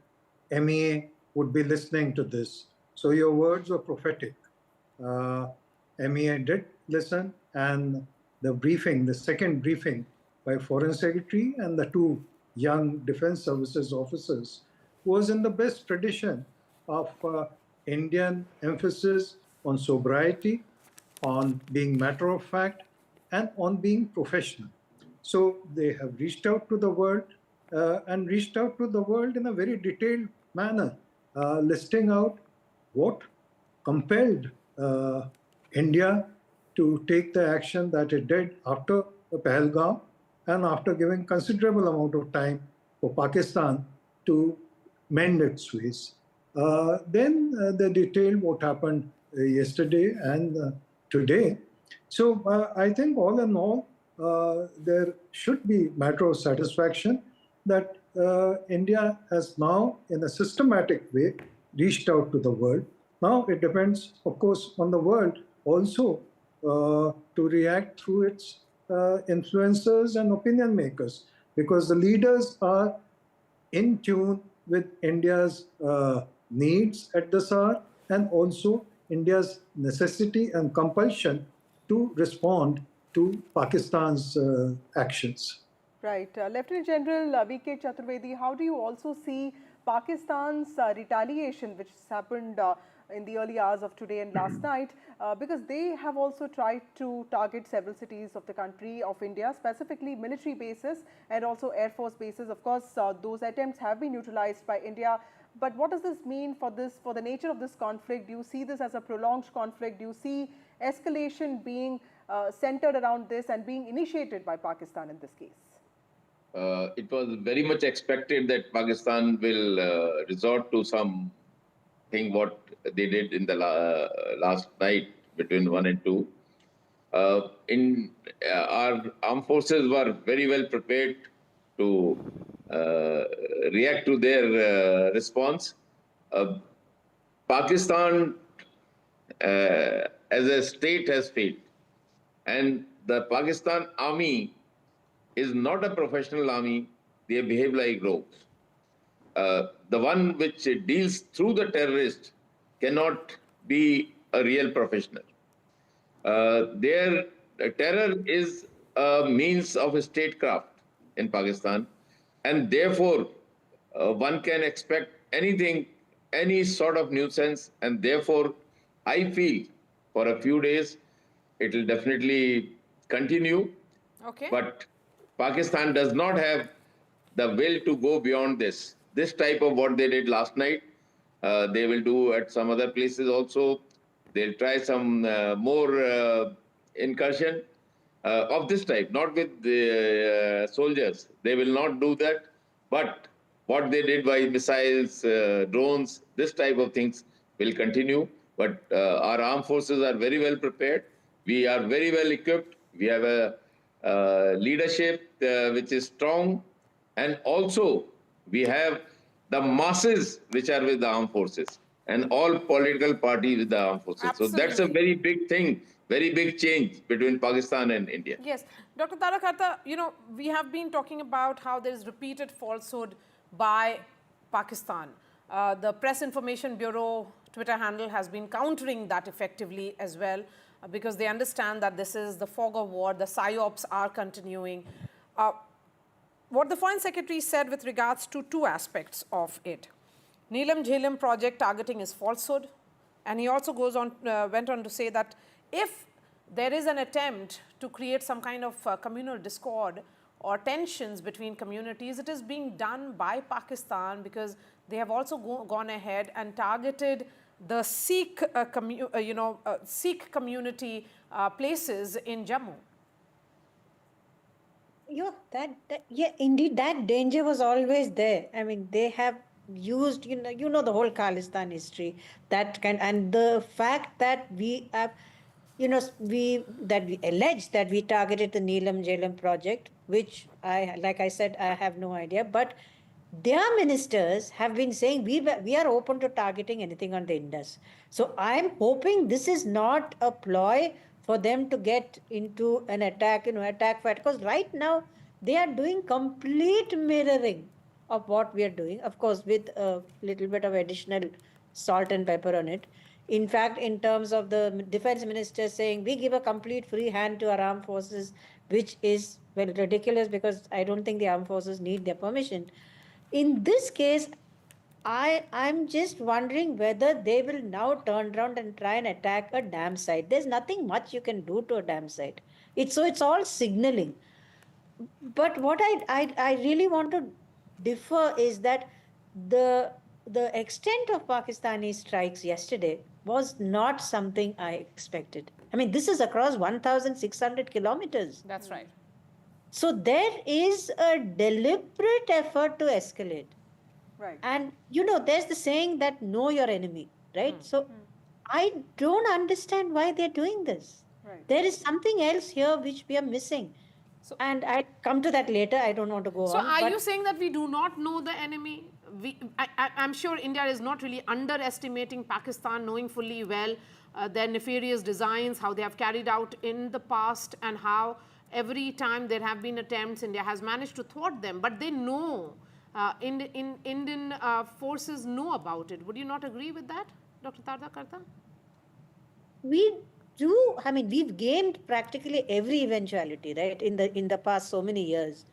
MEA would be listening to this. So your words were prophetic. MEA did listen, and the briefing, the second briefing by Foreign Secretary and the two young Defense Services officers was in the best tradition of Indian emphasis on sobriety, on being matter of fact, and on being professional. So they have reached out to the world and reached out to the world in a very detailed manner, listing out what compelled India to take the action that it did after the Pahalgam, and after giving considerable amount of time for Pakistan to mend its ways. Then they detailed what happened yesterday and today. So I think all in all, there should be matter of satisfaction that India has now, in a systematic way, reached out to the world. Now it depends, of course, on the world also to react through its influencers and opinion makers, because the leaders are in tune with India's needs at this hour, and also India's necessity and compulsion to respond to Pakistan's actions. Right. Lieutenant General V.K. Chaturvedi, how do you also see Pakistan's retaliation, which has happened in the early hours of today and last night, because they have also tried to target several cities of the country of India, specifically military bases and also Air Force bases. Of course, those attempts have been neutralized by India. But what does this mean for the nature of this conflict? Do you see this as a prolonged conflict? Do you see escalation being centered around this and being initiated by Pakistan in this case? It was very much expected that Pakistan will resort to something what they did in the last night between 1 and 2. Our armed forces were very well prepared to react to their response. Pakistan as a state has failed, and the Pakistan army is not a professional army. They behave like rogues. The one which deals through the terrorist cannot be a real professional. Their terror is a means of statecraft in Pakistan, and therefore one can expect anything, any sort of nuisance, and therefore I feel for a few days it will definitely continue. Okay. But Pakistan does not have the will to go beyond this. This type of what they did last night, they will do at some other places also. They'll try some more incursion of this type, not with the soldiers. They will not do that. But what they did by missiles, drones, this type of things will continue. But our armed forces are very well prepared. We are very well equipped. We have a leadership which is strong, and also we have the masses which are with the armed forces, and all political parties with the armed forces. Absolutely. So that's a very big thing, very big change between Pakistan and India. Yes. Dr. Tarakata, we have been talking about how there is repeated falsehood by Pakistan. The Press Information Bureau Twitter handle has been countering that effectively as well, because they understand that this is the fog of war, the psyops are continuing. What the Foreign Secretary said with regards to two aspects of it. Neelam Jhelum project targeting is falsehood, and he also went on to say that if there is an attempt to create some kind of communal discord or tensions between communities, it is being done by Pakistan, because they have also gone ahead and targeted the Sikh, Sikh community places in Jammu. Yeah, indeed, that danger was always there. I mean, they have used, the whole Khalistan history, and the fact that we have, that we allege that we targeted the Neelam Jhelum project, which like I said, I have no idea, but their ministers have been saying we are open to targeting anything on the Indus. So I'm hoping this is not a ploy for them to get into an attack, attack fight, because right now they are doing complete mirroring of what we are doing, of course, with a little bit of additional salt and pepper on it. In fact, in terms of the defense minister saying we give a complete free hand to our armed forces, which is, well, ridiculous, because I don't think the armed forces need their permission. In this case, I'm just wondering whether they will now turn around and try and attack a dam site. There's nothing much you can do to a dam site. It's all signaling. But what I really want to differ is that the extent of Pakistani strikes yesterday was not something I expected. I mean, this is across 1,600 kilometers. That's right. So there is a deliberate effort to escalate. Right. And, there's the saying that know your enemy, right? So I don't understand why they're doing this. Right. There is something else here which we are missing. And I'll come to that later. I don't want to go on. So are you saying that we do not know the enemy? I'm sure India is not really underestimating Pakistan, knowing fully well their nefarious designs, how they have carried out in the past, and how every time there have been attempts, India has managed to thwart them. But they know Indian forces know about it. Would you not agree with that, Dr. Tarda? We do. I mean, we've gamed practically every eventuality, right? In the past so many years.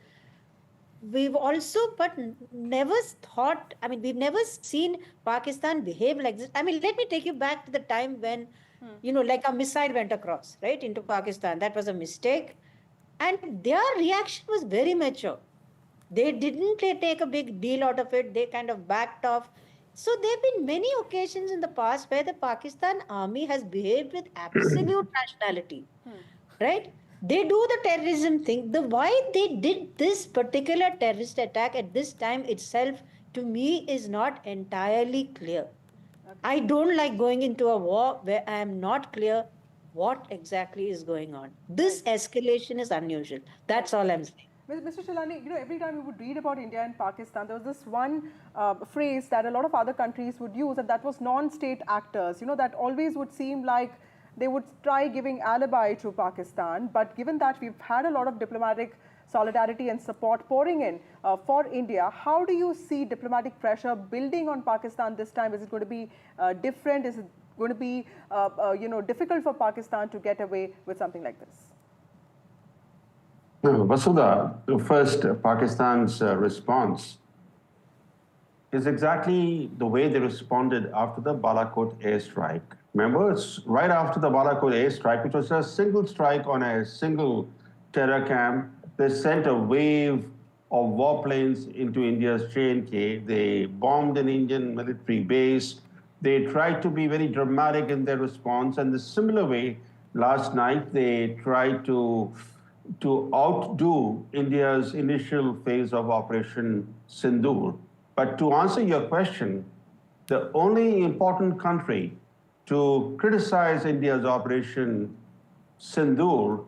We've also, but never thought. I mean, we've never seen Pakistan behave like this. I mean, let me take you back to the time when, like a missile went across, right, into Pakistan. That was a mistake, and their reaction was very mature. They didn't take a big deal out of it. They kind of backed off. So there have been many occasions in the past where the Pakistan army has behaved with absolute rationality, right? They do the terrorism thing. The why they did this particular terrorist attack at this time itself, to me, is not entirely clear. I don't like going into a war where I am not clear what exactly is going on. This escalation is unusual. That's all I'm saying. Mr. Shalani, every time we would read about India and Pakistan, there was this one phrase that a lot of other countries would use, and that was non-state actors. That always would seem like they would try giving alibi to Pakistan. But given that we've had a lot of diplomatic solidarity and support pouring in for India, how do you see diplomatic pressure building on Pakistan this time? Is it going to be different? Is it going to be difficult for Pakistan to get away with something like this? Vasudha, first, Pakistan's response is exactly the way they responded after the Balakot airstrike. Remember, it's right after the Balakot airstrike, which was a single strike on a single terror camp. They sent a wave of warplanes into India's J&K. They bombed an Indian military base. They tried to be very dramatic in their response. And the similar way, last night, they tried to outdo India's initial phase of Operation Sindur. But to answer your question, the only important country to criticize India's Operation Sindur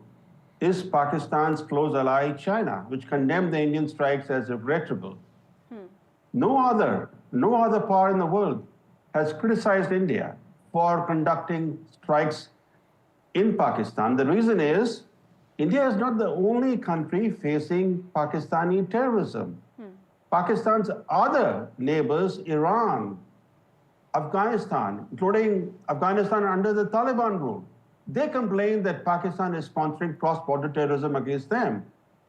is Pakistan's close ally, China, which condemned the Indian strikes as regrettable. No other power in the world has criticized India for conducting strikes in Pakistan. The reason is, India is not the only country facing Pakistani terrorism. Pakistan's other neighbors, Iran, Afghanistan, including Afghanistan under the Taliban rule, they complain that Pakistan is sponsoring cross-border terrorism against them.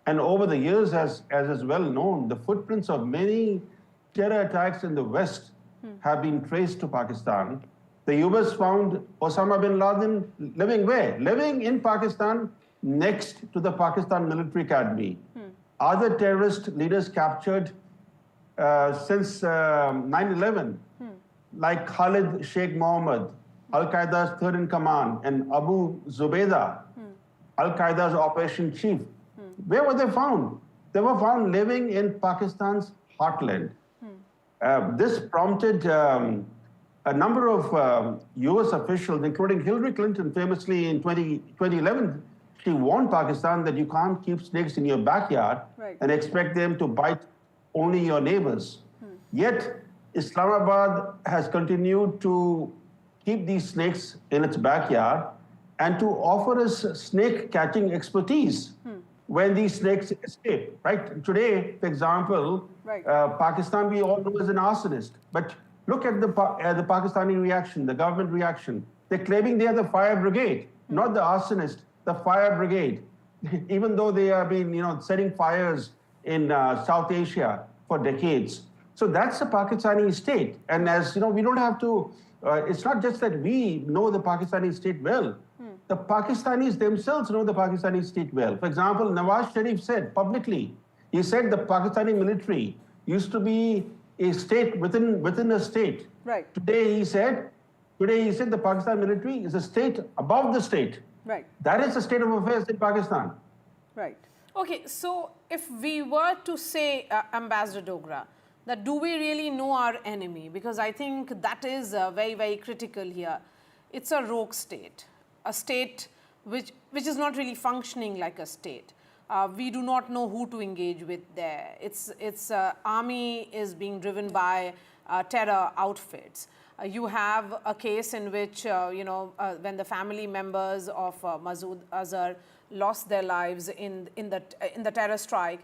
And over the years, as is well known, the footprints of many terror attacks in the West have been traced to Pakistan. The US found Osama bin Laden living where? Living in Pakistan, next to the Pakistan Military Academy. Other terrorist leaders captured since 9/11, like Khalid Sheikh Mohammed, Al-Qaeda's third in command, and Abu Zubaydah, Al-Qaeda's operation chief. Where were they found? They were found living in Pakistan's heartland. This prompted a number of US officials, including Hillary Clinton, famously in 2011, she warned Pakistan that you can't keep snakes in your backyard and expect them to bite only your neighbors. Yet, Islamabad has continued to keep these snakes in its backyard and to offer us snake catching expertise when these snakes escape, right? Today, for example, Pakistan we all know is an arsonist, but look at the Pakistani reaction, the government reaction. They're claiming they are the fire brigade, not the arsonist, the fire brigade, even though they have been, setting fires in South Asia for decades. So that's the Pakistani state. And as you know, we don't have to, it's not just that we know the Pakistani state well. The Pakistanis themselves know the Pakistani state well. For example, Nawaz Sharif said publicly, he said the Pakistani military used to be a state within a state. Right. Today he said the Pakistan military is a state above the state. Right. That is the state of affairs in Pakistan. Right. Okay, so if we were to say, Ambassador Dogra, that do we really know our enemy? Because I think that is very, very critical here. It's a rogue state, a state which is not really functioning like a state. We do not know who to engage with there. Its army is being driven by terror outfits. You have a case in which, when the family members of Masood Azhar lost their lives in the terror strike,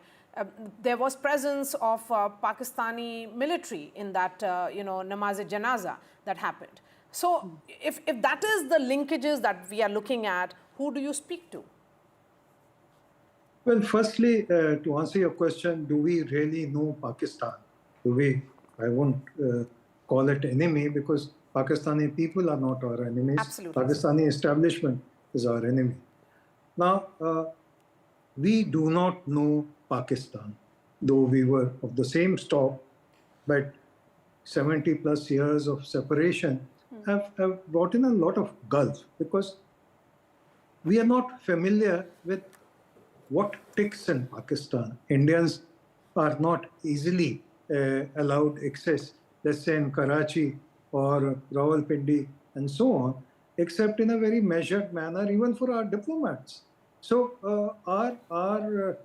there was presence of Pakistani military in that, namaz-e-janaza that happened. So if that is the linkages that we are looking at, who do you speak to? Well, firstly, to answer your question, do we really know Pakistan? I won't call it enemy, because Pakistani people are not our enemies. Absolutely. Pakistani establishment is our enemy. Now, we do not know Pakistan, though we were of the same stock, but 70 plus years of separation have brought in a lot of gulf, because we are not familiar with what ticks in Pakistan. Indians are not easily allowed access, let's say in Karachi or Rawalpindi and so on, except in a very measured manner, even for our diplomats. So our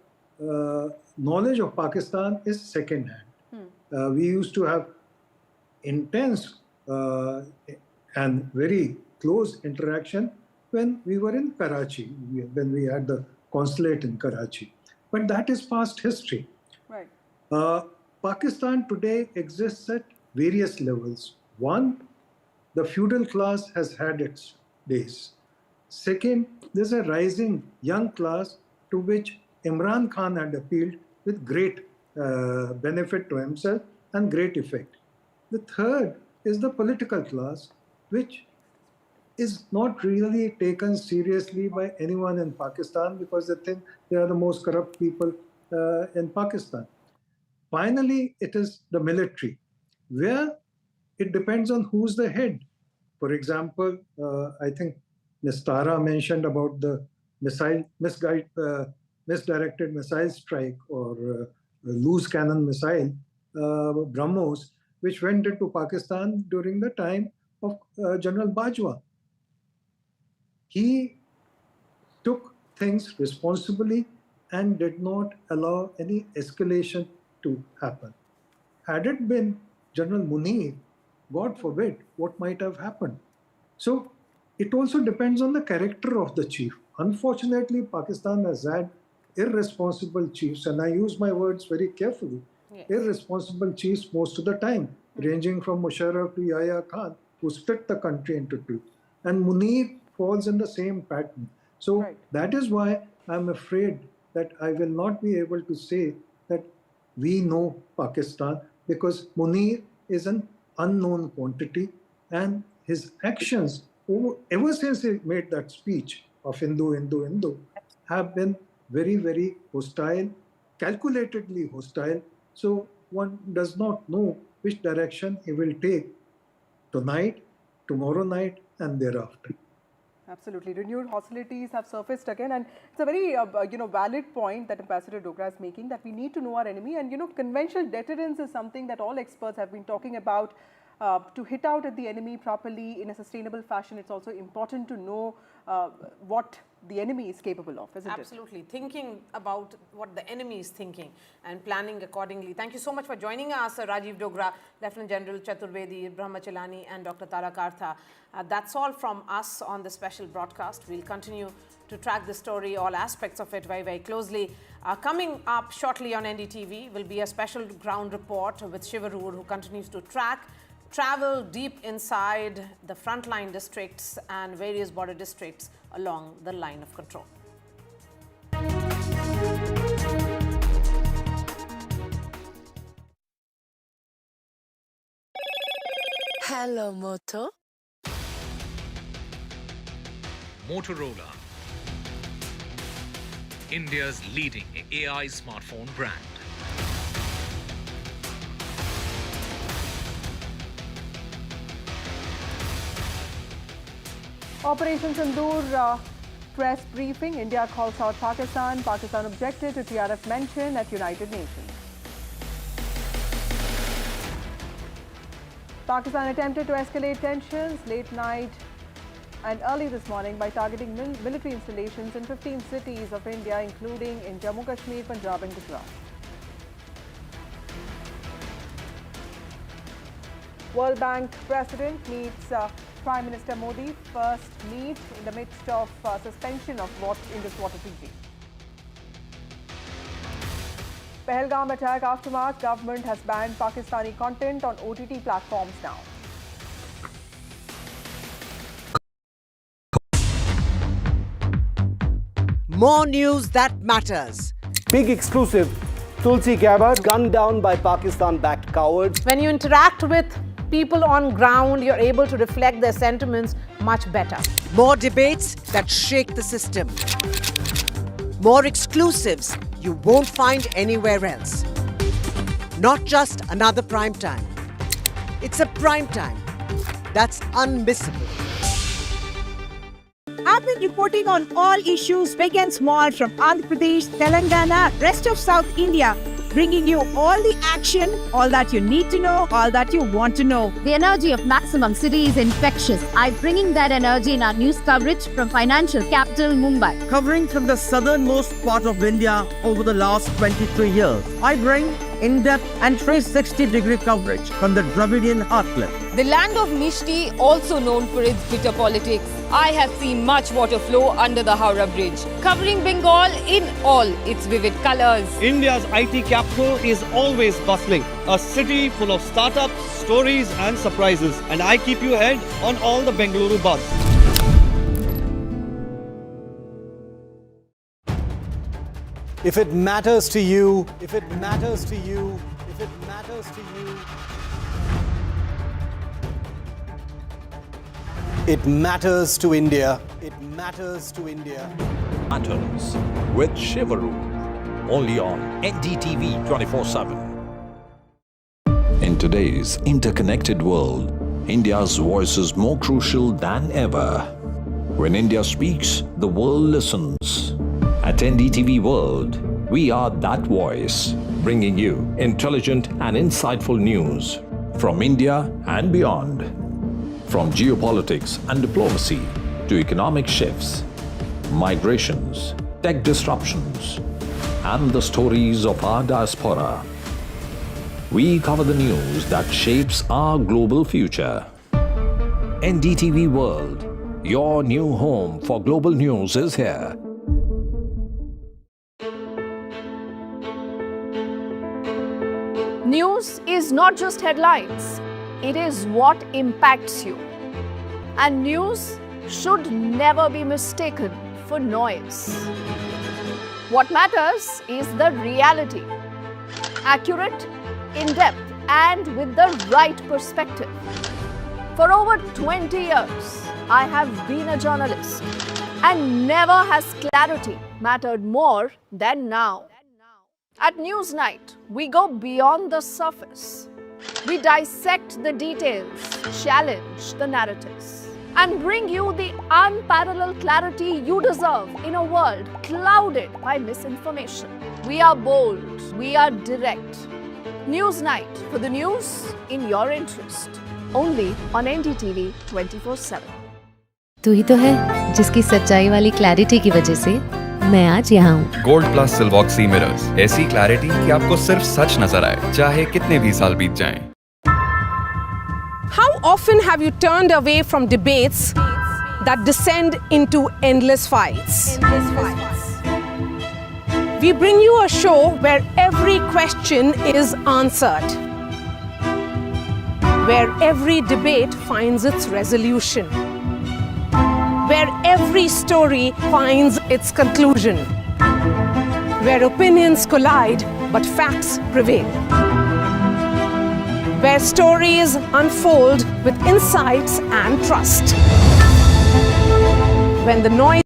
knowledge of Pakistan is second-hand. We used to have intense and very close interaction when we were in Karachi, when we had the consulate in Karachi. But that is past history. Right. Pakistan today exists at various levels. One, the feudal class has had its days. Second, there's a rising young class to which Imran Khan had appealed with great benefit to himself and great effect. The third is the political class, which is not really taken seriously by anyone in Pakistan, because they think they are the most corrupt people in Pakistan. Finally, it is the military, where it depends on who's the head. For example, I think Ms. Tara mentioned about the misdirected missile strike or loose cannon missile, BrahMos, which went into Pakistan during the time of General Bajwa. He took things responsibly and did not allow any escalation to happen. Had it been General Munir, God forbid, what might have happened? So it also depends on the character of the chief. Unfortunately, Pakistan has had irresponsible chiefs, and I use my words very carefully. Yes. Irresponsible chiefs most of the time, ranging from Musharraf to Yahya Khan, who split the country into two. And Munir falls in the same pattern. So that is why I'm afraid that I will not be able to say that we know Pakistan, because Munir is an unknown quantity, and his actions ever since he made that speech of Hindu, Hindu, Hindu, have been very, very hostile, calculatedly hostile. So one does not know which direction he will take tonight, tomorrow night, and thereafter. Absolutely. Renewed hostilities have surfaced again, and it's a very valid point that Ambassador Dogra is making, that we need to know our enemy. And conventional deterrence is something that all experts have been talking about. To hit out at the enemy properly in a sustainable fashion, it's also important to know what the enemy is capable of, isn't it? Absolutely. Thinking about what the enemy is thinking and planning accordingly. Thank you so much for joining us, Rajiv Dogra, Lieutenant General Chaturvedi, Brahmachalani, and Dr. Tara Kartha. That's all from us on the special broadcast. We'll continue to track the story, all aspects of it very, very closely. Coming up shortly on NDTV will be a special ground report with Shivarur, who continues to travel deep inside the frontline districts and various border districts along the line of control. Hello, Moto. Motorola, India's leading AI smartphone brand. Operation Sindoor press briefing. India calls out Pakistan. Pakistan objected to TRF mention at United Nations. Pakistan attempted to escalate tensions late night and early this morning by targeting military installations in 15 cities of India, including in Jammu, Kashmir, Punjab and Gujarat. World Bank President meets Prime Minister Modi, first meet in the midst of suspension of Indus water treaty. Pahalgam attack aftermath, government has banned Pakistani content on OTT platforms now. More news that matters. Big exclusive. Tulsi Gabbard gunned down by Pakistan-backed cowards. When you interact with people on ground, you're able to reflect their sentiments much better. More debates that shake the system. More exclusives you won't find anywhere else. Not just another prime time. It's a prime time that's unmissable. I've been reporting on all issues, big and small, from Andhra Pradesh, Telangana, rest of South India, bringing you all the action, all that you need to know, all that you want to know. The energy of Maximum City is infectious. I'm bringing that energy in our news coverage from financial capital Mumbai. Covering from the southernmost part of India over the last 23 years, I bring in-depth and 360-degree coverage from the Dravidian heartland. The land of Mishti, also known for its bitter politics. I have seen much water flow under the Howrah Bridge, covering Bengal in all its vivid colors. India's IT capital is always bustling, a city full of startups, stories and surprises. And I keep you ahead on all the Bengaluru buzz. If it matters to you, if it matters to you, if it matters to you, it matters to India. It matters to India. Matters with Shivaru, only on NDTV 24/7. In today's interconnected world, India's voice is more crucial than ever. When India speaks, the world listens. At NDTV World, we are that voice, bringing you intelligent and insightful news from India and beyond. From geopolitics and diplomacy to economic shifts, migrations, tech disruptions, and the stories of our diaspora, we cover the news that shapes our global future. NDTV World, your new home for global news, is here. News is not just headlines, it is what impacts you. And news should never be mistaken for noise. What matters is the reality. Accurate, in-depth, and with the right perspective. For over 20 years, I have been a journalist, and never has clarity mattered more than now. At Newsnight, we go beyond the surface. We dissect the details, challenge the narratives, and bring you the unparalleled clarity you deserve in a world clouded by misinformation. We are bold, we are direct. Newsnight, for the news in your interest. Only on NDTV 24/7. तू ही तो है जिसकी सच्चाई वाली clarity की वजह से मैं आज यहाँ हूँ। गोल्ड प्लस सिल्वॉक्सी मिरर्स, ऐसी क्लैरिटी कि आपको सिर्फ सच नजर आए, चाहे कितने भी साल बीत जाएं। How often have you turned away from debates that descend into endless fights? We bring you a show where every question is answered, where every debate finds its resolution, where every story finds its conclusion, where opinions collide but facts prevail, where stories unfold with insights and trust. When the noise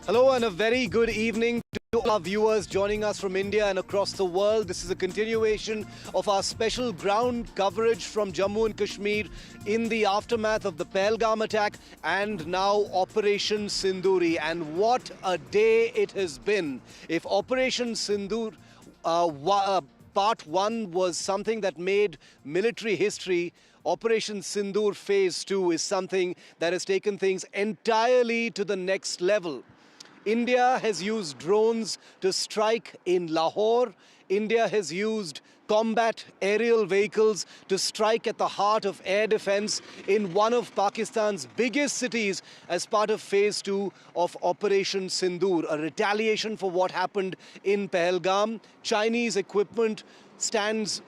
Hello and a very good evening to all our viewers joining us from India and across the world. This is a continuation of our special ground coverage from Jammu and Kashmir in the aftermath of the Pahalgam attack and now Operation Sindoor. And what a day it has been. If Operation Sindoor Part 1 was something that made military history, Operation Sindoor Phase 2 is something that has taken things entirely to the next level. India has used drones to strike in Lahore, India has used combat aerial vehicles to strike at the heart of air defense in one of Pakistan's biggest cities as part of phase 2 of Operation Sindoor, a retaliation for what happened in Pahalgam. Chinese equipment stands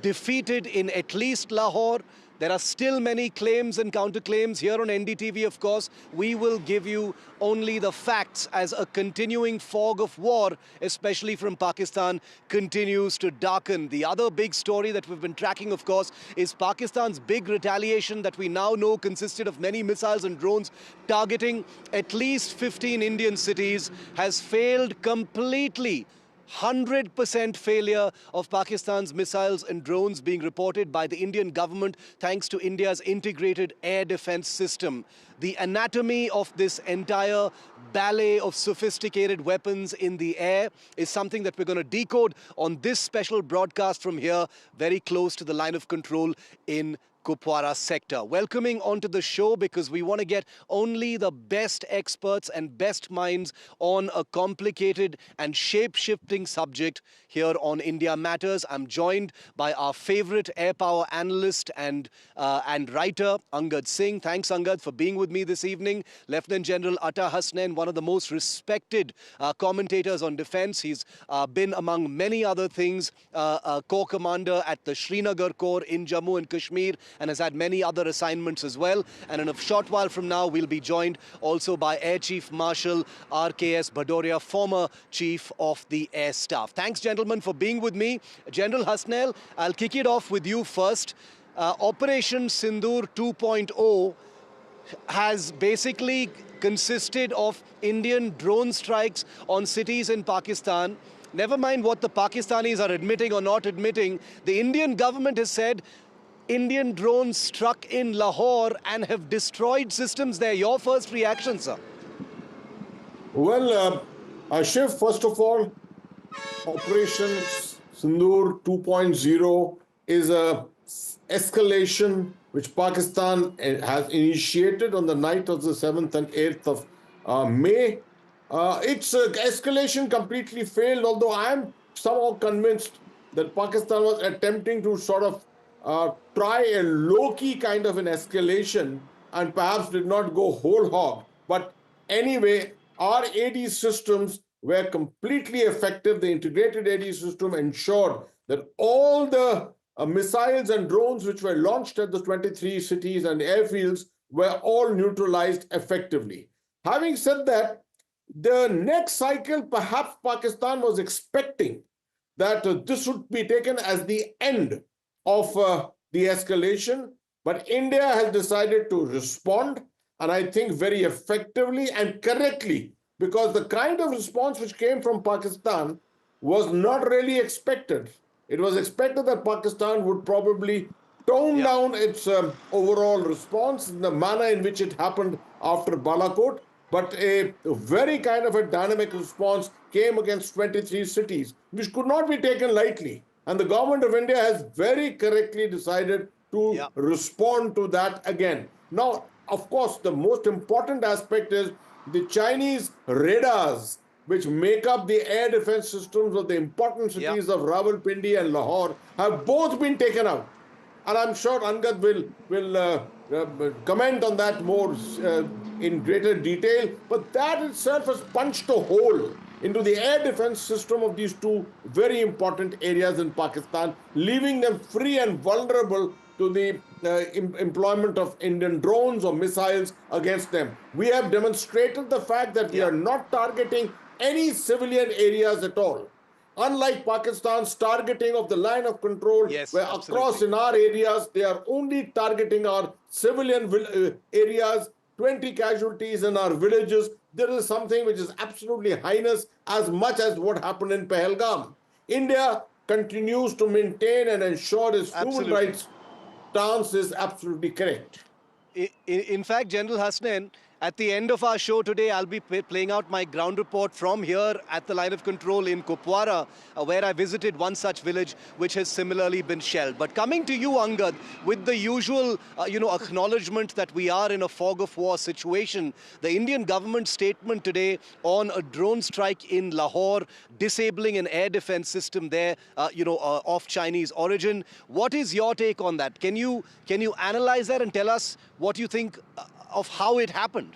defeated in at least Lahore. There are still many claims and counterclaims here on NDTV, of course. We will give you only the facts as a continuing fog of war, especially from Pakistan, continues to darken. The other big story that we've been tracking, of course, is Pakistan's big retaliation that we now know consisted of many missiles and drones targeting at least 15 Indian cities, has failed completely. 100% failure of Pakistan's missiles and drones being reported by the Indian government thanks to India's integrated air defense system. The anatomy of this entire ballet of sophisticated weapons in the air is something that we're going to decode on this special broadcast from here, very close to the line of control in Kupwara sector. Welcoming onto the show because we want to get only the best experts and best minds on a complicated and shape-shifting subject here on India Matters. I'm joined by our favorite air power analyst and writer, Angad Singh. Thanks, Angad, for being with me this evening. Lieutenant General Atta Hasnain, one of the most respected commentators on defense. He's been, among many other things, a corps commander at the Srinagar Corps in Jammu and Kashmir, and has had many other assignments as well. And in a short while from now, we'll be joined also by Air Chief Marshal RKS Bhadoria, former Chief of the Air Staff. Thanks, gentlemen, for being with me. General Hasnain, I'll kick it off with you first. Operation Sindur 2.0 has basically consisted of Indian drone strikes on cities in Pakistan. Never mind what the Pakistanis are admitting or not admitting, the Indian government has said Indian drones struck in Lahore and have destroyed systems there. Your first reaction, sir? Well, Shiv, first of all, Operation Sindur 2.0 is a escalation which Pakistan has initiated on the night of the 7th and 8th of May. Its escalation completely failed, although I am somehow convinced that Pakistan was attempting to sort of try a low-key kind of an escalation and perhaps did not go whole hog. But anyway, our AD systems were completely effective. The integrated AD system ensured that all the missiles and drones which were launched at the 23 cities and airfields were all neutralized effectively. Having said that, the next cycle, perhaps Pakistan was expecting that this would be taken as the end of the escalation, but India has decided to respond, and I think very effectively and correctly, because the kind of response which came from Pakistan was not really expected. It was expected that Pakistan would probably tone down its overall response in the manner in which it happened after Balakot, but a very kind of a dynamic response came against 23 cities, which could not be taken lightly. And the government of India has very correctly decided to respond to that again. Now, of course, the most important aspect is the Chinese radars, which make up the air defense systems of the important cities of Rawalpindi and Lahore, have both been taken out. And I'm sure Angad will comment on that more in greater detail. But that itself has punched a hole into the air defense system of these two very important areas in Pakistan, leaving them free and vulnerable to the employment of Indian drones or missiles against them. We have demonstrated the fact that we are not targeting any civilian areas at all. Unlike Pakistan's targeting of the line of control, where across in our areas, they are only targeting our civilian areas, 20 casualties in our villages. There is something which is absolutely heinous, as much as what happened in Pahalgam. India continues to maintain and ensure its human rights stance is absolutely correct. In fact, General Hasnain, At the end of our show today, I'll be playing out my ground report from here at the line of control in Kupwara, where I visited one such village which has similarly been shelled. But coming to you, Angad, with the usual, acknowledgement that we are in a fog of war situation, the Indian government statement today on a drone strike in Lahore, disabling an air defense system there, of Chinese origin. What is your take on that? Can you analyze that and tell us what you think of how it happened?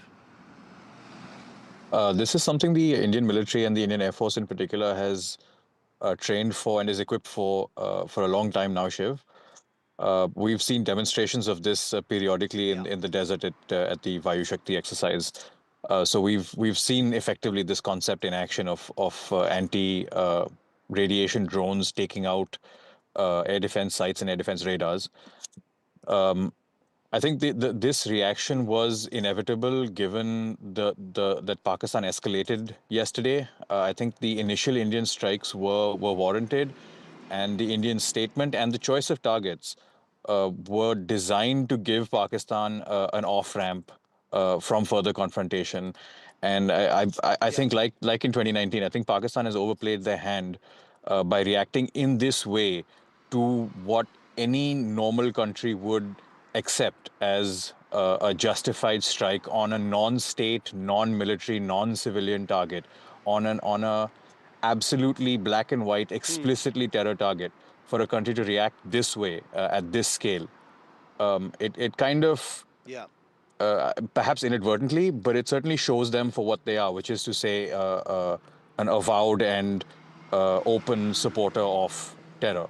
This is something the Indian military and the Indian Air Force in particular has trained for and is equipped for a long time now, Shiv. We've seen demonstrations of this periodically in the desert at the Vayu Shakti exercise. So we've seen effectively this concept in action of anti radiation drones taking out air defense sites and air defense radars. I think this reaction was inevitable given that Pakistan escalated yesterday. I think the initial Indian strikes were warranted, and the Indian statement and the choice of targets were designed to give Pakistan an off-ramp from further confrontation. And I think like in 2019, I think Pakistan has overplayed their hand by reacting in this way to what any normal country would accept as a justified strike on a non-state, non-military, non-civilian target, on a absolutely black and white, explicitly terror target. For a country to react this way at this scale, it kind of perhaps inadvertently, but it certainly shows them for what they are, which is to say an avowed and open supporter of terror.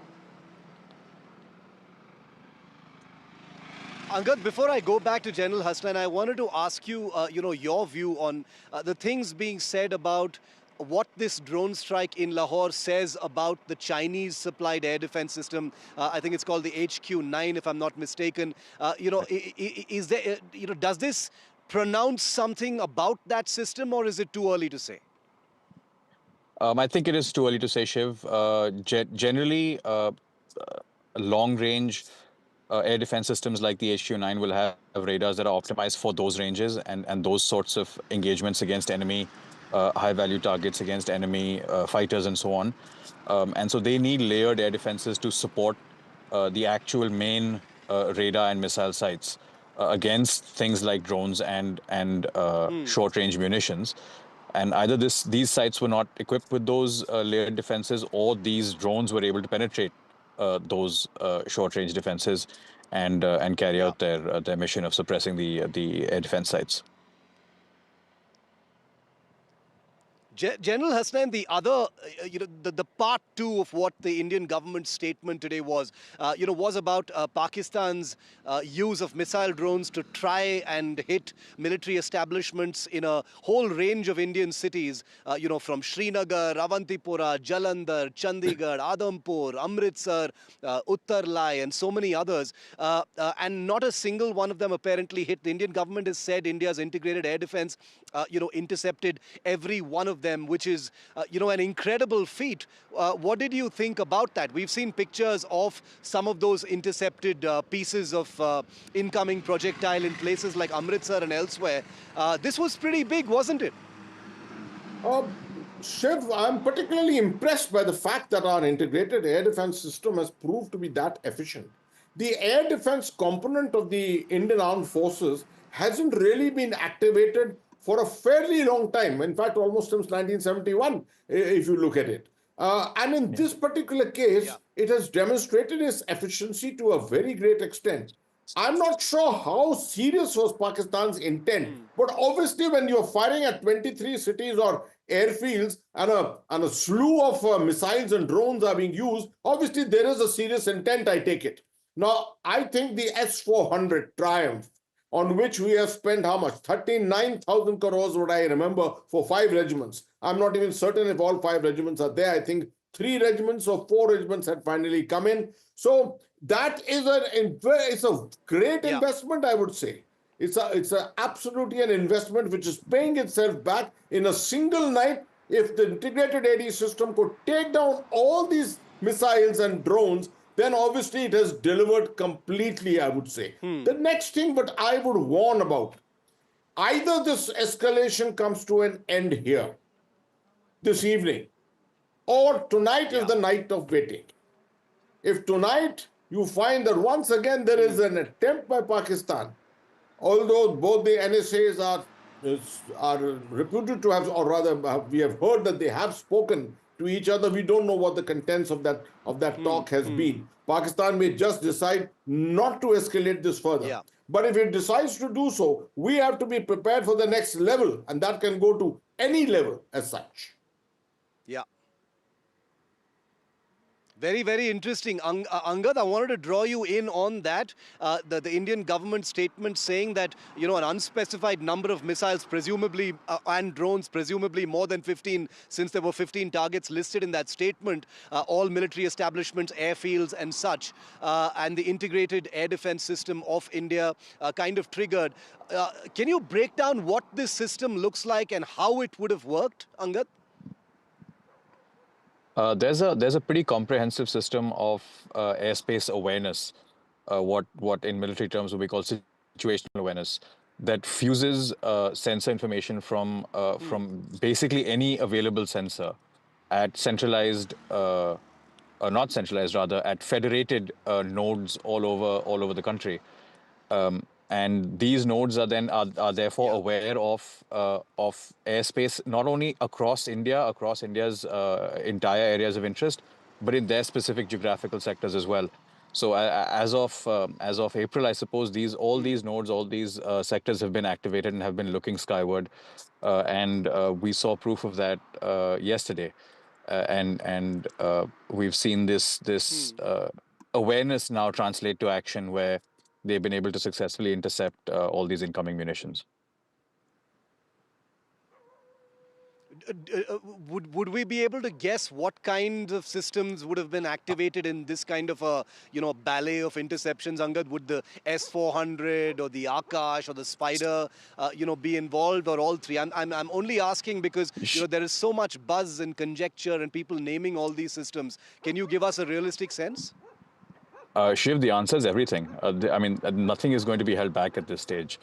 Angad, before I go back to General Hasnan, I wanted to ask you, your view on the things being said about what this drone strike in Lahore says about the Chinese-supplied air defense system. I think it's called the HQ-9, if I'm not mistaken. Is there, does this pronounce something about that system, or is it too early to say? I think it is too early to say, Shiv. Generally, long-range air defense systems like the HQ-9 will have radars that are optimized for those ranges and those sorts of engagements against enemy high-value targets, against enemy fighters and so on. And so they need layered air defenses to support the actual main radar and missile sites against things like drones and short-range munitions. And either these sites were not equipped with those layered defenses, or these drones were able to penetrate those short-range defenses and carry out their mission of suppressing the air defense sites. General Hasnan, the other, the part two of what the Indian government statement today was, was about Pakistan's use of missile drones to try and hit military establishments in a whole range of Indian cities, from Srinagar, Awantipura, Jalandhar, Chandigarh, Adampur, Amritsar, Uttarlai, and so many others. And not a single one of them apparently hit. The Indian government has said India's integrated air defense, intercepted every one of them, which is, an incredible feat. What did you think about that? We've seen pictures of some of those intercepted pieces of incoming projectile in places like Amritsar and elsewhere. This was pretty big, wasn't it? Shiv, I'm particularly impressed by the fact that our integrated air defense system has proved to be that efficient. The air defense component of the Indian Armed Forces hasn't really been activated for a fairly long time. In fact, almost since 1971, if you look at it. And in this particular case, it has demonstrated its efficiency to a very great extent. I'm not sure how serious was Pakistan's intent, but obviously when you're firing at 23 cities or airfields and a slew of missiles and drones are being used, obviously there is a serious intent, I take it. Now, I think the S-400 Triumph, on which we have spent how much? 39,000 crores, what I remember, for 5 regiments. I'm not even certain if all 5 regiments are there. I think 3 regiments or 4 regiments had finally come in. So that is it's a great investment, I would say. It's absolutely an investment which is paying itself back in a single night. If the integrated AD system could take down all these missiles and drones, then obviously it has delivered completely, I would say. The next thing that I would warn about either this escalation comes to an end here this evening, or tonight is the night of waiting. If tonight you find that once again there is an attempt by Pakistan, although both the NSAs are reputed to have, or rather we have heard that they have spoken to each other, we don't know what the contents of that talk has been. Pakistan may just decide not to escalate this further. But if it decides to do so, we have to be prepared for the next level, and that can go to any level as such. Yeah. Very, very interesting. Angad, I wanted to draw you in on that. The Indian government statement saying that, you know, an unspecified number of missiles, presumably, and drones, presumably more than 15, since there were 15 targets listed in that statement, all military establishments, airfields and such, and the integrated air defense system of India kind of triggered. Can you break down what this system looks like and how it would have worked, Angad? There's a pretty comprehensive system of airspace awareness, what in military terms would be called situational awareness, that fuses sensor information from basically any available sensor at centralized, not centralized rather, at federated nodes all over the country. And these nodes are then are therefore aware of airspace not only across India's entire areas of interest, but in their specific geographical sectors as well. So as of April, I suppose all these nodes, all these sectors have been activated and have been looking skyward, and we saw proof of that yesterday, and we've seen this awareness now translate to action where they've been able to successfully intercept all these incoming munitions. Would we be able to guess what kinds of systems would have been activated in this kind of a, you know, ballet of interceptions, Angad? Would the S-400 or the Akash or the Spider, you know, be involved, or all three? I'm only asking because, you know, there is so much buzz and conjecture and people naming all these systems. Can you give us a realistic sense? Shiv, the answer is everything. I mean, nothing is going to be held back at this stage.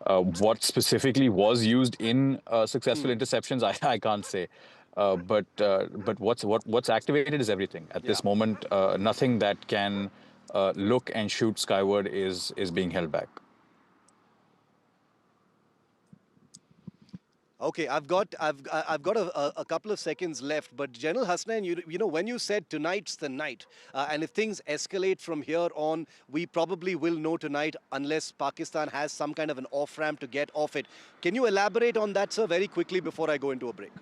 What specifically was used in successful interceptions, I can't say. But what's activated is everything. At this moment, nothing that can look and shoot skyward is being held back. Okay, I've got a couple of seconds left, but General Hasnain, you know, when you said tonight's the night, and if things escalate from here on, we probably will know tonight unless Pakistan has some kind of an off-ramp to get off it. Can you elaborate on that, sir, very quickly before I go into a break?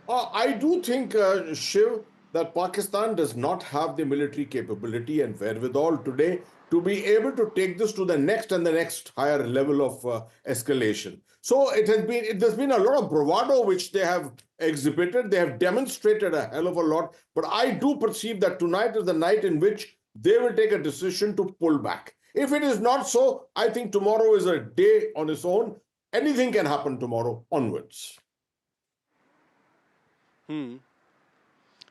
I do think, Shiv, that Pakistan does not have the military capability and wherewithal today to be able to take this to the next and the next higher level of escalation. So there's been a lot of bravado which they have exhibited. They have demonstrated a hell of a lot. But I do perceive that tonight is the night in which they will take a decision to pull back. If it is not so, I think tomorrow is a day on its own. Anything can happen tomorrow onwards.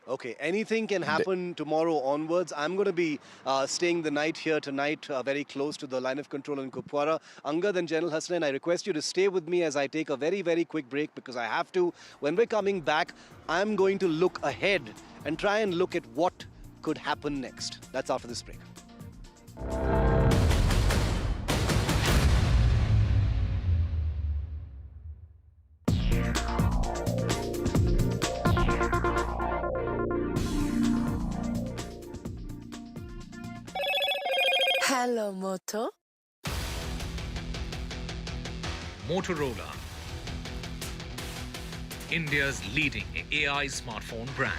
Okay, anything can happen tomorrow onwards. I'm going to be staying the night here tonight, very close to the line of control in Kapurthala. Angad and General Hasnain, I request you to stay with me as I take a very, very quick break, because I have to. When we're coming back, I'm going to look ahead and try and look at what could happen next. That's after this break. Hello, Moto. Motorola, India's leading AI smartphone brand.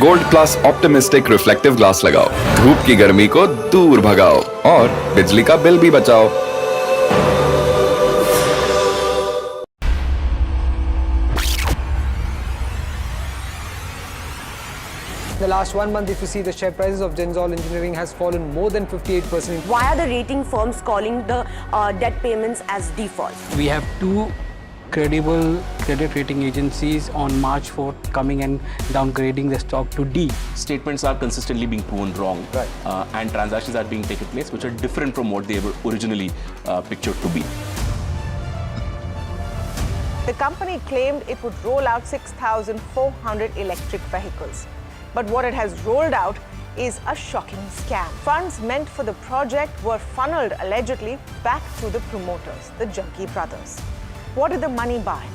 Gold plus optimistic reflective glass लगाओ, धूप की गर्मी को दूर भगाओ और बिजली का बिल भी बचाओ। The last 1 month, if you see, the share prices of Gensol Engineering has fallen more than 58%. Why are the rating firms calling the debt payments as default? We have two credible credit rating agencies on March 4th coming and downgrading the stock to D. Statements are consistently being proven wrong, and transactions are being taken place which are different from what they were originally pictured to be. The company claimed it would roll out 6,400 electric vehicles. But what it has rolled out is a shocking scam. Funds meant for the project were funneled allegedly back to the promoters, the Jaggi brothers. What did the money buy?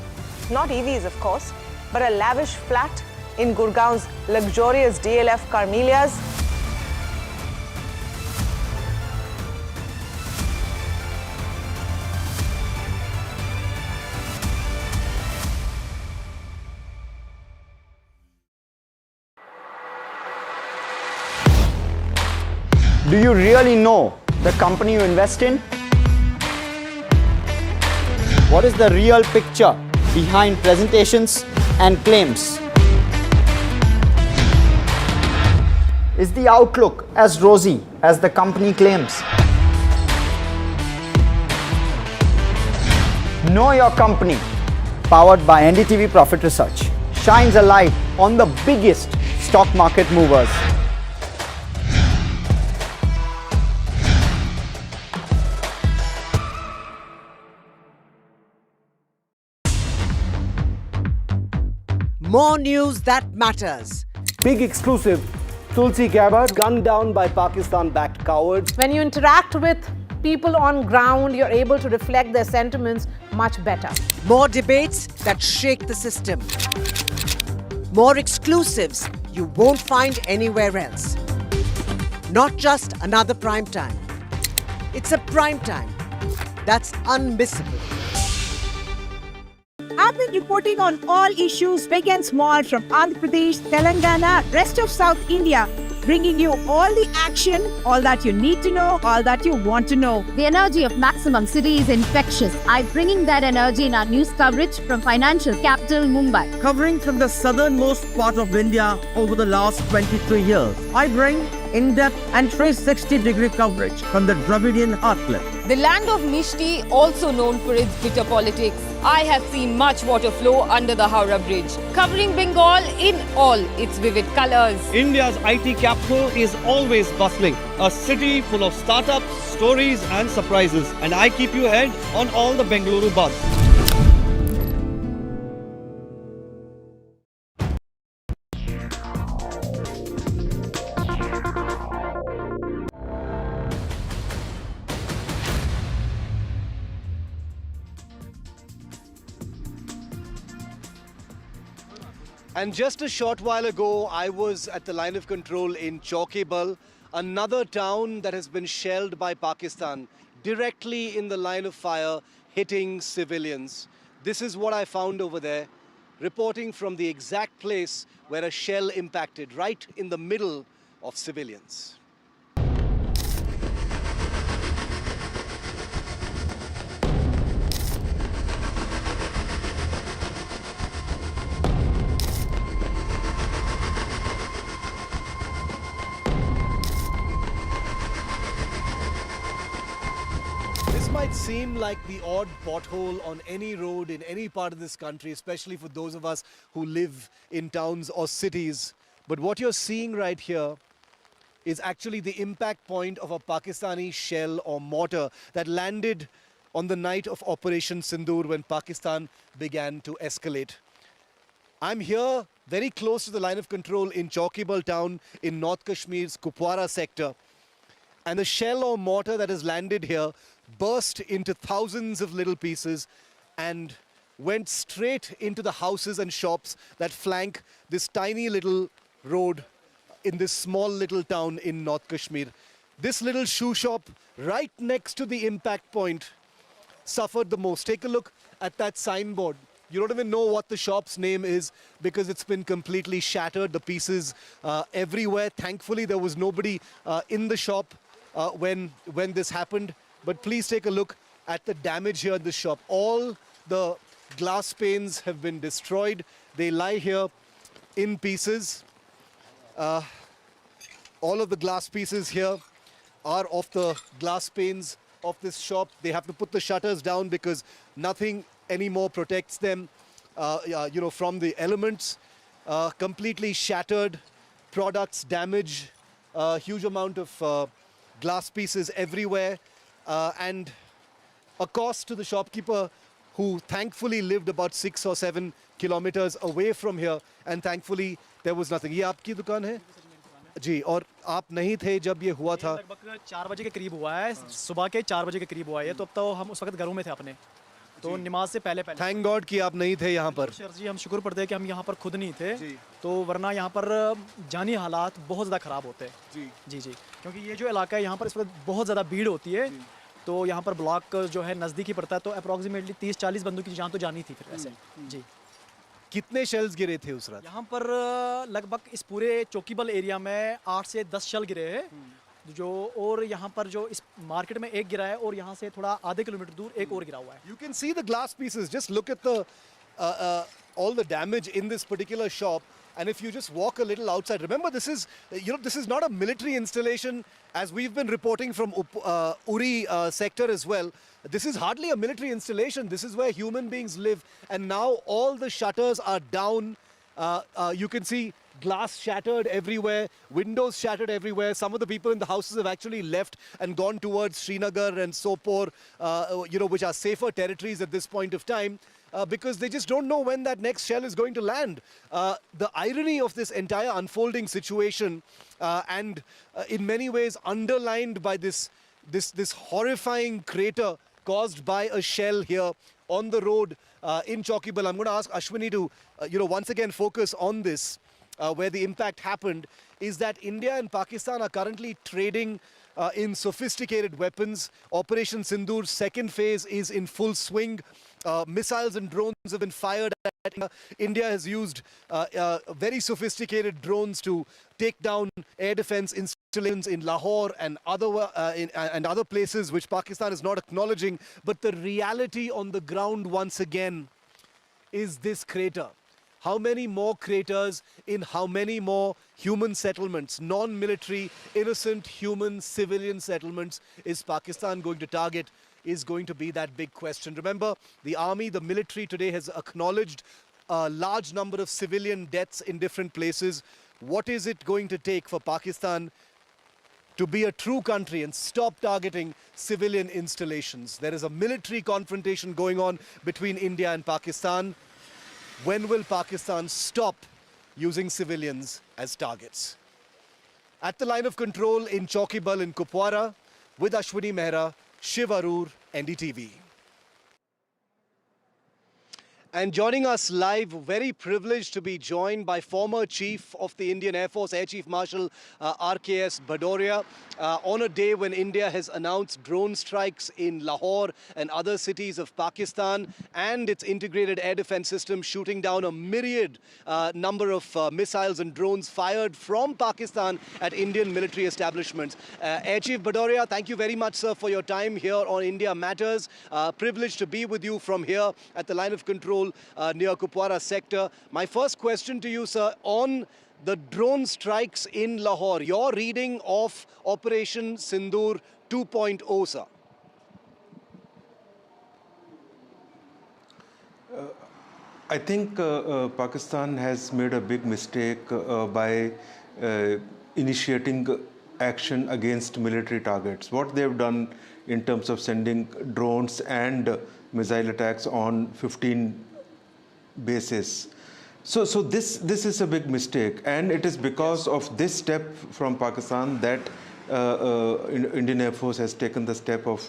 Not EVs, of course, but a lavish flat in Gurgaon's luxurious DLF Carmelias. Do you really know the company you invest in? What is the real picture behind presentations and claims? Is the outlook as rosy as the company claims? Know Your Company, powered by NDTV Profit Research, shines a light on the biggest stock market movers. More news that matters. Big exclusive. Tulsi Gabbard gunned down by Pakistan-backed cowards. When you interact with people on ground, you're able to reflect their sentiments much better. More debates that shake the system. More exclusives you won't find anywhere else. Not just another prime time. It's a prime time that's unmissable. I've been reporting on all issues big and small from Andhra Pradesh, Telangana, rest of South India, bringing you all the action, all that you need to know, all that you want to know. The energy of maximum city is infectious. I'm bringing that energy in our news coverage from financial capital Mumbai. Covering from the southernmost part of India over the last 23 years, I bring in-depth and 360-degree coverage from the Dravidian heartland. The land of Mishti, also known for its bitter politics. I have seen much water flow under the Howrah Bridge, covering Bengal in all its vivid colors. India's IT capital is always bustling, a city full of startups, stories and surprises. And I keep you ahead on all the Bengaluru buzz. And just a short while ago, I was at the line of control in Chowkibal, another town that has been shelled by Pakistan, directly in the line of fire, hitting civilians. This is what I found over there, reporting from the exact place where a shell impacted, right in the middle of civilians. Might seem like the odd pothole on any road in any part of this country, especially for those of us who live in towns or cities. But what you're seeing right here is actually the impact point of a Pakistani shell or mortar that landed on the night of Operation Sindur when Pakistan began to escalate. I'm here very close to the line of control in Chowkibal town in North Kashmir's Kupwara sector. And the shell or mortar that has landed here burst into thousands of little pieces and went straight into the houses and shops that flank this tiny little road in this small little town in North Kashmir. This little shoe shop right next to the impact point suffered the most. Take a look at that signboard. You don't even know what the shop's name is because it's been completely shattered, the pieces everywhere. Thankfully, there was nobody in the shop when this happened. But please take a look at the damage here in the shop. All the glass panes have been destroyed. They lie here in pieces. All of the glass pieces here are off the glass panes of this shop. They have to put the shutters down because nothing anymore protects them, from the elements. Completely shattered, products damaged, huge amount of glass pieces everywhere, and a cost to the shopkeeper who thankfully lived about 6 or 7 kilometers away from here, and thankfully there was nothing. ये आपकी दुकान है? जी, और आप नहीं थे जब ये हुआ था? लगभग 4 बजे के करीब हुआ है, सुबह के 4 बजे के करीब हुआ है, तो अब तो हम उस वक्त घरों में थे अपने, तो नमाज से पहले। थैंक गॉड कि आप नहीं थे यहाँ पर। सर जी, हम शुक्र पढ़ते हैं कि हम यहाँ पर खुद नहीं थे, तो वरना यहाँ पर जानी हालात बहुत ज़्यादा ख़राब होते हैं। जी, क्योंकि ये जो इलाका है यहाँ पर इस वक्त बहुत ज़्यादा भीड़ होती है, तो यहाँ पर ब्लॉक जो है नज़दीक ही पड़ता है, तो अप्रॉक्सीमेटली 30-40 बंदों की जान तो जानी थी फिर ऐसे। जी, कितने शेल्स गिरे थे उस रात? यहाँ पर लगभग इस पूरे चौकीबल एरिया में 8 से 10 शेल गिरे हैं, जो और यहाँ पर जो इस मार्केट में एक गिरा है और यहाँ से थोड़ा आधे किलोमीटर दूर एक और गिरा हुआ है। You can see the glass pieces. Just look at the all the damage in this particular shop. And if you just walk a little outside, remember this is not a military installation, as we've been reporting from Uri sector as well. This is hardly a military installation. This is where human beings live, and now all the shutters are down. You can see glass shattered everywhere, windows shattered everywhere. Some of the people in the houses have actually left and gone towards Srinagar and Sopor, which are safer territories at this point of time. Because they just don't know when that next shell is going to land. The irony of this entire unfolding situation, and in many ways underlined by this horrifying crater caused by a shell here on the road in Chaukibal. I'm going to ask Ashwini to, once again focus on this, where the impact happened, is that India and Pakistan are currently trading in sophisticated weapons. Operation Sindoor's second phase is in full swing. Missiles and drones have been fired at India. India has used very sophisticated drones to take down air defense installations in Lahore and other places which Pakistan is not acknowledging. But the reality on the ground once again is this crater. How many more craters in how many more human settlements, non-military, innocent, human, civilian settlements is Pakistan going to target? Is going to be that big question. Remember, the army, the military today has acknowledged a large number of civilian deaths in different places. What is it going to take for Pakistan to be a true country and stop targeting civilian installations? There is a military confrontation going on between India and Pakistan. When will Pakistan stop using civilians as targets? At the line of control in Chaukibal in Kupwara, with Ashwini Mehra, Shiv Arur, NDTV. And joining us live, very privileged to be joined by former Chief of the Indian Air Force, Air Chief Marshal RKS Bhadoria, on a day when India has announced drone strikes in Lahore and other cities of Pakistan, and its integrated air defense system shooting down a myriad number of missiles and drones fired from Pakistan at Indian military establishments. Air Chief Bhadoria, thank you very much, sir, for your time here on India Matters. Privileged to be with you from here at the line of control near Kupwara sector. My first question to you, sir, on the drone strikes in Lahore, your reading of Operation Sindur 2.0, sir. I think Pakistan has made a big mistake by initiating action against military targets. What they've done in terms of sending drones and missile attacks on 15 bases. So this is a big mistake, and it is because of this step from Pakistan that Indian Air Force has taken the step of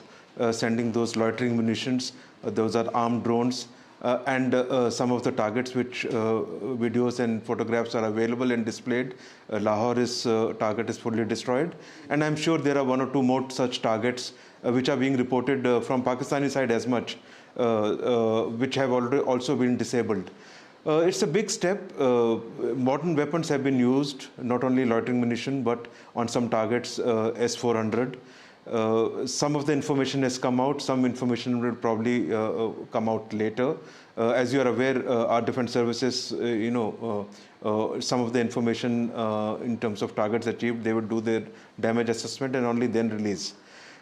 sending those loitering munitions. Those are armed drones, and some of the targets which videos and photographs are available and displayed. Lahore's target is fully destroyed, and I'm sure there are one or two more such targets which are being reported from Pakistani side as much, which have already also been disabled. It's a big step. Modern weapons have been used, not only loitering munition, but on some targets S-400. Some of the information has come out, some information will probably come out later. As you are aware, our defense services, some of the information in terms of targets achieved, they would do their damage assessment and only then release.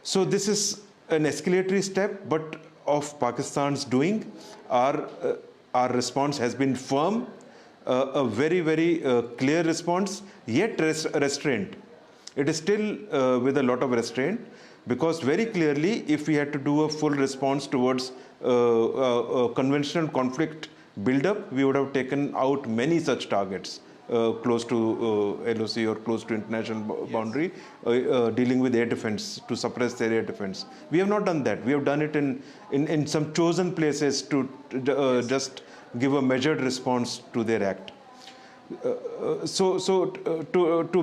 So this is an escalatory step, but of Pakistan's doing. Our response has been firm, a very, very clear response, yet restrained. It is still with a lot of restraint, because very clearly, if we had to do a full response towards a conventional conflict build-up, we would have taken out many such targets close to LOC or close to international boundary, dealing with air defense, to suppress their air defense. We have not done that. We have done it in some chosen places to just give a measured response to their act. To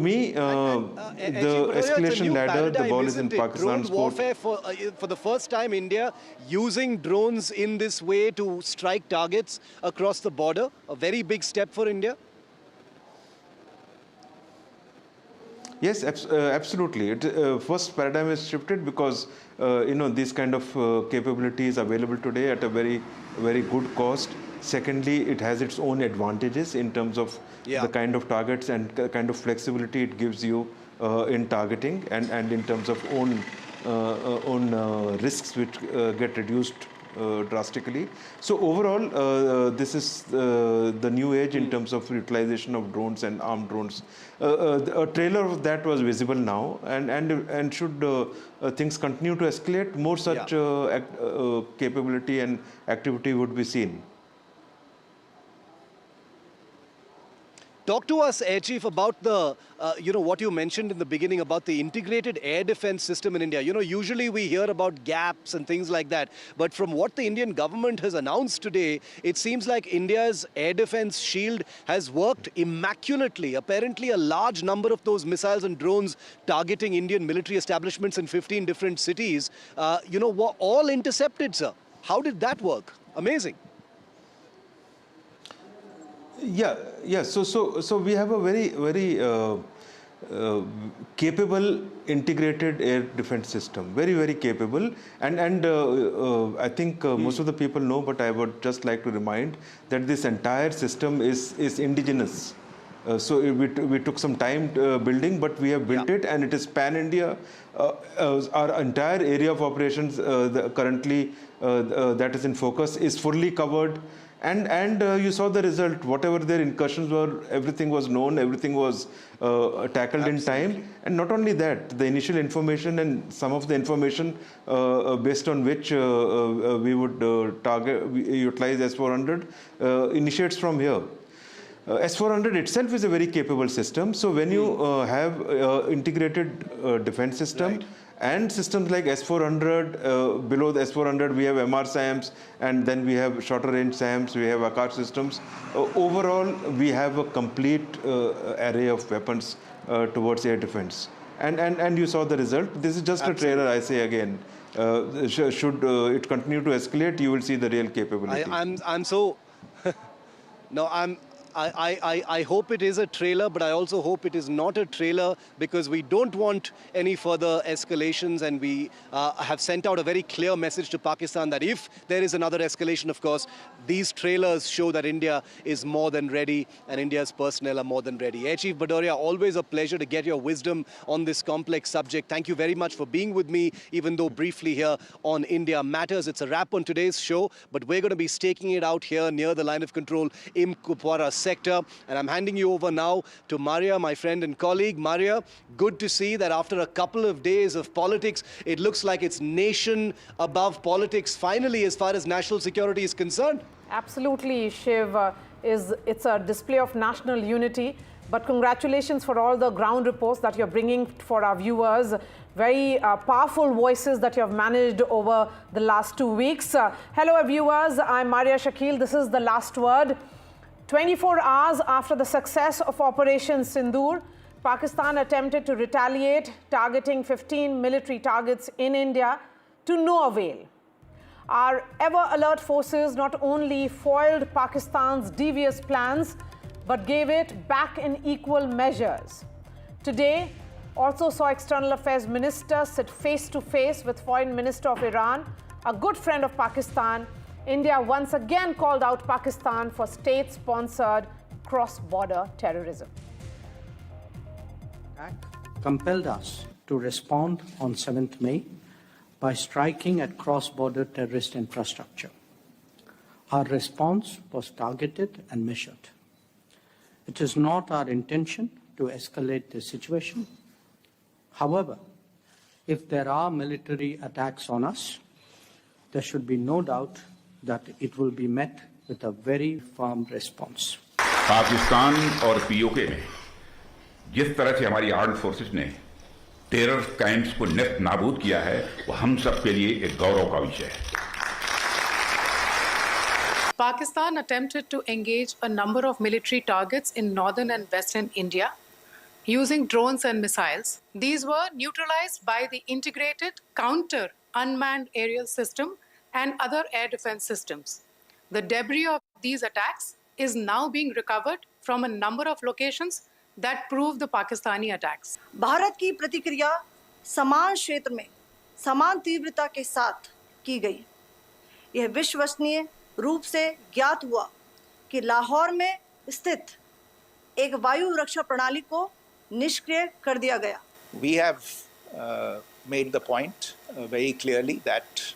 me, the escalation ladder, the ball is in Pakistan's court. Warfare for the first time, India using drones in this way to strike targets across the border, a very big step for India. Yes, absolutely. First paradigm is shifted because these kind of capabilities available today at a very, very good cost. Secondly, it has its own advantages in terms of the kind of targets and the kind of flexibility it gives you in targeting, and in terms of own risks which get reduced drastically. So overall, this is the new age in terms of utilization of drones and armed drones. A trailer of that was visible now, and should things continue to escalate, more such capability and activity would be seen. Talk to us, Air Chief, about the, what you mentioned in the beginning about the integrated air defense system in India. Usually we hear about gaps and things like that. But from what the Indian government has announced today, it seems like India's air defense shield has worked immaculately. Apparently, a large number of those missiles and drones targeting Indian military establishments in 15 different cities, were all intercepted, sir. How did that work? Amazing. Yeah. So we have a very, very capable integrated air defense system. Very, very capable. And I think most of the people know, but I would just like to remind that this entire system is indigenous. So we took some time building, but we have built it, and it is pan-India. Our entire area of operations currently that is in focus is fully covered. And you saw the result. Whatever their incursions were, everything was known, everything was tackled in time. And not only that, the initial information and some of the information based on which we would utilize S-400 initiates from here. S-400 itself is a very capable system. So when you have integrated defense system, and systems like S-400, below the S-400 we have MR SAMs, and then we have shorter range SAMs, we have Akash systems. Overall, we have a complete array of weapons towards air defense. And you saw the result. This is just a trailer, I say again. Should it continue to escalate, you will see the real capability. I'm so... No, I hope it is a trailer, but I also hope it is not a trailer, because we don't want any further escalations, and we have sent out a very clear message to Pakistan that if there is another escalation, of course, these trailers show that India is more than ready and India's personnel are more than ready. Air Chief Bhadoria, always a pleasure to get your wisdom on this complex subject. Thank you very much for being with me, even though briefly here on India Matters. It's a wrap on today's show, but we're going to be staking it out here near the line of control in Kupwara sector. And I'm handing you over now to Maria, my friend and colleague. Maria, good to see that after a couple of days of politics, it looks like it's nation above politics finally as far as national security is concerned. Absolutely, Shiv. It's a display of national unity. But congratulations for all the ground reports that you're bringing for our viewers. Very powerful voices that you have managed over the last 2 weeks. Hello, viewers. I'm Maria Shakil. This is The Last Word. 24 hours after the success of Operation Sindur, Pakistan attempted to retaliate, targeting 15 military targets in India to no avail. Our ever-alert forces not only foiled Pakistan's devious plans, but gave it back in equal measures. Today, Also saw External Affairs Minister sit face-to-face with Foreign Minister of Iran, a good friend of Pakistan. India once again called out Pakistan for state-sponsored cross-border terrorism. Compelled us to respond on 7th May by striking at cross-border terrorist infrastructure. Our response was targeted and measured. It is not our intention to escalate the situation. However, if there are military attacks on us, there should be no doubt that it will be met with a very firm response. Pakistan और PoK में जिस तरह से हमारी armed forces ने terror camps को नेस्त नाबूद किया है, वो हम सब के लिए एक गौरव का विषय है. Pakistan attempted to engage a number of military targets in northern and western India using drones and missiles. These were neutralized by the integrated counter unmanned aerial system and other air defense systems. The debris of these attacks is now being recovered from a number of locations that prove the Pakistani attacks. Bharat की प्रतिक्रिया समान क्षेत्र में समान तीव्रता के साथ की गई. यह विश्वसनीय रूप से ज्ञात हुआ कि लाहौर में स्थित एक वायु रक्षा प्रणाली को निष्क्रिय कर दिया गया. We have made the point very clearly that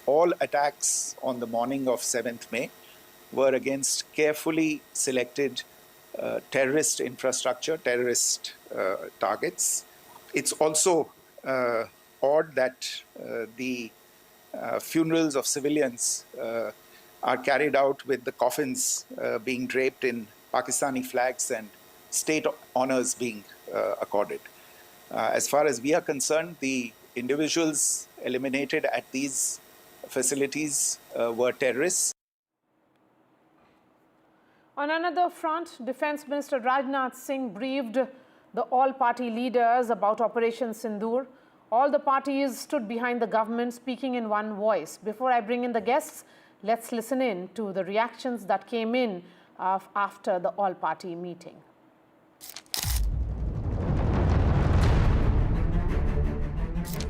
all attacks on the morning of 7th May were against carefully selected terrorist infrastructure, terrorist targets. It's also odd that the funerals of civilians are carried out with the coffins being draped in Pakistani flags and state honors being accorded. As far as we are concerned, the individuals eliminated at these facilities were terrorists. On another front, Defence Minister Rajnath Singh briefed the all-party leaders about Operation Sindur. All the parties stood behind the government, speaking in one voice. Before I bring in the guests, let's listen in to the reactions that came in after the all-party meeting.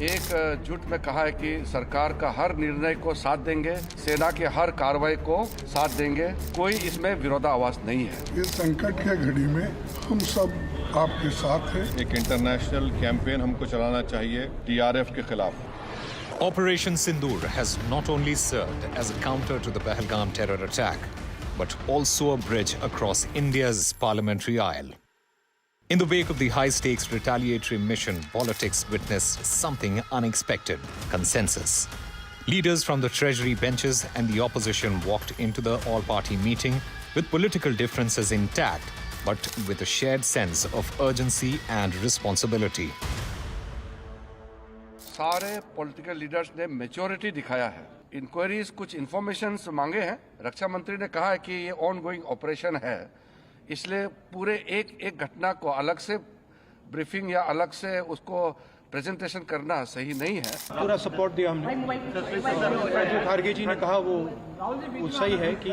एक जुट में कहा है कि सरकार का हर निर्णय को साथ देंगे, सेना के हर कार्रवाई को साथ देंगे, कोई इसमें विरोधाभास नहीं है. इस संकट के घड़ी में हम सब आपके साथ हैं. एक इंटरनेशनल कैंपेन हमको चलाना चाहिए टीआरएफ के खिलाफ. Operation Sindur has not only served as a counter to the Pahalgam terror attack, but also a bridge across India's parliamentary aisle. In the wake of the high-stakes retaliatory mission, politics witnessed something unexpected: consensus. Leaders from the Treasury benches and the opposition walked into the all-party meeting with political differences intact, but with a shared sense of urgency and responsibility. सारे political leaders ने majority दिखाया है. Inquiries कुछ informations मांगे हैं. रक्षा मंत्री ने कहा है कि ये ऑनगोइंग ऑपरेशन है, इसलिए पूरे एक घटना को अलग से ब्रीफिंग या अलग से उसको प्रेजेंटेशन करना सही नहीं है. पूरा सपोर्ट दिया हमने. जो खारगे जी ने कहा वो सही है कि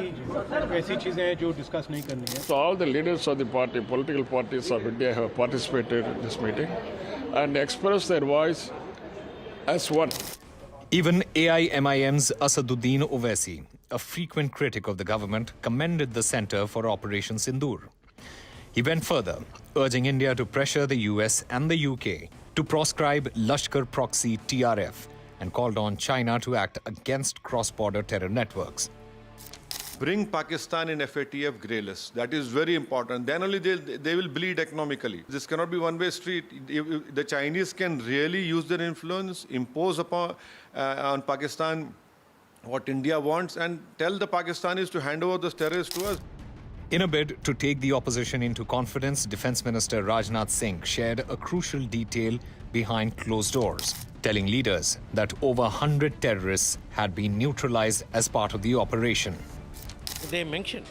ऐसी चीजें हैं जो डिस्कस नहीं करनी है. So all the leaders of the party, political parties of India have participated in this meeting and expressed their voice as one. Even AIMIM's Asaduddin Owaisi, a frequent critic of the government, commended the Centre for Operation Sindur. He went further, urging India to pressure the US and the UK to proscribe Lashkar proxy TRF and called on China to act against cross-border terror networks. Bring Pakistan in FATF grey list. That is very important. Then only they will bleed economically. This cannot be one-way street. If the Chinese can really use their influence, impose upon on Pakistan what India wants, and tell the Pakistanis to hand over those terrorists to us. In a bid to take the opposition into confidence, Defence Minister Rajnath Singh shared a crucial detail behind closed doors, telling leaders that over 100 terrorists had been neutralized as part of the operation. They mentioned,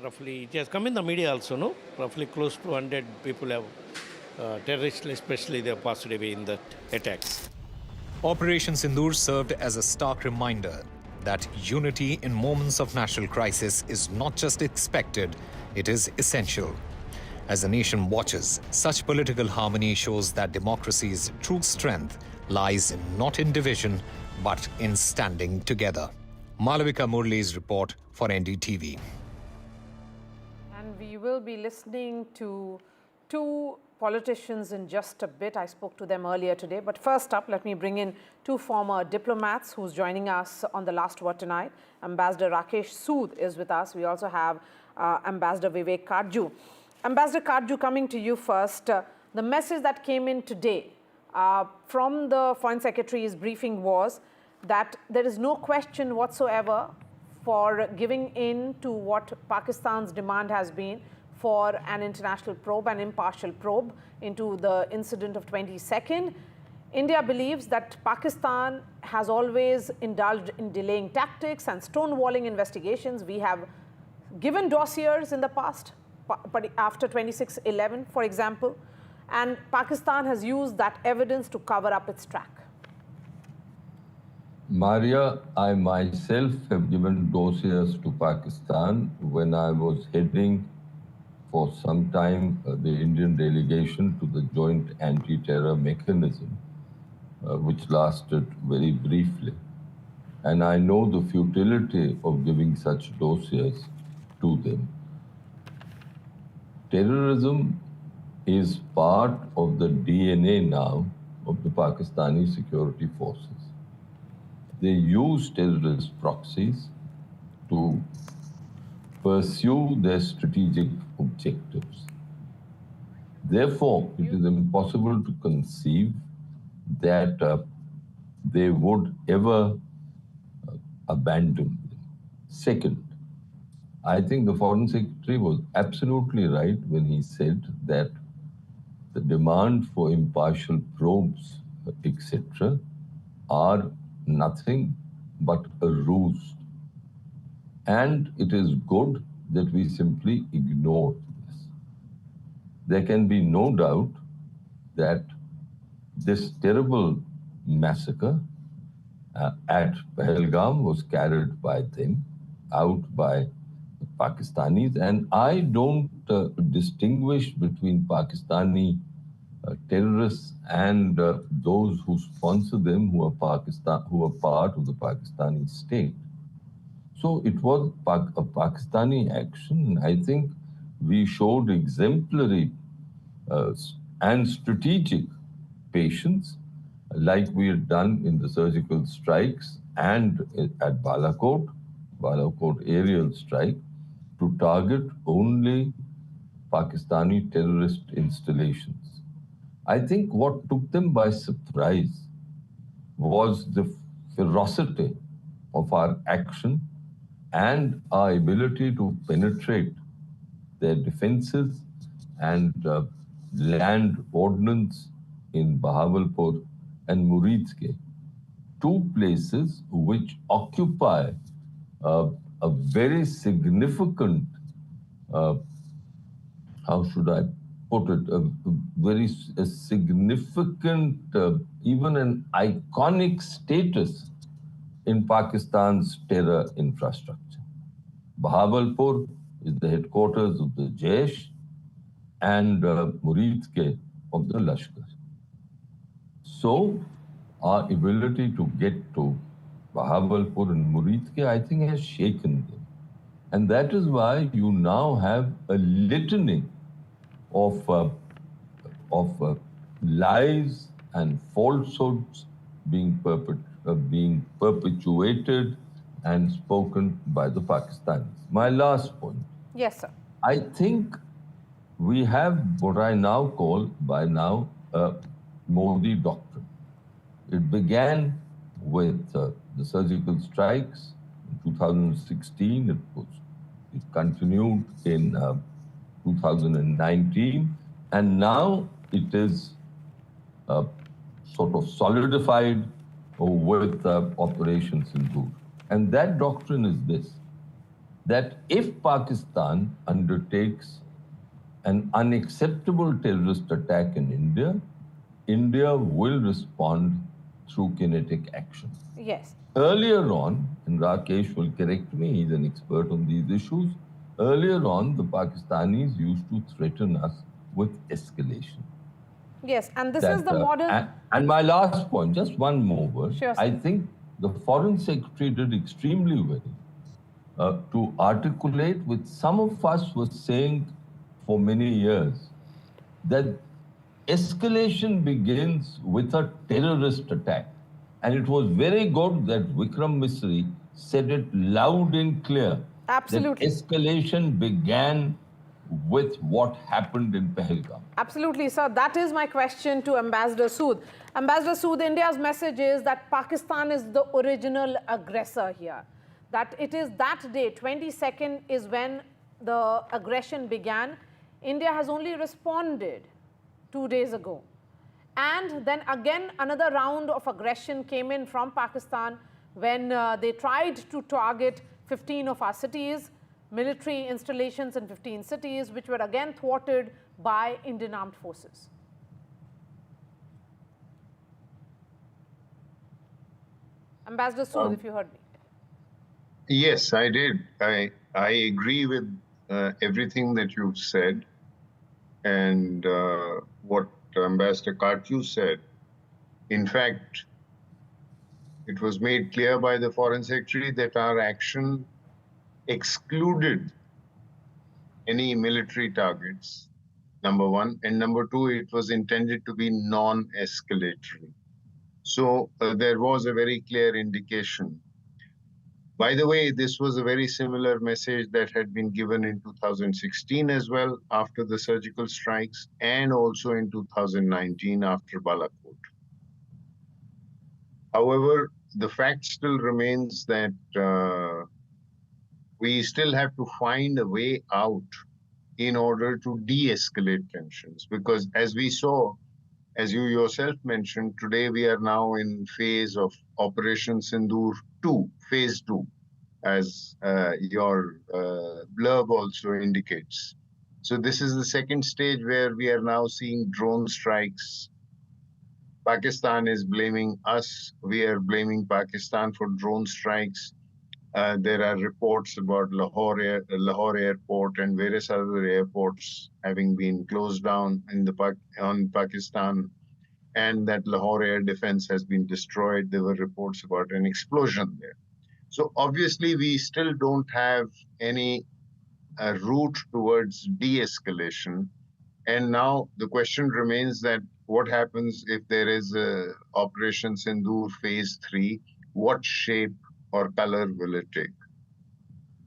roughly, it has come in the media also, no? Roughly close to 100 people have, terrorists especially, they have passed away in the attacks. Operation Sindur served as a stark reminder that unity in moments of national crisis is not just expected, it is essential. As the nation watches, such political harmony shows that democracy's true strength lies not in division, but in standing together. Malavika Murli's report for NDTV. And we will be listening to two politicians in just a bit. I spoke to them earlier today. But first up, let me bring in two former diplomats who's joining us on The Last Word tonight. Ambassador Rakesh Sood is with us. We also have Ambassador Vivek Karju. Ambassador Karju, coming to you first. The message that came in today from the Foreign Secretary's briefing was that there is no question whatsoever for giving in to what Pakistan's demand has been for an international probe, an impartial probe into the incident of 22nd. India believes that Pakistan has always indulged in delaying tactics and stonewalling investigations. We have given dossiers in the past, but after 26/11, for example, and Pakistan has used that evidence to cover up its track. Maria, I myself have given dossiers to Pakistan when I was heading for some time the Indian delegation to the joint anti-terror mechanism, which lasted very briefly. And I know the futility of giving such dossiers to them. Terrorism is part of the DNA now of the Pakistani security forces. They use terrorist proxies to pursue their strategic objectives. Therefore, it is impossible to conceive that they would ever abandon them. Second, I think the Foreign Secretary was absolutely right when he said that the demand for impartial probes, etc., are nothing but a ruse. And it is good that we simply ignore this. There can be no doubt that this terrible massacre at Pahalgam was carried by them, out by the Pakistanis, and I don't distinguish between Pakistani terrorists and those who sponsor them, who are part of the Pakistani state. So it was a Pakistani action. I think we showed exemplary and strategic patience, like we had done in the surgical strikes and at Balakot aerial strike, to target only Pakistani terrorist installations. I think what took them by surprise was the ferocity of our action and our ability to penetrate their defenses and land ordnance in Bahawalpur and Muridke, two places which occupy a very significant, how should I put it, a very significant, even an iconic status in Pakistan's terror infrastructure. Bahawalpur is the headquarters of the Jaish and Muridke of the Lashkar. So our ability to get to Bahawalpur and Muridke, I think, has shaken them. And that is why you now have a litany of lies and falsehoods being perpetuated and spoken by the Pakistanis. My last point. Yes, sir. I think we have what I now call by now a Modi doctrine. It began with the surgical strikes in 2016. It continued in 2019, and now it is sort of solidified with Operation Sindur. And that doctrine is this, that if Pakistan undertakes an unacceptable terrorist attack in India, India will respond through kinetic action. Yes. Earlier on, and Rakesh will correct me, he's an expert on these issues, earlier on, the Pakistanis used to threaten us with escalation. Yes, and this is the model. And my last point, just one more word. Sure, I think the Foreign Secretary did extremely well to articulate, which some of us were saying for many years, that escalation begins with a terrorist attack. And it was very good that Vikram Misri said it loud and clear. Absolutely. That escalation began with what happened in Pahalgam. Absolutely, sir. That is my question to Ambassador Sood. Ambassador Sood, India's message is that Pakistan is the original aggressor here. That it is that day, 22nd, is when the aggression began. India has only responded 2 days ago. And then again, another round of aggression came in from Pakistan when they tried to target 15 of our cities, military installations in 15 cities, which were again thwarted by Indian armed forces. Ambassador Sood, if you heard me. Yes, I did. I agree with everything that you've said and what Ambassador Karju said. In fact, it was made clear by the Foreign Secretary that our action excluded any military targets, number one. And number two, it was intended to be non-escalatory. So there was a very clear indication. By the way, this was a very similar message that had been given in 2016 as well, after the surgical strikes, and also in 2019 after Balakot. However, the fact still remains that we still have to find a way out in order to de-escalate tensions. Because as we saw, as you yourself mentioned, today we are now in phase of Operation Sindur 2, phase 2, as your blurb also indicates. So this is the second stage where we are now seeing drone strikes. Pakistan is blaming us. We are blaming Pakistan for drone strikes. There are reports about Lahore airport and various other airports having been closed down in on Pakistan, and that Lahore air defense has been destroyed. There were reports about an explosion there. So obviously, we still don't have any route towards de-escalation. And now the question remains that what happens if there is a Operation Sindur Phase 3? What shape or color will it take?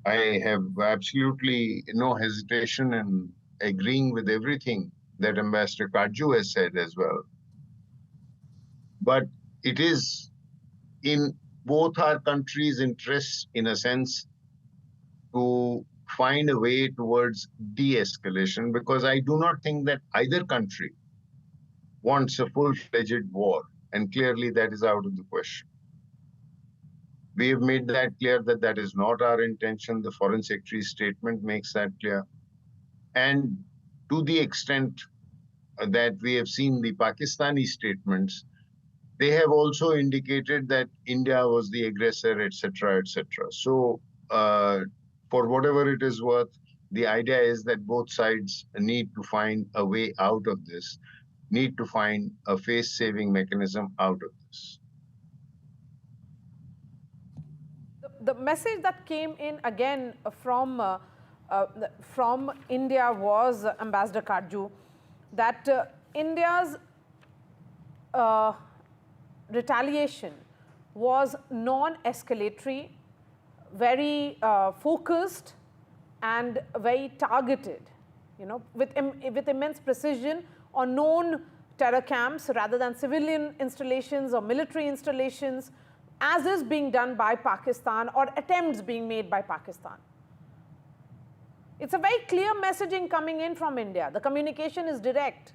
I have absolutely no hesitation in agreeing with everything that Ambassador Karju has said as well. But it is in both our countries' interests, in a sense, to find a way towards de-escalation, because I do not think that either country wants a full-fledged war, and clearly that is out of the question. We have made that clear that that is not our intention. The Foreign Secretary's statement makes that clear. And to the extent that we have seen the Pakistani statements, they have also indicated that India was the aggressor, etc., etc. So for whatever it is worth, the idea is that both sides need to find a way out of this, need to find a face-saving mechanism out of this. The message that came in again from India was, Ambassador Karju, that India's retaliation was non-escalatory, very focused and very targeted, with immense precision on known terror camps rather than civilian installations or military installations, as is being done by Pakistan or attempts being made by Pakistan. It's a very clear messaging coming in from India. The communication is direct,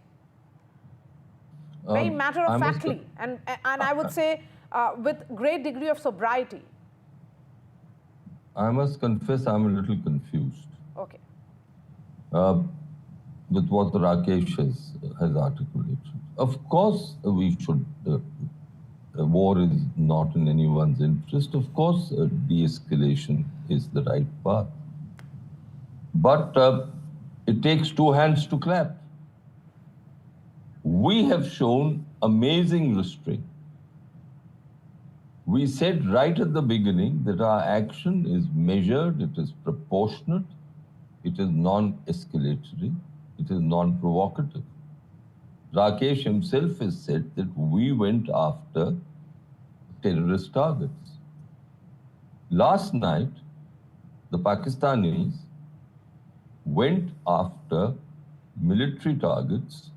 very matter-of-factly, and I would say with great degree of sobriety. I must confess I'm a little confused. Okay. With what Rakesh has articulated. Of course, we should. War is not in anyone's interest. Of course, de-escalation is the right path. But it takes two hands to clap. We have shown amazing restraint. We said right at the beginning that our action is measured, it is proportionate, it is non-escalatory, it is non-provocative. Rakesh himself has said that we went after terrorist targets. Last night, the Pakistanis went after military targets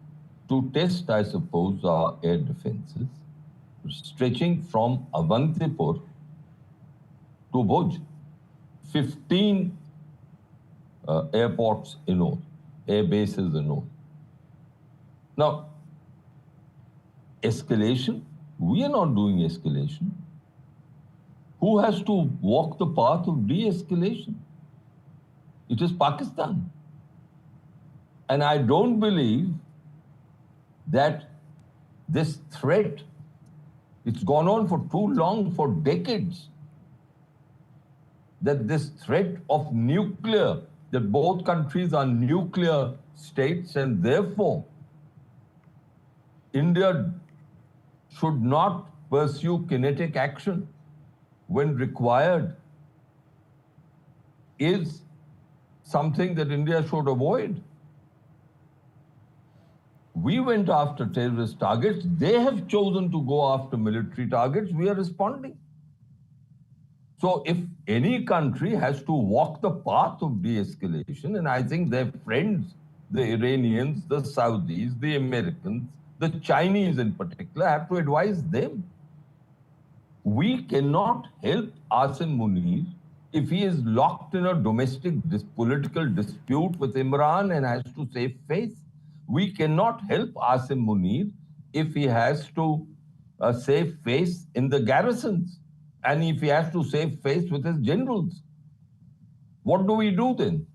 to test, I suppose, our air defenses, stretching from Awantipura to Bhuj. 15 airports in all, air bases in all. Now, escalation, we are not doing escalation. Who has to walk the path of de-escalation? It is Pakistan. And I don't believe that this threat, it's gone on for too long, for decades, that this threat of nuclear, that both countries are nuclear states and therefore India should not pursue kinetic action when required, is something that India should avoid. We went after terrorist targets. They have chosen to go after military targets. We are responding. So if any country has to walk the path of de-escalation, and I think their friends, the Iranians, the Saudis, the Americans, the Chinese in particular, have to advise them. We cannot help Asim Munir if he is locked in a domestic political dispute with Imran and has to save face. We cannot help Asim Munir if he has to save face in the garrisons and if he has to save face with his generals. What do we do then?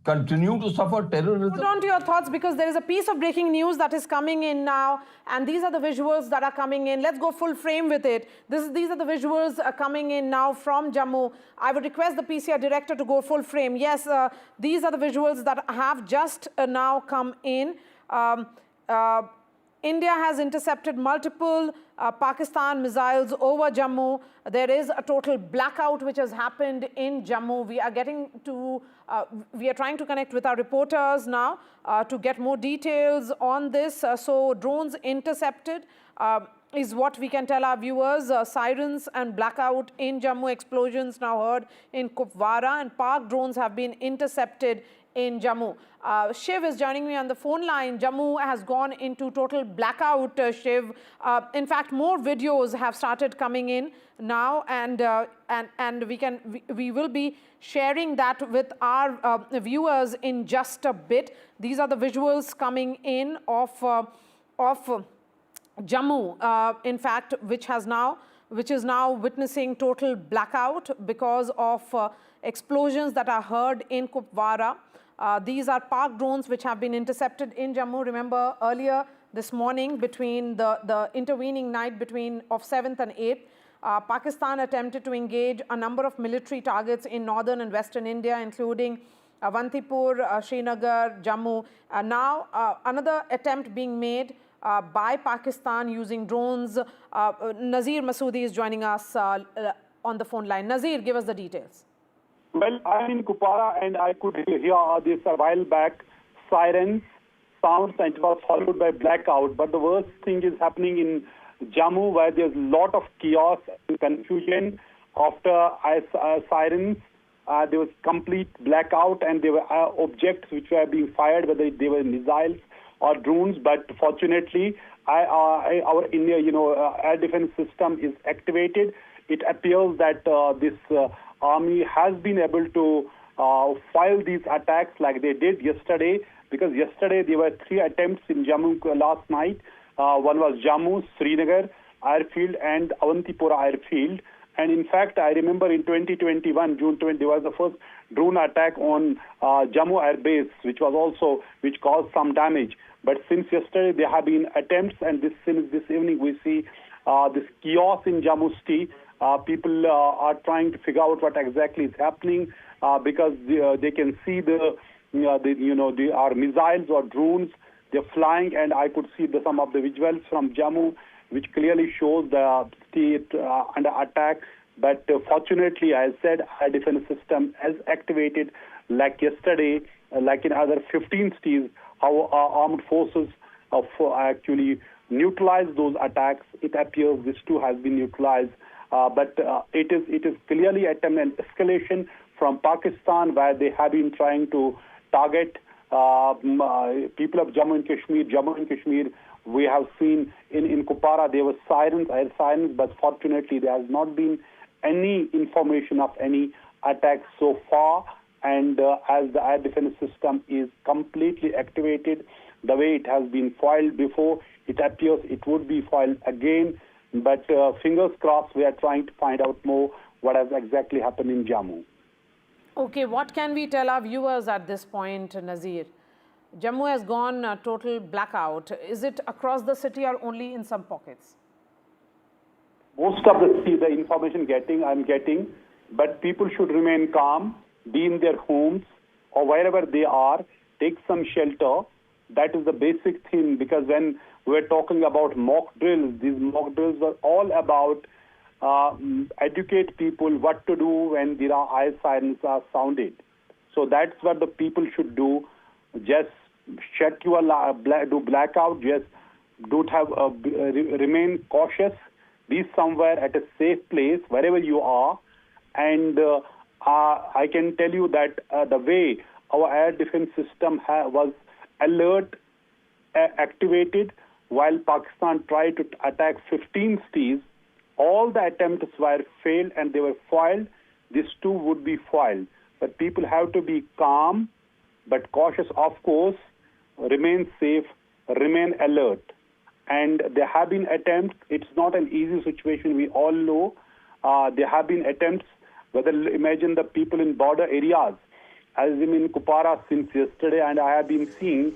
Continue to suffer terrorism? Hold on to your thoughts, because there is a piece of breaking news that is coming in now, and these are the visuals that are coming in. Let's go full frame with it. These are the visuals coming in now from Jammu. I would request the PCR director to go full frame. Yes, these are the visuals that have just now come in. India has intercepted multiple Pakistan missiles over Jammu. There is a total blackout which has happened in Jammu. We are trying to connect with our reporters now to get more details on this. So drones intercepted is what we can tell our viewers. Sirens and blackout in Jammu. Explosions now heard in Kupwara, and Pak drones have been intercepted in Jammu. Shiv is joining me on the phone line. Jammu has gone into total blackout, Shiv. In fact, more videos have started coming in now, and we will be sharing that with our viewers in just a bit. These are the visuals coming in of Jammu, in fact, which is now witnessing total blackout because of explosions that are heard in Kupwara. These are Pak drones which have been intercepted in Jammu. Remember, earlier this morning, between the intervening night of 7th and 8th, Pakistan attempted to engage a number of military targets in northern and western India, including Awantipura, Srinagar, Jammu. Now, another attempt being made by Pakistan using drones. Nazir Masoodi is joining us on the phone line. Nazir, give us the details. Well, I'm in Kupwara and I could hear this a while back, sirens, sounds, and it was followed by blackout. But the worst thing is happening in Jammu, where there's a lot of chaos and confusion after sirens. There was complete blackout, and there were objects which were being fired, whether they were missiles or drones. But fortunately, our India, air defense system is activated. It appears that this army has been able to foil these attacks like they did yesterday, because yesterday there were 3 attempts in Jammu last night. One was Jammu, Srinagar airfield and Awantipura airfield. And in fact, I remember in 2021, June 20, there was the first drone attack on Jammu Air Base, which caused some damage. But since yesterday, there have been attempts, and since this evening we see this chaos in Jammu city. People are trying to figure out what exactly is happening because they can see our missiles or drones. They're flying, and I could see some of the visuals from Jammu, which clearly shows the state under attack. But fortunately, as I said, our defense system has activated, like yesterday, like in other 15 cities, how our armed forces have actually neutralized those attacks. It appears this too has been neutralized. But it is clearly an escalation from Pakistan, where they have been trying to target people of Jammu and Kashmir. We have seen in Kupwara there were air sirens, but fortunately there has not been any information of any attacks so far. And as the air defense system is completely activated, the way it has been foiled before, it appears it would be foiled again. But fingers crossed, we are trying to find out more what has exactly happened in Jammu. Okay, what can we tell our viewers at this point, Nazir? Jammu has gone total blackout. Is it across the city or only in some pockets? Most of the information I'm getting, but people should remain calm, be in their homes or wherever they are, take some shelter. That is the basic thing, because when we're talking about mock drills, these mock drills were all about educate people what to do when there are air sirens are sounded. So that's what the people should do. Just shut your do blackout. Just don't have remain cautious. Be somewhere at a safe place wherever you are. And I can tell you that the way our air defense system was alert, activated, while Pakistan tried to attack 15 cities, all the attempts were failed and they were foiled. These too would be foiled. But people have to be calm, but cautious, of course, remain safe, remain alert. And there have been attempts. It's not an easy situation, we all know. There have been attempts, imagine the people in border areas. As in Kupwara since yesterday, and I have been seeing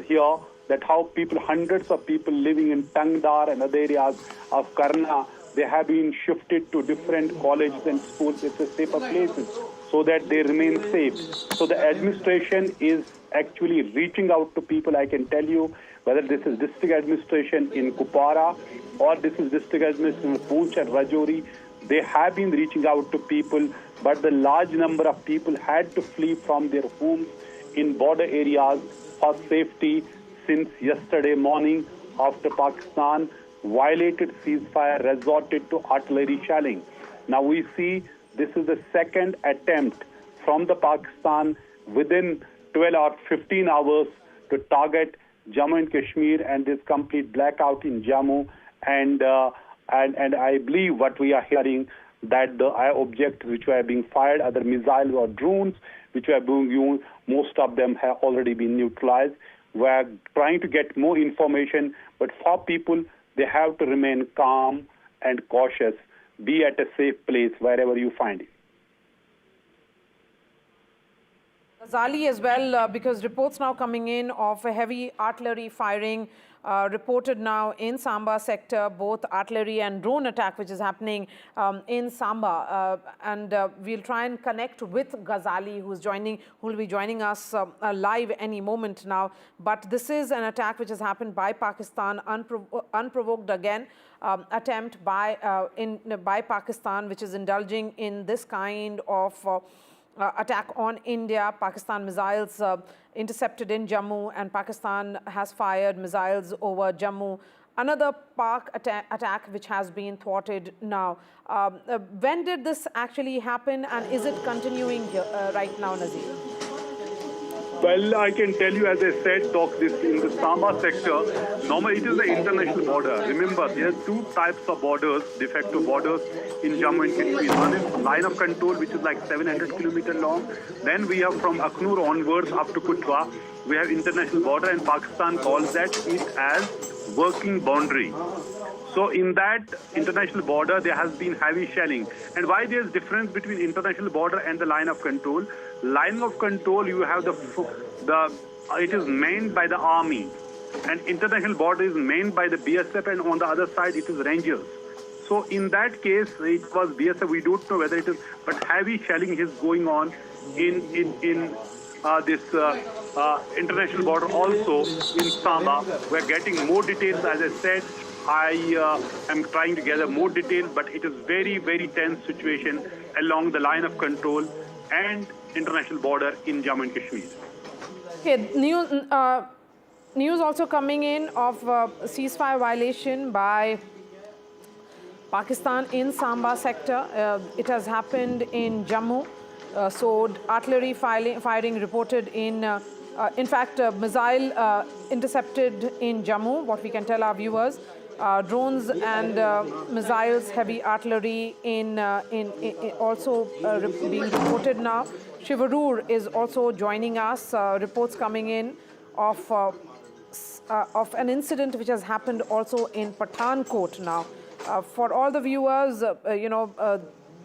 here that how hundreds of people living in Tangdar and other areas of Karna, they have been shifted to different colleges and schools. It's a safer places so that they remain safe. So the administration is actually reaching out to people. I can tell you, whether this is district administration in Kupwara or this is district administration in Bhuj and Rajouri, they have been reaching out to people, but the large number of people had to flee from their homes in border areas for safety since yesterday morning, after Pakistan violated ceasefire, resorted to artillery shelling. Now we see this is the second attempt from the Pakistan within 12 or 15 hours to target Jammu and Kashmir, and this complete blackout in Jammu. And I believe what we are hearing, that the objects which were being fired, other missiles or drones which were being used, most of them have already been neutralized. We are trying to get more information, but for people, they have to remain calm and cautious. Be at a safe place wherever you find it. Ghazali as well, because reports now coming in of a heavy artillery firing reported now in Samba sector, both artillery and drone attack which is happening in Samba. And we'll try and connect with Ghazali, who will be joining us live any moment now. But this is an attack which has happened by Pakistan, unprovoked again. Attempt by Pakistan, which is indulging in this kind of attack on India. Pakistan missiles intercepted in Jammu, and Pakistan has fired missiles over Jammu. Another Pak attack which has been thwarted now. When did this actually happen, and is it continuing right now, Nazir? Well, I can tell you, as I said, this in the Samba sector, normally it is the international border. Remember, there are two types of borders, de facto borders in Jammu and Kashmir. One is line of control, which is like 700 kilometers long. Then we have from Akhnur onwards up to Kutwa, we have international border, and Pakistan calls that it as working boundary. So in that international border, there has been heavy shelling. And why there is difference between international border and the line of control? Line of control, you have it is manned by the army, and international border is manned by the BSF, and on the other side it is rangers. So in that case, it was BSF. We don't know whether it is, but heavy shelling is going on in this international border also in Samba. We're getting more details. As I said, I am trying to gather more details, but it is very, very tense situation along the line of control and international border in Jammu and Kashmir. Okay, news also coming in of ceasefire violation by Pakistan in Samba sector. It has happened in Jammu. So artillery firing reported in fact, missile intercepted in Jammu, what we can tell our viewers. Drones and missiles, heavy artillery also being reported now. Shivarur is also joining us. Reports coming in of an incident which has happened also in Pathankot now. For all the viewers, the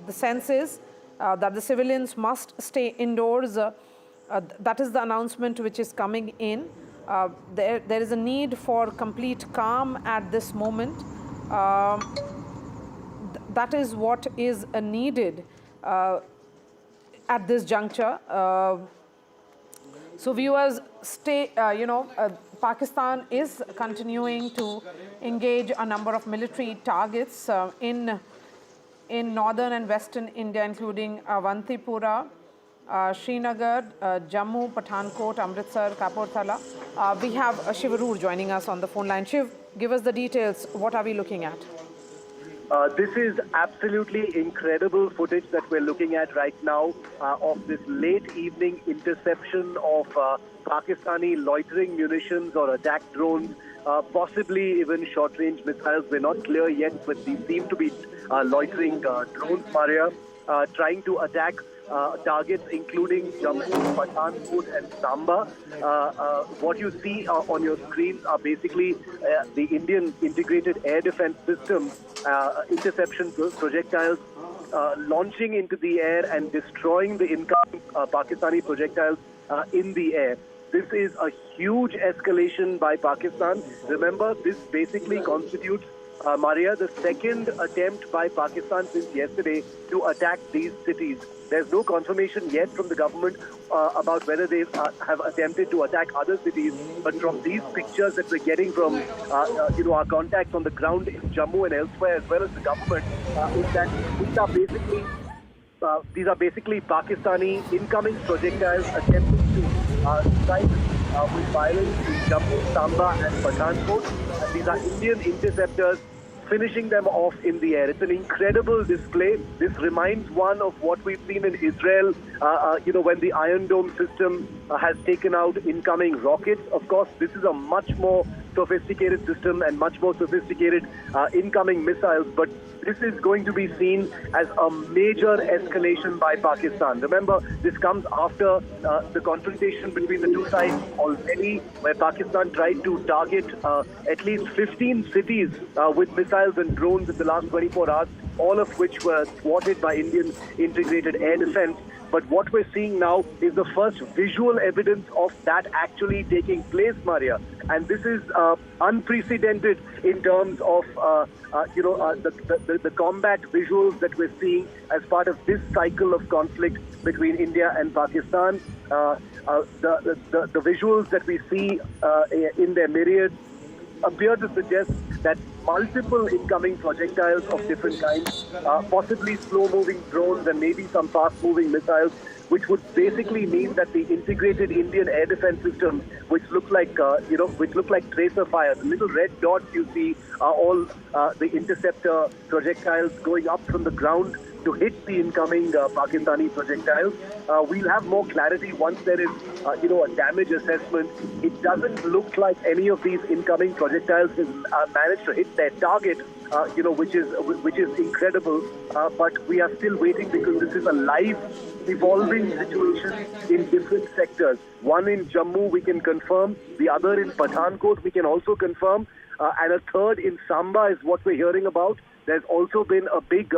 sense is that the civilians must stay indoors. That is the announcement which is coming in. There is a need for complete calm at this moment. That is what is needed at this juncture. So viewers, stay, Pakistan is continuing to engage a number of military targets in northern and western India, including Awantipura, Srinagar, Jammu, Pathankot, Amritsar, Kapurthala. We have Shivarur joining us on the phone line. Shiv, give us the details. What are we looking at? This is absolutely incredible footage that we're looking at right now of this late evening interception of Pakistani loitering munitions or attack drones, possibly even short-range missiles. We're not clear yet, but these seem to be loitering drones, Maria, trying to attack targets including Jammu, Pathankot and Samba. What you see on your screens are basically the Indian Integrated Air Defense System interception projectiles launching into the air and destroying the incoming Pakistani projectiles in the air. This is a huge escalation by Pakistan. Remember, this basically constitutes, Maria, the second attempt by Pakistan since yesterday to attack these cities. There's no confirmation yet from the government about whether they have attempted to attack other cities. But from these pictures that we're getting from our contacts on the ground in Jammu and elsewhere, as well as the government, is that these are basically Pakistani incoming projectiles attempting to strike with violence in Jammu, Samba and Pathankot. And these are Indian interceptors finishing them off in the air. It's an incredible display. This reminds one of what we've seen in Israel, when the Iron Dome system has taken out incoming rockets. Of course, this is a much more sophisticated system and much more sophisticated incoming missiles, but this is going to be seen as a major escalation by Pakistan. Remember, this comes after the confrontation between the two sides already, where Pakistan tried to target at least 15 cities with missiles and drones in the last 24 hours, all of which were thwarted by Indian Integrated Air Defense. But what we're seeing now is the first visual evidence of that actually taking place, Maria. And this is unprecedented in terms of the combat visuals that we're seeing as part of this cycle of conflict between India and Pakistan. The visuals that we see in their myriads appear to suggest that multiple incoming projectiles of different kinds, possibly slow-moving drones and maybe some fast-moving missiles, which would basically mean that the integrated Indian air defense system, which look like tracer fire, the little red dots you see are all the interceptor projectiles going up from the ground to hit the incoming Pakistani projectiles. We'll have more clarity once there is, a damage assessment. It doesn't look like any of these incoming projectiles has managed to hit their target, which is incredible. But we are still waiting because this is a live, evolving situation in different sectors. One in Jammu we can confirm, the other in Pathankot we can also confirm, and a third in Samba is what we're hearing about. There's also been a big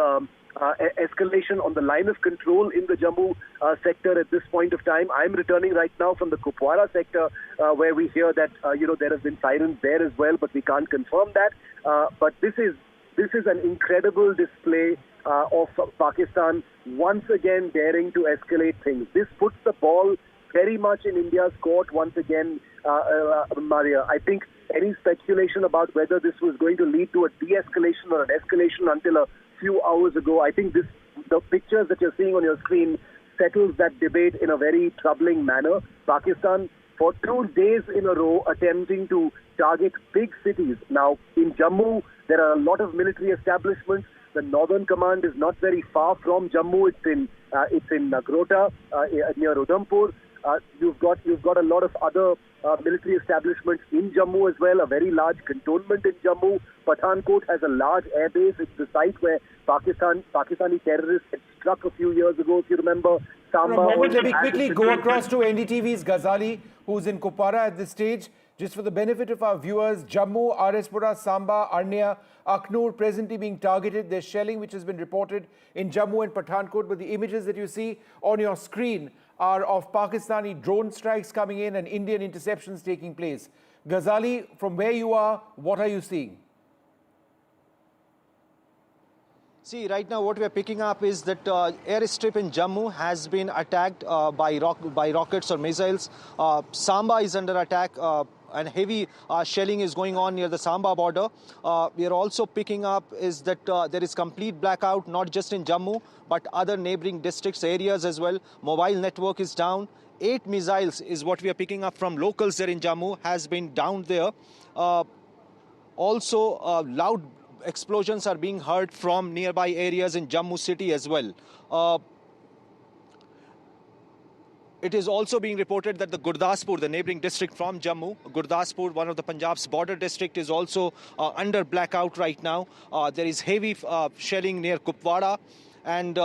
escalation on the line of control in the Jammu sector at this point of time. I'm returning right now from the Kupwara sector where we hear that there have been sirens there as well, but we can't confirm that. But this is This is an incredible display of Pakistan once again daring to escalate things. This puts the ball very much in India's court once again, Maria. I think any speculation about whether this was going to lead to a de-escalation or an escalation until a few hours ago, I think the pictures that you're seeing on your screen settles that debate in a very troubling manner. Pakistan, for 2 days in a row, attempting to target big cities. Now, in Jammu, there are a lot of military establishments. The Northern Command is not very far from Jammu. It's in Nagrota, near Adampur. You've got a lot of other military establishments in Jammu as well, a very large cantonment in Jammu. Pathankot has a large airbase. It's the site where Pakistani terrorists had struck a few years ago, if you remember. Let me quickly go across to NDTV's Ghazali, who's in Kupwara at this stage. Just for the benefit of our viewers, Jammu, Arispura, Samba, Arnia, Aknoor presently being targeted. There's shelling which has been reported in Jammu and Pathankot, but the images that you see on your screen are of Pakistani drone strikes coming in and Indian interceptions taking place. Ghazali, from where you are, what are you seeing? See, right now what we are picking up is that airstrip in Jammu has been attacked by rockets or missiles. Samba is under attack and heavy shelling is going on near the Samba border. We are also picking up is that there is complete blackout, not just in Jammu, but other neighboring districts, areas as well. Mobile network is down. 8 missiles is what we are picking up from locals there in Jammu, has been down there. Also, loud explosions are being heard from nearby areas in Jammu city as well. It is also being reported that the Gurdaspur, the neighboring district from Jammu, Gurdaspur, one of the Punjab's border district, is also under blackout right now. There is heavy shelling near Kupwara, and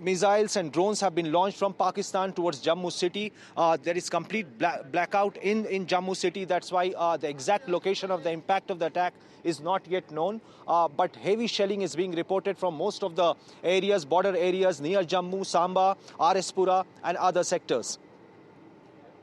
missiles and drones have been launched from Pakistan towards Jammu city. There is complete blackout in Jammu city. That's why the exact location of the impact of the attack is not yet known. But heavy shelling is being reported from most of the areas, border areas near Jammu, Samba, Arispura and other sectors.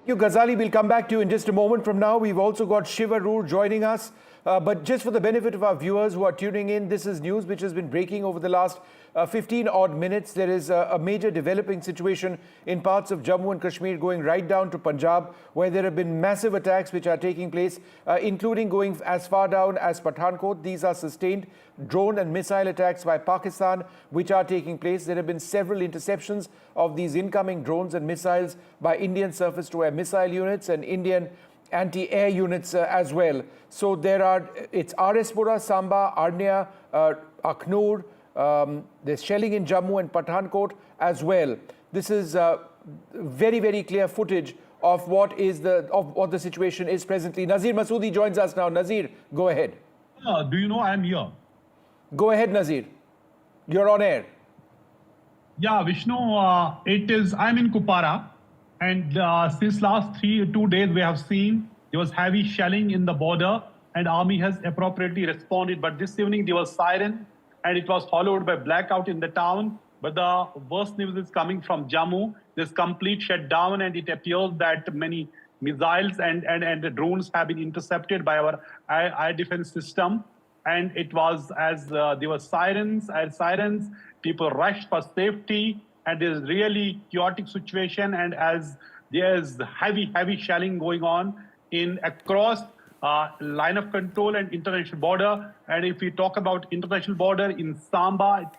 You, Ghazali, we'll come back to you in just a moment from now. We've also got Shiva Roor joining us. But just for the benefit of our viewers who are tuning in, this is news which has been breaking over the last 15 odd minutes. There is a major developing situation in parts of Jammu and Kashmir going right down to Punjab, where there have been massive attacks which are taking place, including going as far down as Pathankot. These are sustained drone and missile attacks by Pakistan which are taking place. There have been several interceptions of these incoming drones and missiles by Indian surface-to-air missile units and Indian anti-air units as well. So there are, it's Arispura, Samba, Arnia, Aknoor. There's shelling in Jammu and Pathankot as well. This is very, very clear footage of what the situation is presently. Nazir Masoodi joins us now. Nazir, go ahead. Do you know I'm here? Go ahead, Nazir. You're on air. Yeah, Vishnu, I'm in Kupwara, and since last 2 days we have seen there was heavy shelling in the border, and army has appropriately responded. But this evening there was siren, and it was followed by blackout in the town. But the worst news is coming from Jammu. There's complete shutdown, and it appears that many missiles and the drones have been intercepted by our air defense system. And it was as there were sirens, people rushed for safety, and there's really chaotic situation. And as there's heavy shelling going on across line of control and international border. And if we talk about international border in Samba,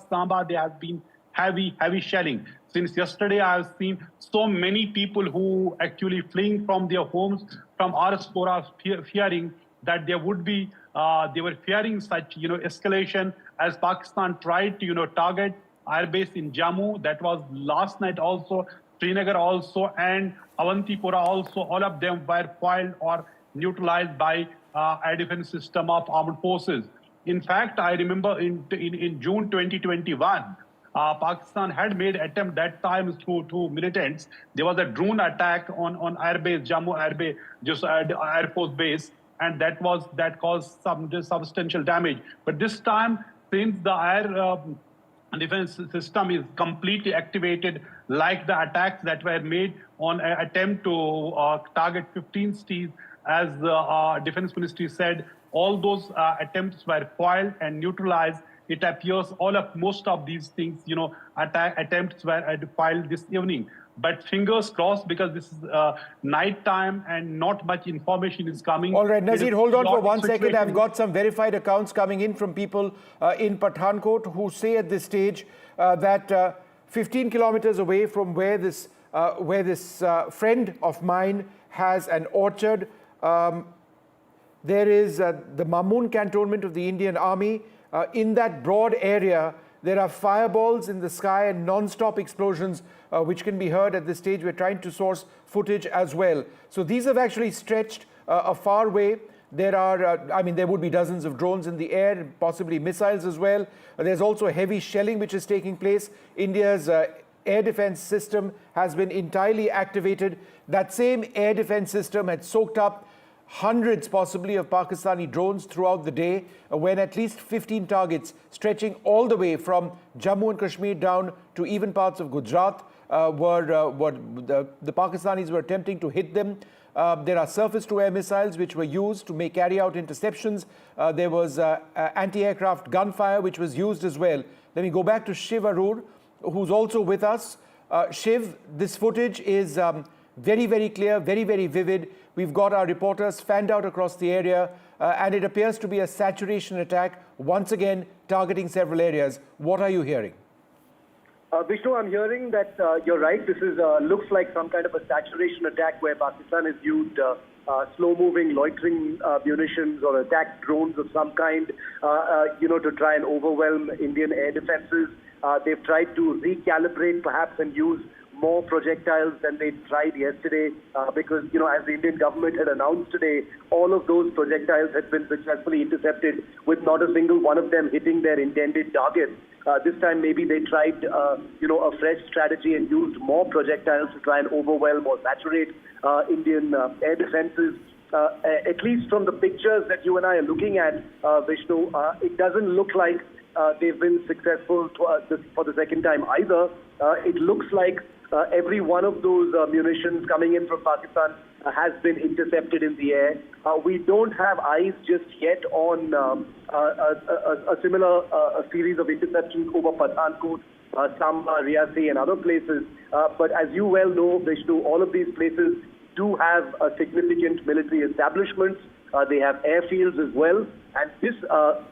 Samba, there has been heavy shelling. Since yesterday, I have seen so many people who actually fleeing from their homes from Arispura, fearing that there would be, they were fearing such, escalation as Pakistan tried to, target airbase in Jammu. That was last night also, Srinagar also, and Awantipura also. All of them were foiled or neutralized by air defense system of armed forces. In fact, I remember in June 2021, Pakistan had made attempt that time through militants. There was a drone attack on airbase, Jammu airbase, just Air Force base, and that caused some substantial damage. But this time, since the air defense system is completely activated, like the attacks that were made on an attempt to target 15 cities, as the defense ministry said, all those attempts were foiled and neutralized. It appears most of these things, attempts were foiled this evening. But fingers crossed, because this is night time and not much information is coming. All right, Nazir, hold on for 1 second. I've got some verified accounts coming in from people in Pathankot who say at this stage that 15 kilometers away from where this friend of mine has an orchard, there is the Mamoon cantonment of the Indian Army. In that broad area, there are fireballs in the sky and non-stop explosions which can be heard at this stage. We're trying to source footage as well. So these have actually stretched a far way. There are, there would be dozens of drones in the air, possibly missiles as well. There's also heavy shelling which is taking place. India's air defense system has been entirely activated. That same air defense system had soaked up hundreds possibly of Pakistani drones throughout the day, when at least 15 targets stretching all the way from Jammu and Kashmir down to even parts of Gujarat the Pakistanis were attempting to hit them. There are surface-to-air missiles which were used to carry out interceptions. There was anti-aircraft gunfire which was used as well. Let me go back to Shiv Arur, who's also with us. Shiv, this footage is very, very clear, very, very vivid. We've got our reporters fanned out across the area, and it appears to be a saturation attack, once again targeting several areas. What are you hearing? Vishnu, I'm hearing that you're right. This is looks like some kind of a saturation attack where Pakistan has used slow-moving, loitering munitions or attack drones of some kind, to try and overwhelm Indian air defenses. They've tried to recalibrate perhaps and use more projectiles than they tried yesterday because, as the Indian government had announced today, all of those projectiles had been successfully intercepted with not a single one of them hitting their intended target. This time maybe they tried, a fresh strategy and used more projectiles to try and overwhelm or saturate Indian air defenses. At least from the pictures that you and I are looking at, Vishnu, it doesn't look like they've been successful for the second time either. It looks like every one of those munitions coming in from Pakistan has been intercepted in the air. We don't have eyes just yet on a similar series of interceptions over Pathankot, Samba, Riyasi and other places. But as you well know, Vishnu, all of these places do have significant military establishments. They have airfields as well. And this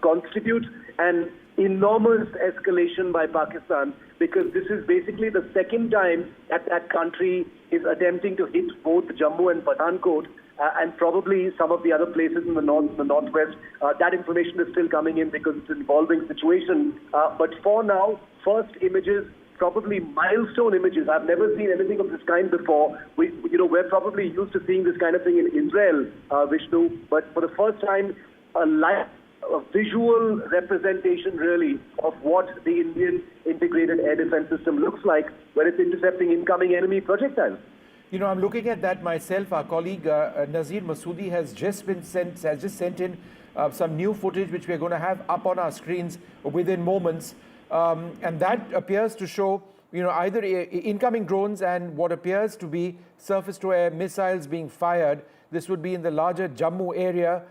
constitutes an enormous escalation by Pakistan, because this is basically the second time that country is attempting to hit both Jammu and Pathankot, and probably some of the other places in the northwest. That information is still coming in because it's an evolving situation. But for now, first images, probably milestone images. I've never seen anything of this kind before. We're probably used to seeing this kind of thing in Israel, Vishnu, but for the first time, a visual representation really of what the Indian integrated air defense system looks like when it's intercepting incoming enemy projectiles. I'm looking at that myself. Our colleague Nazir Masoodi has just sent in some new footage which we're going to have up on our screens within moments, and that appears to show either incoming drones and what appears to be surface-to-air missiles being fired. This would be in the larger Jammu area.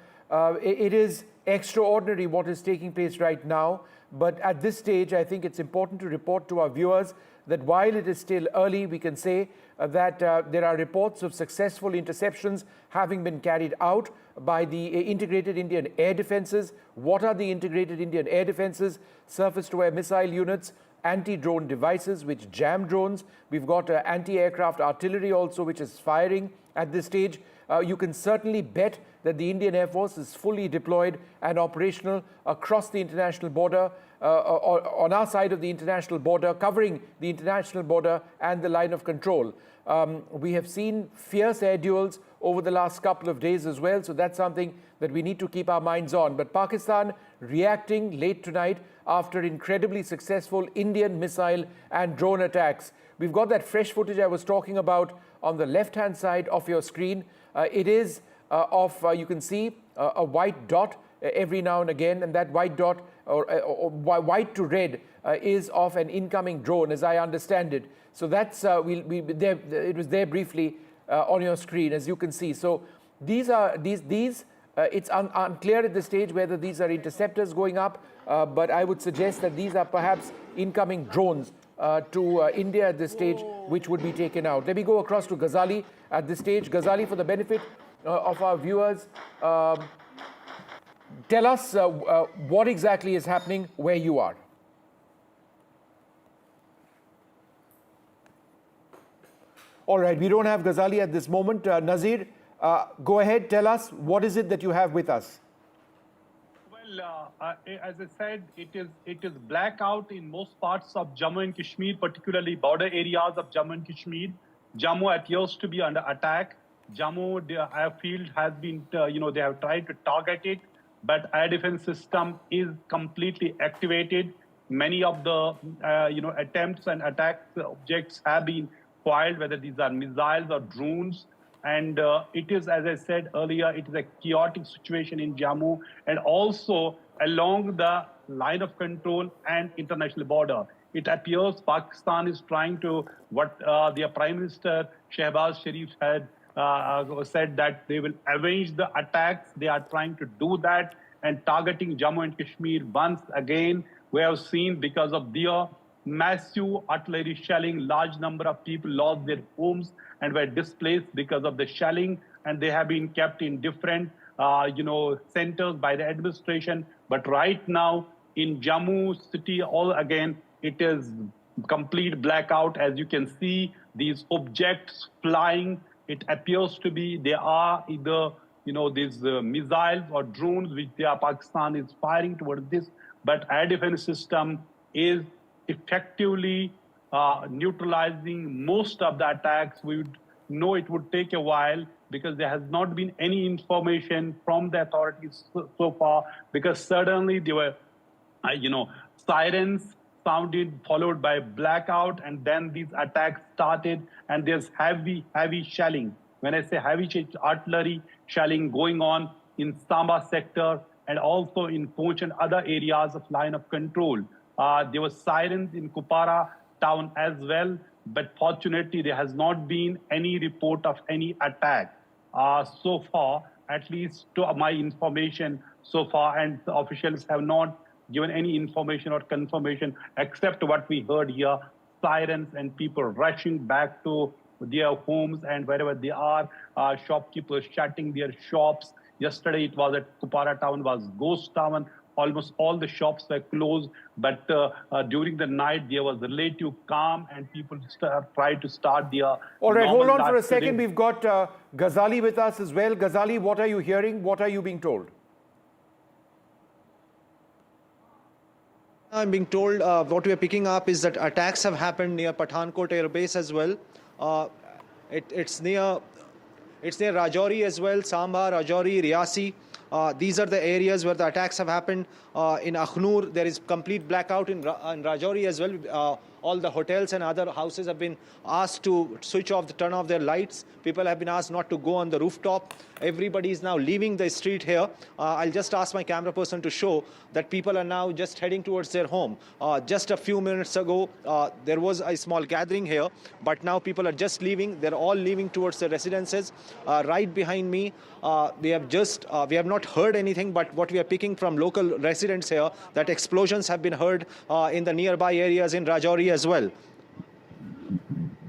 It is extraordinary what is taking place right now, but at this stage I think it's important to report to our viewers that while it is still early, we can say that there are reports of successful interceptions having been carried out by the integrated Indian air defenses. What are the integrated Indian air defenses? Surface-to-air missile units, anti-drone devices which jam drones. We've got anti-aircraft artillery also which is firing at this stage. You can certainly bet that the Indian Air Force is fully deployed and operational across the international border, on our side of the international border, covering the international border and the line of control. We have seen fierce air duels over the last couple of days as well, so that's something that we need to keep our minds on. But Pakistan reacting late tonight after incredibly successful Indian missile and drone attacks. We've got that fresh footage I was talking about on the left-hand side of your screen. It is you can see a white dot every now and again, and that white dot, or white to red, is of an incoming drone, as I understand it. So that's it was there briefly on your screen, as you can see. So these It's unclear at this stage whether these are interceptors going up, but I would suggest that these are perhaps incoming drones to India at this stage, which would be taken out. Let me go across to Ghazali at this stage. Ghazali, for the benefit of our viewers, tell us what exactly is happening where you are. All right, we don't have Ghazali at this moment. Nazir, go ahead, tell us, what is it that you have with us? Well, as I said, it is blackout in most parts of Jammu and Kashmir, particularly border areas of Jammu and Kashmir. Jammu appears to be under attack. Jammu, I feel, has been, they have tried to target it, but air defense system is completely activated. Many of the, attempts and attack objects have been foiled, whether these are missiles or drones. And it is, as I said earlier, it is a chaotic situation in Jammu and also along the line of control and international border. It appears Pakistan is trying to, what their Prime Minister Shehbaz Sharif had said, that they will avenge the attacks. They are trying to do that and targeting Jammu and Kashmir once again. We have seen because of their massive artillery shelling, large number of people lost their homes and were displaced because of the shelling, and they have been kept in different, centers by the administration. But right now in Jammu city, all again, it is complete blackout. As you can see, these objects flying, it appears to be, they are either, these missiles or drones which Pakistan is firing towards this, but air defense system is effectively neutralizing most of the attacks. We would know it would take a while because there has not been any information from the authorities so far, because suddenly there were, sirens sounded, followed by blackout, and then these attacks started, and there's heavy shelling. When I say heavy artillery shelling going on in Samba sector and also in Poonch and other areas of line of control. There were sirens in Kupara town as well, but fortunately there has not been any report of any attack so far, at least to my information so far, and the officials have not given any information or confirmation except what we heard here, sirens and people rushing back to their homes and wherever they are, shopkeepers shutting their shops. Yesterday it was at Kupara town was ghost town. Almost all the shops were closed, but during the night there was relative calm and people tried to start their... All right, hold on for a second. We've got Ghazali with us as well. Ghazali, what are you hearing? What are you being told? I'm being told what we are picking up is that attacks have happened near Pathankot Air Base as well. It's near Rajouri as well, Samba, Rajouri, Riasi. These are the areas where the attacks have happened. In Akhnur, there is complete blackout in Rajouri as well. All the hotels and other houses have been asked to switch off, turn off their lights. People have been asked not to go on the rooftop. Everybody is now leaving the street here. I'll just ask my camera person to show that people are now just heading towards their home. Just a few minutes ago, there was a small gathering here, but now people are just leaving. They're all leaving towards their residences. Right behind me, we have not heard anything, but what we are picking from local residents here, that explosions have been heard in the nearby areas in Rajouri as well.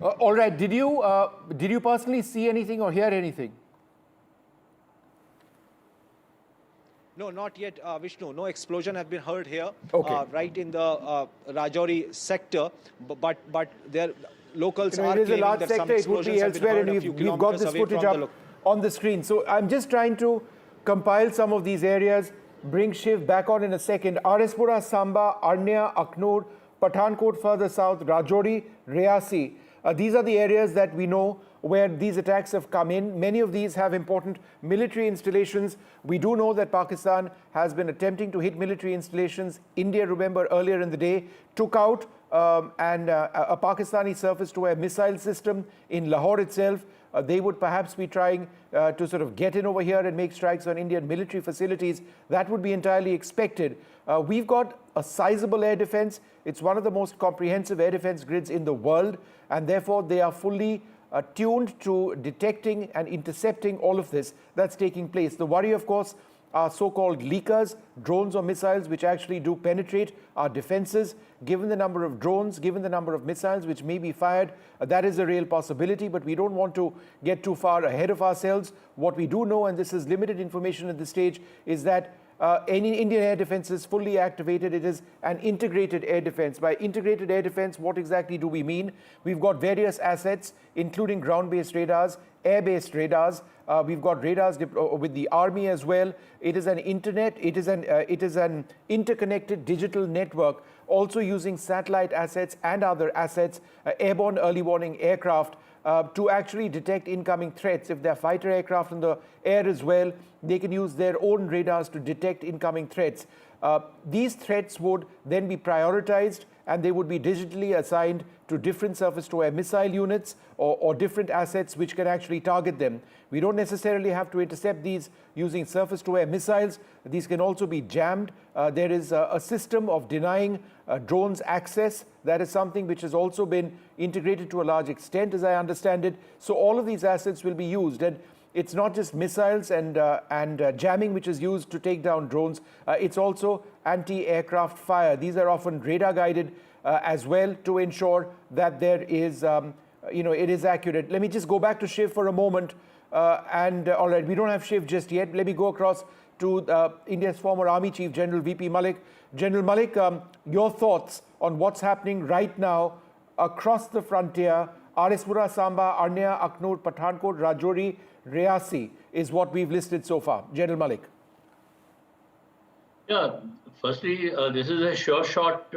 All right, did you personally see anything or hear anything? No, not yet, Vishnu. No explosion have been heard here, right in the Rajouri sector. But there, locals are claiming that some explosions have been heard. It is a large sector. It would be elsewhere, and we've got this footage up on the screen. So I'm just trying to compile some of these areas. Bring Shiv back on in a second. Awantipura, Samba, Arnya, Akhnur, Pathankot further south, Rajouri, Riasi. These are the areas that we know where these attacks have come in. Many of these have important military installations. We do know that Pakistan has been attempting to hit military installations. India, remember, earlier in the day, took out a Pakistani surface-to-air missile system in Lahore itself. They would perhaps be trying to sort of get in over here and make strikes on Indian military facilities. That would be entirely expected. We've got a sizable air defense. It's one of the most comprehensive air defense grids in the world, and therefore they are fully tuned to detecting and intercepting all of this that's taking place. The worry, of course, are so-called leakers, drones or missiles which actually do penetrate our defenses. Given the number of drones, given the number of missiles which may be fired, that is a real possibility, but we don't want to get too far ahead of ourselves. What we do know, and this is limited information at this stage, is that any Indian air defense is fully activated. It is an integrated air defense. By integrated air defense, what exactly do we mean? We've got various assets, including ground-based radars, air-based radars. We've got radars with the army as well. It is an internet. It is an interconnected digital network, also using satellite assets and other assets, airborne early warning aircraft, to actually detect incoming threats. If they're fighter aircraft in the air as well, they can use their own radars to detect incoming threats. These threats would then be prioritized and they would be digitally assigned to different surface-to-air missile units or different assets which can actually target them. We don't necessarily have to intercept these using surface-to-air missiles. These can also be jammed. There is a system of denying drones access. That is something which has also been integrated to a large extent, as I understand it. So all of these assets will be used. And it's not just missiles and jamming which is used to take down drones. It's also anti-aircraft fire. These are often radar-guided as well to ensure that there is, it is accurate. Let me just go back to Shiv for a moment. All right, we don't have Shiv just yet. Let me go across to India's former Army Chief, General V.P. Malik. General Malik, your thoughts on what's happening right now across the frontier. Awantipura, Samba, Arnia, Aknoor, Pathankot, Rajouri, Reasi is what we've listed so far. General Malik. Yeah, firstly, this is a sure shot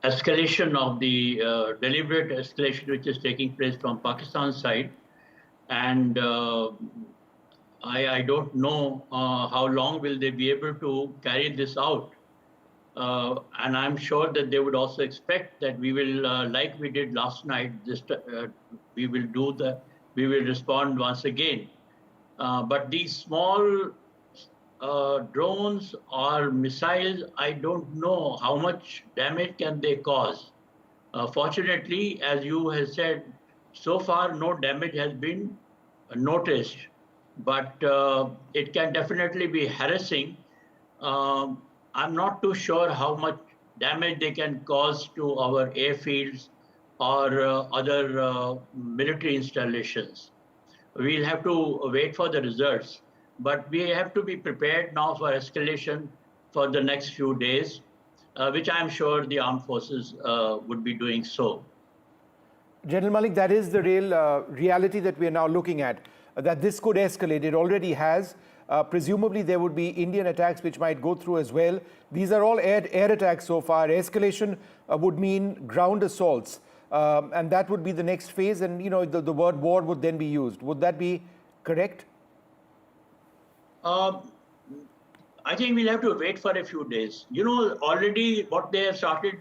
escalation of the deliberate escalation which is taking place from Pakistan's side. And I don't know how long will they be able to carry this out. And I'm sure that they would also expect that we will, like we did last night, we will respond once again. But these small drones or missiles, I don't know how much damage can they cause. Fortunately, as you have said, so far no damage has been noticed, but it can definitely be harassing. I'm not too sure how much damage they can cause to our airfields or other military installations. We'll have to wait for the results, but we have to be prepared now for escalation for the next few days, which I'm sure the armed forces would be doing so. General Malik, that is the real reality that we are now looking at, that this could escalate. It already has. Presumably there would be Indian attacks which might go through as well. These are all air attacks so far. Escalation would mean ground assaults. And that would be the next phase. And, the word war would then be used. Would that be correct? I think we'll have to wait for a few days. Already what they have started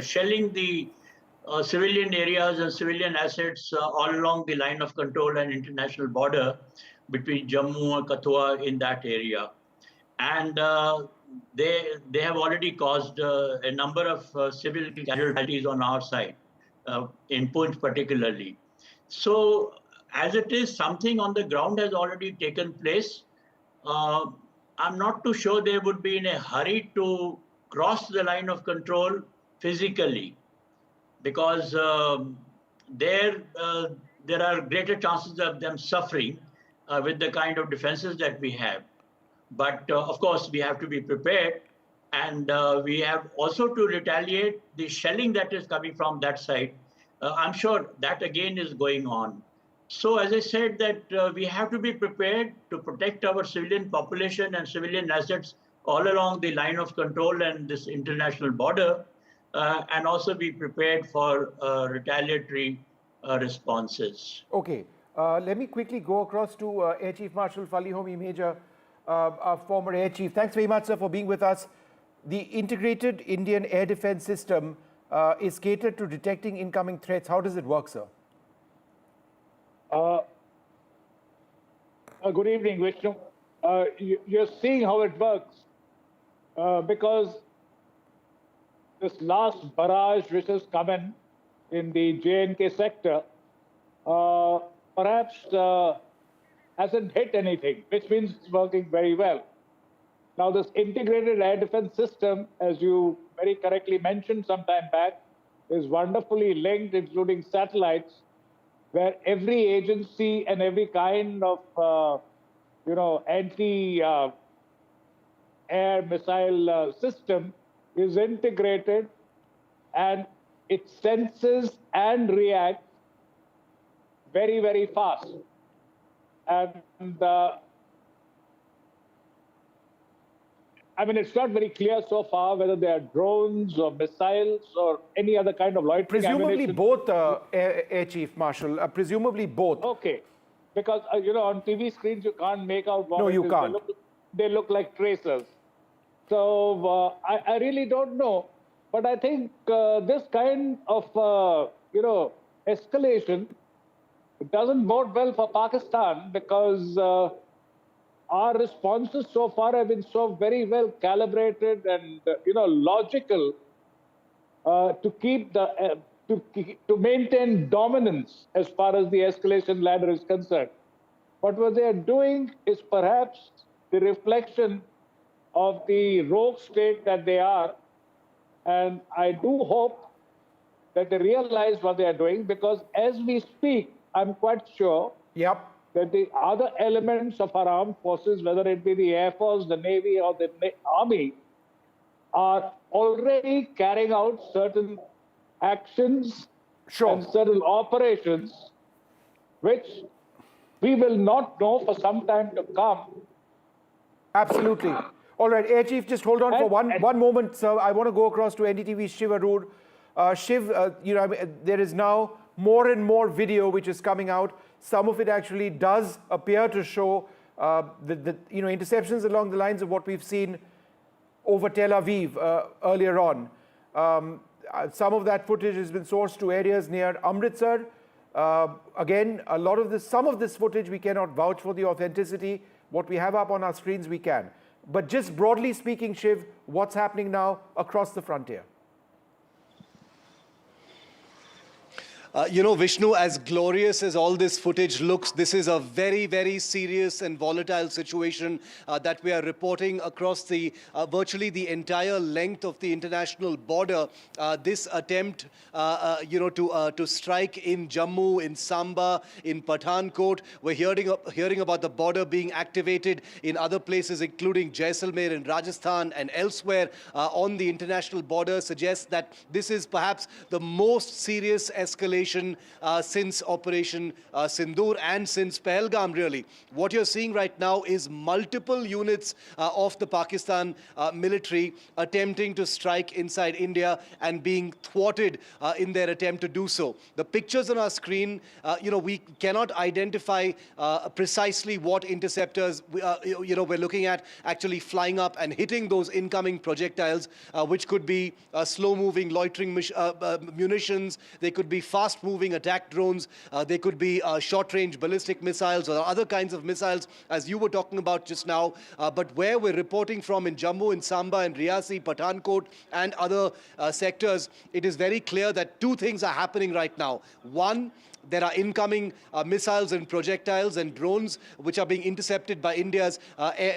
shelling the civilian areas and civilian assets all along the line of control and international border between Jammu and Kathua in that area. And they have already caused a number of civil casualties on our side, in Bhuj particularly. So as it is, something on the ground has already taken place. I'm not too sure they would be in a hurry to cross the line of control physically, because there are greater chances of them suffering with the kind of defenses that we have. But of course, we have to be prepared, and we have also to retaliate the shelling that is coming from that side. I'm sure that again is going on. So as I said, that we have to be prepared to protect our civilian population and civilian assets all along the line of control and this international border, and also be prepared for retaliatory responses. Okay. Let me quickly go across to Air Chief Marshal Falihomi Major, our former Air Chief. Thanks very much, sir, for being with us. The integrated Indian air defense system is catered to detecting incoming threats. How does it work, sir? Good evening, Vishnu. You're seeing how it works because this last barrage which has come in in the J&K sector, perhaps hasn't hit anything, which means it's working very well. Now, this integrated air defense system, as you very correctly mentioned some time back, is wonderfully linked, including satellites, where every agency and every kind of, anti-air missile system is integrated, and it senses and reacts very, very fast. And it's not very clear so far whether they are drones or missiles or any other kind of loitering Presumably ammunition. both, Air Chief Marshal. Presumably both. Okay. Because, on TV screens, you can't make out what No, it you is. can't. They look like tracers. So I really don't know. But I think this kind of, escalation doesn't bode well for Pakistan, because our responses so far have been so very well calibrated and, logical to keep to maintain dominance as far as the escalation ladder is concerned. But what they are doing is perhaps the reflection of the rogue state that they are. And I do hope that they realize what they are doing, because as we speak, I'm quite sure that the other elements of our armed forces, whether it be the Air Force, the Navy, or the Army, are already carrying out certain actions and certain operations which we will not know for some time to come. Absolutely. All right, Air Chief, just hold on for one moment, sir. I want to go across to NDTV's Shiv Arur. Shiv, there is now more and more video which is coming out. Some of it actually does appear to show interceptions along the lines of what we've seen over Tel Aviv earlier on. Some of that footage has been sourced to areas near Amritsar. Again, some of this footage we cannot vouch for the authenticity. What we have up on our screens, we can. But just broadly speaking, Shiv, what's happening now across the frontier? Vishnu, as glorious as all this footage looks, this is a very, very serious and volatile situation that we are reporting across the virtually the entire length of the international border. This attempt, to strike in Jammu, in Samba, in Pathankot. We're hearing about the border being activated in other places, including Jaisalmer in Rajasthan and elsewhere on the international border, suggests that this is perhaps the most serious escalation since Operation Sindur and since Pahalgam, really. What you're seeing right now is multiple units of the Pakistan military attempting to strike inside India and being thwarted in their attempt to do so. The pictures on our screen, we cannot identify precisely what interceptors we're looking at actually flying up and hitting those incoming projectiles, which could be slow-moving loitering munitions, they could be fast-moving attack drones, they could be short-range ballistic missiles or other kinds of missiles, as you were talking about just now. But where we're reporting from in Jammu, in Samba, in Riyasi, Pathankot, and other sectors, it is very clear that two things are happening right now. One, there are incoming missiles and projectiles and drones which are being intercepted by India's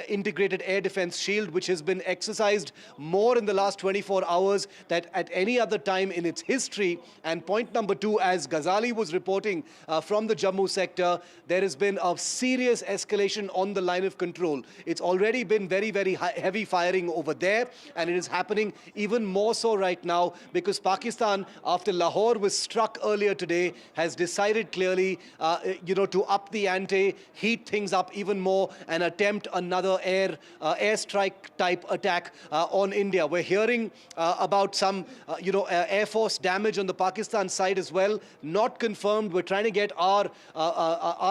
integrated air defense shield, which has been exercised more in the last 24 hours than at any other time in its history. And point number two, as Ghazali was reporting from the Jammu sector, there has been a serious escalation on the line of control. It's already been very, very heavy firing over there, and it is happening even more so right now because Pakistan, after Lahore was struck earlier today, has decided clearly, to up the ante, heat things up even more, and attempt another airstrike type attack on India. We're hearing about some, Air Force damage on the Pakistan side as well. Not confirmed. We're trying to get our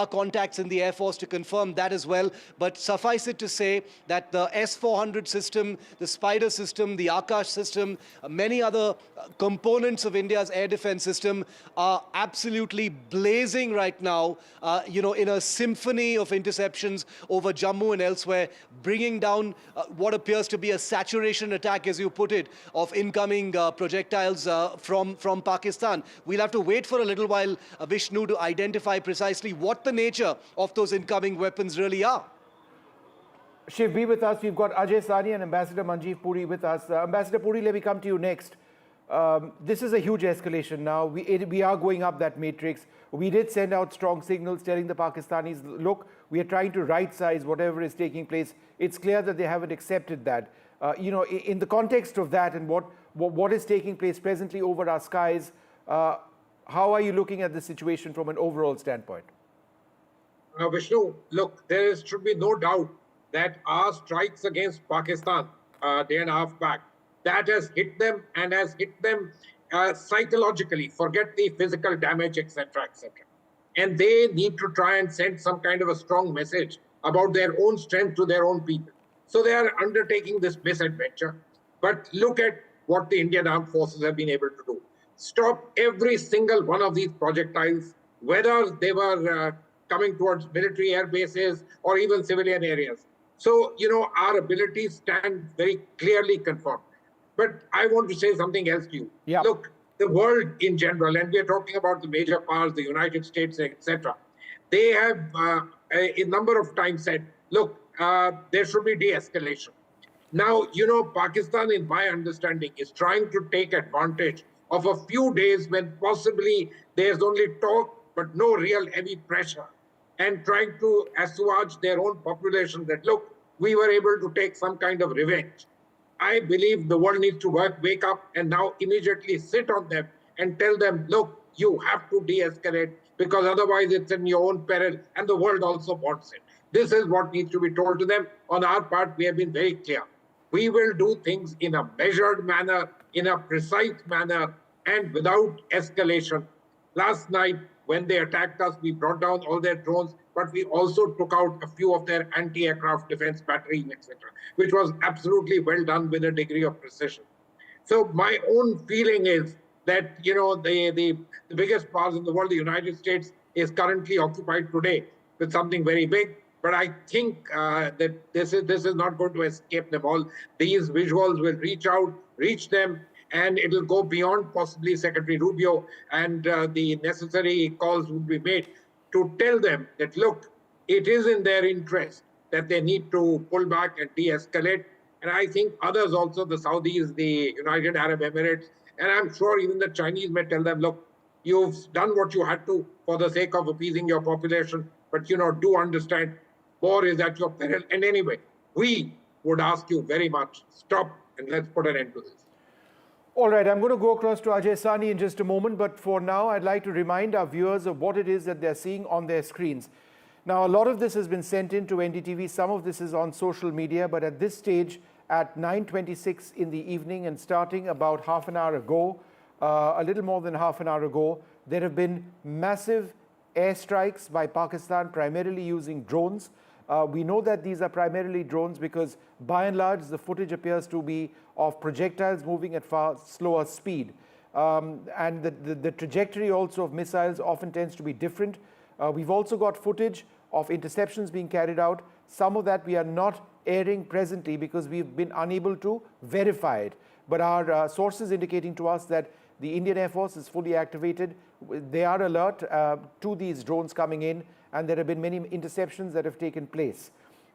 contacts in the Air Force to confirm that as well. But suffice it to say that the S-400 system, the Spider system, the Akash system, many other components of India's air defense system are absolutely blazing right now, in a symphony of interceptions over Jammu and elsewhere, bringing down what appears to be a saturation attack, as you put it, of incoming projectiles from Pakistan. We'll have to wait for a little while, Vishnu, to identify precisely what the nature of those incoming weapons really are. Shiv, be with us. We've got Ajay Sani and Ambassador Manjeev Puri with us. Ambassador Puri, let me come to you next. This is a huge escalation now. We are going up that matrix. We did send out strong signals telling the Pakistanis, look, we are trying to right-size whatever is taking place. It's clear that they haven't accepted that. In the context of that and what is taking place presently over our skies, how are you looking at the situation from an overall standpoint? Vishnu, look, there should be no doubt that our strikes against Pakistan day and a half back, that has hit them and has hit them psychologically, forget the physical damage, etc., etc. And they need to try and send some kind of a strong message about their own strength to their own people. So they are undertaking this misadventure. But look at what the Indian Armed Forces have been able to do. Stop every single one of these projectiles, whether they were coming towards military air bases or even civilian areas. So, our abilities stand very clearly confirmed. But I want to say something else to you. Yeah. Look, the world in general, and we are talking about the major powers, the United States, etc., they have a number of times said, look, there should be de-escalation. Now, Pakistan, in my understanding, is trying to take advantage of a few days when possibly there's only talk but no real heavy pressure, and trying to assuage their own population that, look, we were able to take some kind of revenge. I believe the world needs to wake up and now immediately sit on them and tell them, look, you have to de-escalate because otherwise it's in your own peril and the world also wants it. This is what needs to be told to them. On our part, we have been very clear. We will do things in a measured manner, in a precise manner, and without escalation. Last night, when they attacked us, we brought down all their drones, but we also took out a few of their anti-aircraft defense batteries, etc., which was absolutely well done with a degree of precision. So my own feeling is that, the biggest powers in the world, the United States, is currently occupied today with something very big. But I think that this is not going to escape them all. These visuals will reach them, and it will go beyond possibly Secretary Rubio, and the necessary calls will be made to tell them that, look, it is in their interest that they need to pull back and de-escalate. And I think others also, the Saudis, the United Arab Emirates, and I'm sure even the Chinese may tell them, look, you've done what you had to for the sake of appeasing your population, but, do understand war is at your peril. And anyway, we would ask you very much, stop and let's put an end to this. All right, I'm going to go across to Ajay Sani in just a moment, but for now, I'd like to remind our viewers of what it is that they're seeing on their screens. Now, a lot of this has been sent in to NDTV. Some of this is on social media, but at this stage, at 9:26 in the evening and starting about half an hour ago, a little more than half an hour ago, there have been massive airstrikes by Pakistan, primarily using drones. We know that these are primarily drones because, by and large, the footage appears to be of projectiles moving at far slower speed. And the trajectory also of missiles often tends to be different. We've also got footage of interceptions being carried out. Some of that we are not airing presently because we've been unable to verify it. But our sources indicating to us that the Indian Air Force is fully activated. They are alert to these drones coming in, and there have been many interceptions that have taken place.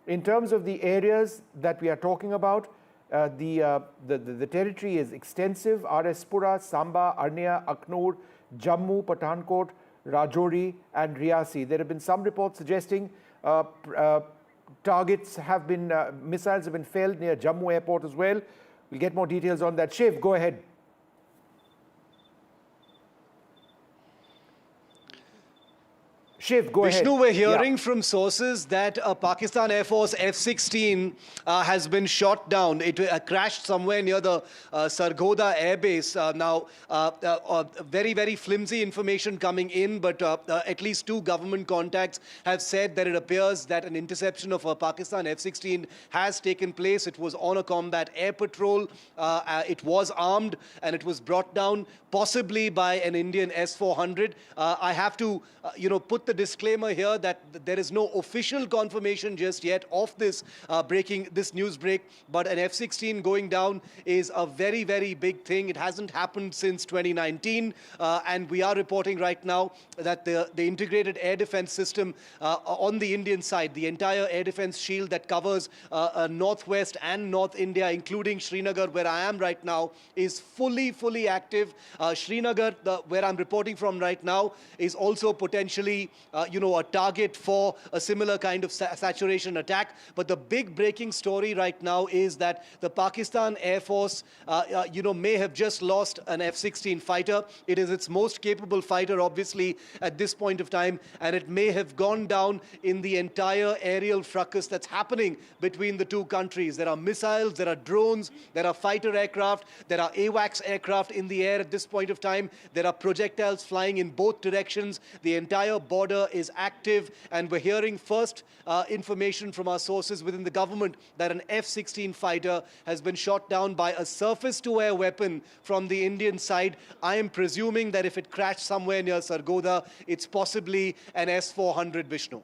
In terms of the areas that we are talking about, the territory is extensive. Awantipura, Samba, Arnia, Aknoor, Jammu, Pathankot, Rajouri and Riyasi. There have been some reports suggesting targets have been, missiles have been felled near Jammu airport as well. We'll get more details on that. Shiv, go ahead. Shiv, go ahead. Vishnu, we're hearing from sources that a Pakistan Air Force F-16 has been shot down. It crashed somewhere near the Sargodha Air Base. Now, very, very flimsy information coming in, but at least 2 government contacts have said that it appears that an interception of a Pakistan F-16 has taken place. It was on a combat air patrol. It was armed, and it was brought down possibly by an Indian S-400. I have to, put the disclaimer here that there is no official confirmation just yet of this this news break, but an F-16 going down is a very, very big thing. It hasn't happened since 2019, and we are reporting right now that the integrated air defense system on the Indian side, the entire air defense shield that covers northwest and North India, including Srinagar, where I am right now, is fully active. Srinagar, where I'm reporting from right now, is also potentially a target for a similar kind of saturation attack. But the big breaking story right now is that the Pakistan Air Force, may have just lost an F-16 fighter. It is its most capable fighter, obviously, at this point of time, and it may have gone down in the entire aerial fracas that's happening between the 2 countries. There are missiles, there are drones, there are fighter aircraft, there are AWACS aircraft in the air at this point of time. There are projectiles flying in both directions. The entire border is active, and we're hearing first information from our sources within the government that an F-16 fighter has been shot down by a surface-to-air weapon from the Indian side. I am presuming that if it crashed somewhere near Sargodha, it's possibly an S-400, Vishnu.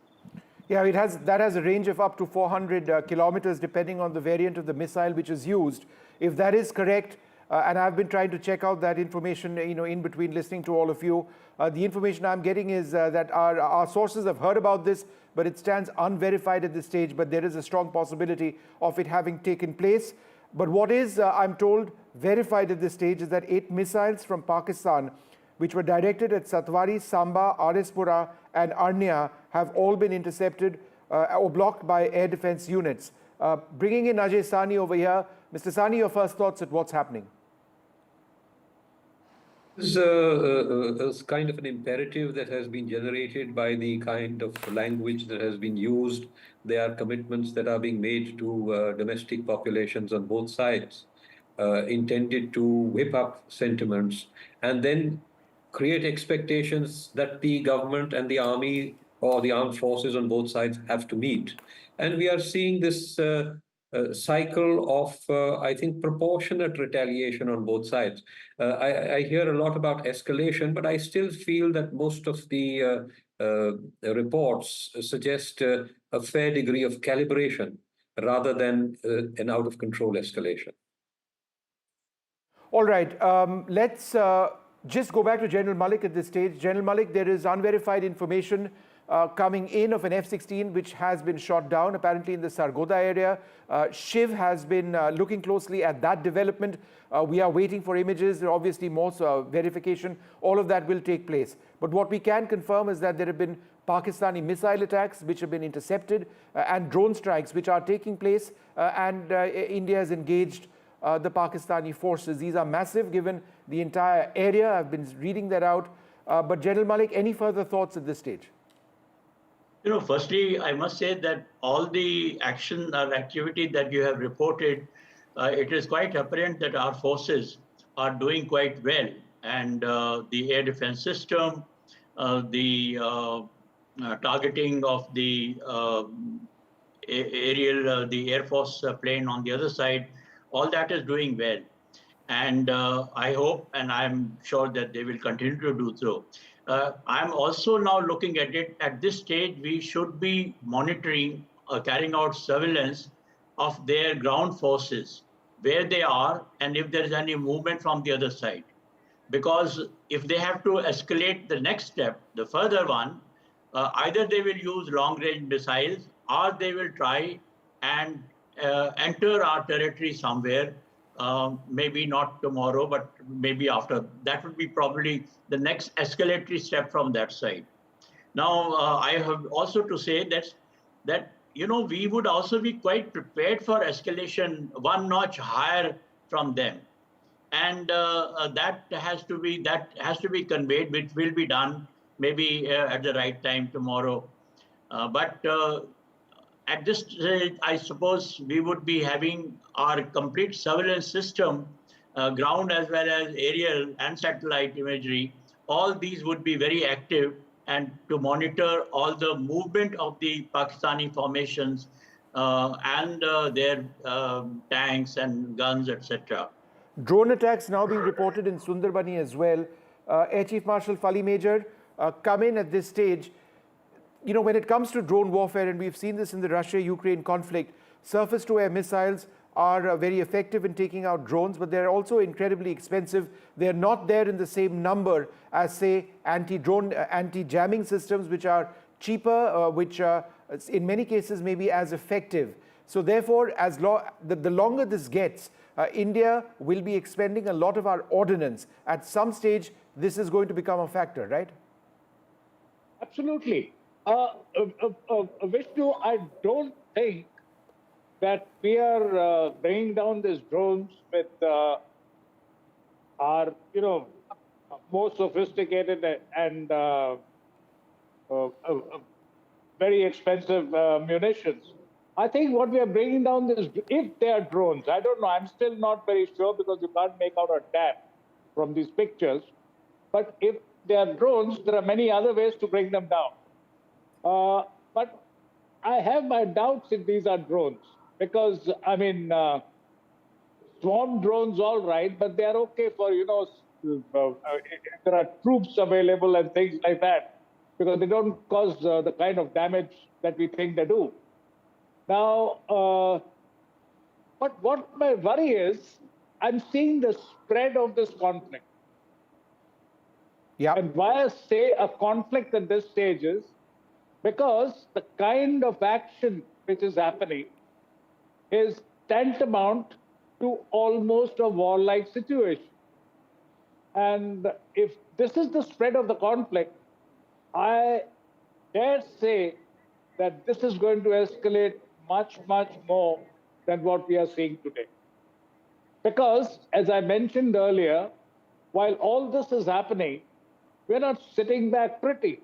Yeah, that has a range of up to 400 kilometers, depending on the variant of the missile which is used. If that is correct, and I've been trying to check out that information, in between listening to all of you. The information I'm getting is that our sources have heard about this, but it stands unverified at this stage, but there is a strong possibility of it having taken place. But what is, I'm told, verified at this stage is that 8 missiles from Pakistan, which were directed at Satwari, Samba, Awantipura, and Arnia, have all been intercepted or blocked by air defense units. Bringing in Ajay Sani over here. Mr. Sani, your first thoughts at what's happening? This is kind of an imperative that has been generated by the kind of language that has been used. There are commitments that are being made to domestic populations on both sides, intended to whip up sentiments and then create expectations that the government and the army or the armed forces on both sides have to meet. And we are seeing this cycle of, I think, proportionate retaliation on both sides. I hear a lot about escalation, but I still feel that most of the reports suggest a fair degree of calibration rather than an out-of-control escalation. All right, let's just go back to General Malik at this stage. General Malik, there is unverified information coming in of an F-16 which has been shot down, apparently in the Sargodha area. Shiv has been looking closely at that development. We are waiting for images. There are obviously more verification. All of that will take place. But what we can confirm is that there have been Pakistani missile attacks which have been intercepted and drone strikes which are taking place, and India has engaged the Pakistani forces. These are massive given the entire area. I've been reading that out. But General Malik, any further thoughts at this stage? Firstly, I must say that all the action or activity that you have reported, it is quite apparent that our forces are doing quite well. And the air defense system, the targeting of the aerial, the Air Force plane on the other side, all that is doing well. And I hope and I'm sure that they will continue to do so. I'm also now looking at it. At this stage, we should be monitoring, carrying out surveillance of their ground forces, where they are, and if there is any movement from the other side. Because if they have to escalate the next step, the further one, either they will use long-range missiles or they will try and enter our territory somewhere. Maybe not tomorrow, but maybe after. That would be probably the next escalatory step from that side. Now, I have also to say that we would also be quite prepared for escalation one notch higher from them, and that has to be conveyed, which will be done maybe at the right time tomorrow. But at this stage, I suppose we would be having our complete surveillance system, ground as well as aerial and satellite imagery. All these would be very active and to monitor all the movement of the Pakistani formations and their tanks and guns, etc. Drone attacks now being reported in Sundarbani as well. Air Chief Marshal Fali Major, come in at this stage. You know, when it comes to drone warfare, and we've seen this in the Russia-Ukraine conflict, surface-to-air missiles are very effective in taking out drones, but they're also incredibly expensive. They're not there in the same number as, say, anti-drone, anti-jamming systems, which are cheaper, which in many cases may be as effective. So therefore, the longer this gets, India will be expending a lot of our ordnance. At some stage, this is going to become a factor, right? Absolutely. Vishnu, I don't think that we are bringing down these drones with our, more sophisticated and very expensive munitions. I think what we are bringing down is, if they are drones, I don't know, I'm still not very sure because you can't make out a damn from these pictures. But if they are drones, there are many other ways to bring them down. But I have my doubts if these are drones because, I mean, swarm drones, all right, but they are okay for, there are troops available and things like that because they don't cause the kind of damage that we think they do. Now, but what my worry is, I'm seeing the spread of this conflict. Yeah. And why I say a conflict at this stage is because the kind of action which is happening is tantamount to almost a warlike situation. And if this is the spread of the conflict, I dare say that this is going to escalate much, much more than what we are seeing today. Because, as I mentioned earlier, while all this is happening, we're not sitting back pretty.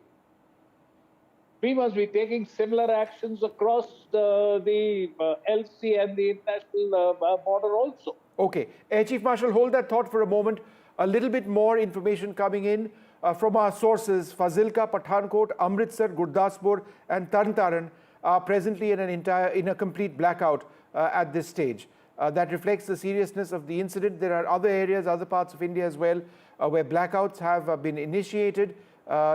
We must be taking similar actions across the LC and the international border also. Okay. Air Chief Marshal, hold that thought for a moment. A little bit more information coming in from our sources. Fazilka, Pathankot, Amritsar, Gurdaspur and Tarn are presently in a complete blackout at this stage. That reflects the seriousness of the incident. There are other areas, other parts of India as well, where blackouts have been initiated.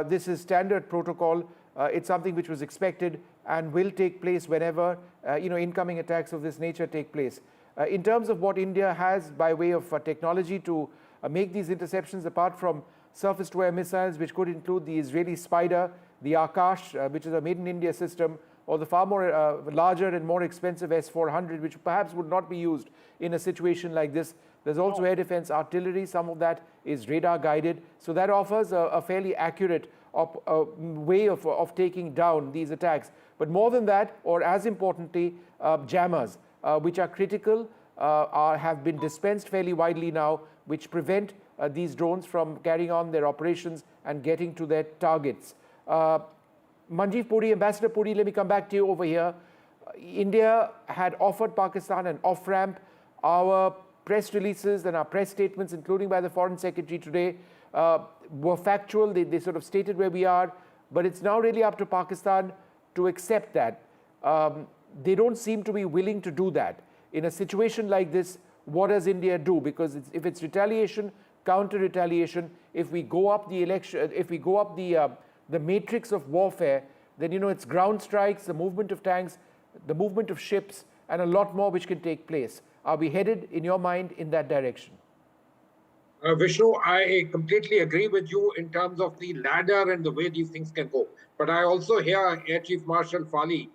This is standard protocol. It's something which was expected and will take place whenever incoming attacks of this nature take place. In terms of what India has by way of technology to make these interceptions, apart from surface-to-air missiles, which could include the Israeli Spider, the Akash, which is a made-in-India system, or the far more larger and more expensive S-400, which perhaps would not be used in a situation like this. There's also air defense artillery. Some of that is radar-guided. So that offers a fairly accurate way of taking down these attacks. But more than that, or as importantly, jammers, which are critical, have been dispensed fairly widely now, which prevent these drones from carrying on their operations and getting to their targets. Manjeev Puri, Ambassador Puri, let me come back to you over here. India had offered Pakistan an off-ramp. Our press releases and our press statements, including by the Foreign Secretary today, were factual. They sort of stated where we are, but it's now really up to Pakistan to accept that. They don't seem to be willing to do that. In a situation like this, what does India do? Because if it's retaliation, counter-retaliation, if we go up the election, if we go up the matrix of warfare, then it's ground strikes, the movement of tanks, the movement of ships, and a lot more which can take place. Are we headed, in your mind, in that direction? Vishnu, I completely agree with you in terms of the ladder and the way these things can go. But I also hear Air Chief Marshal Fali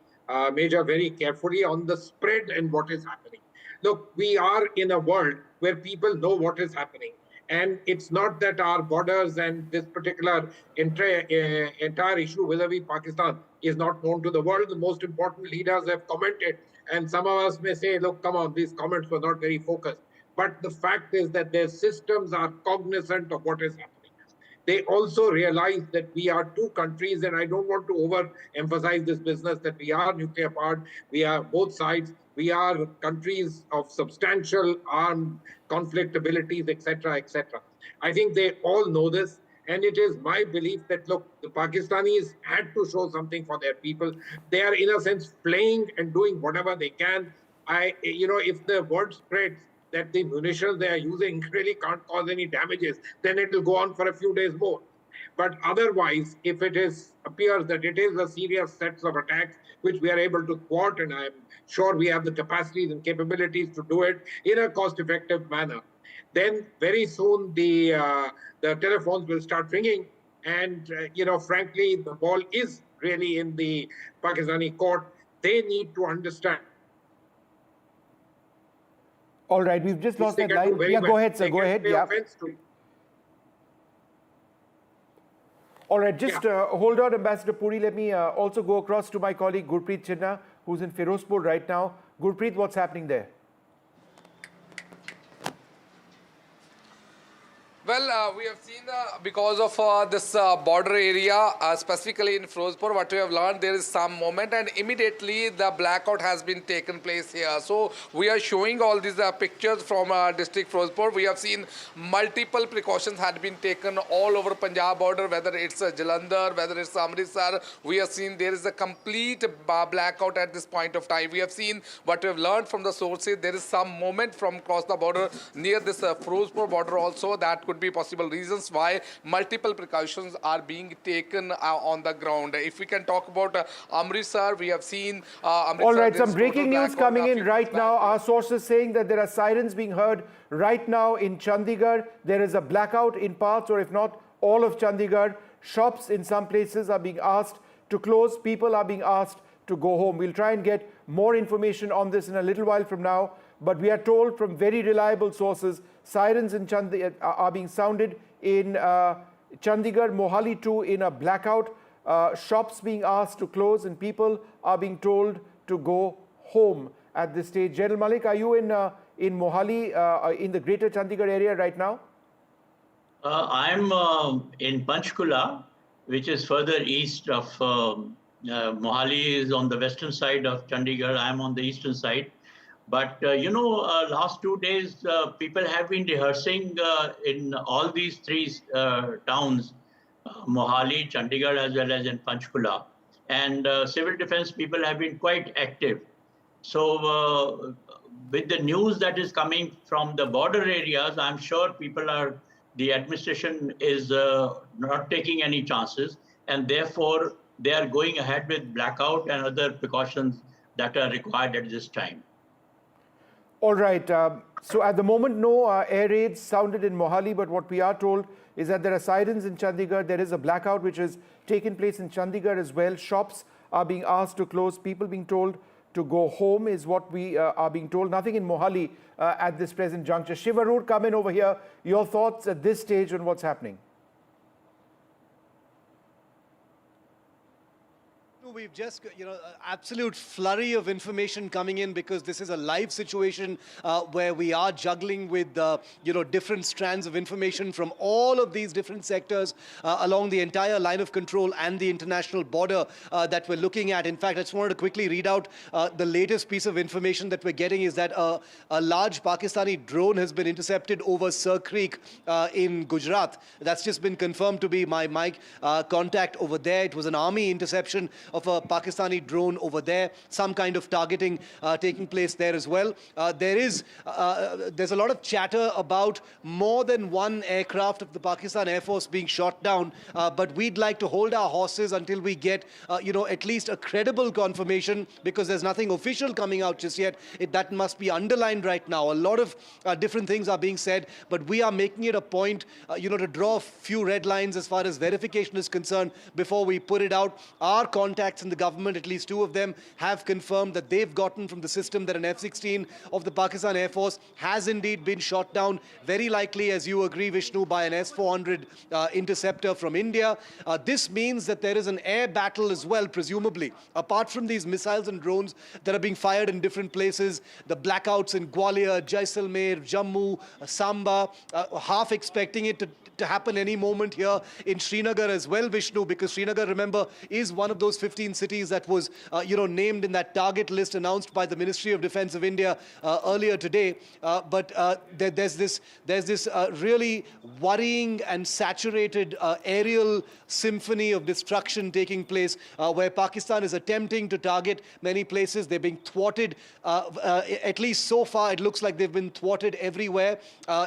Major very carefully on the spread and what is happening. Look, we are in a world where people know what is happening. And it's not that our borders and this particular entire issue vis-a-vis Pakistan is not known to the world. The most important leaders have commented. And some of us may say, look, come on, these comments were not very focused. But the fact is that their systems are cognizant of what is happening. they also realize that we are two countries, and I don't want to overemphasize this business that we are nuclear powered, we are both sides, we are countries of substantial armed conflict abilities, etc., etc. I think they all know this. And it is my belief that, look, the Pakistanis had to show something for their people. They are, in a sense, playing and doing whatever they can. If the word spreads that the munitions they are using really can't cause any damages, then it will go on for a few days more. But otherwise, if it appears that it is a serious set of attacks which we are able to thwart, and I'm sure we have the capacities and capabilities to do it in a cost-effective manner, then very soon the telephones will start ringing. And, frankly, the ball is really in the Pakistani court. They need to understand. All right, we've just lost that line. Yeah, go ahead, sir. Go ahead. Yeah. All right, just hold on, Ambassador Puri. Let me also go across to my colleague Gurpreet Chinna, who's in Firozpur right now. Gurpreet, what's happening there? Well, we have seen because of this border area, specifically in Firozpur, what we have learned, there is some movement, and immediately the blackout has been taken place here. So we are showing all these pictures from district Firozpur. We have seen multiple precautions had been taken all over Punjab border, whether it's Jalandhar, whether it's Amritsar. We have seen there is a complete blackout at this point of time. We have seen what we have learned from the sources. There is some movement from across the border near this Firozpur border also. That could be possible reasons why multiple precautions are being taken on the ground. If we can talk about Amritsar, we have seen Amritsar. All right, some breaking news coming in right now. Our sources saying that there are sirens being heard right now in Chandigarh. There is a blackout in parts, or if not all of Chandigarh. Shops in some places are being asked to close. People are being asked to go home. We'll try and get more information on this in a little while from now. But we are told from very reliable sources, sirens in are being sounded in Chandigarh, Mohali too, in a blackout. Shops being asked to close, and people are being told to go home at this stage. General Malik, are you in Mohali, in the greater Chandigarh area right now? I'm in Panchkula, which is further east of Mohali, is on the western side of Chandigarh. I'm on the eastern side. But, last 2 days, people have been rehearsing in all these three towns, Mohali, Chandigarh, as well as in Panchkula. And civil defense people have been quite active. So with the news that is coming from the border areas, I'm sure the administration is not taking any chances. And therefore, they are going ahead with blackout and other precautions that are required at this time. All right. So at the moment, no air raids sounded in Mohali, but what we are told is that there are sirens in Chandigarh. There is a blackout which has taken place in Chandigarh as well. Shops are being asked to close. People being told to go home is what we are being told. Nothing in Mohali at this present juncture. Shivarur, come in over here. Your thoughts at this stage on what's happening? We've just, absolute flurry of information coming in, because this is a live situation where we are juggling with, different strands of information from all of these different sectors along the entire line of control and the international border that we're looking at. In fact, I just wanted to quickly read out the latest piece of information that we're getting is that a large Pakistani drone has been intercepted over Sir Creek in Gujarat. That's just been confirmed to be my contact over there. It was an army interception of a Pakistani drone over there, some kind of targeting taking place there as well. There's a lot of chatter about more than one aircraft of the Pakistan Air Force being shot down, but we'd like to hold our horses until we get, at least a credible confirmation, because there's nothing official coming out just yet. That must be underlined right now. A lot of different things are being said, but we are making it a point, to draw a few red lines as far as verification is concerned before we put it out. Our contacts in the government, at least two of them, have confirmed that they've gotten from the system that an F-16 of the Pakistan Air Force has indeed been shot down, very likely, as you agree, Vishnu, by an S-400 interceptor from India. This means that there is an air battle as well, presumably. Apart from these missiles and drones that are being fired in different places, the blackouts in Gwalior, Jaisalmer, Jammu, Samba, half expecting it to happen any moment here in Srinagar as well, Vishnu, because Srinagar, remember, is one of those 15 cities that was, named in that target list announced by the Ministry of Defence of India earlier today. But there's this really worrying and saturated aerial symphony of destruction taking place, where Pakistan is attempting to target many places. They're being thwarted. At least so far, it looks like they've been thwarted everywhere.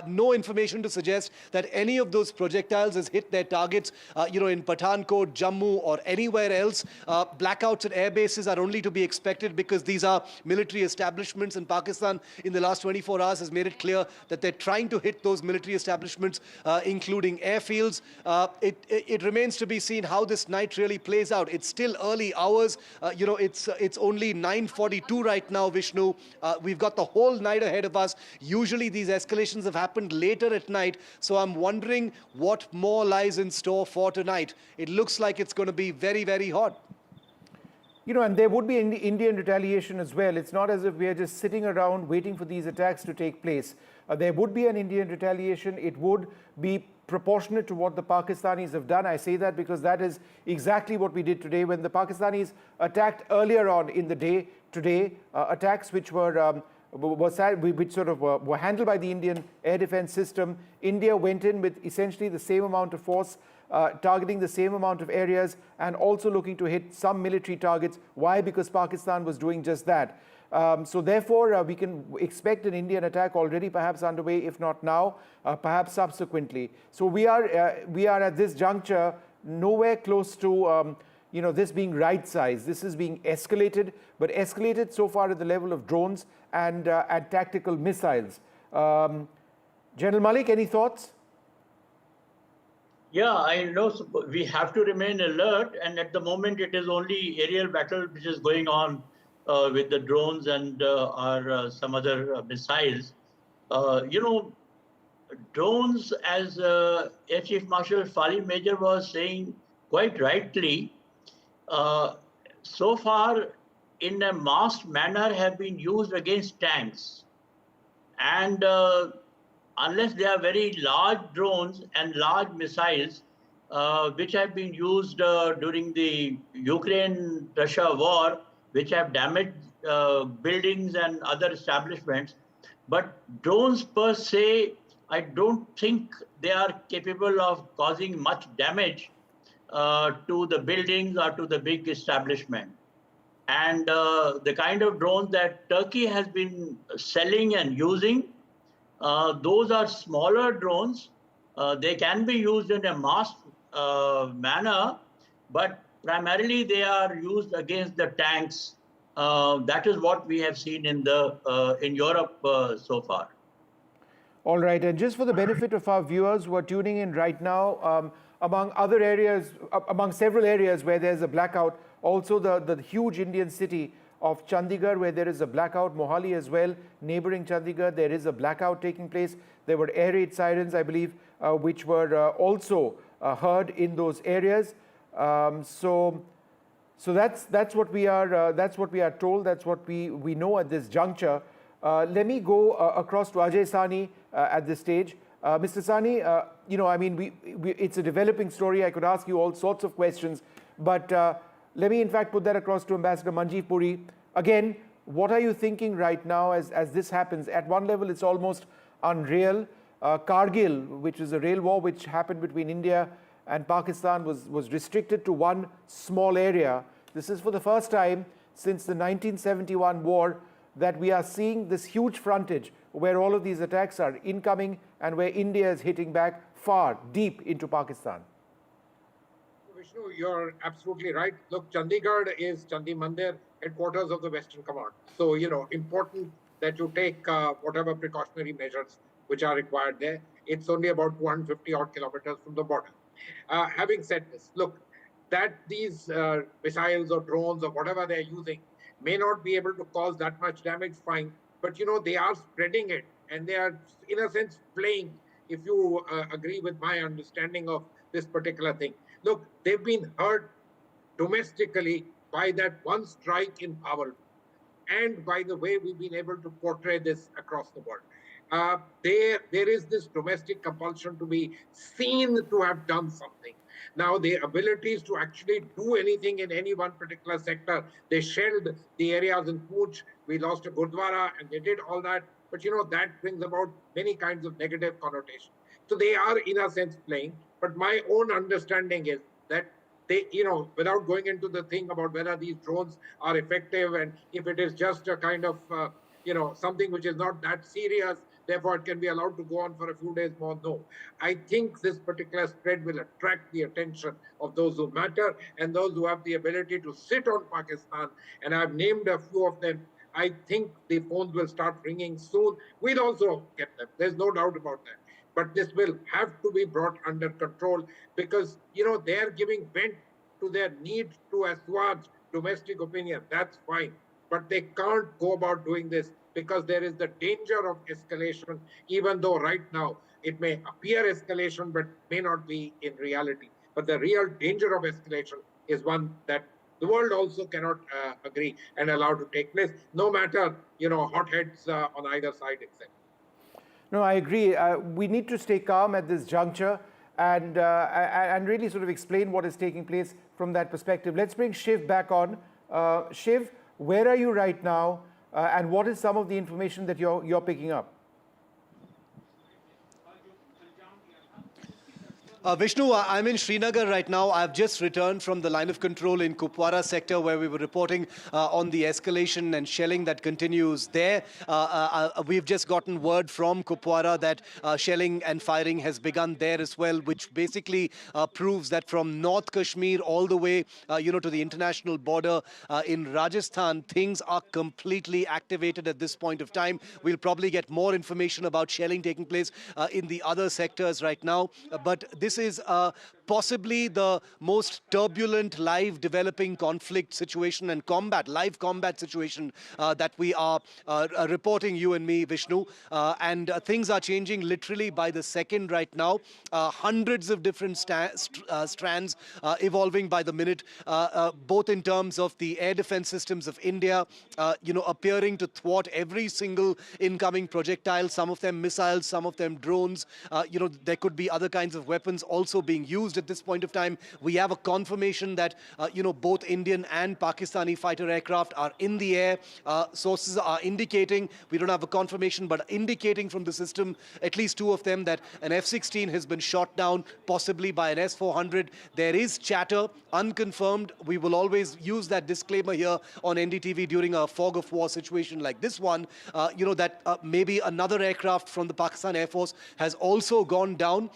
No information to suggest that any of those projectiles has hit their targets, in Pathankot, Jammu, or anywhere else. Blackouts at air bases are only to be expected because these are military establishments, and Pakistan in the last 24 hours has made it clear that they're trying to hit those military establishments, including airfields. It remains to be seen how this night really plays out. It's still early hours. It's only 9:42 right now, Vishnu. We've got the whole night ahead of us. Usually these escalations have happened later at night, so I'm wondering what more lies in store for tonight. It looks like it's going to be very, very hot. And there would be Indian retaliation as well. It's not as if we are just sitting around waiting for these attacks to take place. There would be an Indian retaliation. It would be proportionate to what the Pakistanis have done. I say that because that is exactly what we did today. When the Pakistanis attacked earlier on in the day today, attacks which were handled by the Indian air defense system, India went in with essentially the same amount of force, targeting the same amount of areas, and also looking to hit some military targets. Why? Because Pakistan was doing just that. So therefore, we can expect an Indian attack already perhaps underway, if not now, perhaps subsequently. So we are at this juncture nowhere close to this being right-sized. This is being escalated, but escalated so far at the level of drones and tactical missiles. General Malik, any thoughts? Yeah, I know we have to remain alert, and at the moment it is only aerial battle which is going on with the drones and some other missiles. Drones, as Air Chief Marshal Fali Major was saying quite rightly, so far in a masked manner have been used against tanks. And unless they are very large drones and large missiles, which have been used during the Ukraine-Russia war, which have damaged buildings and other establishments. But drones per se, I don't think they are capable of causing much damage to the buildings or to the big establishment. And the kind of drones that Turkey has been selling and using, those are smaller drones. They can be used in a masked manner, but primarily they are used against the tanks. That is what we have seen in Europe so far. All right, and just for the benefit of our viewers who are tuning in right now, among other areas, among several areas where there's a blackout, also the huge Indian city of Chandigarh, where there is a blackout, Mohali as well, neighboring Chandigarh, there is a blackout taking place. There were air raid sirens, I believe, which were also heard in those areas. So that's what we are told. That's what we know at this juncture. Let me go across to Ajay Sani at this stage. Mr. Sani, it's a developing story. I could ask you all sorts of questions, but let me in fact put that across to Ambassador Manjeev Puri. Again, what are you thinking right now as this happens? At one level, it's almost unreal. Kargil, which is a rail war which happened between India and Pakistan, was restricted to one small area. This is for the first time since the 1971 war that we are seeing this huge frontage where all of these attacks are incoming and where India is hitting back far, deep into Pakistan. Vishnu, you're absolutely right. Look, Chandigarh is Chandi Mandir, headquarters of the Western Command. So, important that you take whatever precautionary measures which are required there. It's only about 250 odd kilometers from the border. Having said this, look, that these missiles or drones or whatever they're using may not be able to cause that much damage, fine. But, they are spreading it and they are, in a sense, playing, if you agree with my understanding of this particular thing. Look, they've been hurt domestically by that one strike in Phalodi and by the way we've been able to portray this across the world. there is this domestic compulsion to be seen to have done something. Now, their abilities to actually do anything in any one particular sector, they shelled the areas in Bhuj, we lost a Gurdwara, and they did all that. But, that brings about many kinds of negative connotation. So they are, in a sense, playing. But my own understanding is that they, without going into the thing about whether these drones are effective and if it is just a kind of, something which is not that serious, therefore it can be allowed to go on for a few days more. No, I think this particular spread will attract the attention of those who matter and those who have the ability to sit on Pakistan. And I've named a few of them. I think the phones will start ringing soon. We'll also get them. There's no doubt about that. But this will have to be brought under control because, they're giving vent to their need to assuage domestic opinion. That's fine. But they can't go about doing this because there is the danger of escalation, even though right now it may appear escalation, but may not be in reality. But the real danger of escalation is one that the world also cannot agree and allow to take place, no matter, hotheads on either side, etc. No, I agree. We need to stay calm at this juncture and really sort of explain what is taking place from that perspective. Let's bring Shiv back on. Shiv, where are you right now, and what is some of the information that you're picking up? Vishnu, I'm in Srinagar right now. I've just returned from the line of control in Kupwara sector where we were reporting on the escalation and shelling that continues there. We've just gotten word from Kupwara that shelling and firing has begun there as well, which basically proves that from North Kashmir all the way, to the international border in Rajasthan, things are completely activated at this point of time. We'll probably get more information about shelling taking place in the other sectors right now. But this is possibly the most turbulent, live developing conflict situation and live combat situation that we are reporting, you and me, Vishnu. And things are changing literally by the second right now. Hundreds of different strands evolving by the minute, both in terms of the air defense systems of India, appearing to thwart every single incoming projectile, some of them missiles, some of them drones. There could be other kinds of weapons also being used at this point of time. We have a confirmation that, both Indian and Pakistani fighter aircraft are in the air. Sources are indicating, we don't have a confirmation, but indicating from the system, at least two of them, that an F-16 has been shot down, possibly by an S-400. There is chatter, unconfirmed. We will always use that disclaimer here on NDTV during a fog of war situation like this one, that maybe another aircraft from the Pakistan Air Force has also gone down.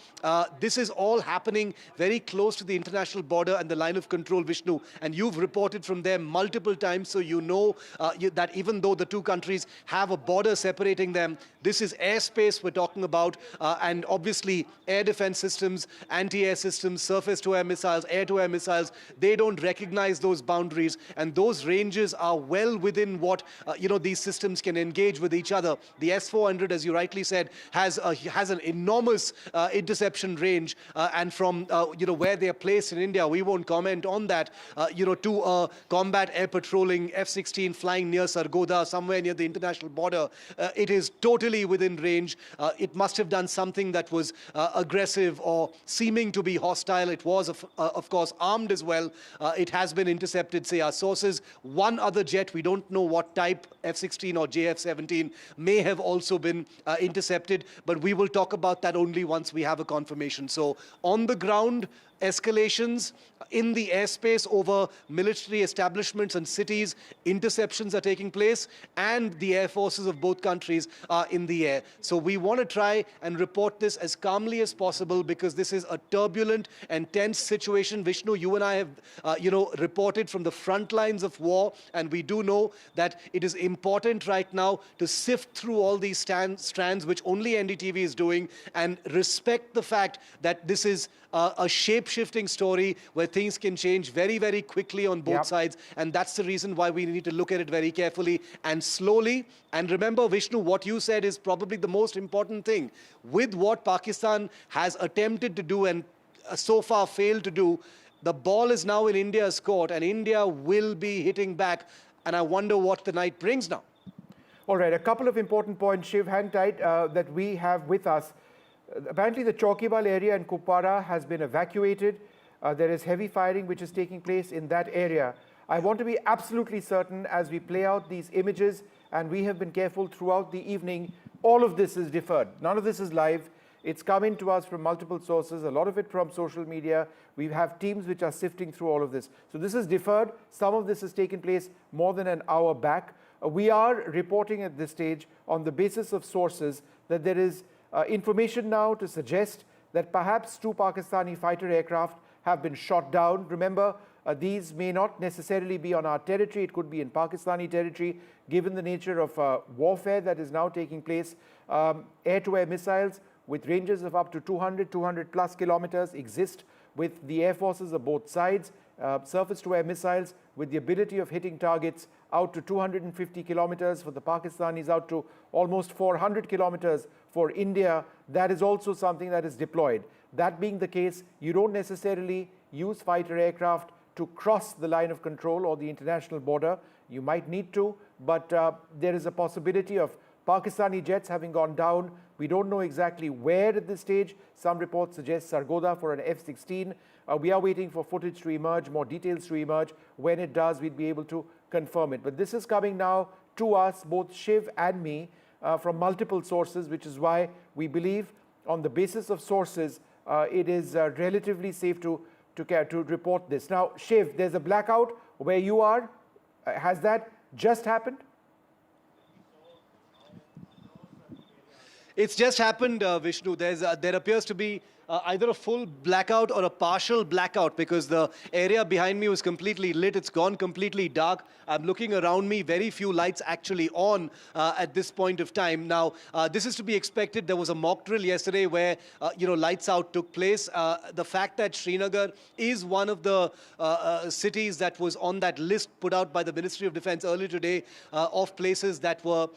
This is all happening very close to the international border and the line of control, Vishnu. And you've reported from there multiple times, so you know that even though the two countries have a border separating them, this is airspace we're talking about, and obviously air defense systems, anti-air systems, surface-to-air missiles, air-to-air missiles, they don't recognize those boundaries, and those ranges are well within what these systems can engage with each other. The S-400, as you rightly said, has an enormous interception range, and from where they are placed in India, we won't comment on that, to a combat air patrolling F-16 flying near Sargodha, somewhere near the international border. It is totally within range. It must have done something that was aggressive or seeming to be hostile. It was, of course, armed as well. It has been intercepted, say our sources. One other jet, we don't know what type, F-16 or JF-17, may have also been intercepted, but we will talk about that only once we have a confirmation. So on the ground, escalations in the airspace over military establishments and cities, interceptions are taking place, and the air forces of both countries are in the air. So we want to try and report this as calmly as possible because this is a turbulent and tense situation. Vishnu, you and I have, reported from the front lines of war, and we do know that it is important right now to sift through all these strands, which only NDTV is doing, and respect the fact that this is a shape-shifting story where things can change very, very quickly on both sides. And that's the reason why we need to look at it very carefully and slowly. And remember, Vishnu, what you said is probably the most important thing. With what Pakistan has attempted to do and so far failed to do, the ball is now in India's court, and India will be hitting back. And I wonder what the night brings now. All right, a couple of important points, Shiv, hang tight, that we have with us. Apparently, the Chaukibal area in Kupwara has been evacuated. There is heavy firing which is taking place in that area. I want to be absolutely certain as we play out these images, and we have been careful throughout the evening, all of this is deferred. None of this is live. It's coming to us from multiple sources, a lot of it from social media. We have teams which are sifting through all of this. So this is deferred. Some of this has taken place more than an hour back. We are reporting at this stage on the basis of sources that there is information now to suggest that perhaps 2 Pakistani fighter aircraft have been shot down. Remember, these may not necessarily be on our territory. It could be in Pakistani territory, given the nature of warfare that is now taking place. Air-to-air missiles with ranges of up to 200 plus kilometers exist with the air forces of both sides. Surface-to-air missiles with the ability of hitting targets out to 250 kilometers for the Pakistanis, out to almost 400 kilometers for India. That is also something that is deployed. That being the case, you don't necessarily use fighter aircraft to cross the line of control or the international border. You might need to, but there is a possibility of Pakistani jets having gone down. We don't know exactly where at this stage. Some reports suggest Sargodha for an F-16. We are waiting for footage to emerge, more details to emerge. When it does, we'll be able to confirm it. But this is coming now to us, both Shiv and me, from multiple sources, which is why we believe on the basis of sources, it is relatively safe to report this. Now, Shiv, there's a blackout where you are. Has that just happened? It's just happened, Vishnu. There appears to be either a full blackout or a partial blackout because the area behind me was completely lit. It's gone completely dark. I'm looking around me, very few lights actually on at this point of time. Now, this is to be expected. There was a mock drill yesterday where, lights out took place. The fact that Srinagar is one of the cities that was on that list put out by the Ministry of Defense earlier today of places that were,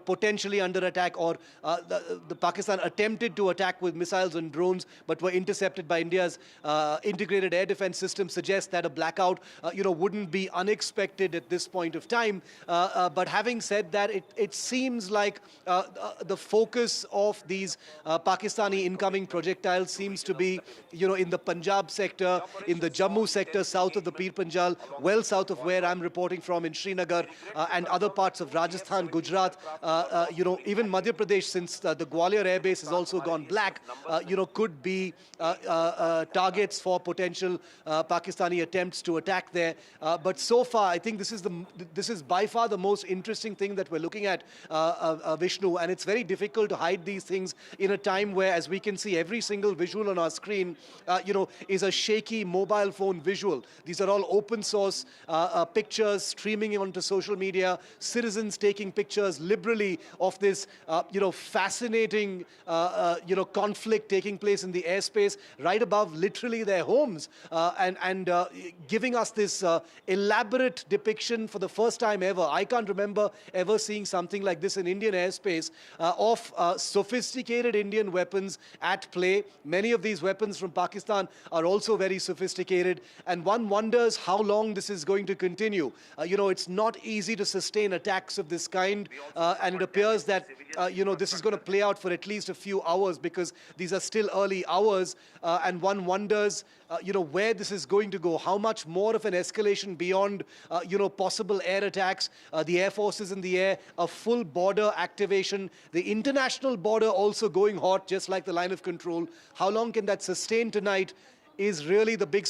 potentially under attack or the Pakistan attempted to attack with missiles and drones but were intercepted by India's integrated air defense system suggests that a blackout, wouldn't be unexpected at this point of time. But having said that, it seems like the focus of these Pakistani incoming projectiles seems to be, in the Punjab sector, in the Jammu sector, south of the Pir Panjal, well south of where I'm reporting from in Srinagar and other parts of Rajasthan, Gujarat, even Madhya Pradesh, since the Gwalior Air Base has also gone black, could be targets for potential Pakistani attempts to attack there. But so far, I think this is by far the most interesting thing that we're looking at, Vishnu, and it's very difficult to hide these things in a time where, as we can see, every single visual on our screen, is a shaky mobile phone visual. These are all open source pictures streaming onto social media, citizens taking pictures liberally of this, fascinating, conflict taking place in the airspace right above literally their homes, and giving us this elaborate depiction for the first time ever. I can't remember ever seeing something like this in Indian airspace of sophisticated Indian weapons at play. Many of these weapons from Pakistan are also very sophisticated, and one wonders how long this is going to continue. It's not easy to sustain attacks of this kind, and it appears that this is going to play out for at least a few hours because these are still early hours, and one wonders, where this is going to go, how much more of an escalation beyond, possible air attacks, the air forces in the air, a full border activation, the international border also going hot, just like the line of control. How long can that sustain tonight is really the big,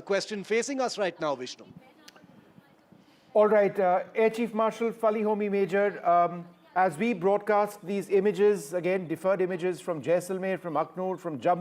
question facing us right now, Vishnu. All right, Air Chief Marshal Fali Homi Major, as we broadcast these images, again, deferred images from Jaisalmer, from Aknoor, from Jammu,